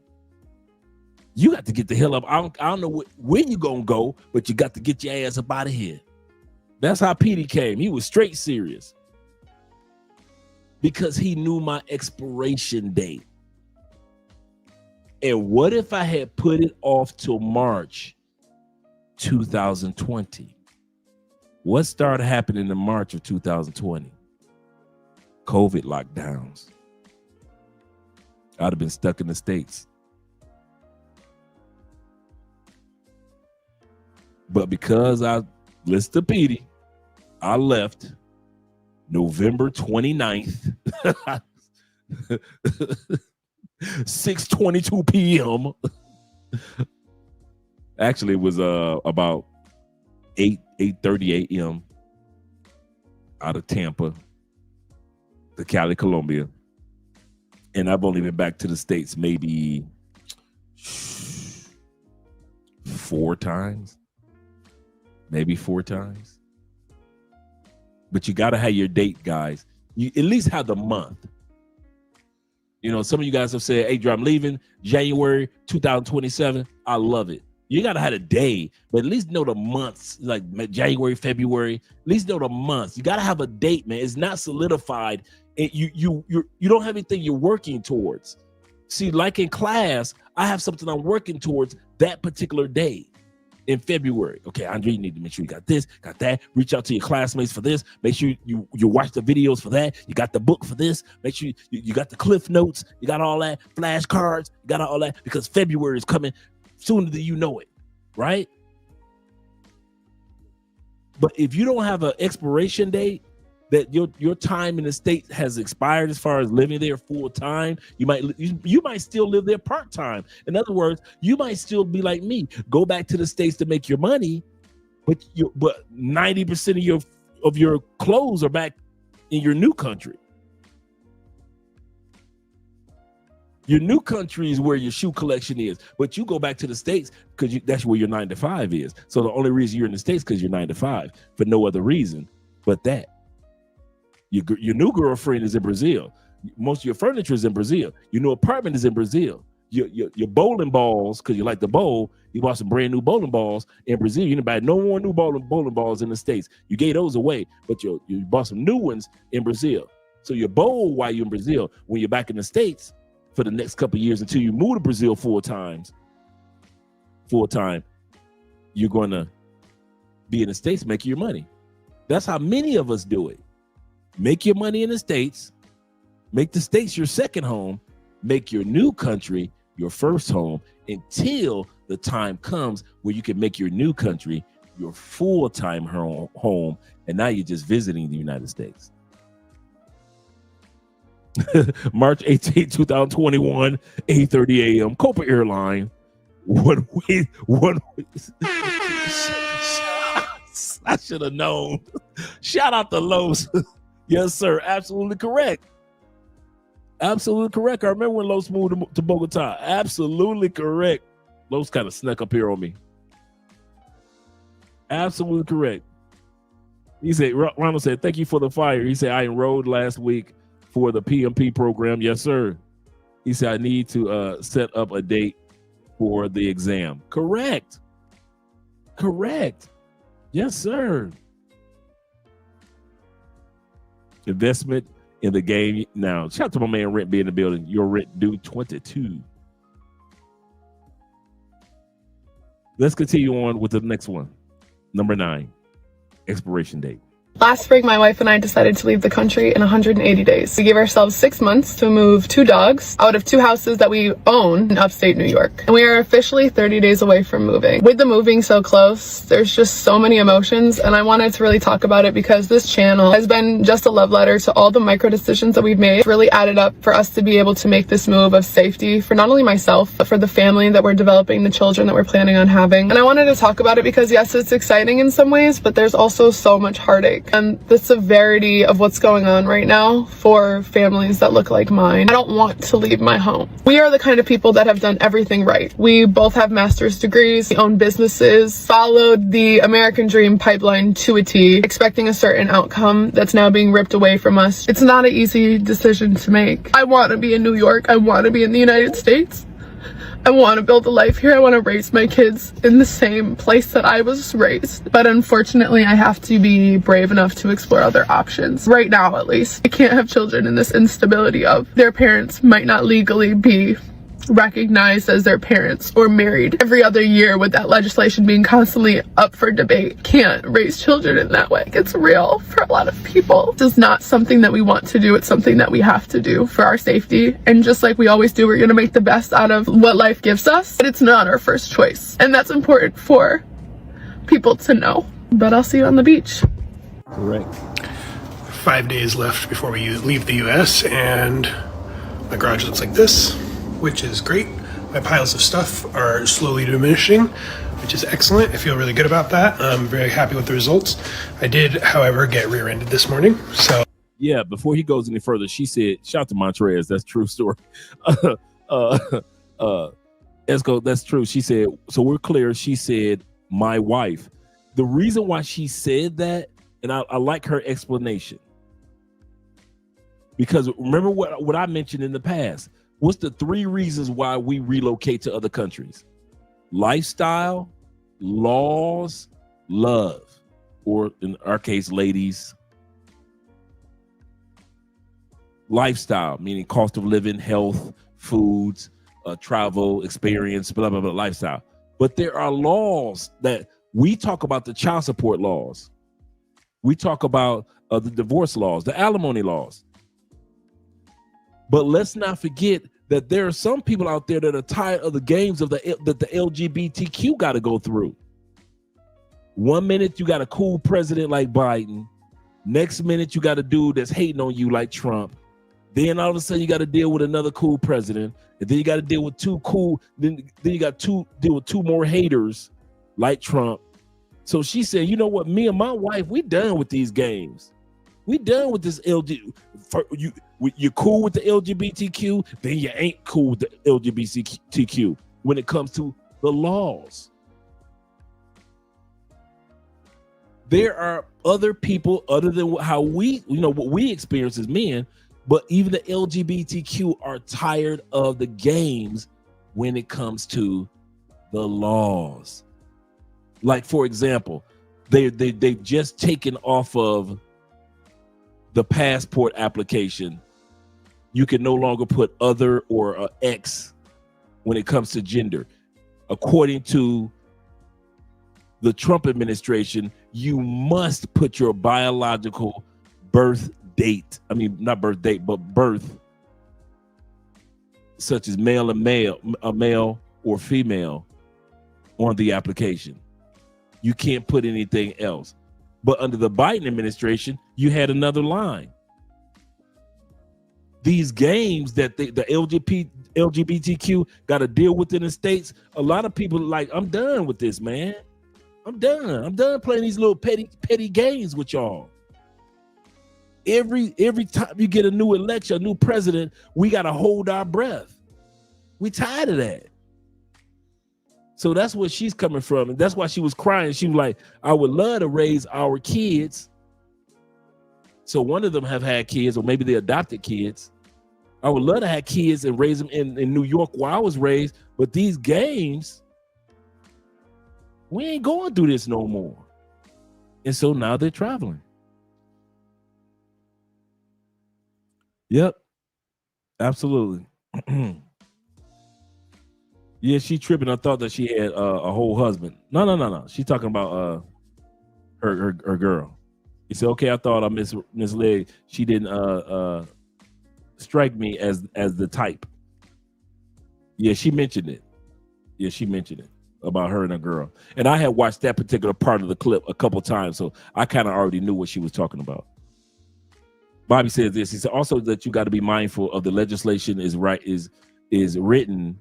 You got to get the hell up. I don't know where you gonna go, but you got to get your ass up out of here. That's how Petey came. He was straight serious. Because he knew my expiration date. And what if I had put it off till March 2020? What started happening in March of 2020? COVID lockdowns. I'd have been stuck in the States. But because I listened to Petey, I left November 29th, 6:22 p.m. Actually, it was about 8:30 a.m. out of Tampa to Cali, Colombia. And I've only been back to the States maybe 4 times. Maybe 4 times. But you got to have your date, guys. You at least have the month. Some of you guys have said, hey, Drew, I'm leaving January 2027. I love it. You got to have a day, but at least know the months, like January, February. At least know the months. You got to have a date, man. It's not solidified. You don't have anything you're working towards. See, like in class, I have something I'm working towards that particular day. In February. Okay, Andre, you need to make sure you got this, got that. Reach out to your classmates for this. Make sure you watch the videos for that. You got the book for this. Make sure you got the cliff notes. You got all that. Flashcards. You got all that because February is coming sooner than you know it, right? But if you don't have an expiration date, that your time in the States has expired as far as living there full time, you might still live there part time. In other words, you might still be like me, go back to the States to make your money, but 90% of your clothes are back in your new country. Your new country is where your shoe collection is, but you go back to the States because that's where your 9 to 5 is. So the only reason you're in the States because you're 9 to 5 for no other reason but that. Your new girlfriend is in Brazil. Most of your furniture is in Brazil. Your new apartment is in Brazil. Your bowling balls, because you like to bowl, you bought some brand new bowling balls in Brazil. You didn't buy no more new bowling balls in the States. You gave those away, but you bought some new ones in Brazil. So you bowl while you're in Brazil. When you're back in the States, for the next couple of years until you move to Brazil full time, you're going to be in the States making your money. That's how many of us do it. Make your money in the States, make the States your second home, make your new country your first home until the time comes where you can make your new country your full-time home, and now you're just visiting the United States. March 18, 2021, 8:30 a.m. Copa Airline. One way. I should have known. Shout out to Los. Yes, sir. Absolutely correct. Absolutely correct. I remember when Los moved to Bogota. Absolutely correct. Los kind of snuck up here on me. Absolutely correct. He said, Ronald said, thank you for the fire. He said, I enrolled last week for the PMP program. Yes, sir. He said, I need to set up a date for the exam. Correct. Correct. Yes, sir. Investment in the game now. Shout out to my man Rent be in the building. Your rent due 22. Let's continue on with the next one. Number 9, expiration date. Last spring, my wife and I decided to leave the country in 180 days. We gave ourselves 6 months to move 2 dogs out of 2 houses that we own in upstate New York. And we are officially 30 days away from moving. With the moving so close, there's just so many emotions, and I wanted to really talk about it because this channel has been just a love letter to all the micro decisions that we've made. It's really added up for us to be able to make this move of safety for not only myself, but for the family that we're developing, the children that we're planning on having. And I wanted to talk about it because yes, it's exciting in some ways, but there's also so much heartache. And the severity of what's going on right now for families that look like mine. I don't want to leave my home. We are the kind of people that have done everything right. We both have master's degrees, we own businesses, followed the American dream pipeline to a T, expecting a certain outcome that's now being ripped away from us. It's not an easy decision to make. I want to be in New York. I want to be in the United States. I want to build a life here. I want to raise my kids in the same place that I was raised. But unfortunately, I have to be brave enough to explore other options. Right now, at least. I can't have children in this instability of their parents might not legally be recognized as their parents or married every other year, with that legislation being constantly up for debate. Can't raise children in that way. It's real for a lot of people. This is not something that we want to do. It's something that we have to do for our safety. And just like we always do, we're going to make the best out of what life gives us, but it's not our first choice. And that's important for people to know. But I'll see you on the beach. Correct. 5 days left before we leave the US, and my garage looks like this, which is great. My piles of stuff are slowly diminishing, which is excellent. I feel really good about that. I'm very happy with the results. I did, however, get rear-ended this morning, so. Yeah, before he goes any further, she said, shout out to Montrez, that's true story. Esco, that's true. She said, so we're clear, she said, my wife. The reason why she said that, and I like her explanation, because remember what I mentioned in the past. What's the 3 reasons why we relocate to other countries? Lifestyle, laws, love, or in our case, ladies. Lifestyle, meaning cost of living, health, foods, travel, experience, blah, blah, blah, lifestyle. But there are laws that we talk about, the child support laws. We talk about the divorce laws, the alimony laws. But let's not forget that there are some people out there that are tired of the games of that the LGBTQ got to go through. 1 minute you got a cool president like Biden. Next minute you got a dude that's hating on you like Trump. Then all of a sudden you got to deal with another cool president. And then you got to deal with then you got to deal with 2 more haters like Trump. So she said, you know what, me and my wife, we done with these games. We done with this you're cool with the LGBTQ, then you ain't cool with the LGBTQ when it comes to the laws. There are other people other than how what we experience as men, but even the LGBTQ are tired of the games when it comes to the laws. Like, for example, they've just taken off of the passport application You can no longer put other or X when it comes to gender. According to the Trump administration, you must put your biological birth date. I mean, not birth date, but birth, such as male and male, a male or female, on the application. You can't put anything else. But under the Biden administration, you had another line. These games that the LGBTQ got to deal with in the States, a lot of people like, I'm done with this, man. I'm done playing these little petty games with y'all. Every time you get a new election, a new president, we got to hold our breath. We tired of that. So that's where she's coming from. And that's why she was crying. She was like, I would love to raise our kids. So one of them have had kids, or maybe they adopted kids. I would love to have kids and raise them in New York where I was raised. But these games, we ain't going through this no more. And so now they're traveling. Yep. Absolutely. Yeah, she tripping. I thought that she had a whole husband. No. She's talking about her girl. He said, okay, I thought I misled. She didn't strike me as the type. Yeah, she mentioned it. About her and a girl. And I had watched that particular part of the clip a couple times, so I kind of already knew what she was talking about. Bobby says this. He said also that you got to be mindful of the legislation is written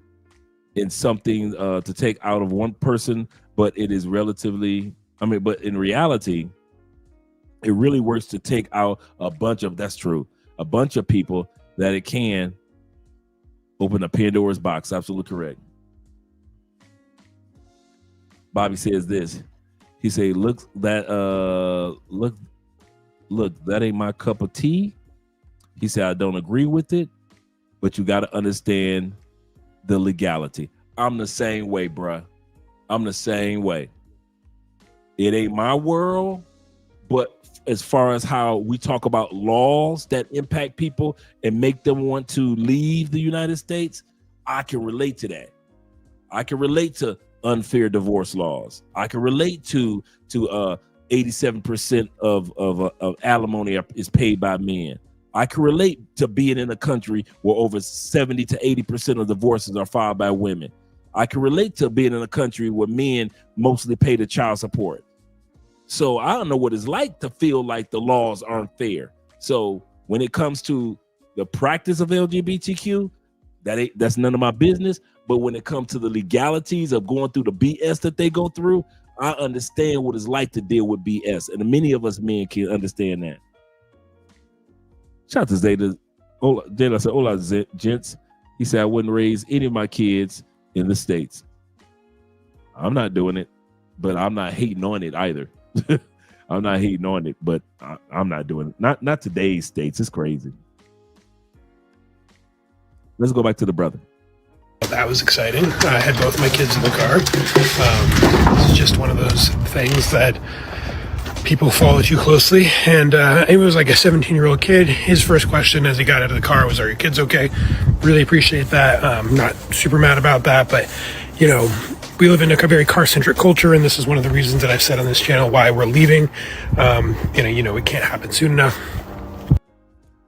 in something to take out of one person, but it is relatively, but in reality, it really works to take out a bunch of people that it can open a Pandora's box. Absolutely correct. Bobby says this. He say, look, that ain't my cup of tea. He said, I don't agree with it, but you got to understand the legality. I'm the same way, bruh. I'm the same way. It ain't my world, but as far as how we talk about laws that impact people and make them want to leave the United States, I can relate to that. I can relate to unfair divorce laws. I can relate to 87% of alimony is paid by men. I can relate to being in a country where over 70 to 80% of divorces are filed by women. I can relate to being in a country where men mostly pay the child support. So I don't know what it's like to feel like the laws aren't fair. So when it comes to the practice of LGBTQ, that's none of my business. But when it comes to the legalities of going through the BS that they go through, I understand what it's like to deal with BS. And many of us men can understand that. Shout out to Zeta. Zeta said, hola, gents. He said, I wouldn't raise any of my kids in the States. I'm not doing it, but I'm not hating on it either. I'm not hating on it, but I'm not doing it. Not today's States. It's crazy. Let's go back to the brother. That was exciting. I had both my kids in the car. It's just one of those things that people follow too closely. And it was like a 17-year-old kid. His first question as he got out of the car was, are your kids okay? Really appreciate that. Not super mad about that, but you know, we live in a very car-centric culture, and this is one of the reasons that I've said on this channel why we're leaving. It can't happen soon enough.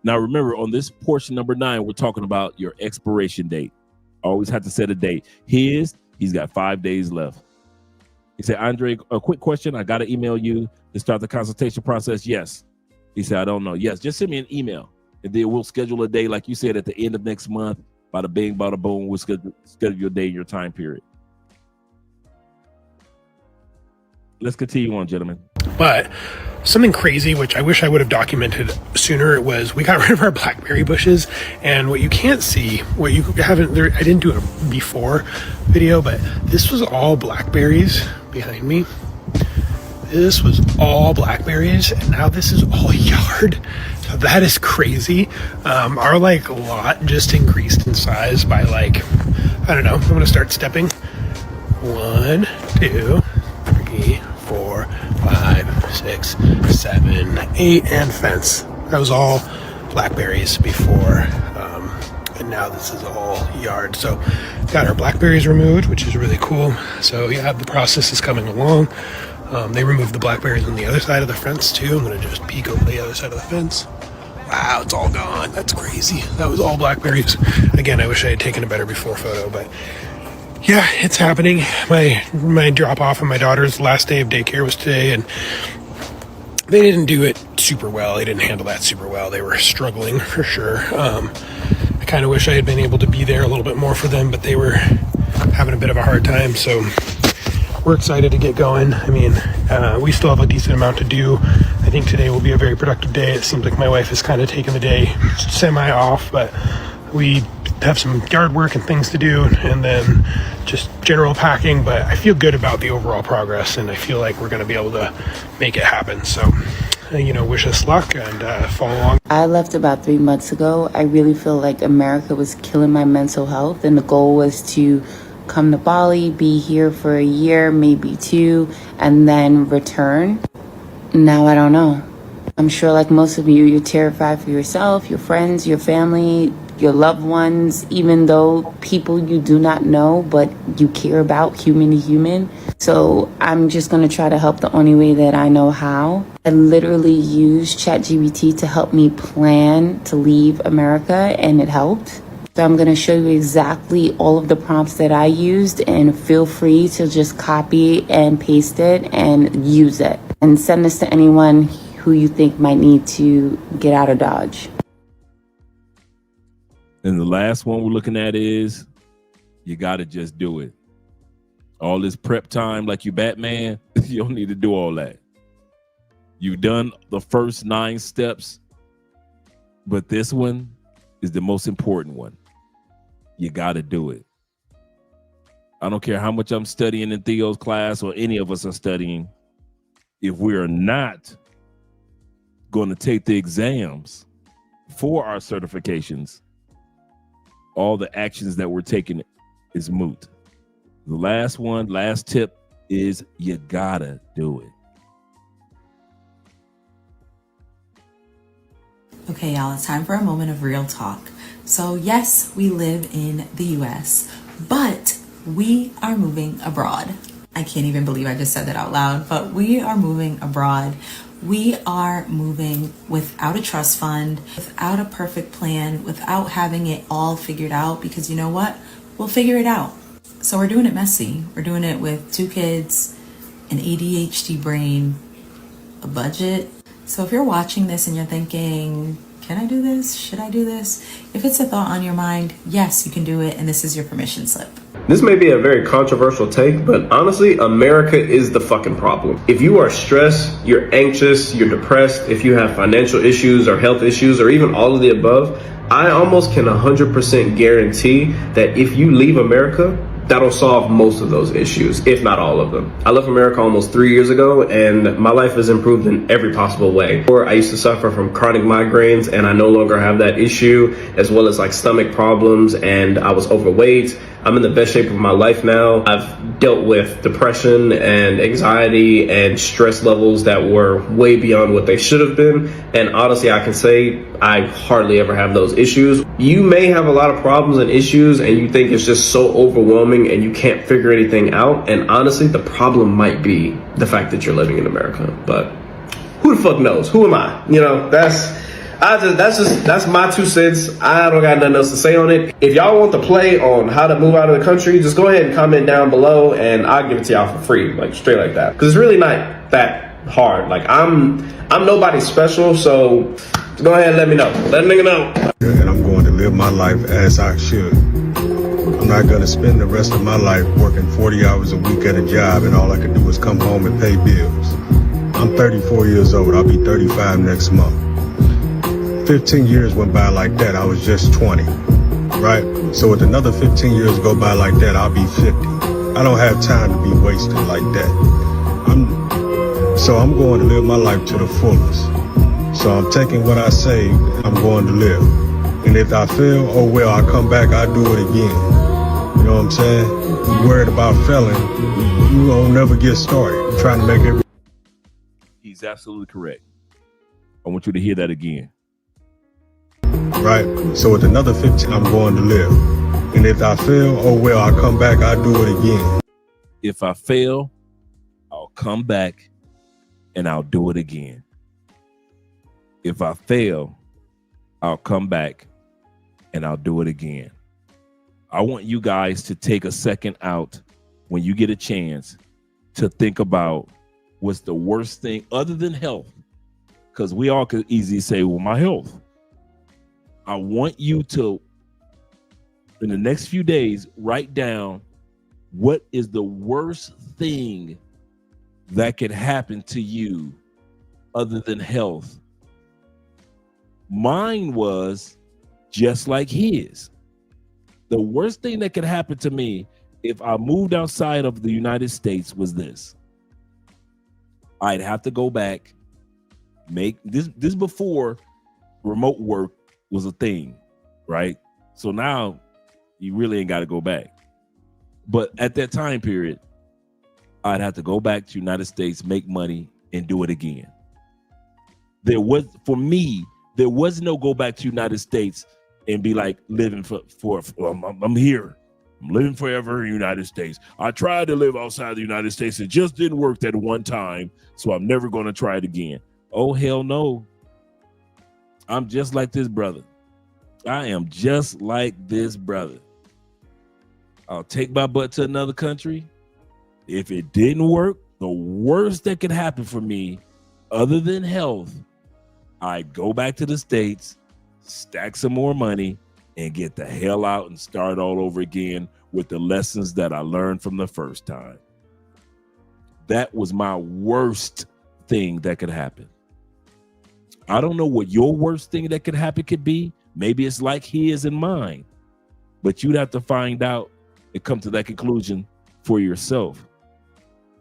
Now remember, on this portion number 9, we're talking about your expiration date. Always have to set a date. He's got 5 days left. He said, Andre, a quick question. I got to email you to start the consultation process. Yes. He said, I don't know. Yes, just send me an email. And then we'll schedule a day, like you said, at the end of next month. Bada bing, bada boom. We'll schedule your day and your time period. Let's continue on, gentlemen. But something crazy, which I wish I would have documented sooner, it was we got rid of our blackberry bushes. And what you can't see, what you haven't, I didn't do a before video, but this was all blackberries behind me. This was all blackberries, and now this is all yard. So that is crazy. Our lot just increased in size by I don't know. I'm gonna start stepping. 1, 2, 3, 4, 5, 6, 7, 8, and fence. That was all blackberries before and now this is all yard. So got our blackberries removed, which is really cool. So yeah, the process is coming along. They removed the blackberries on the other side of the fence too. I'm gonna just peek over the other side of the fence. Wow, it's all gone. That's crazy. That was all blackberries. Again, I wish I had taken a better before photo, but yeah, it's happening. My drop off of my daughter's last day of daycare was today, and they didn't do it super well. They didn't handle that super well. They were struggling for sure. I kind of wish I had been able to be there a little bit more for them, but they were having a bit of a hard time. So we're excited to get going. I mean, we still have a decent amount to do. I think today will be a very productive day. It seems like my wife has kind of taken the day semi off, but we have some yard work and things to do, and then just general packing. But I feel good about the overall progress, and I feel like we're going to be able to make it happen. So, wish us luck and follow along. I left about 3 months ago. I really feel like America was killing my mental health, and the goal was to come to Bali, be here for a year, maybe 2, and then return. Now I don't know. I'm sure like most of you, you're terrified for yourself, your friends, your family, your loved ones, even though people you do not know, but you care about, human to human. So I'm just going to try to help the only way that I know how. I literally used ChatGPT to help me plan to leave America, and it helped. So I'm going to show you exactly all of the prompts that I used, and feel free to just copy and paste it and use it. And send this to anyone who you think might need to get out of Dodge. And the last one we're looking at is you got to just do it. All this prep time like you Batman, you don't need to do all that. You've done the first 9 steps, but this one is the most important one. You got to do it. I don't care how much I'm studying in Theo's class or any of us are studying. If we are not going to take the exams for our certifications, all the actions that we're taking is moot. The last tip is you gotta do it. Okay, y'all, it's time for a moment of real talk. So yes, we live in the US, but we are moving abroad. I can't even believe I just said that out loud, but we are moving abroad. We are moving without a trust fund, without a perfect plan, without having it all figured out, because you know what? We'll figure it out. So we're doing it messy. We're doing it with 2 kids, an ADHD brain, a budget. So if you're watching this and you're thinking, can I do this? Should I do this? If it's a thought on your mind, yes, you can do it. And this is your permission slip. This may be a very controversial take, but honestly, America is the fucking problem. If you are stressed, you're anxious, you're depressed, if you have financial issues or health issues or even all of the above, I almost can 100% guarantee that if you leave America, that'll solve most of those issues, if not all of them. I left America almost 3 years ago, and my life has improved in every possible way. Before, I used to suffer from chronic migraines, and I no longer have that issue, as well as like stomach problems, and I was overweight. I'm in the best shape of my life now. I've dealt with depression and anxiety and stress levels that were way beyond what they should have been. And honestly, I can say I hardly ever have those issues. You may have a lot of problems and issues and you think it's just so overwhelming and you can't figure anything out. And honestly, the problem might be the fact that you're living in America. But who the fuck knows? Who am I? You know, that's my 2 cents. I don't got nothing else to say on it. If y'all want the play on how to move out of the country, just go ahead and comment down below and I'll give it to y'all for free, like straight like that. Because it's really not that hard. Like I'm nobody special, so go ahead and let me know. Let a nigga know. And I'm going to live my life as I should. I'm not going to spend the rest of my life working 40 hours a week at a job and all I can do is come home and pay bills. I'm 34 years old. I'll be 35 next month. 15 years went by like that. I was just 20, right? So with another 15 years go by like that, I'll be 50. I don't have time to be wasted like that. So I'm going to live my life to the fullest. So I'm taking what I say, I'm going to live. And if I fail, oh well, I come back, I do it again. You know what I'm saying? You're worried about failing, you won't never get started. You're trying to make every... He's absolutely correct. I want you to hear that again. right? So with another 15, I'm going to live. And if I fail, oh well, I'll come back, I'll do it again. If I fail, I'll come back and I'll do it again. If I fail, I'll come back and I'll do it again. I want you guys to take a second out when you get a chance to think about what's the worst thing other than health. Because we all could easily say, well, my health. I want you to, in the next few days, write down what is the worst thing that could happen to you other than health. Mine was just like his. The worst thing that could happen to me if I moved outside of the United States was this. I'd have to go back, make this before remote work was a thing, right? So now you really ain't got to go back. But at that time period, I'd have to go back to the United States, make money, and do it again. For me, there was no go back to the United States and be like living I'm here. I'm living forever in the United States. I tried to live outside the United States. It just didn't work that one time, so I'm never going to try it again. Oh, hell no. I'm just like this brother. I am just like this brother. I'll take my butt to another country. If it didn't work, the worst that could happen for me, other than health, I'd go back to the States, stack some more money, and get the hell out and start all over again with the lessons that I learned from the first time. That was my worst thing that could happen. I don't know what your worst thing that could happen could be. Maybe it's like his and mine, but you'd have to find out and come to that conclusion for yourself.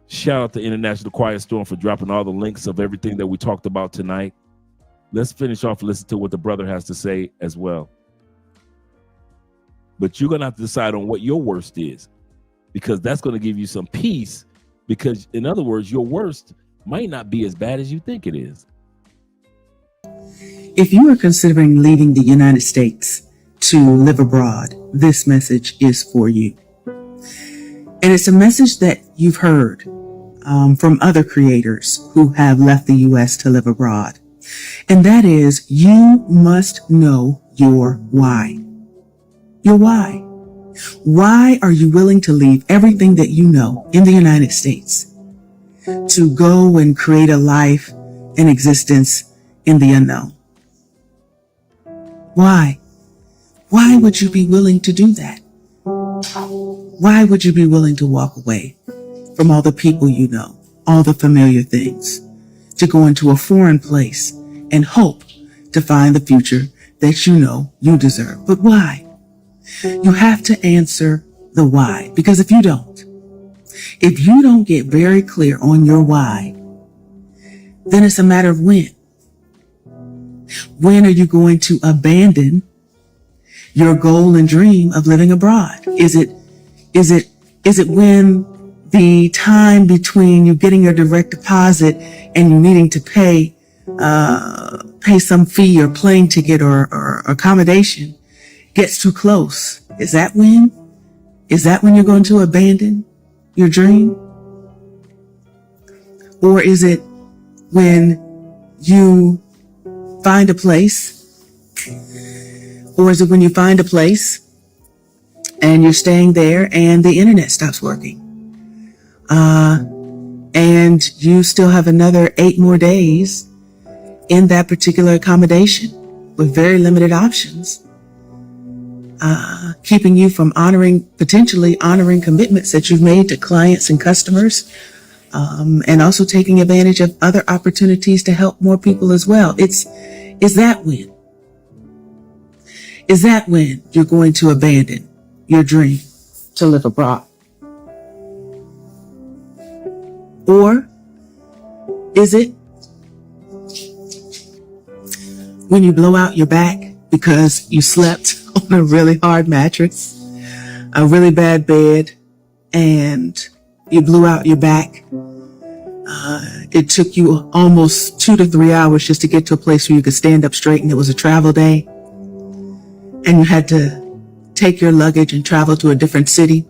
Shout out to International Quiet Storm for dropping all the links of everything that we talked about tonight. Let's finish off and listen to what the brother has to say as well. But you're going to have to decide on what your worst is, because that's going to give you some peace, because in other words, your worst might not be as bad as you think it is. If you are considering leaving the United States to live abroad, this message is for you. And it's a message that you've heard from other creators who have left the U.S. to live abroad. And that is, you must know your why. Your why. Why are you willing to leave everything that you know in the United States to go and create a life, an existence in the unknown? Why? Why would you be willing to do that? Why would you be willing to walk away from all the people you know, all the familiar things, to go into a foreign place and hope to find the future that you know you deserve? But why? You have to answer the why, because if you don't get very clear on your why, then it's a matter of when. When are you going to abandon your goal and dream of living abroad? Is it when the time between you getting your direct deposit and you needing to pay some fee or plane ticket or accommodation gets too close? Is that when you're going to abandon your dream? Or is it when you find a place? Or is it when you find a place and you're staying there and the internet stops working? And you still have another 8 more days in that particular accommodation with very limited options, keeping you from potentially honoring commitments that you've made to clients and customers, and also taking advantage of other opportunities to help more people as well. Is that when? Is that when you're going to abandon your dream to live abroad? Or is it when you blow out your back because you slept on a really hard mattress, a really bad bed, and you blew out your back? It took you almost 2 to 3 hours just to get to a place where you could stand up straight, and it was a travel day. and you had to take your luggage and travel to a different city.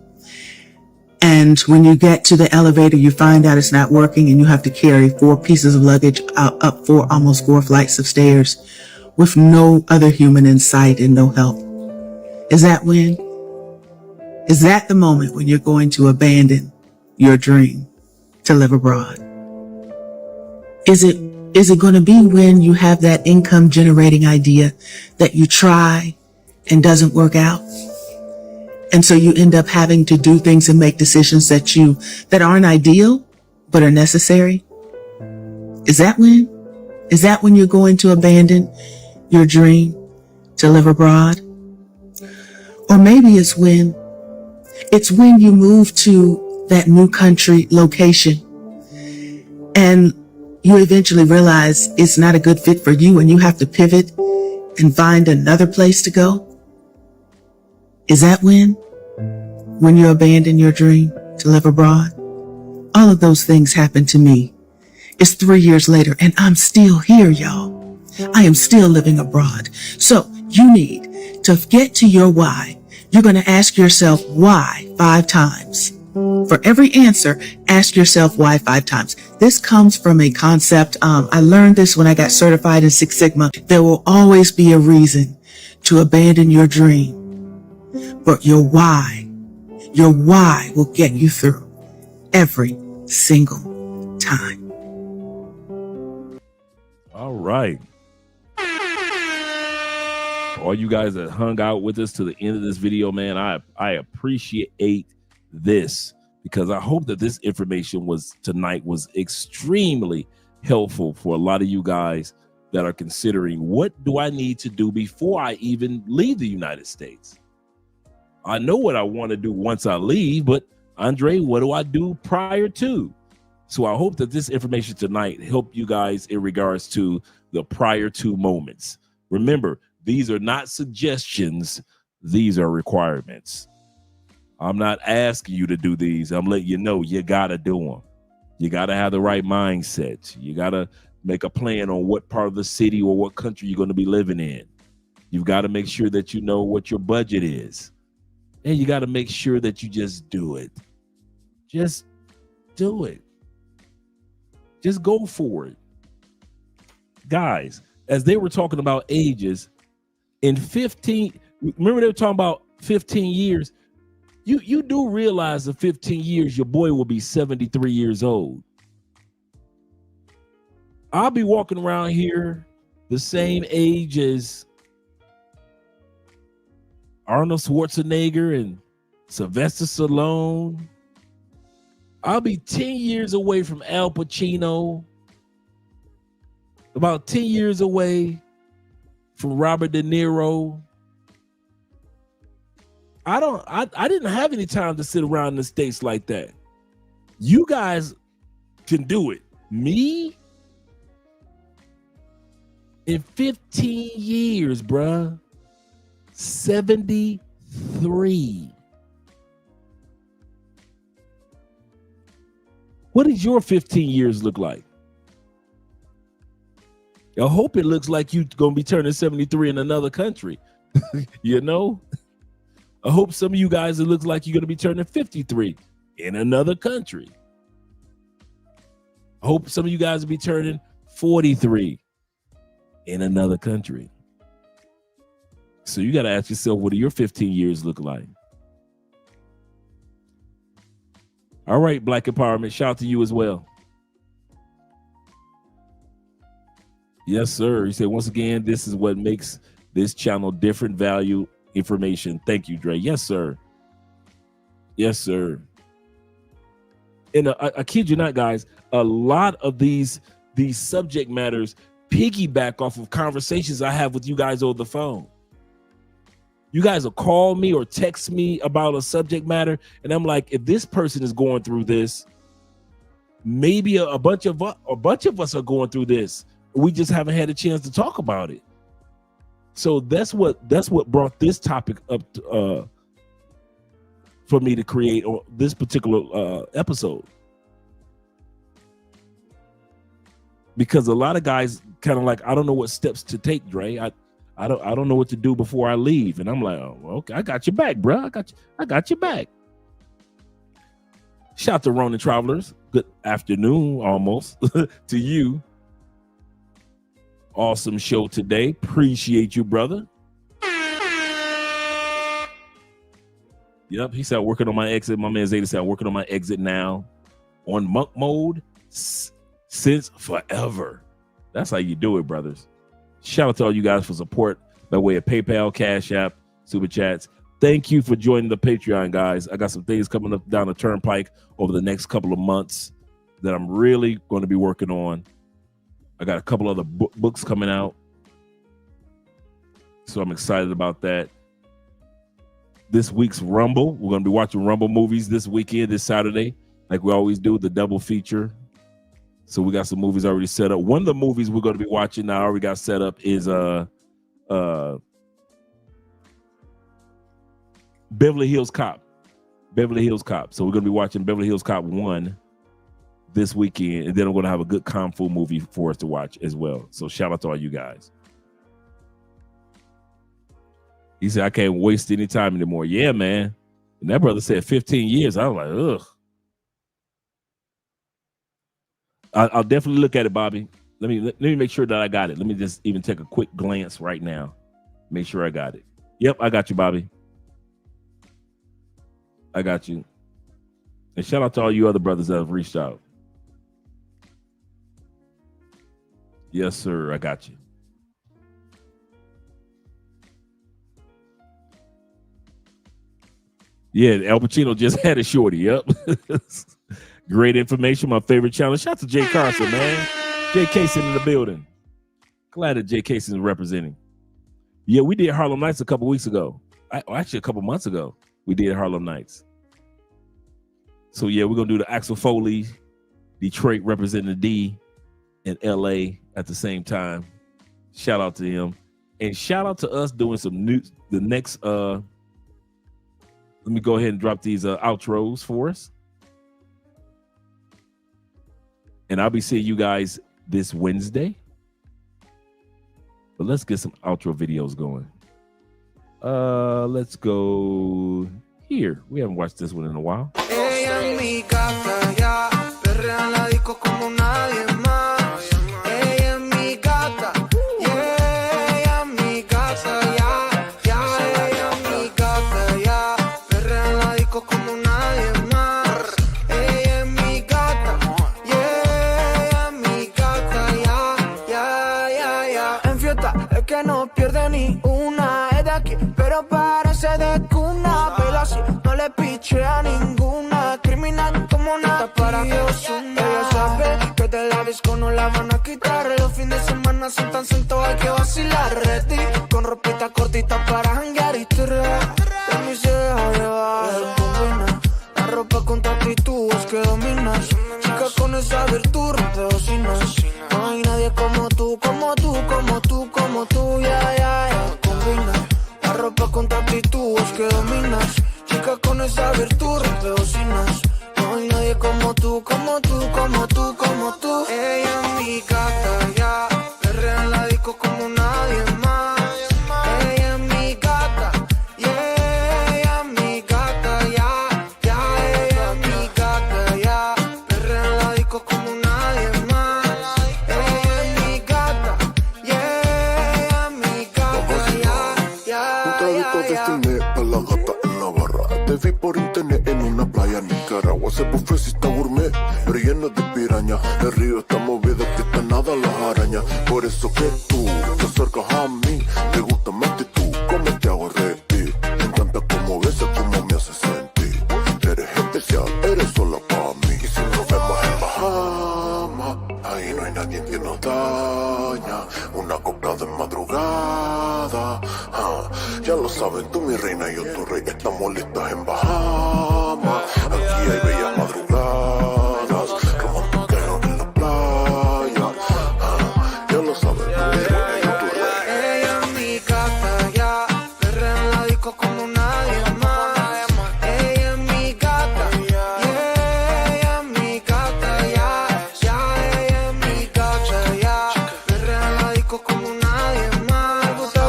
And when you get to the elevator, you find out it's not working and you have to carry 4 pieces of luggage up almost 4 flights of stairs with no other human in sight and no help. Is that when? Is that the moment when you're going to abandon your dream to live abroad? Is it going to be when you have that income generating idea that you try and doesn't work out? And so you end up having to do things and make decisions that aren't ideal, but are necessary? Is that when? Is that when you're going to abandon your dream to live abroad? Or maybe it's when you move to that new country location and you eventually realize it's not a good fit for you and you have to pivot and find another place to go. Is that when you abandon your dream to live abroad? All of those things happened to me. It's 3 years later and I'm still here, y'all. I am still living abroad. So you need to get to your why. You're going to ask yourself why 5 times. For every answer, ask yourself why 5 times. This comes from a concept. I learned this when I got certified in Six Sigma. There will always be a reason to abandon your dream. But your why will get you through every single time. All right. All you guys that hung out with us to the end of this video, man, I appreciate this, because I hope that this information tonight was extremely helpful for a lot of you guys that are considering, what do I need to do before I even leave the United States? I know what I want to do once I leave, but Andre, what do I do prior to? So I hope that this information tonight helped you guys in regards to the prior to moments. Remember, these are not suggestions. These are requirements. I'm not asking you to do these. I'm letting you know you got to do them. You got to have the right mindset. You got to make a plan on what part of the city or what country you're going to be living in. You've got to make sure that you know what your budget is. And you got to make sure that you just do it. Just do it. Just go for it. Guys, as they were talking about ages, in 15, remember they were talking about 15 years. You do realize in 15 years, your boy will be 73 years old. I'll be walking around here the same age as Arnold Schwarzenegger and Sylvester Stallone. I'll be 10 years away from Al Pacino. About 10 years away from Robert De Niro. I didn't have any time to sit around in the States like that. You guys can do it. Me? In 15 years, bruh. 73. What does your 15 years look like? I hope it looks like you're going to be turning 73 in another country. You know? I hope some of you guys, it looks like you're going to be turning 53 in another country. I hope some of you guys will be turning 43 in another country. So you got to ask yourself, what do your 15 years look like? All right, Black Empowerment, shout out to you as well. Yes, sir. He said, once again, this is what makes this channel different value information. Thank you, Dre. Yes, sir. Yes, sir. And I kid you not, guys, a lot of these subject matters piggyback off of conversations I have with you guys over the phone. You guys will call me or text me about a subject matter, and I'm like, if this person is going through this, maybe a bunch of us are going through this. We just haven't had a chance to talk about it. So that's what brought this topic up for me to create this particular episode. Because a lot of guys kind of like, I don't know what steps to take, Dre. I don't know what to do before I leave. And I'm like, oh, okay, I got your back, bro. I got your back. Shout out to Ronin Travelers. Good afternoon, almost to you. Awesome show today. Appreciate you, brother. Yep, he said working on my exit. My man Zeta said working on my exit now on monk mode since forever. That's how you do it, brothers. Shout out to all you guys for support by way of PayPal, Cash App, Super Chats. Thank you for joining the Patreon, guys. I got some things coming up down the turnpike over the next couple of months that I'm really going to be working on. I got a couple other books coming out, so I'm excited about that. This week's Rumble, we're going to be watching Rumble movies this weekend, this Saturday, like we always do, the double feature. So we got some movies already set up. One of the movies we're going to be watching now, already got set up, is Beverly Hills Cop. Beverly Hills Cop. So we're going to be watching Beverly Hills Cop 1 this weekend, and then I'm going to have a good Kung Fu movie for us to watch as well. So shout out to all you guys. He said, I can't waste any time anymore. Yeah, man. And that brother said 15 years. I was like, ugh. I'll definitely look at it, Bobby. Let me make sure that I got it. Let me just even take a quick glance right now. Make sure I got it. Yep, I got you, Bobby. I got you. And shout out to all you other brothers that have reached out. Yes, sir. I got you. Yeah, Al Pacino just had a shorty. Yep. Great information. My favorite channel. Shout out to Jay Carson, man. Jay Casey in the building. Glad that Jay Casey is representing. Yeah, we did Harlem Nights a couple weeks ago. Actually, a couple months ago, we did Harlem Nights. So, yeah, we're going to do the Axel Foley, Detroit representing the D, and LA at the same time. Shout out to him. And shout out to us doing some new, the next, let me go ahead and drop these outros for us. And I'll be seeing you guys this Wednesday. But let's get some outro videos going. Let's go here. We haven't watched this one in a while. Que no pierde ni una, es de aquí, pero parece de cuna. Pero así no le piche a ninguna. Criminal como una para que Osuna. Ella sabe que de la disco no la van a quitar. Los fines de semana son tan sentos, hay que vacilar. Ready, con ropita cortita para janguear y tirar. De mí se deja llevar, combina la ropa con tu actitud, es que dominas. Chica con esa virtud, rompe bocinas. No hay nadie como tú, como tú, como tú, como tú, ya, combina la ropa con tu actitud, es que dominas. Chica con esa virtud, rompe bocinas. No hay nadie como tú, como tú, como tú, como tú. Ella es mi gata, ya, perrea en la disco como nadie más. Ella es mi gata, yeah, ella es mi gata, ya, ella es mi gata, ya, perrea en la disco como nadie más. Te vi por internet en una playa en Nicaragua. Ese buffet sí está gourmet, pero lleno de piraña. El río está movido, que está nada las arañas. Por eso que tú te acercas a mí. Te gusta más que tú, como te hago reír. Me encanta cómo besas, cómo me haces sentir. Eres especial, eres sola para mí. Y si nos vemos en Bahamas, ahí no hay nadie que nos daña. Una copla de madrugada, ya lo saben, tú mi reina y yo tu rey. Estamos listas en Bahamas. Aquí hay bellas madrugadas, romantiqueo en la playa. Ya lo saben, tú mi reina y yo tu rey. Ella es mi gata, ya, perrea en la disco como nadie más. Ella es mi gata, yeah, ella es mi gata, ya, ella es mi gata, ya, perrea en la disco como nadie más. Me gusta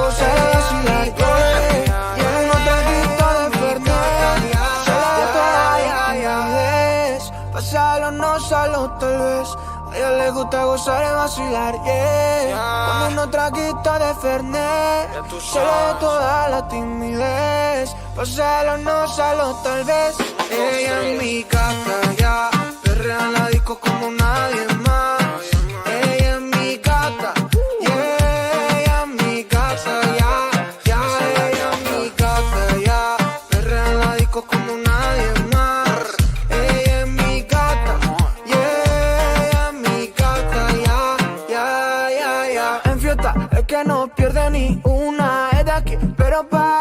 Pásalo, no solo tal vez. A ella le gusta gozar y vacilar, yeah. Con una traguita de Fernet, se le de toda la timidez. Pásalo, no solo tal vez. Ella en mi casa, ya. Perrea en la disco como nadie más. Ella en mi casa, yeah. Ella en mi casa, ya. Ya, ella en mi casa, ya. Perrea en la disco como nadie más. Ella en mi casa, yeah. Ella en mi casa, ya. Ya, ya, ya. En fiesta es que no pierde ni una. Es de aquí, pero para